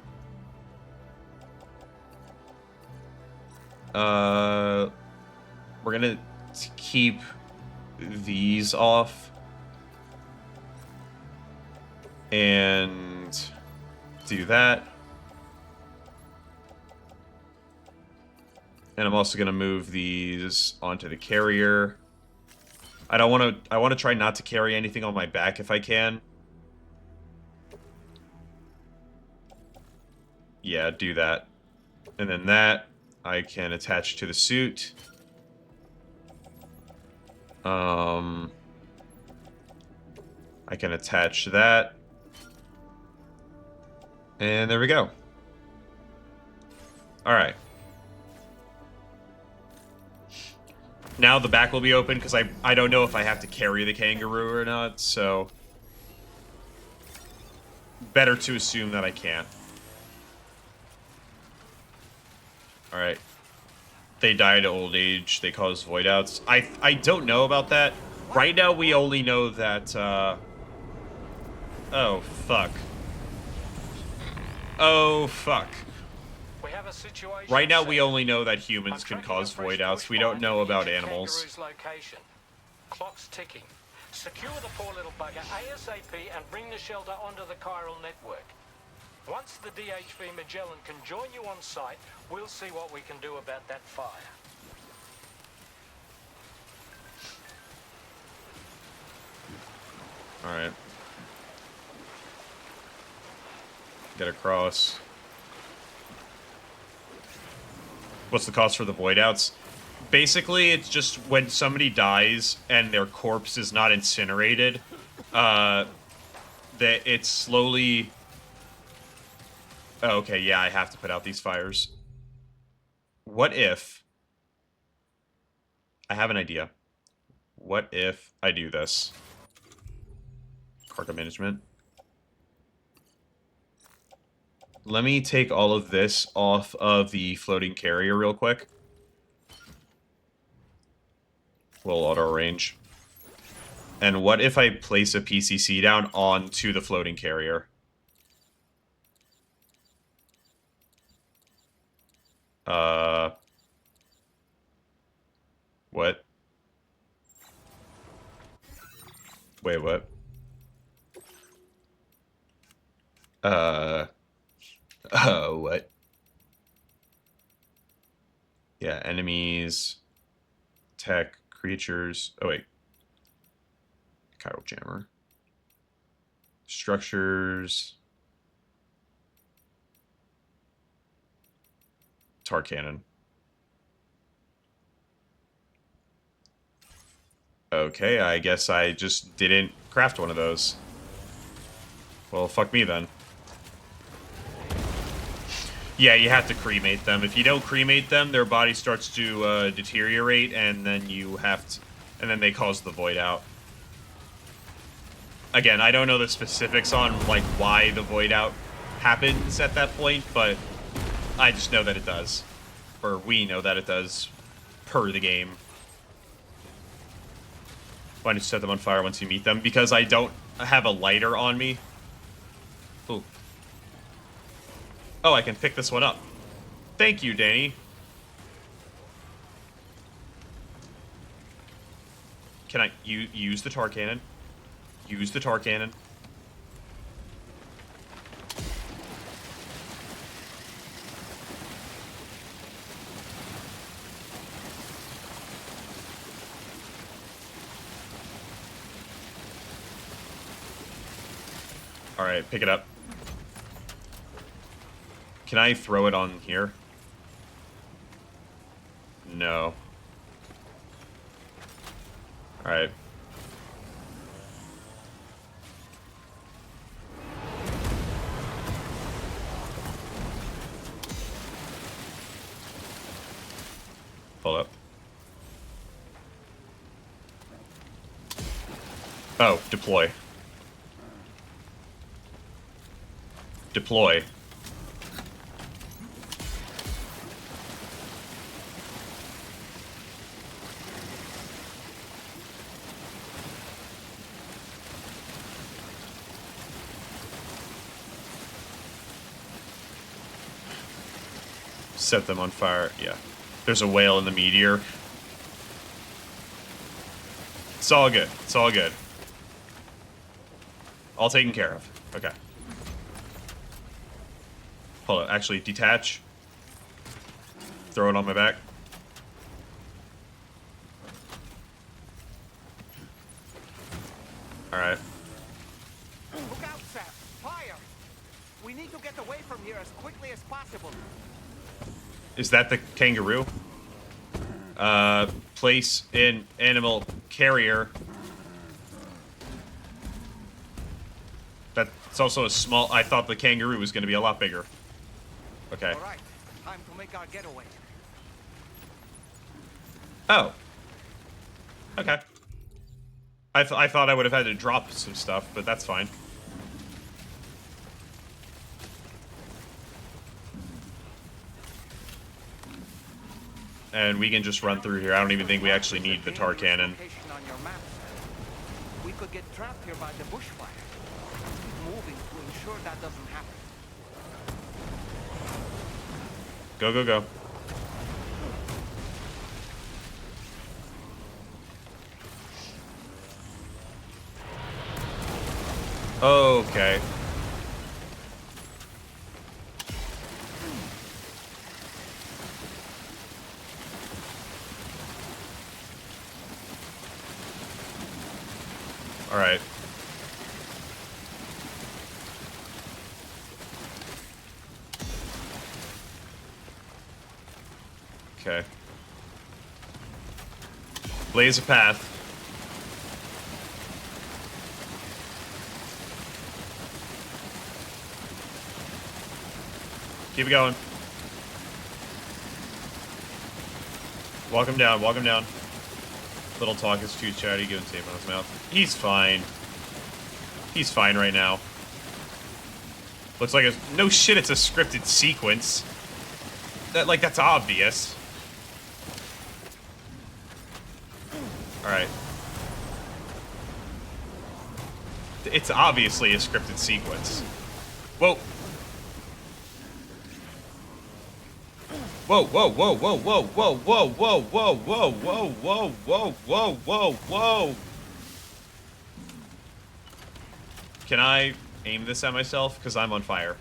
We're gonna keep these off. And do that. And I'm also gonna move these onto the carrier. I want to try not to carry anything on my back if I can. Yeah, do that. And then that I can attach to the suit. I can attach that. And there we go. Alright. Now the back will be open, because I don't know if I have to carry the kangaroo or not, so... Better to assume that I can't. Alright. They died of old age. They caused void outs. I don't know about that. Right now, we only know that, oh, fuck. Oh, fuck. We have a situation. Right now, we only know that humans can cause void outs. We don't know about animals. Location. Clock's ticking. Secure the poor little bugger ASAP and bring the shelter onto the chiral network. Once the DHV Magellan can join you on site, we'll see what we can do about that fire. Alright. Get across. What's the cost for the void outs? Basically, it's just when somebody dies and their corpse is not incinerated, that it slowly... Oh, okay, yeah, I have to put out these fires. What if... I have an idea. What if I do this? Cargo management. Let me take all of this off of the floating carrier real quick. We'll auto-arrange. And what if I place a PCC down onto the floating carrier? What? Wait, what? What? Yeah, enemies, tech, creatures. Oh, wait. Chiral jammer. Structures. Tar cannon. Okay, I guess I just didn't craft one of those. Well, fuck me then. Yeah, you have to cremate them. If you don't cremate them, their body starts to deteriorate, and then you have to... And then they cause the void out. Again, I don't know the specifics on, like, why the void out happens at that point, but I just know that it does. Or we know that it does, per the game. Why don't you set them on fire once you meet them? Because I don't have a lighter on me. Ooh. Oh, I can pick this one up. Thank you, Danny. Can I use the tar cannon? Use the tar cannon. Alright, pick it up. Can I throw it on here? No. Alright. Hold up. Oh, deploy. Deploy. Set them on fire. Yeah. There's a whale in the meteor. It's all good. It's all good. All taken care of. Okay. Hold on. Actually, detach. Throw it on my back. Alright. Look out, Sam! Fire! We need to get away from here as quickly as possible. Is that the kangaroo? Place in animal carrier. That's also a small... I thought the kangaroo was going to be a lot bigger. Okay. All right, time to make our getaway. Oh. Okay. I thought I would have had to drop some stuff, but that's fine. And we can just run through here. I don't even think we actually need the tar cannon. could get trapped here by the bushfire. Keep moving to ensure that doesn't happen. Go, go, go. Okay. All right. Okay. Blaze a path. Keep it going. Walk him down, walk him down. Little talk is too chatty, give him tape on his mouth. He's fine. He's fine right now. Looks like no shit, it's a scripted sequence. That's obvious. Alright. It's obviously a scripted sequence. Whoa. Whoa, whoa, whoa, whoa, whoa, whoa, whoa, whoa, whoa, whoa, whoa, whoa, whoa, whoa, whoa, whoa. Can I aim this at myself? Because I'm on fire.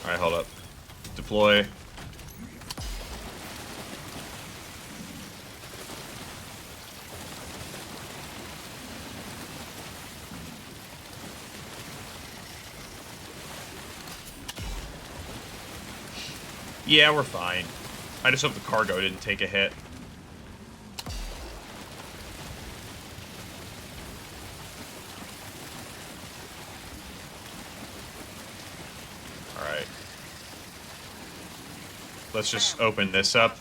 Alright, hold up. Deploy. Yeah, we're fine. I just hope the cargo didn't take a hit. Alright. Let's just open this up.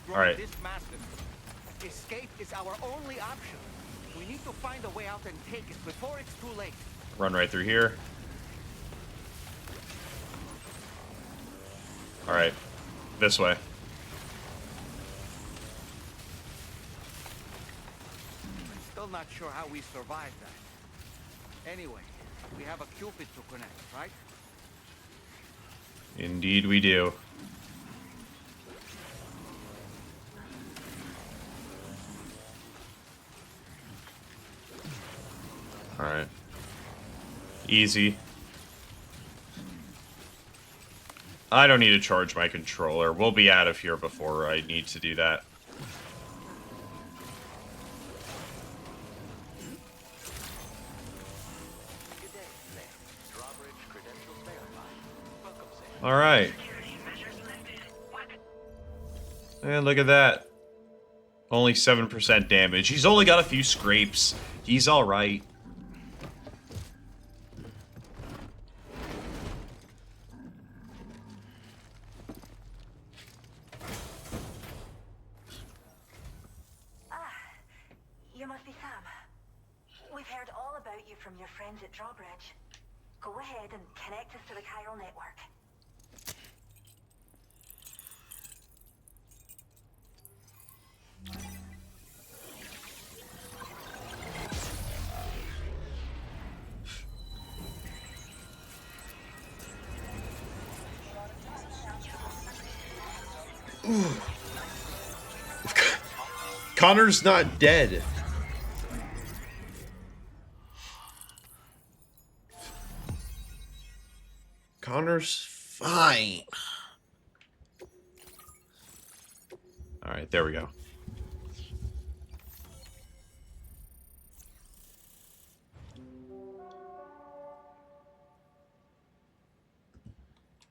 Alright. Escape is our only option. We need to find a way out and take it before it's too late. Run right through here. Alright. This way. Still not sure how we survived that. Anyway, we have a Cupid to connect, right? Indeed we do. Alright. Easy. I don't need to charge my controller. We'll be out of here before I need to do that. Alright. And look at that. Only 7% damage. He's only got a few scrapes. He's alright. You must be Sam. We've heard all about you from your friends at Drawbridge. Go ahead and connect us to the chiral network. Connor's not dead. Connor's fine. Alright, there we go.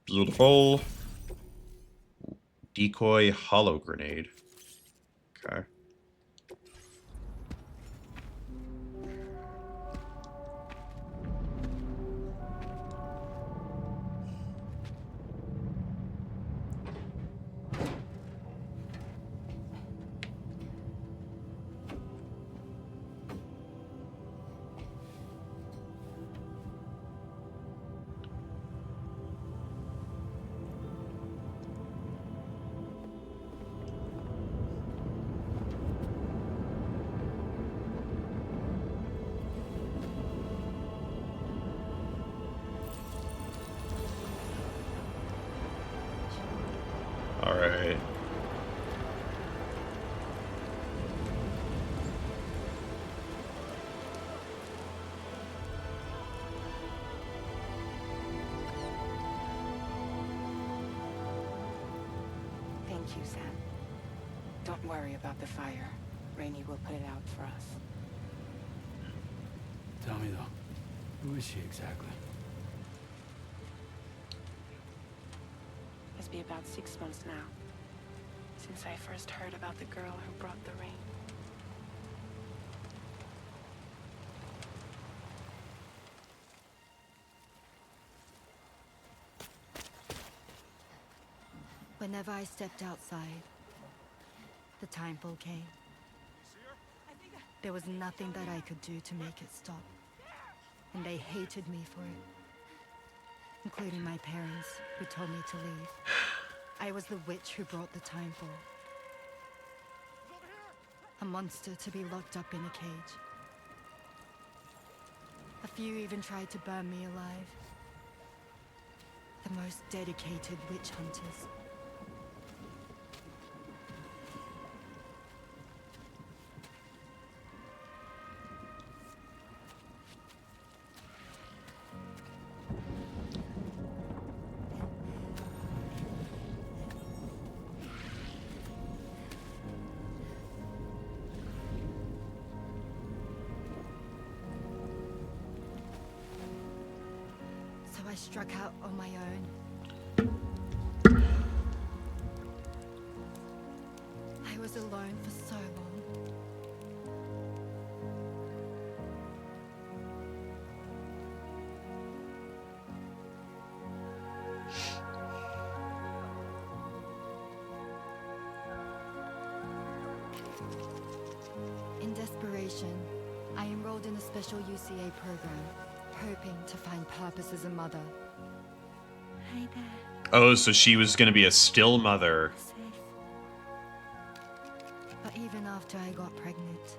Beautiful. Decoy hollow grenade. Okay. All right. Thank you, Sam. Don't worry about the fire. Rainey will put it out for us. Tell me though, who is she exactly? It's been about 6 months now, since I first heard about the girl who brought the rain. Whenever I stepped outside, the timefall came. There was nothing that I could do to make it stop. And they hated me for it. Including my parents, who told me to leave. I was the witch who brought the timefall. A monster to be locked up in a cage. A few even tried to burn me alive. The most dedicated witch hunters. I struck out on my own. I was alone for so long. In desperation, I enrolled in a special UCA program. Hoping to find purpose as a mother. Hey there. Oh, so she was gonna be a still mother. But even after I got pregnant,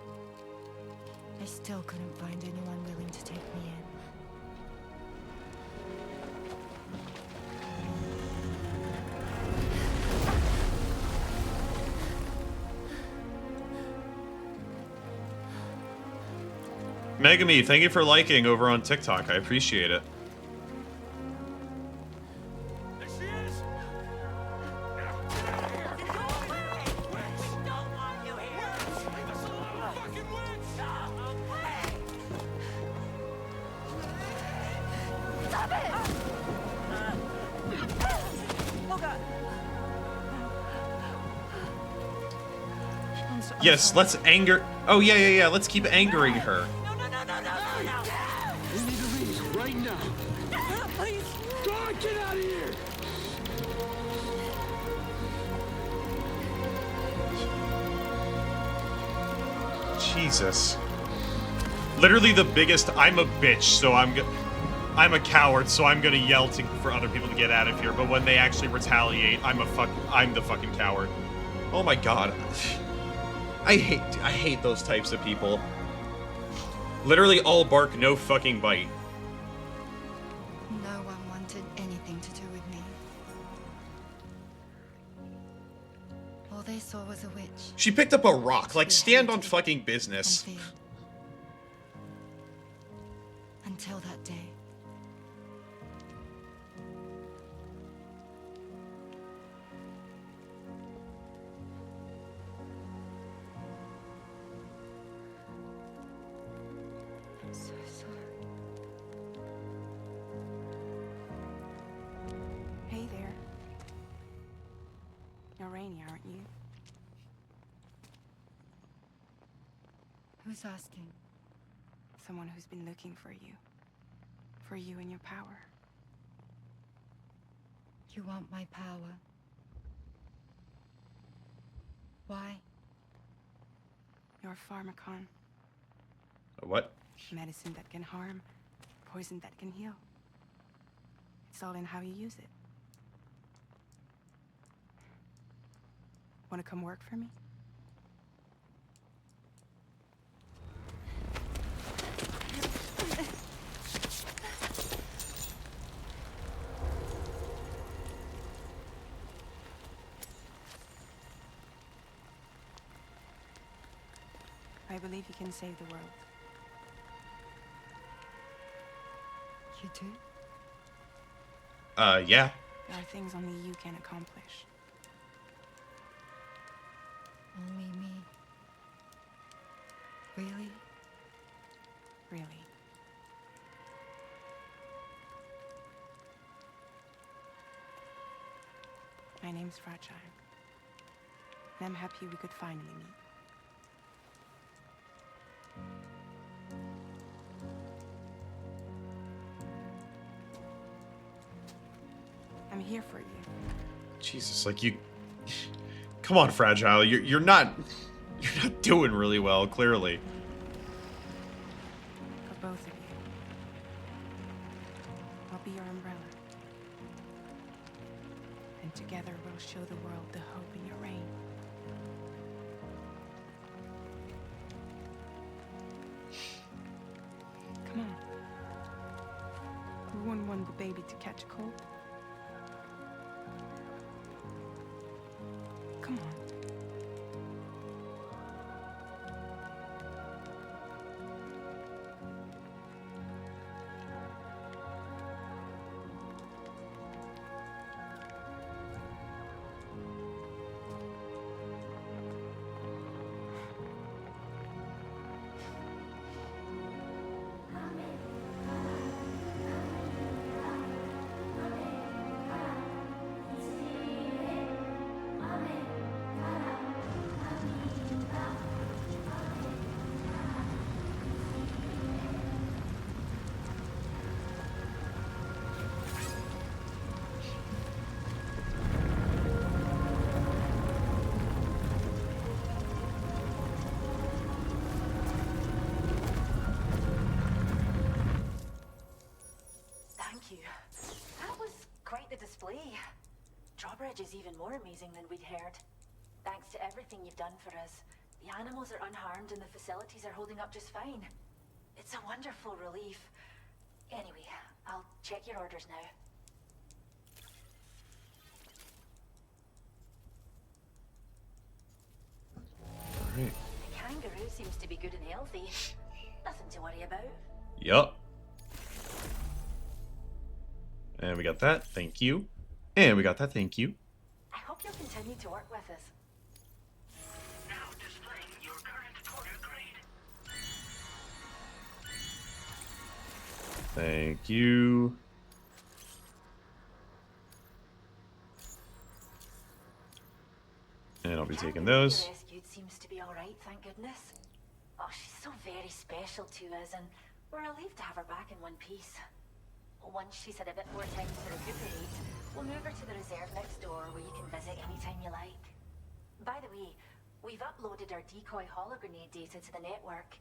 I still couldn't find anyone willing to take me in. Megami, thank you for liking over on TikTok. I appreciate it. There she is! Stop it! Oh God. Yes, let's anger. Oh yeah. Let's keep angering her. We need to leave right now. Please. God, get out of here! Jesus. Literally the biggest. I'm a bitch, so I'm a coward, so I'm gonna yell for other people to get out of here. But when they actually retaliate, I'm the fucking coward. Oh my god. I hate those types of people. Literally all bark, no fucking bite. No one wanted anything to do with me. All they saw was a witch. She picked up a rock, like stand on fucking business. Until that day. I'm so sorry. Hey there. You're Rainey, aren't you? Who's asking? Someone who's been looking for you. For you and your power. You want my power? Why? You're a pharmacon. A what? Medicine that can harm, poison that can heal. It's all in how you use it. Want to come work for me? I believe you can save the world. You do? Yeah. There are things only you can accomplish. Only me. Really? Really. My name's Fragile. And I'm happy we could finally meet. I'm here for you. Jesus, like you... Come on, Fragile. You're not doing really well, clearly. For both of you. I'll be your umbrella. And together we'll show the world the hope in your reign. Come on. Who wouldn't want the baby to catch a cold? Come on. Thank you. That was quite the display. Drawbridge is even more amazing than we'd heard. Thanks to everything you've done for us, the animals are unharmed and the facilities are holding up just fine. It's a wonderful relief. Anyway, I'll check your orders now. Alright. The kangaroo seems to be good and healthy. Nothing to worry about. Yup. And we got that. Thank you. And we got that. Thank you. I hope you'll continue to work with us. Now displaying your current porter grade. Thank you. And I'll be taking those. The rescued seems to be all right, thank goodness. Oh, she's so very special to us, and we're relieved to have her back in one piece. Once she's had a bit more time to recuperate, we'll move her to the reserve next door where you can visit anytime you like. By the way, we've uploaded our decoy hologrenade data to the network.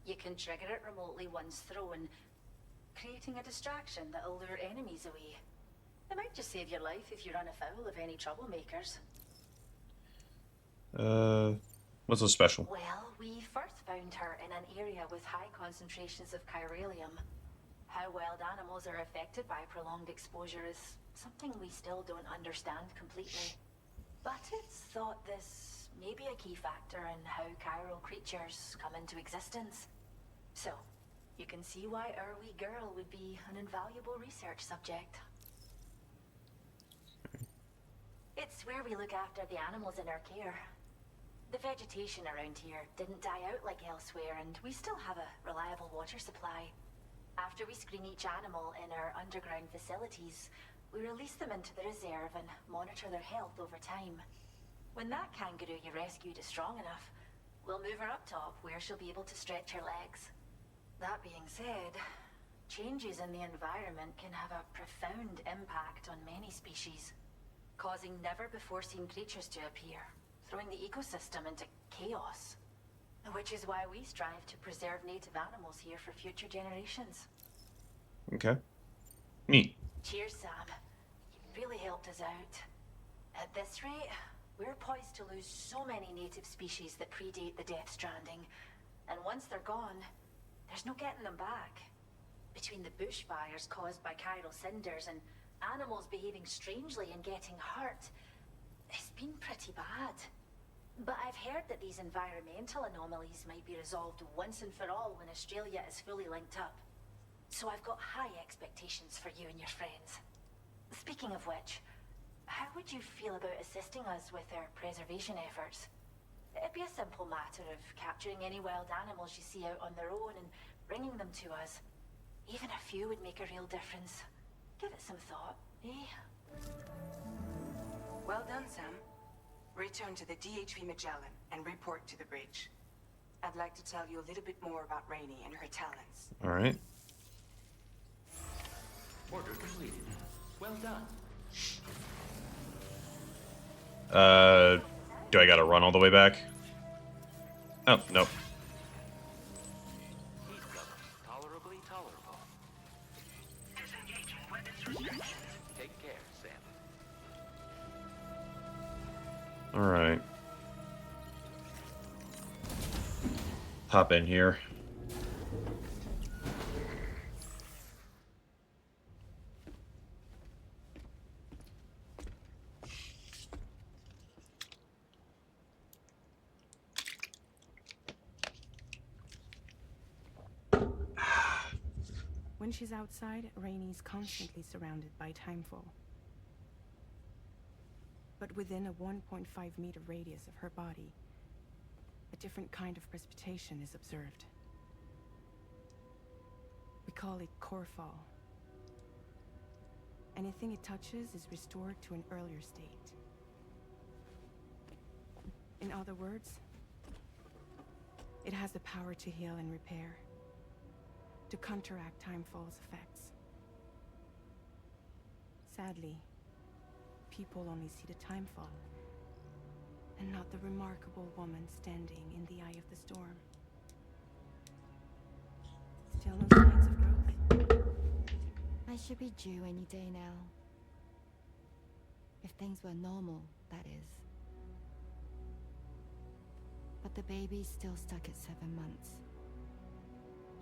You can trigger it remotely once thrown, creating a distraction that'll lure enemies away. It might just save your life if you run afoul of any troublemakers. What's so special? Well, we first found her in an area with high concentrations of chiralium. How wild animals are affected by prolonged exposure is something we still don't understand completely. But it's thought this may be a key factor in how chiral creatures come into existence. So, you can see why our wee girl would be an invaluable research subject. It's where we look after the animals in our care. The vegetation around here didn't die out like elsewhere, and we still have a reliable water supply. After we screen each animal in our underground facilities, we release them into the reserve and monitor their health over time. When that kangaroo you rescued is strong enough, we'll move her up top where she'll be able to stretch her legs. That being said, changes in the environment can have a profound impact on many species, causing never-before-seen creatures to appear, throwing the ecosystem into chaos. Which is why we strive to preserve native animals here for future generations. Okay. Neat. Cheers, Sam. You really helped us out. At this rate, we're poised to lose so many native species that predate the Death Stranding. And once they're gone, there's no getting them back. Between the bushfires caused by chiral cinders and animals behaving strangely and getting hurt, it's been pretty bad. But I've heard that these environmental anomalies might be resolved once and for all when Australia is fully linked up. So I've got high expectations for you and your friends. Speaking of which, how would you feel about assisting us with our preservation efforts? It'd be a simple matter of capturing any wild animals you see out on their own and bringing them to us. Even a few would make a real difference. Give it some thought, eh? Well done, Sam. Return to the DHV Magellan and report to the bridge. I'd like to tell you a little bit more about Rainey and her talents. All right. Order completed. Well done. Do I gotta run all the way back? Oh, nope. Heat cover. Tolerably tolerable. Disengaging weapons restrictions. Take care, Sam. All right. Hop in here. When she's outside, Rainey's constantly surrounded by timefall. But within a 1.5-meter radius of her body, a different kind of precipitation is observed. We call it core fall. Anything it touches is restored to an earlier state. In other words, it has the power to heal and repair, to counteract timefall's effects. Sadly, people only see the timefall, and not the remarkable woman standing in the eye of the storm. Still no signs of growth. I should be due any day now. If things were normal, that is. But the baby's still stuck at 7 months.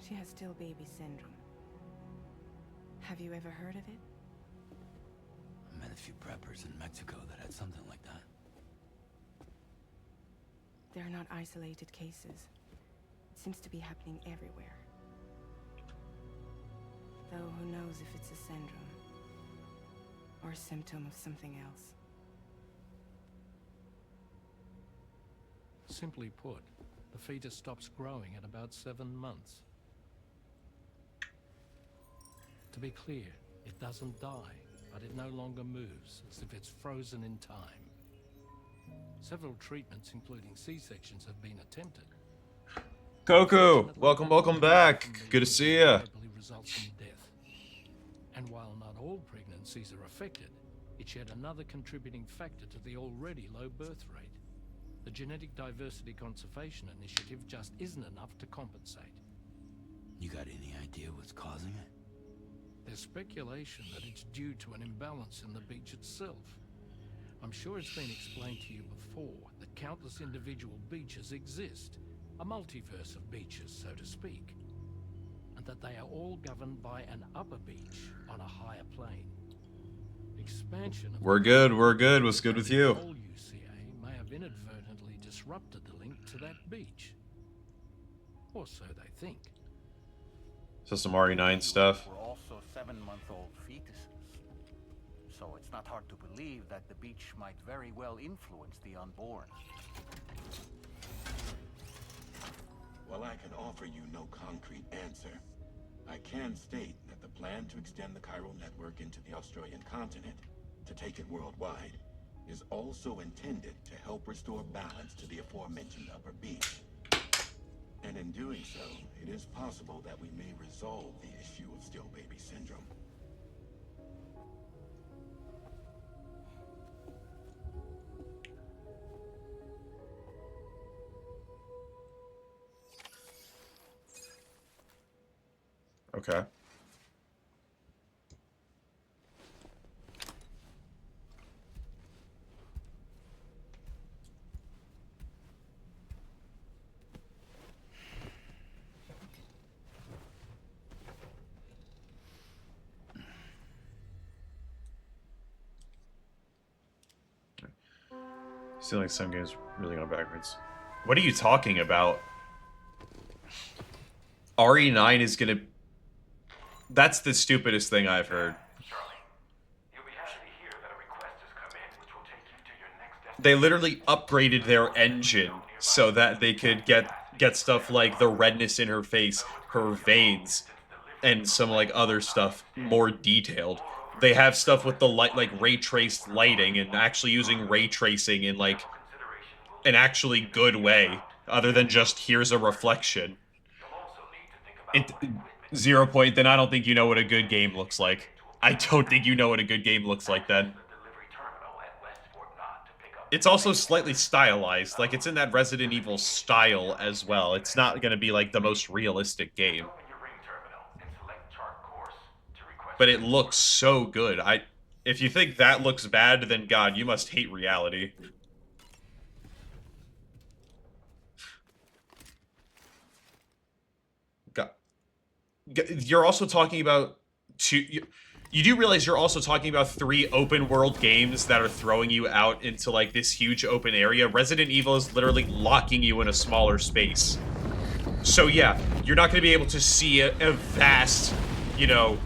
She has still baby syndrome. Have you ever heard of it? I met a few preppers in Mexico that had something like that. They're not isolated cases. It seems to be happening everywhere. Though who knows if it's a syndrome or a symptom of something else. Simply put, the fetus stops growing at about 7 months. To be clear, it doesn't die, but it no longer moves, as if it's frozen in time. Several treatments, including C-sections, have been attempted. Coco, welcome back. Good to see ya. Results in death. And while not all pregnancies are affected, it's yet another contributing factor to the already low birth rate. The Genetic Diversity Conservation Initiative just isn't enough to compensate. You got any idea what's causing it? There's speculation that it's due to an imbalance in the beach itself. I'm sure it's been explained to you before that countless individual beaches exist, a multiverse of beaches, so to speak, and that they are all governed by an upper beach on a higher plane. Expansion of We're good. What's good with you? the whole UCA may have inadvertently disrupted the link to that beach. Or so they think. So some RE9 stuff. Were also 7-month-old fetuses. So it's not hard to believe that the beach might very well influence the unborn. While I can offer you no concrete answer, I can state that the plan to extend the chiral network into the Australian continent, to take it worldwide, is also intended to help restore balance to the aforementioned upper beach. And in doing so, it is possible that we may resolve the issue of still baby syndrome. Okay. Seems like some games really going backwards. What are you talking about? RE9 is gonna... That's the stupidest thing I've heard. They literally upgraded their engine so that they could get stuff like the redness in her face, her veins, and some like other stuff more detailed. They have stuff with the light, like ray traced lighting, and actually using ray tracing in like an actually good way, other than just here's a reflection. 0 point, then I don't think you know what a good game looks like. I don't think you know what a good game looks like then. It's also slightly stylized, like it's in that Resident Evil style as well. It's not going to be like the most realistic game. But it looks so good. If you think that looks bad, then God, you must hate reality. God. You're also talking about you do realize you're also talking about 3 open world games that are throwing you out into like this huge open area. Resident Evil is literally locking you in a smaller space. So yeah, you're not going to be able to see a vast, you know,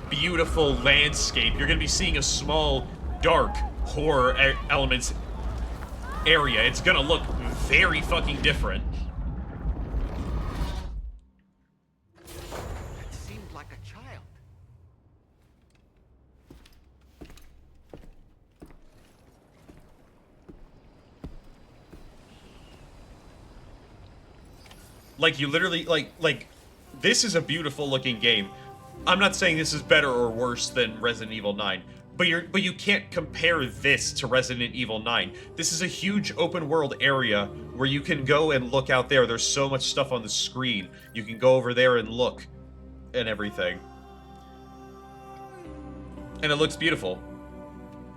beautiful landscape. You're going to be seeing a small, dark horror elements area. It's going to look very fucking different. That seemed like a child. Like, you literally, like, this is a beautiful looking game. I'm not saying this is better or worse than Resident Evil 9, but you can't compare this to Resident Evil 9. This is a huge open world area where you can go and look out there. There's so much stuff on the screen. You can go over there and look and everything. And it looks beautiful.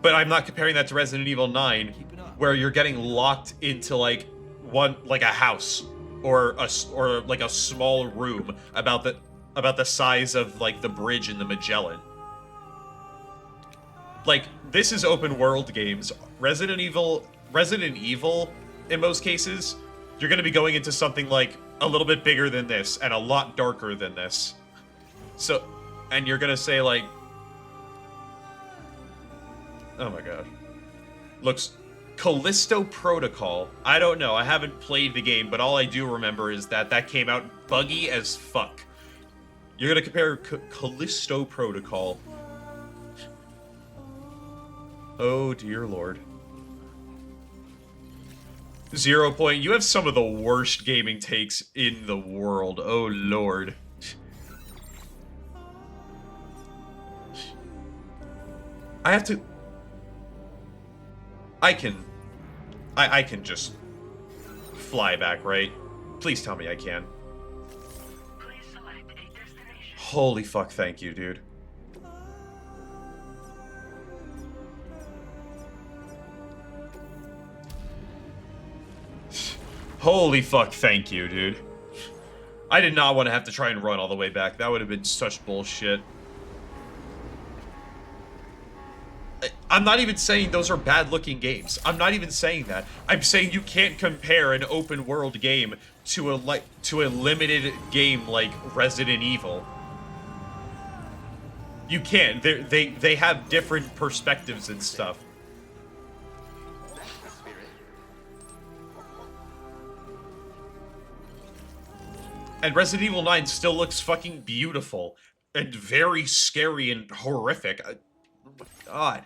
But I'm not comparing that to Resident Evil 9, where you're getting locked into like a house or like a small room about the size of like the bridge in the Magellan. Like, this is open world games. Resident Evil, in most cases, you're going to be going into something like a little bit bigger than this and a lot darker than this. So, and you're going to say like, oh my god. Looks... Callisto Protocol. I don't know. I haven't played the game, but all I do remember is that came out buggy as fuck. You're gonna compare Callisto Protocol. Oh dear lord. 0 point. You have some of the worst gaming takes in the world. Oh lord. I have to... I can just fly back, right? Please tell me I can. Holy fuck, thank you, dude. Holy fuck, thank you, dude. I did not want to have to try and run all the way back. That would have been such bullshit. I'm not even saying those are bad-looking games. I'm not even saying that. I'm saying you can't compare an open-world game to a limited game like Resident Evil. You can't. They have different perspectives and stuff. And Resident Evil 9 still looks fucking beautiful and very scary and horrific. Oh my god.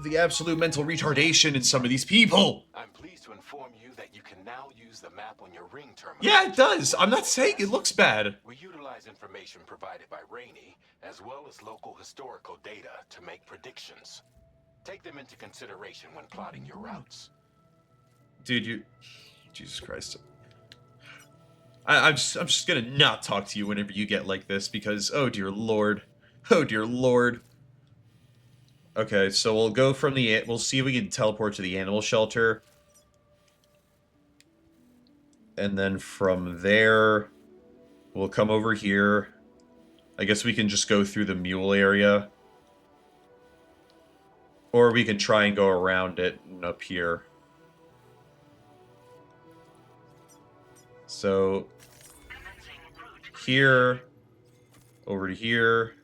The absolute mental retardation in some of these people. I'm pleased to inform you that you can now use the map on your ring terminal. Yeah, it does. I'm not saying it looks bad. We utilize information provided by Rainey, as well as local historical data to make predictions. Take them into consideration when plotting your routes. Dude, you... Jesus Christ. I'm just gonna not talk to you whenever you get like this, because, oh dear lord. Oh dear lord. Okay, so we'll go from the... We'll see if we can teleport to the animal shelter. And then from there, we'll come over here. I guess we can just go through the mule area. Or we can try and go around it and up here. So here, over to here,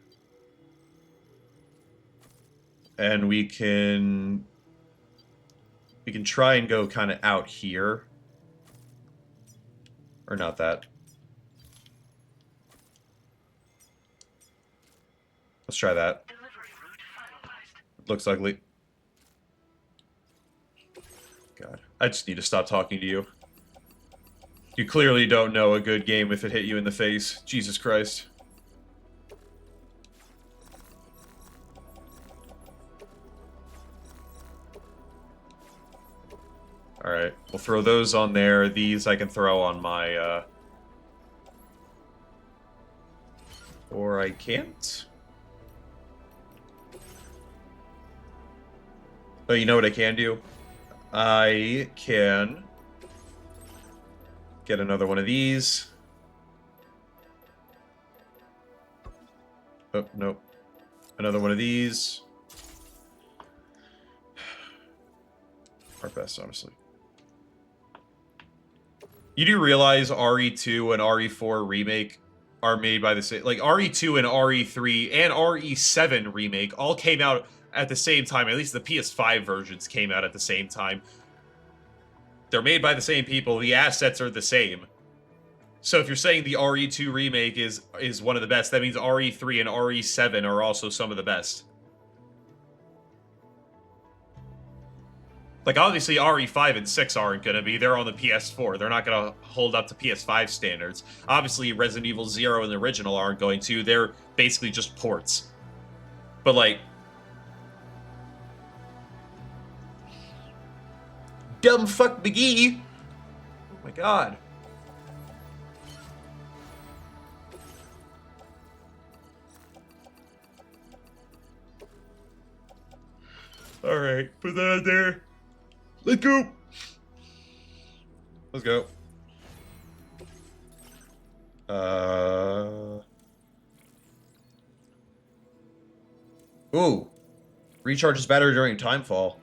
and we can try and go kind of out here, or not that. Let's try that. Looks ugly. God, I just need to stop talking to you. You clearly don't know a good game if it hit you in the face. Jesus Christ. Alright, we'll throw those on there. These I can throw on my, or I can't? Oh, you know what I can do? I can get another one of these. Oh, nope. Another one of these. Our best, honestly. You do realize RE2 and RE4 Remake are made by the same... Like, RE2 and RE3 and RE7 Remake all came out at the same time. At least the PS5 versions came out at the same time. They're made by the same people. The assets are the same. So if you're saying the RE2 Remake is one of the best, that means RE3 and RE7 are also some of the best. Like, obviously, RE5 and 6 aren't gonna be. They're on the PS4. They're not gonna hold up to PS5 standards. Obviously, Resident Evil 0 and the original aren't going to. They're basically just ports. But, like... Dumb fuck McGee! Oh my god. Alright, put that out there. Let's go! Let's go. Ooh. Recharges battery during timefall.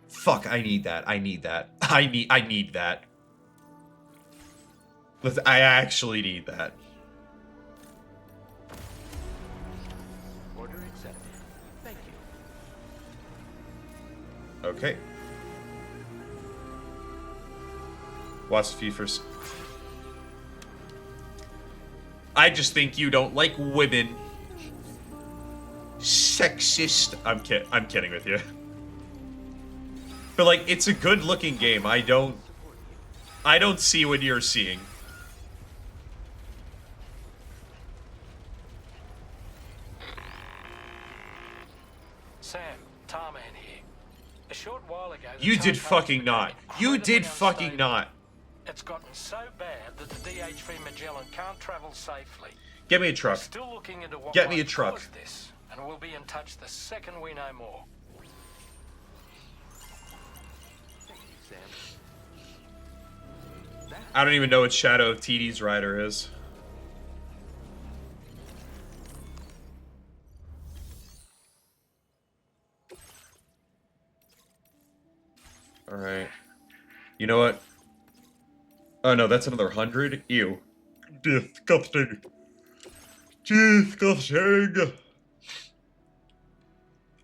Fuck, I need that. I need that. I need that. I actually need that. Order accepted. Thank you. Okay. Watch the first. I just think you don't like women. Sexist. I'm kidding with you. But like, it's a good-looking game. I don't see what you're seeing. Sam, Tarman here. A short while ago... You did fucking not. You did fucking not. It's gotten so bad that the DH3 Magellan can't travel safely. Get me a truck. Still looking into what Get me a might truck. cause this, and we'll be in touch the second we know more. Thank you, Sam. I don't even know what Shadow of TD's rider is. Alright. You know what? Oh no, that's another 100? Ew. Disgusting. Disgusting.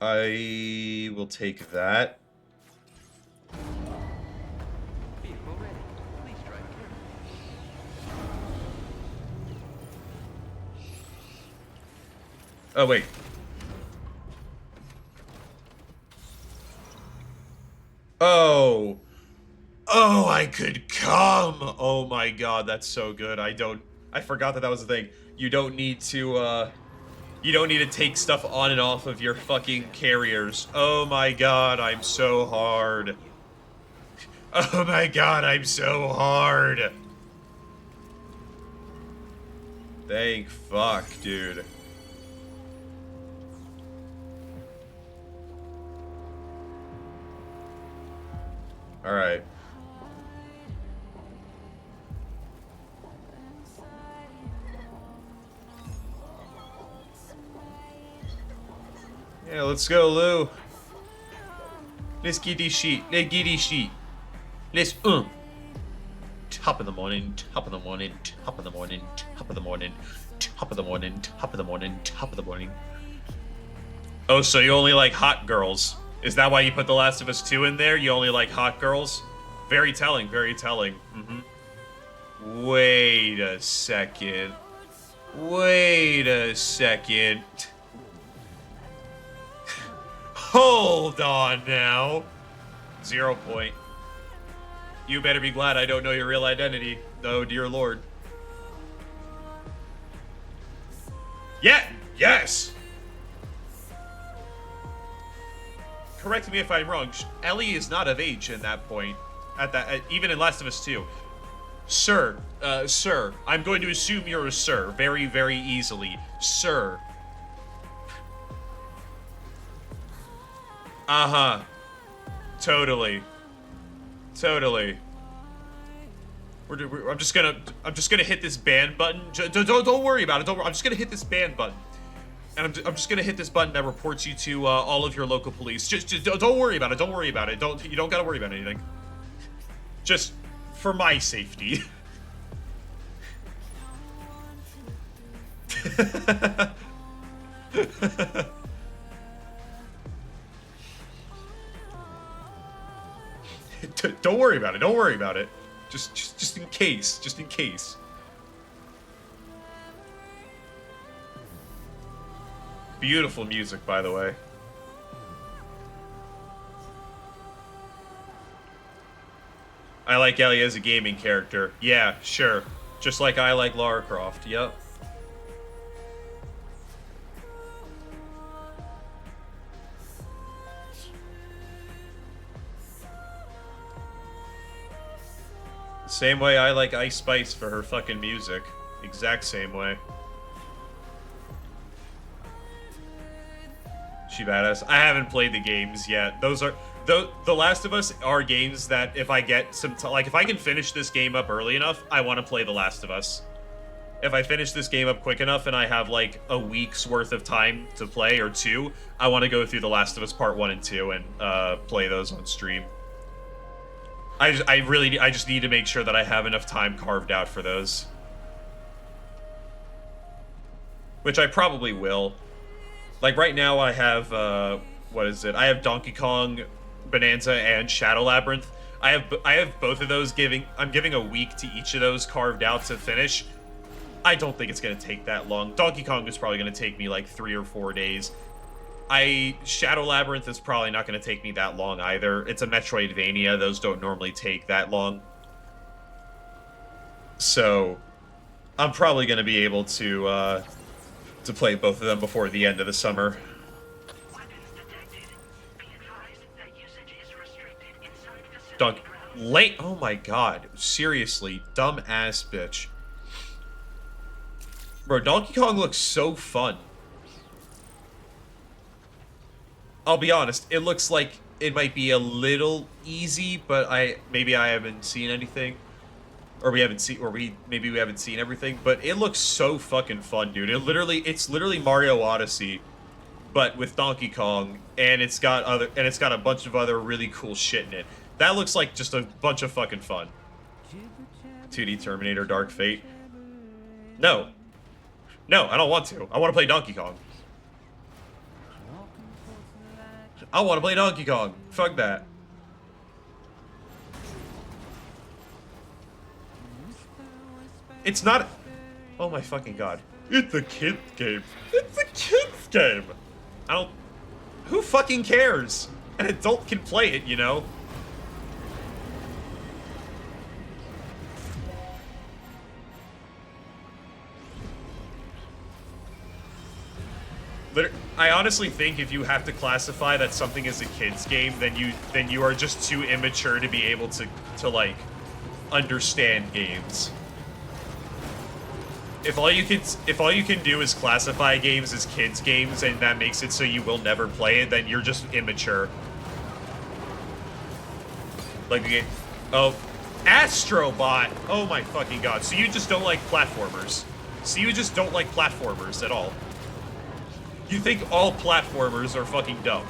I will take that. Vehicle ready. Please drive carefully. Oh, wait. Oh. Oh, I could come. Oh my god, that's so good. I forgot that was the thing. You don't need to take stuff on and off of your fucking carriers. Oh my god, I'm so hard. Oh my god, I'm so hard. Thank fuck, dude. Alright. Yeah, let's go, Lou. Let's get this shit. Let's get this shit. Let's top of the morning, top of the morning, top of the morning, top of the morning, top of the morning, top of the morning, top of the morning. Oh, so you only like hot girls. Is that why you put The Last of Us 2 in there? You only like hot girls? Very telling, very telling. Wait a second. Wait a second. Hold on now. 0 point. You better be glad I don't know your real identity. Oh, dear Lord. Yeah, yes! Correct me if I'm wrong. Ellie is not of age in that point. Even in Last of Us 2. Sir, sir, I'm going to assume you're a sir very, very easily. Sir. Uh-huh. Totally. Totally. I'm just gonna hit this ban button. Don't worry about it. I'm just gonna hit this ban button, and I'm just gonna hit this button that reports you to all of your local police. Just don't worry about it. Don't worry about it. You don't gotta worry about anything. Just for my safety. Don't worry about it. Don't worry about it. Just in case. Just in case. Beautiful music, by the way. I like Ellie as a gaming character. Yeah, sure. Just like I like Lara Croft. Yep. Same way I like Ice Spice for her fucking music. Exact same way. She badass. I haven't played the games yet. Those are... The Last of Us are games that if I get some... like, if I can finish this game up early enough, I want to play The Last of Us. If I finish this game up quick enough and I have, like, a week's worth of time to play, or 2, I want to go through The Last of Us Part 1 and 2 and play those on stream. I just need to make sure that I have enough time carved out for those. Which I probably will. Like, right now I have, what is it? I have Donkey Kong, Bonanza, and Shadow Labyrinth. I have both of those I'm giving a week to each of those carved out to finish. I don't think it's going to take that long. Donkey Kong is probably going to take me like 3 or 4 days. Shadow Labyrinth is probably not going to take me that long either. It's a Metroidvania. Those don't normally take that long. So, I'm probably going to be able to play both of them before the end of the summer. Late. Oh my god. Seriously. Dumb-ass bitch. Bro, Donkey Kong looks so fun. I'll be honest, it looks like it might be a little easy, but maybe I haven't seen anything. Or maybe we haven't seen everything, but it looks so fucking fun, dude. It's literally Mario Odyssey, but with Donkey Kong, and it's got a bunch of other really cool shit in it. That looks like just a bunch of fucking fun. 2D Terminator Dark Fate. No. No, I don't want to. I want to play Donkey Kong. I want to play Donkey Kong. Fuck that. It's not... Oh my fucking god. It's a kid's game. It's a kid's game. Who fucking cares? An adult can play it, you know? I honestly think if you have to classify that something as a kid's game, then you are just too immature to be able to like understand games. If all you can do is classify games as kids games and that makes it so you will never play it, then you're just immature. Like the game. Oh, Astrobot. Oh my fucking god. So you just don't like platformers. So you just don't like platformers at all. You think all platformers are fucking dumb.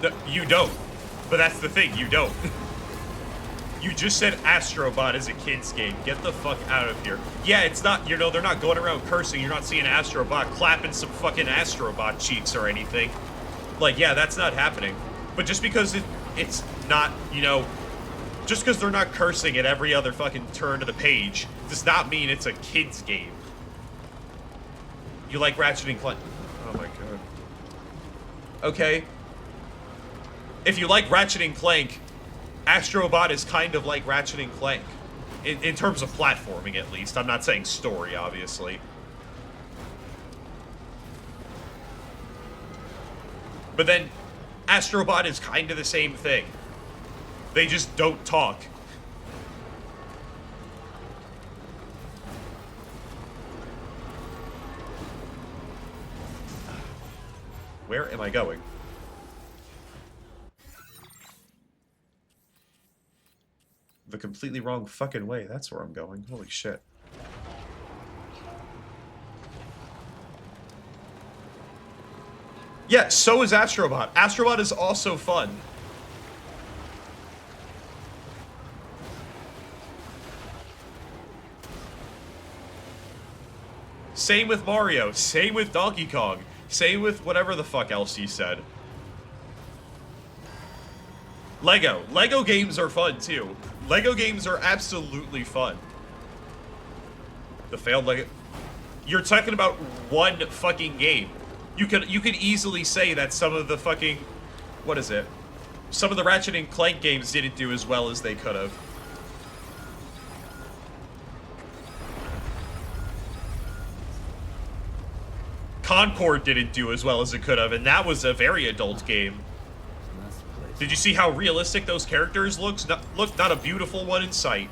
No, you don't. But that's the thing, you don't. You just said Astrobot is a kid's game. Get the fuck out of here. Yeah, it's not, you know, they're not going around cursing. You're not seeing Astrobot clapping some fucking Astrobot cheeks or anything. Like, yeah, that's not happening. But just because it's not, you know, just because they're not cursing at every other fucking turn of the page does not mean it's a kid's game. You like Ratchet and Clank? Oh my god. Okay. If you like Ratchet and Clank, Astrobot is kind of like Ratchet and Clank. In terms of platforming, at least. I'm not saying story, obviously. But then, Astrobot is kind of the same thing. They just don't talk. Where am I going? The completely wrong fucking way. That's where I'm going. Holy shit. Yeah, so is Astrobot. Astrobot is also fun. Same with Mario. Same with Donkey Kong. Same with whatever the fuck else he said. Lego. Lego games are fun, too. Lego games are absolutely fun. The failed Lego... You're talking about one fucking game. You could easily say that some of the fucking... What is it? Some of the Ratchet and Clank games didn't do as well as they could have. Concord didn't do as well as it could have, and that was a very adult game. Did you see how realistic those characters look? Not a beautiful one in sight.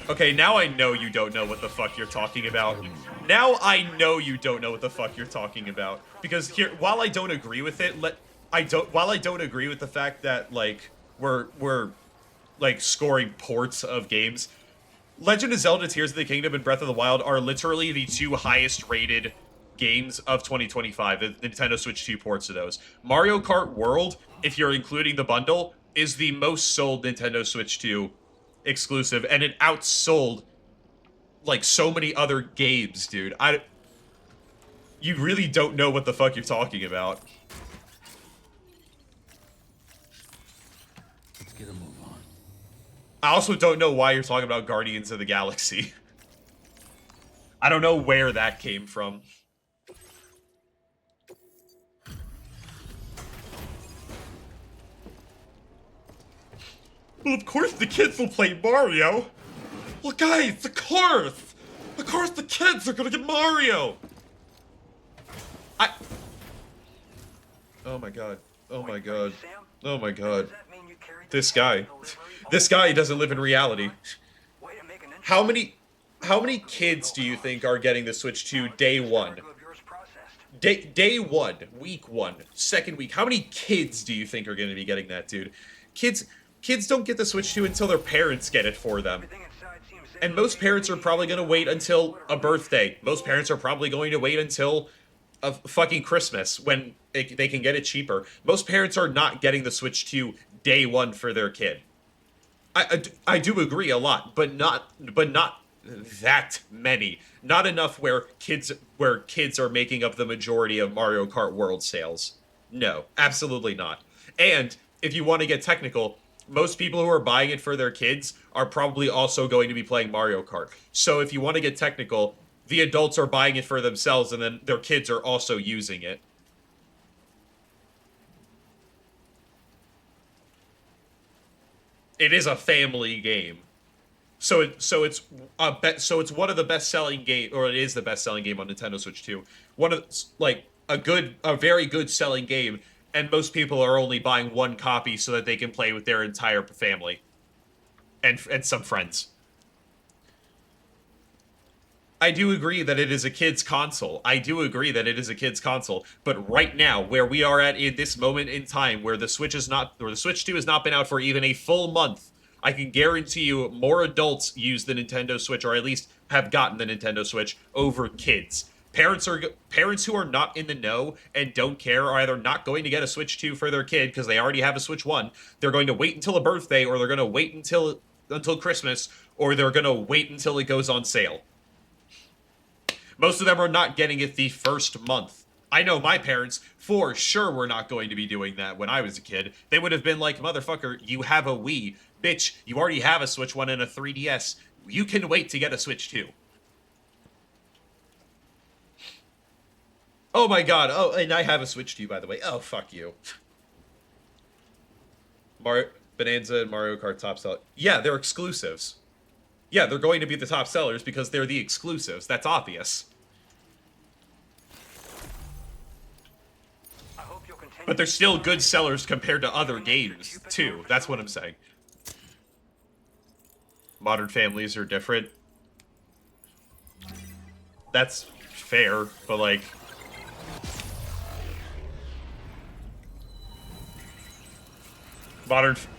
Okay, now I know you don't know what the fuck you're talking about. Now I know you don't know what the fuck you're talking about. Because here, while I don't agree with it, while I don't agree with the fact that, like, we're like scoring ports of games, Legend of Zelda Tears of the Kingdom and Breath of the Wild are literally the two highest rated games of 2025, the Nintendo Switch 2 ports of those. Mario Kart World, if you're including the bundle, is the most sold Nintendo Switch 2 exclusive, and it outsold, like, so many other games, dude. You really don't know what the fuck you're talking about. Let's get a move on. I also don't know why you're talking about Guardians of the Galaxy. I don't know where that came from. Well, of course the kids will play Mario. Well, guys, of course the kids are gonna get Mario. Oh my god. Oh my god. Oh my god. This guy doesn't live in reality. How many kids do you think are getting the Switch 2 day one? Day one, week one, second week. How many kids do you think are going to be getting that, dude? Kids don't get the Switch 2 until their parents get it for them. And most parents are probably going to wait until a birthday. Most parents are probably going to wait until a fucking Christmas when they can get it cheaper. Most parents are not getting the Switch 2 day one for their kid. I do agree a lot, but not that many. Not enough where kids are making up the majority of Mario Kart World sales. No, absolutely not. And if you want to get technical, most people who are buying it for their kids are probably also going to be playing Mario Kart. So if you want to get technical, the adults are buying it for themselves and then their kids are also using it. It is a family game. So it's one of the best-selling game, or it is the best-selling game on Nintendo Switch 2. One of, like, a very good selling game, and most people are only buying one copy so that they can play with their entire family and some friends. I do agree that it is a kid's console. I do agree that it is a kid's console. But right now, where we are at in this moment in time, where the Switch 2 has not been out for even a full month, I can guarantee you more adults use the Nintendo Switch, or at least have gotten the Nintendo Switch, over kids. Parents who are not in the know and don't care are either not going to get a Switch 2 for their kid because they already have a Switch 1. They're going to wait until a birthday, or they're going to wait until Christmas, or they're going to wait until it goes on sale. Most of them are not getting it the first month. I know my parents, for sure, were not going to be doing that when I was a kid. They would have been like, motherfucker, you have a Wii. Bitch, you already have a Switch 1 and a 3DS. You can wait to get a Switch 2. Oh my god, oh, and I have a Switch 2, by the way. Oh, fuck you. Bonanza and Mario Kart top seller. Yeah, they're exclusives. Yeah, they're going to be the top sellers because they're the exclusives. That's obvious. But they're still good sellers compared to other games, too. That's what I'm saying. Modern families are different. That's fair, but like...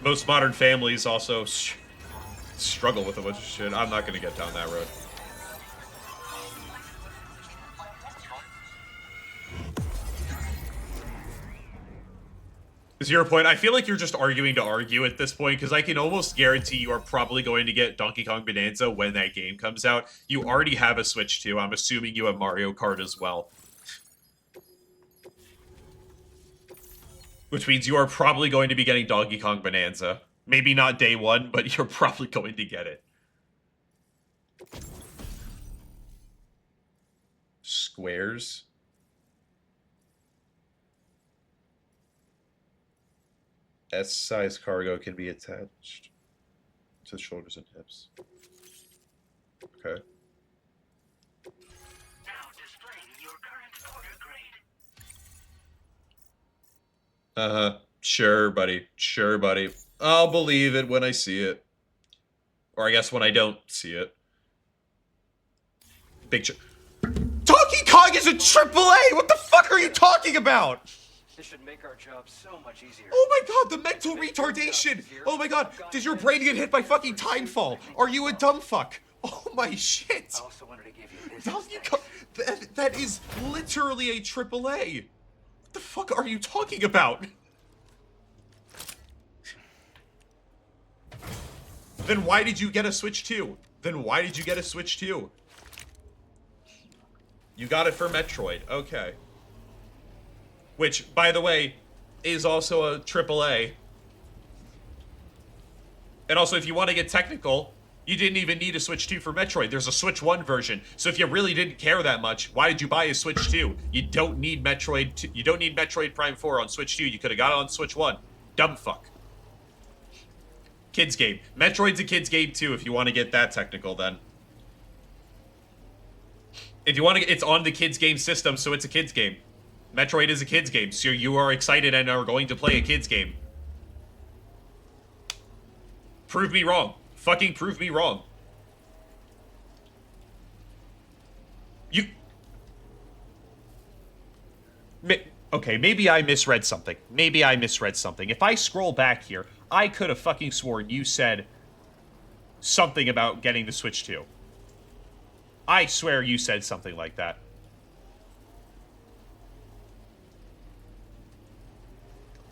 most modern families also struggle with a bunch of shit. I'm not gonna get down that road. Is your point? I feel like you're just arguing to argue at this point, because I can almost guarantee you are probably going to get Donkey Kong Bonanza when that game comes out. You already have a Switch 2. I'm assuming you have Mario Kart as well. Which means you are probably going to be getting Donkey Kong Bonanza. Maybe not day one, but you're probably going to get it. Squares. S-size cargo can be attached to the shoulders and hips. Okay. Now displaying your current order grade. Uh-huh. Sure, buddy. Sure, buddy. I'll believe it when I see it. Or I guess when I don't see it. Donkey Kong is a AAA! What the fuck are you talking about? This should make our job so much easier. Oh my god, the mental retardation! Oh my god, did your brain get hit by fucking Timefall? Are you a dumb fuck? Oh my shit! I also wanted to give you this. Donkey Kong, that is literally a AAA. What the fuck are you talking about? Then why did you get a Switch 2? Then why did you get a Switch 2? You got it for Metroid, okay. Which, by the way, is also a AAA. And also, if you want to get technical, you didn't even need a Switch 2 for Metroid. There's a Switch 1 version. So if you really didn't care that much, why did you buy a Switch 2? You don't need Metroid. You don't need Metroid Prime 4 on Switch 2. You could have got it on Switch 1. Dumb fuck. Kids game. Metroid's a kids game too. If you want to get that technical, then. If you want to, it's on the kids game system, so it's a kids game. Metroid is a kids game, so you are excited and are going to play a kids game. Prove me wrong. Fucking prove me wrong. Okay, maybe I misread something. Maybe I misread something. If I scroll back here, I could have fucking sworn you said something about getting the Switch 2. I swear you said something like that.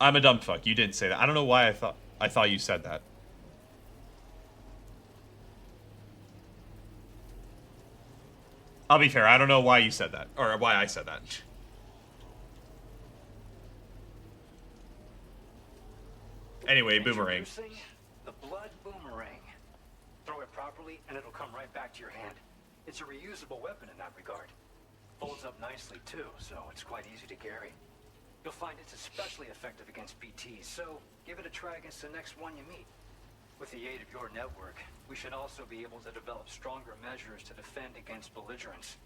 I'm a dumb fuck. You didn't say that. I don't know why I thought you said that. I'll be fair. I don't know why you said that, or why I said that. Anyway, boomerang. The blood boomerang. Throw it properly, and it'll come right back to your hand. It's a reusable weapon in that regard. Folds up nicely too, so it's quite easy to carry. You'll find it's especially effective against PTs, so give it a try against the next one you meet. With the aid of your network, we should also be able to develop stronger measures to defend against belligerents.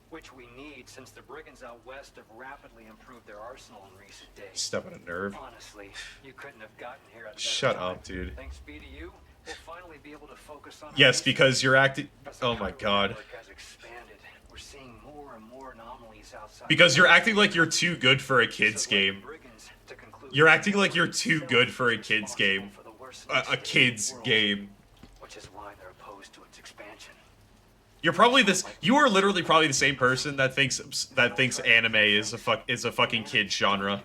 Which we need, since the brigands out west have rapidly improved their arsenal in recent days. Step on a nerve. Honestly, you couldn't have gotten here at a better Shut time. up, dude. Thanks be to you, we'll finally finally be able to focus on. Yes, because you're acting. Oh my god. Has expanded. We're seeing more and more anomalies outside. Because you're acting like you're too good for a kids game. You're acting like you're too good for a kids game. A kids game. Which is why they're opposed to its expansion. You're probably this. You are literally probably the same person that thinks anime is a fucking kid genre.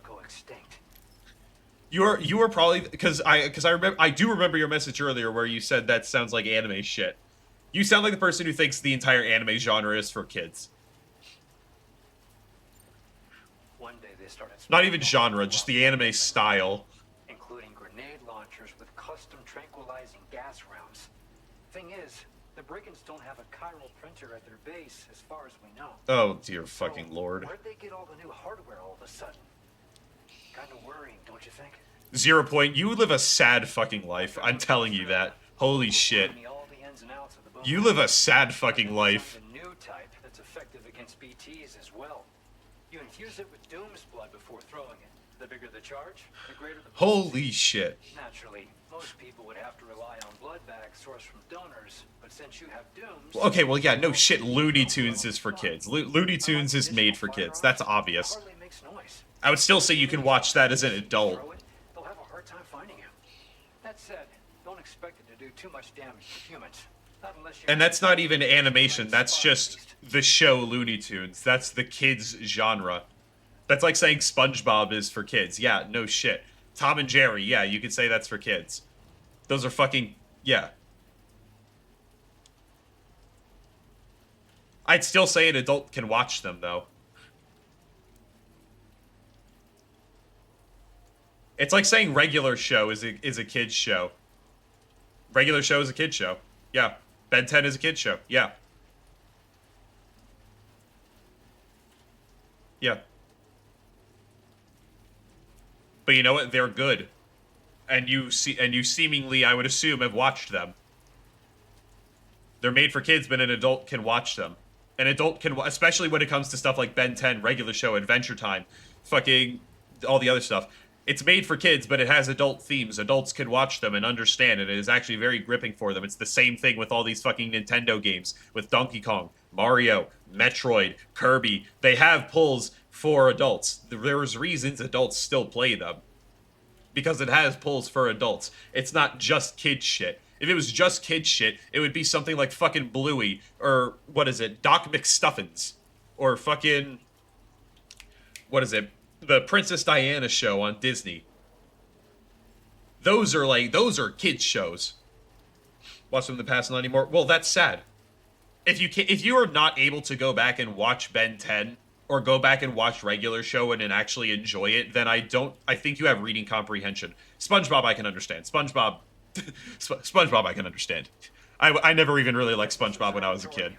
You are probably because I do remember your message earlier where you said that sounds like anime shit. You sound like the person who thinks the entire anime genre is for kids. One day they started. Not even genre, just the anime style. Including grenade launchers with custom tranquilizing gas rounds. Thing is, the brigands don't have a chiral printer at their base, as far as we know. Oh dear fucking lord. Where'd they get all the new hardware all of a sudden? Kind of worrying, don't you think? 0 Point, you live a sad fucking life. I'm telling you that. Holy shit. You live a sad fucking life. A new type that's effective against BTs as well. You infuse it with Doom's blood before throwing it. The bigger the charge, the greater the. Holy shit. Naturally, most people would have to rely on blood bags sourced from donors, but since you have Doom's. Okay, well yeah, no shit. Looney Tunes is for kids. Looney Tunes is made for kids. That's obvious. I would still say you can watch that as an adult. They'll have a hard time finding you. That said, don't expect it to do too much damage to humans. Not unless you're. And that's not even animation. That's just the show Looney Tunes. That's the kids genre. That's like saying SpongeBob is for kids. Yeah, no shit. Tom and Jerry, yeah, you could say that's for kids. Those are fucking, yeah. I'd still say an adult can watch them, though. It's like saying regular show is a kid's show. Regular show is a kid's show. Yeah. Ben 10 is a kid's show. Yeah. Yeah. But you know what? They're good. And you seemingly, I would assume, have watched them. They're made for kids, but an adult can watch them. An adult can, especially when it comes to stuff like Ben 10, regular show, Adventure Time, fucking all the other stuff. It's made for kids, but it has adult themes. Adults can watch them and understand it. It is actually very gripping for them. It's the same thing with all these fucking Nintendo games. With Donkey Kong, Mario, Metroid, Kirby. They have pulls for adults. There's reasons adults still play them. Because it has pulls for adults. It's not just kid shit. If it was just kid shit, it would be something like fucking Bluey. Or, what is it? Doc McStuffins. Or fucking... What is it? The Princess Diana show on Disney. Those are kids shows. Watch them in the past, not anymore. Well, that's sad. If you are not able to go back and watch Ben 10 or go back and watch regular show and actually enjoy it, then I think you have reading comprehension. SpongeBob I can understand. SpongeBob I can understand. I never even really liked SpongeBob when I was a kid.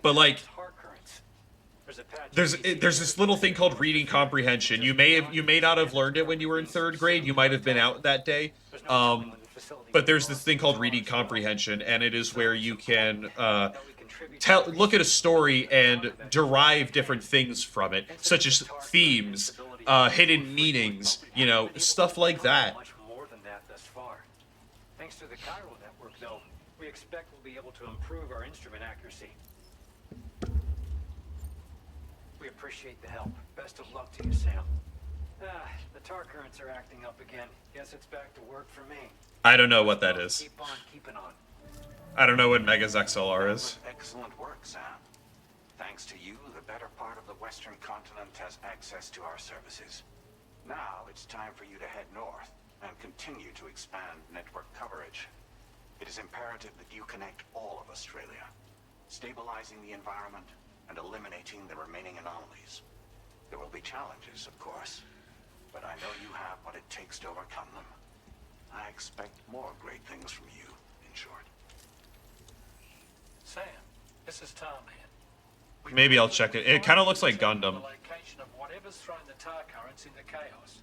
But like there's this little thing called reading comprehension. You may not have learned it when you were in 3rd grade. You might have been out that day. But there's this thing called reading comprehension, and it is where you can look at a story and derive different things from it, such as themes, hidden meanings, you know, stuff like that. Much more than that thus far. Thanks to the chiral network, though, we expect we'll be able to improve our instrument accuracy. We appreciate the help. Best of luck to you, Sam. The tar currents are acting up again. Guess it's back to work for me. I don't know what that is. Keep on keeping on. I don't know what Mega's XLR is. Excellent work, Sam. Thanks to you, the better part of the Western continent has access to our services. Now it's time for you to head north and continue to expand network coverage. It is imperative that you connect all of Australia, stabilizing the environment and eliminating the remaining anomalies. There will be challenges, of course, but I know you have what it takes to overcome them. I expect more great things from you, in short. Sam, this is Tom here. Maybe I'll check it. It kind of looks like Gundam. The location of whatever's thrown the tar currents into chaos.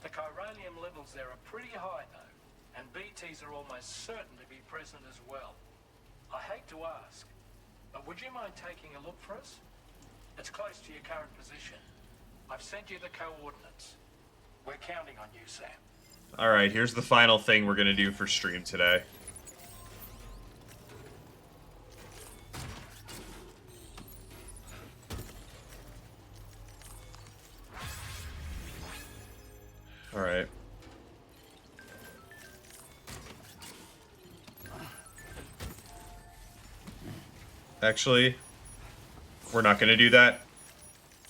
The chiralium levels there are pretty high though, and BTs are almost certain to be present as well. I hate to ask, but would you mind taking a look for us? It's close to your current position. I've sent you the coordinates. We're counting on you, Sam. Alright, here's the final thing we're gonna do for stream today. Alright. Actually, we're not gonna do that,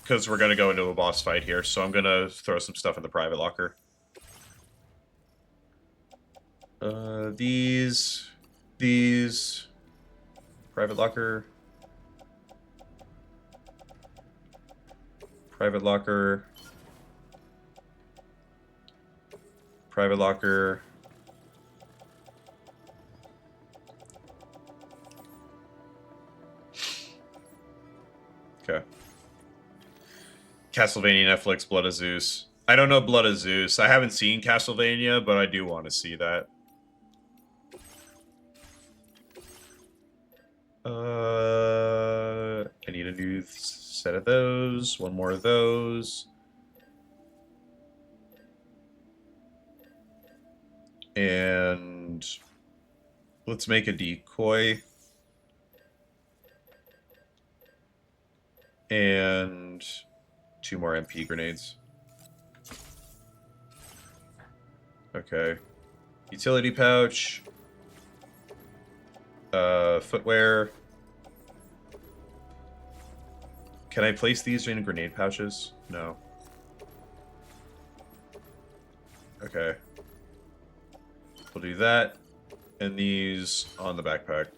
because we're gonna go into a boss fight here, so I'm gonna throw some stuff in the private locker. These, private locker, private locker, private locker. Okay. Castlevania Netflix, Blood of Zeus. I don't know Blood of Zeus. I haven't seen Castlevania, but I do want to see that. I need a new set of those. One more of those. And let's make a decoy. And 2 more MP grenades. Okay. Utility pouch. Footwear. Can I place these in grenade pouches? No. Okay. We'll do that. And these on the backpack.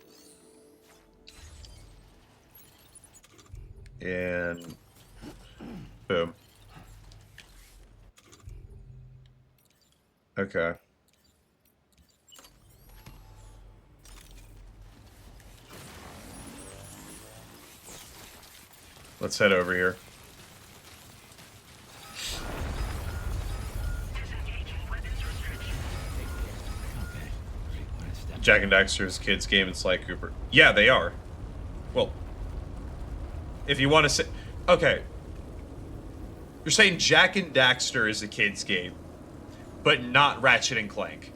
And boom. Okay. Let's head over here. Jack and Daxter's kids game in Sly Cooper. Yeah, they are. Well, if you want to say... Okay. You're saying Jack and Daxter is a kid's game, but not Ratchet and Clank.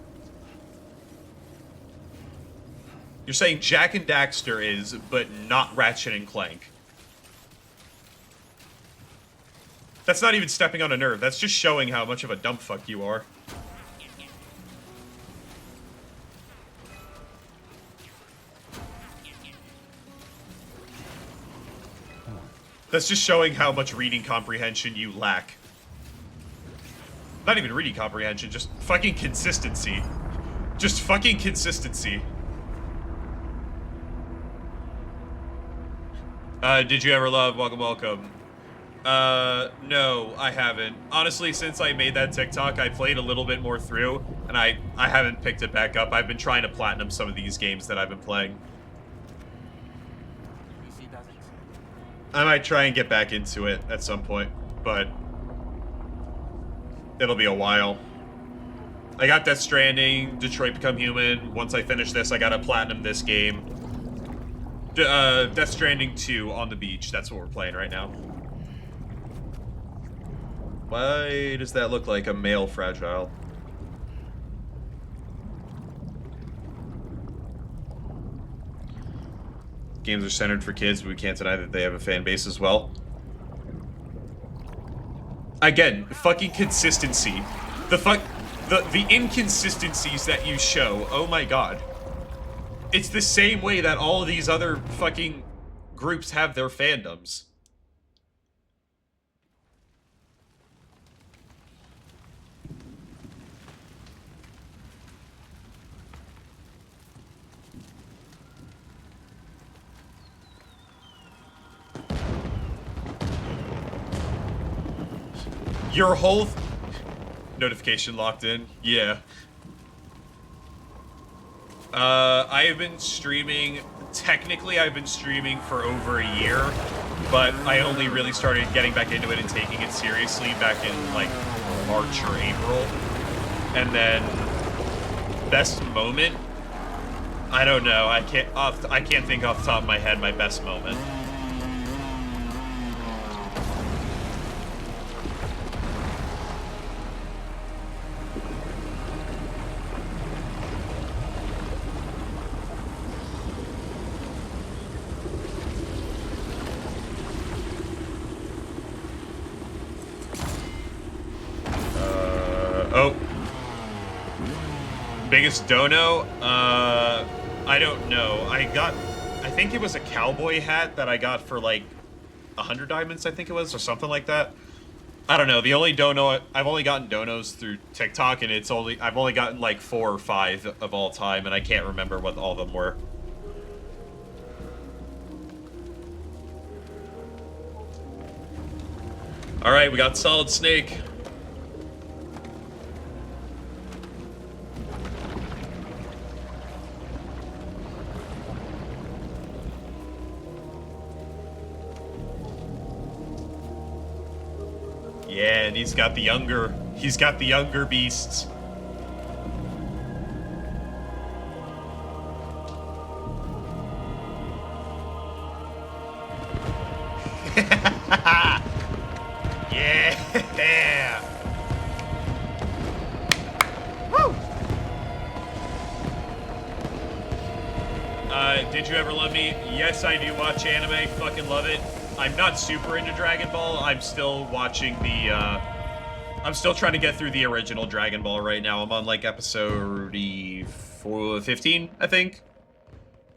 You're saying Jack and Daxter is, but not Ratchet and Clank. That's not even stepping on a nerve. That's just showing how much of a dumb fuck you are. That's just showing how much reading comprehension you lack. Not even reading comprehension, just fucking consistency. Just fucking consistency. Did you ever love Welcome Welcome? No, I haven't. Honestly, since I made that TikTok, I played a little bit more through, and I haven't picked it back up. I've been trying to platinum some of these games that I've been playing. I might try and get back into it at some point, but it'll be a while. I got Death Stranding, Detroit Become Human. Once I finish this, I gotta platinum this game. Death Stranding 2 on the beach. That's what we're playing right now. Why does that look like a male fragile? Games are centered for kids, but we can't deny that they have a fan base as well. Again, fucking consistency. The inconsistencies that you show, oh my god. It's the same way that all of these other fucking groups have their fandoms. Your whole notification locked in? Yeah. I have been streaming, technically I've been streaming for over a year, but I only really started getting back into it and taking it seriously back in, like, March or April. And then, best moment? I don't know, I can't think off the top of my head my best moment. Biggest dono? I don't know. I think it was a cowboy hat that I got for like 100 diamonds, I think it was, or something like that. I don't know. The only dono, I've only gotten donos through TikTok, and I've only gotten like 4 or 5 of all time, and I can't remember what all of them were. All right, we got Solid Snake. Yeah, and he's got the younger beasts. Yeah. Woo. Did you ever love me? Yes, I do watch anime. Fucking love it. I'm not super into Dragon Ball. I'm still watching the, I'm still trying to get through the original Dragon Ball right now. I'm on, like, episode 15, I think.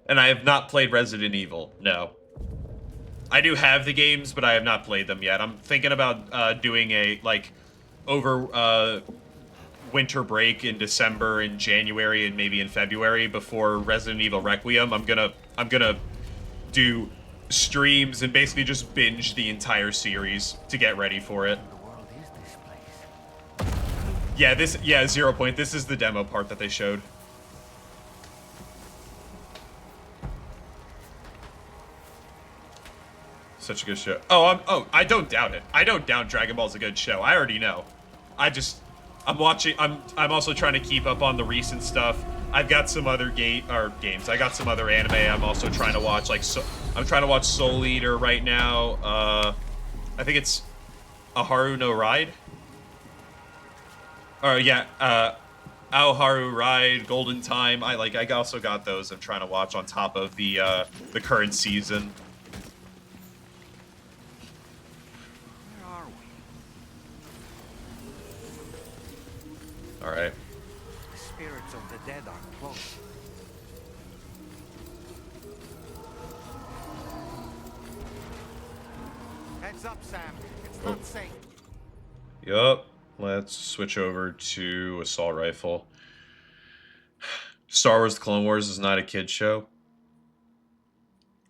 And I have not played Resident Evil, no. I do have the games, but I have not played them yet. I'm thinking about, doing a, like, over, winter break in December and January and maybe in February before Resident Evil Requiem. I'm gonna do streams and basically just binge the entire series to get ready for it. Yeah, 0 point. This is the demo part that they showed. Such a good show. I don't doubt it. I don't doubt Dragon Ball's a good show. I already know. I'm also trying to keep up on the recent stuff. I've got some other games. I got some other anime I'm also trying to watch. Like, I'm trying to watch Soul Eater right now. I think it's Aharu no Ride. Or yeah, Aoharu Ride, Golden Time. I also got those. I'm trying to watch on top of the current season. Where are we? All right. The spirits of the dead are close. Heads up, Sam. It's not safe. Yup. Let's switch over to Assault Rifle. Star Wars The Clone Wars is not a kid's show.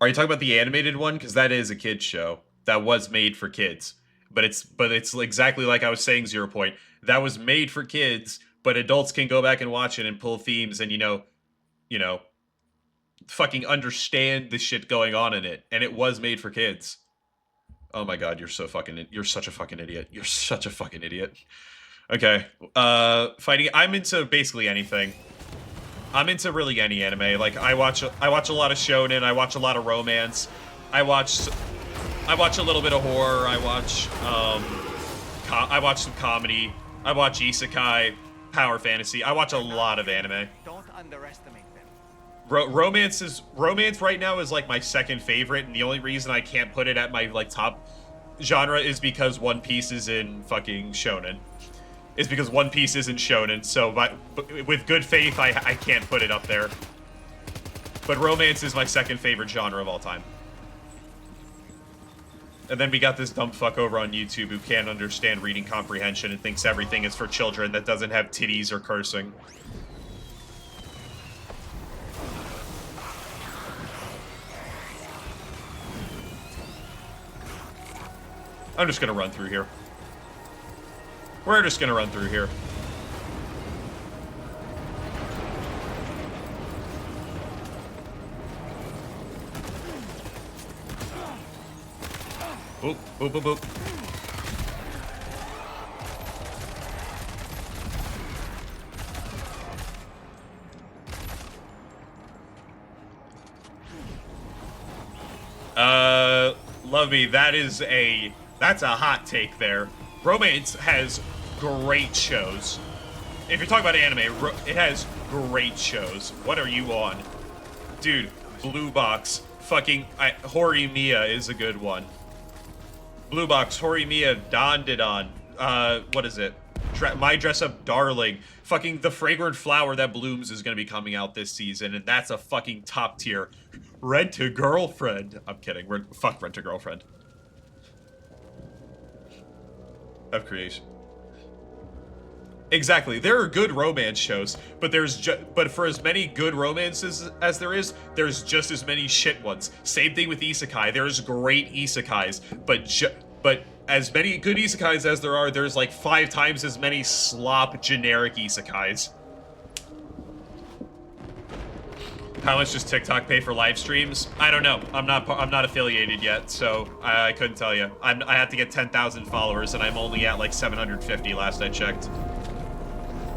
Are you talking about the animated one? Because that is a kid's show. That was made for kids. But it's exactly like I was saying, 0 point. That was made for kids, but adults can go back and watch it and pull themes and, you know, fucking understand the shit going on in it. And it was made for kids. Oh my god, you're such a fucking idiot. You're such a fucking idiot. Okay. Fighting. I'm into basically anything. I'm into really any anime. Like, I watch a lot of shonen, I watch a lot of romance. I watch a little bit of horror, I watch some comedy. I watch isekai, power fantasy. I watch a lot of anime. Don't underestimate them. Romance right now is like my second favorite, and the only reason I can't put it at my like top genre is because One Piece is in fucking shonen. Is because One Piece is in shonen, so with good faith I can't put it up there. But romance is my second favorite genre of all time. And then we got this dumb fuck over on YouTube who can't understand reading comprehension and thinks everything is for children that doesn't have titties or cursing. I'm just gonna run through here. We're just gonna run through here. Boop, boop, boop, boop. Lovey, that's a hot take there. Romance has great shows. If you're talking about anime, it has great shows. What are you on? Dude, Blue Box, fucking, Horimiya is a good one. Blue Box, Horimiya, Dandadan, what is it? My Dress Up Darling. Fucking The Fragrant Flower That Blooms is going to be coming out this season, and that's a fucking top tier. Rent a Girlfriend. I'm kidding. Fuck Rent a Girlfriend. Of creation. Exactly. There are good romance shows, but but for as many good romances as there is, there's just as many shit ones. Same thing with isekai. There's great isekais, but as many good isekais as there are, there's like 5 times as many slop generic isekais. How much does TikTok pay for live streams? I don't know. I'm not affiliated yet, so I couldn't tell you. I have to get 10,000 followers, and I'm only at like 750 last I checked.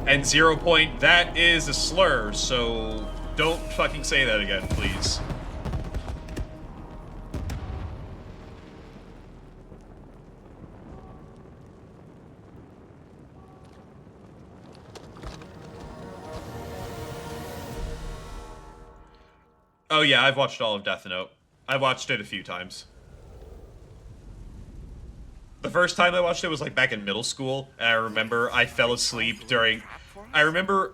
And 0 point, that is a slur, so don't fucking say that again, please. Oh yeah, I've watched all of Death Note. I've watched it a few times. The first time I watched it was like back in middle school, and I remember I fell asleep during... I remember,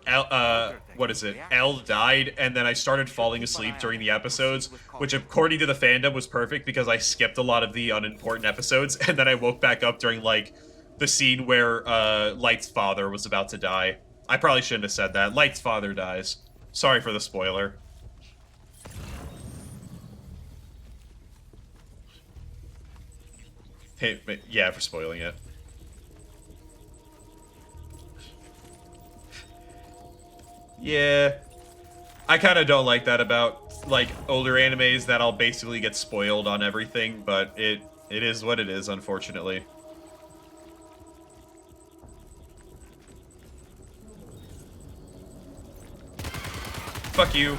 what is it? L died, and then I started falling asleep during the episodes, which according to the fandom was perfect because I skipped a lot of the unimportant episodes, and then I woke back up during, like, the scene where, Light's father was about to die. I probably shouldn't have said that. Light's father dies. Sorry for the spoiler. Hey, yeah, for spoiling it. Yeah. I kind of don't like that about, like, older animes that I'll basically get spoiled on everything, but it is what it is, unfortunately. Fuck you.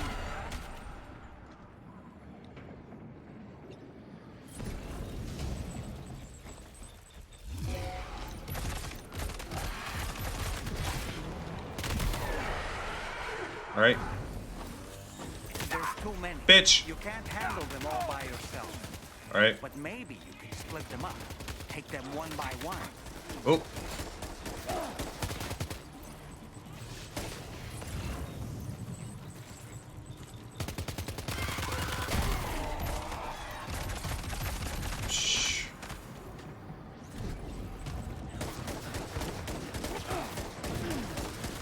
Alright. There's too many. Bitch! You can't handle them all by yourself. Alright. But maybe you can split them up. Take them one by one. Oh. Shh.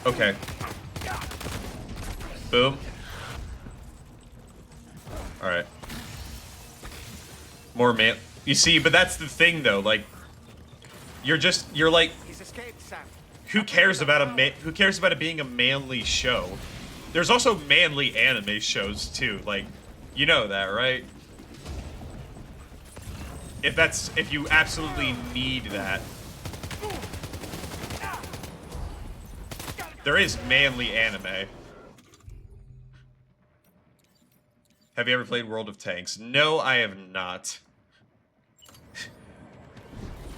Okay. Boom. Alright. More man. You see, but that's the thing though, like, you're like, who cares about who cares about it being a manly show? There's also manly anime shows too, like, you know that, right? If you absolutely need that. There is manly anime. Have you ever played World of Tanks? No, I have not.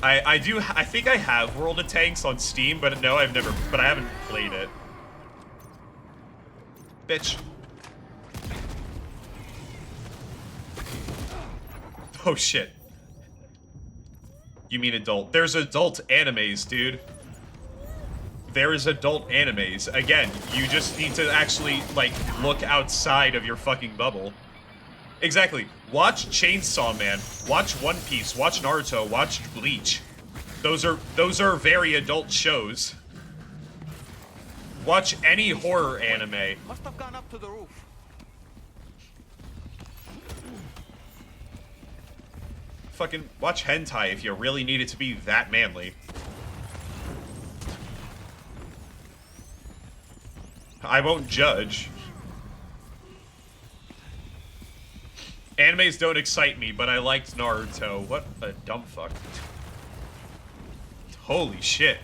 I think I have World of Tanks on Steam, but no, I haven't played it. Bitch. Oh shit. You mean adult? There's adult animes, dude. There is adult animes. Again, you just need to actually, like, look outside of your fucking bubble. Exactly. Watch Chainsaw Man. Watch One Piece. Watch Naruto. Watch Bleach. Those are very adult shows. Watch any horror anime. Must have gone up to the roof. Fucking watch hentai if you really need it to be that manly. I won't judge. Animes don't excite me, but I liked Naruto. What a dumb fuck. Holy shit.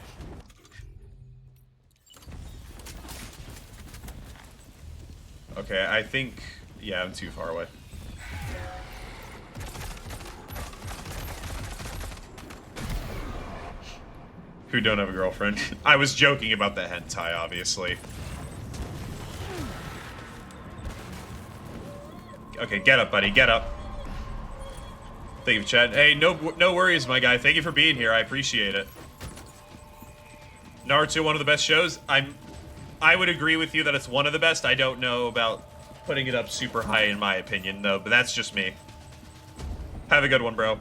Okay, I think... yeah, I'm too far away. Who don't have a girlfriend? I was joking about the hentai, obviously. Okay, get up, buddy. Get up. Thank you, Chad. Hey, no worries, my guy. Thank you for being here. I appreciate it. Naruto, one of the best shows. I would agree with you that it's one of the best. I don't know about putting it up super high in my opinion, though, but that's just me. Have a good one, bro.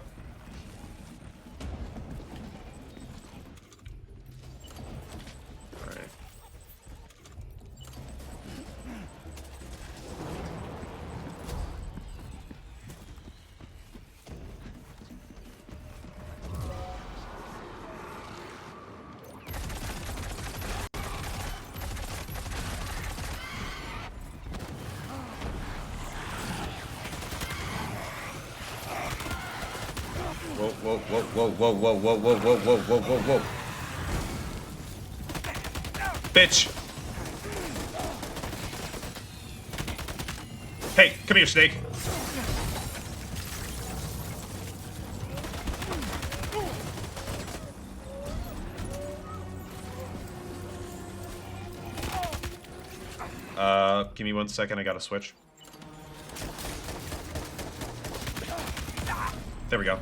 Whoa, whoa, whoa, whoa, whoa, whoa, whoa, whoa, whoa, whoa, whoa, whoa. Bitch! Hey, come here, Snake. Give me 1 second, I gotta switch. There we go.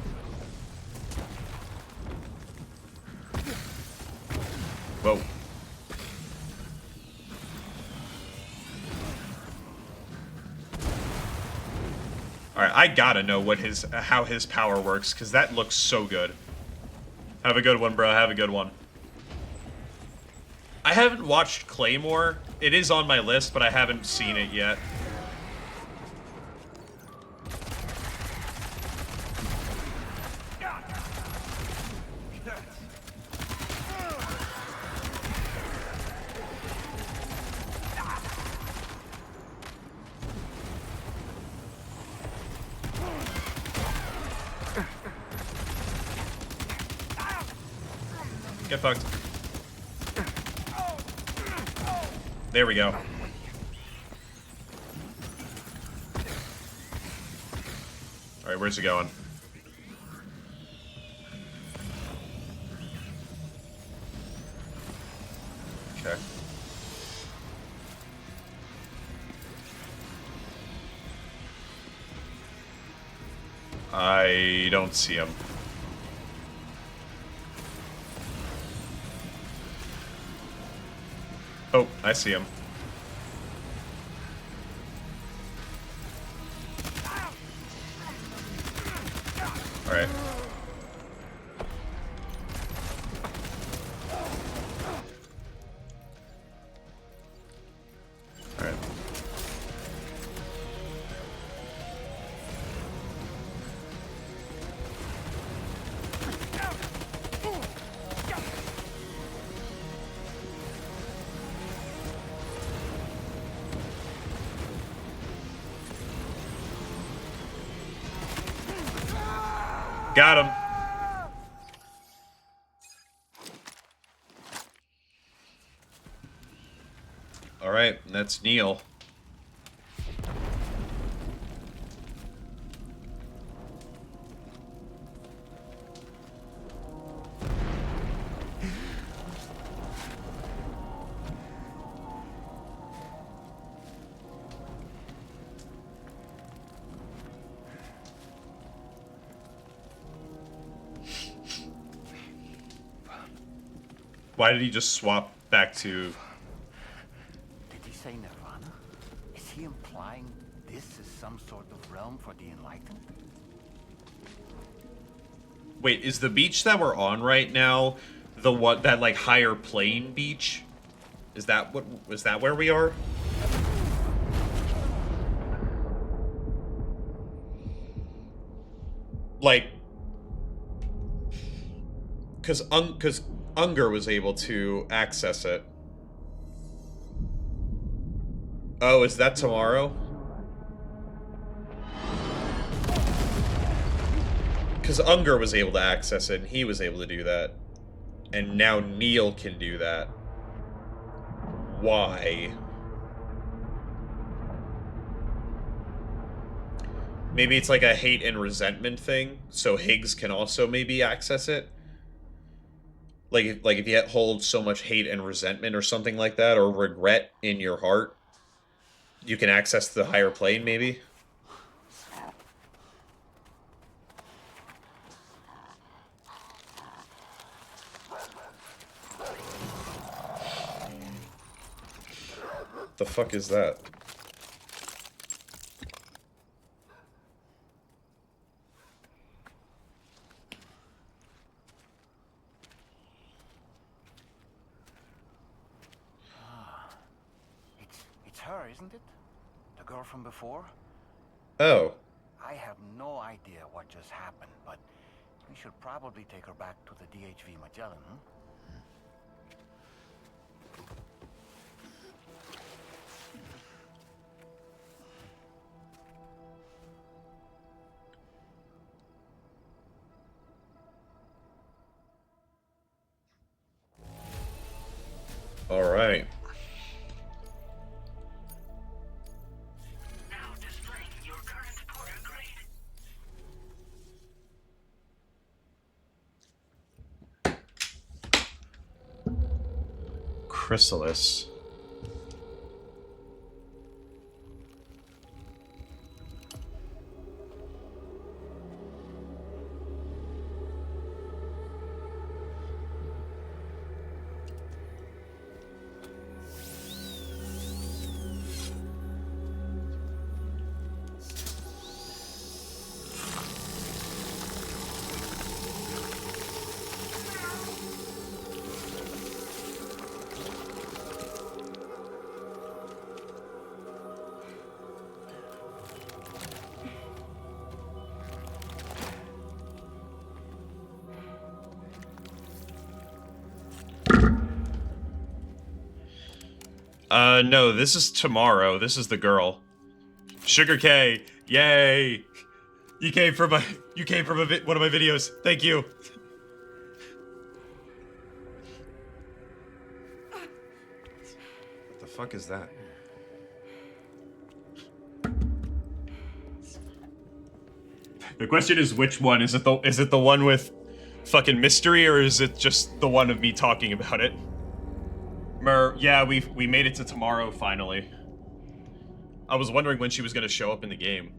Whoa. Alright, I gotta know what how his power works, because that looks so good. Have a good one, bro. Have a good one. I haven't watched Claymore. It is on my list, but I haven't seen it yet. Get fucked. There we go. Alright, where's he going? Okay. I don't see him. Oh, I see him. All right. All right. Got him. All right, that's Neil. Why did he just swap back to... Did he say Nirvana? Is he implying this is some sort of realm for the enlightened? Wait, is the beach that we're on right now the one that like higher plane beach? Is that where we are? Like, because Unger was able to access it. Oh, is that tomorrow? Because Unger was able to access it, and he was able to do that. And now Neil can do that. Why? Maybe it's like a hate and resentment thing, so Higgs can also maybe access it? Like if you hold so much hate and resentment or something like that, or regret in your heart, you can access the higher plane, maybe? The fuck is that? It's her, isn't it? The girl from before? Oh. I have no idea what just happened, but we should probably take her back to the DHV Magellan, hmm? All right. Chrysalis. No, this is tomorrow. This is the girl. Sugar K, yay! You came from one of my videos. Thank you. What the fuck is that? The question is, which one? Is it the one with fucking mystery, or is it just the one of me talking about it? Yeah, we made it to tomorrow finally. I was wondering when she was gonna show up in the game.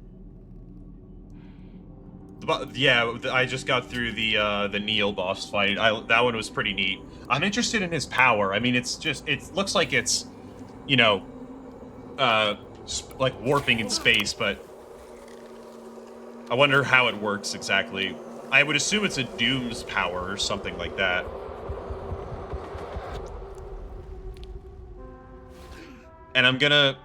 Yeah, I just got through the Neil boss fight. That one was pretty neat. I'm interested in his power. I mean, it looks like it's, you know, like warping in space, but I wonder how it works exactly. I would assume it's a Doom's power or something like that. And I'm gonna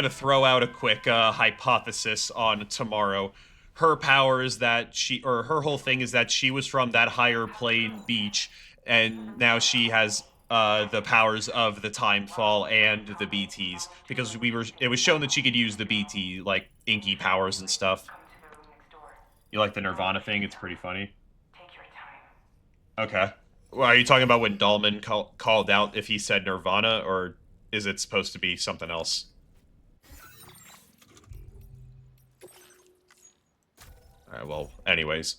throw out a quick hypothesis on tomorrow. Her power is that her whole thing is that she was from that higher plane beach, and now she has the powers of the Timefall and the BTs, because it was shown that she could use the BT, like inky powers and stuff. You like the Nirvana thing? It's pretty funny. Okay. Well, are you talking about when Dahlman called out if he said Nirvana, or is it supposed to be something else? Alright, well, anyways.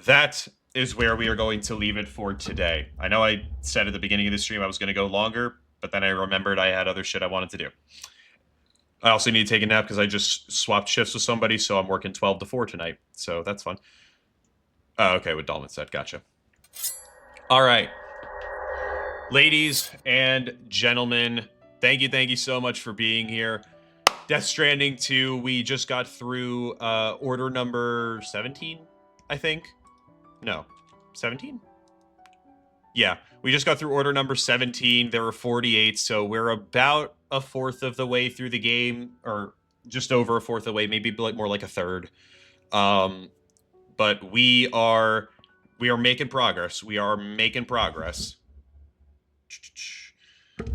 That is where we are going to leave it for today. I know I said at the beginning of the stream I was going to go longer, but then I remembered I had other shit I wanted to do. I also need to take a nap because I just swapped shifts with somebody, so I'm working 12 to 4 tonight. So that's fun. Oh, okay, what Dalman said. Gotcha. Alright. Ladies and gentlemen, thank you so much for being here. Death Stranding 2, we just got through order number 17, I think. No, 17? Yeah, we just got through order number 17. There were 48, so we're about a fourth of the way through the game, or just over a fourth of the way, maybe more like a third. But we are making progress. We are making progress.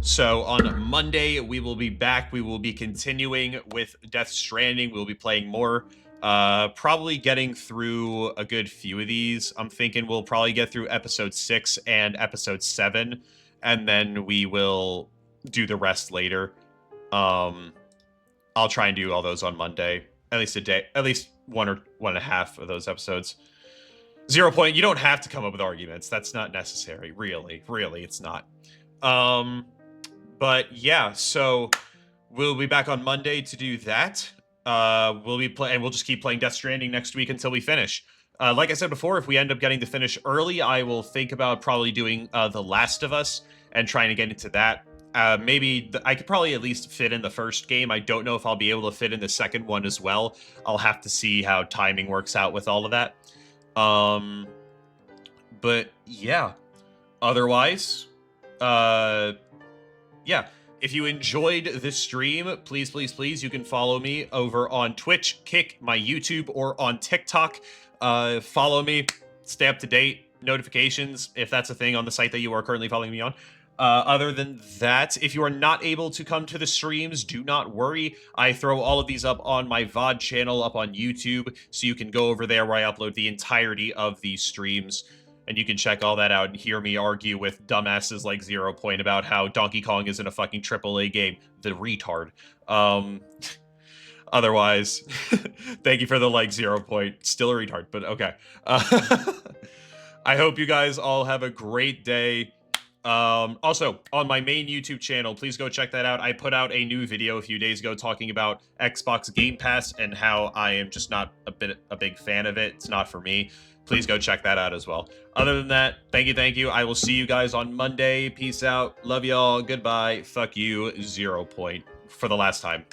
So on Monday, we will be back. We will be continuing with Death Stranding. We'll be playing more. Probably getting through a good few of these. I'm thinking we'll probably get through episode 6 and episode 7, and then we will do the rest later. I'll try and do all those on Monday. At least a day. At least one or one and a half of those episodes. 0 Point, you don't have to come up with arguments. That's not necessary. Really, it's not. But yeah, so we'll be back on Monday to do that. We'll just keep playing Death Stranding next week until we finish. Like I said before, if we end up getting to finish early, I will think about probably doing The Last of Us and trying to get into that Maybe I could probably at least fit in the first game. I don't know if I'll be able to fit in the second one as well. I'll have to see how timing works out with all of that. But yeah, otherwise, yeah. If you enjoyed this stream, please, please, please, you can follow me over on Twitch, Kick, my YouTube, or on TikTok. Follow me, stay up to date, notifications, if that's a thing on the site that you are currently following me on. Other than that, if you are not able to come to the streams, do not worry. I throw all of these up on my VOD channel up on YouTube, so you can go over there where I upload the entirety of these streams. And you can check all that out and hear me argue with dumbasses like 0 Point about how Donkey Kong isn't a fucking AAA game. The retard. Otherwise, thank you for the like 0 Point. Still a retard, but okay. I hope you guys all have a great day. Also, on my main YouTube channel, please go check that out. I put out a new video a few days ago talking about Xbox Game Pass and how I am just not a big fan of it. It's not for me. Please go check that out as well. Other than that, thank you. I will see you guys on Monday. Peace out. Love y'all. Goodbye. Fuck you, 0 Point. For the last time.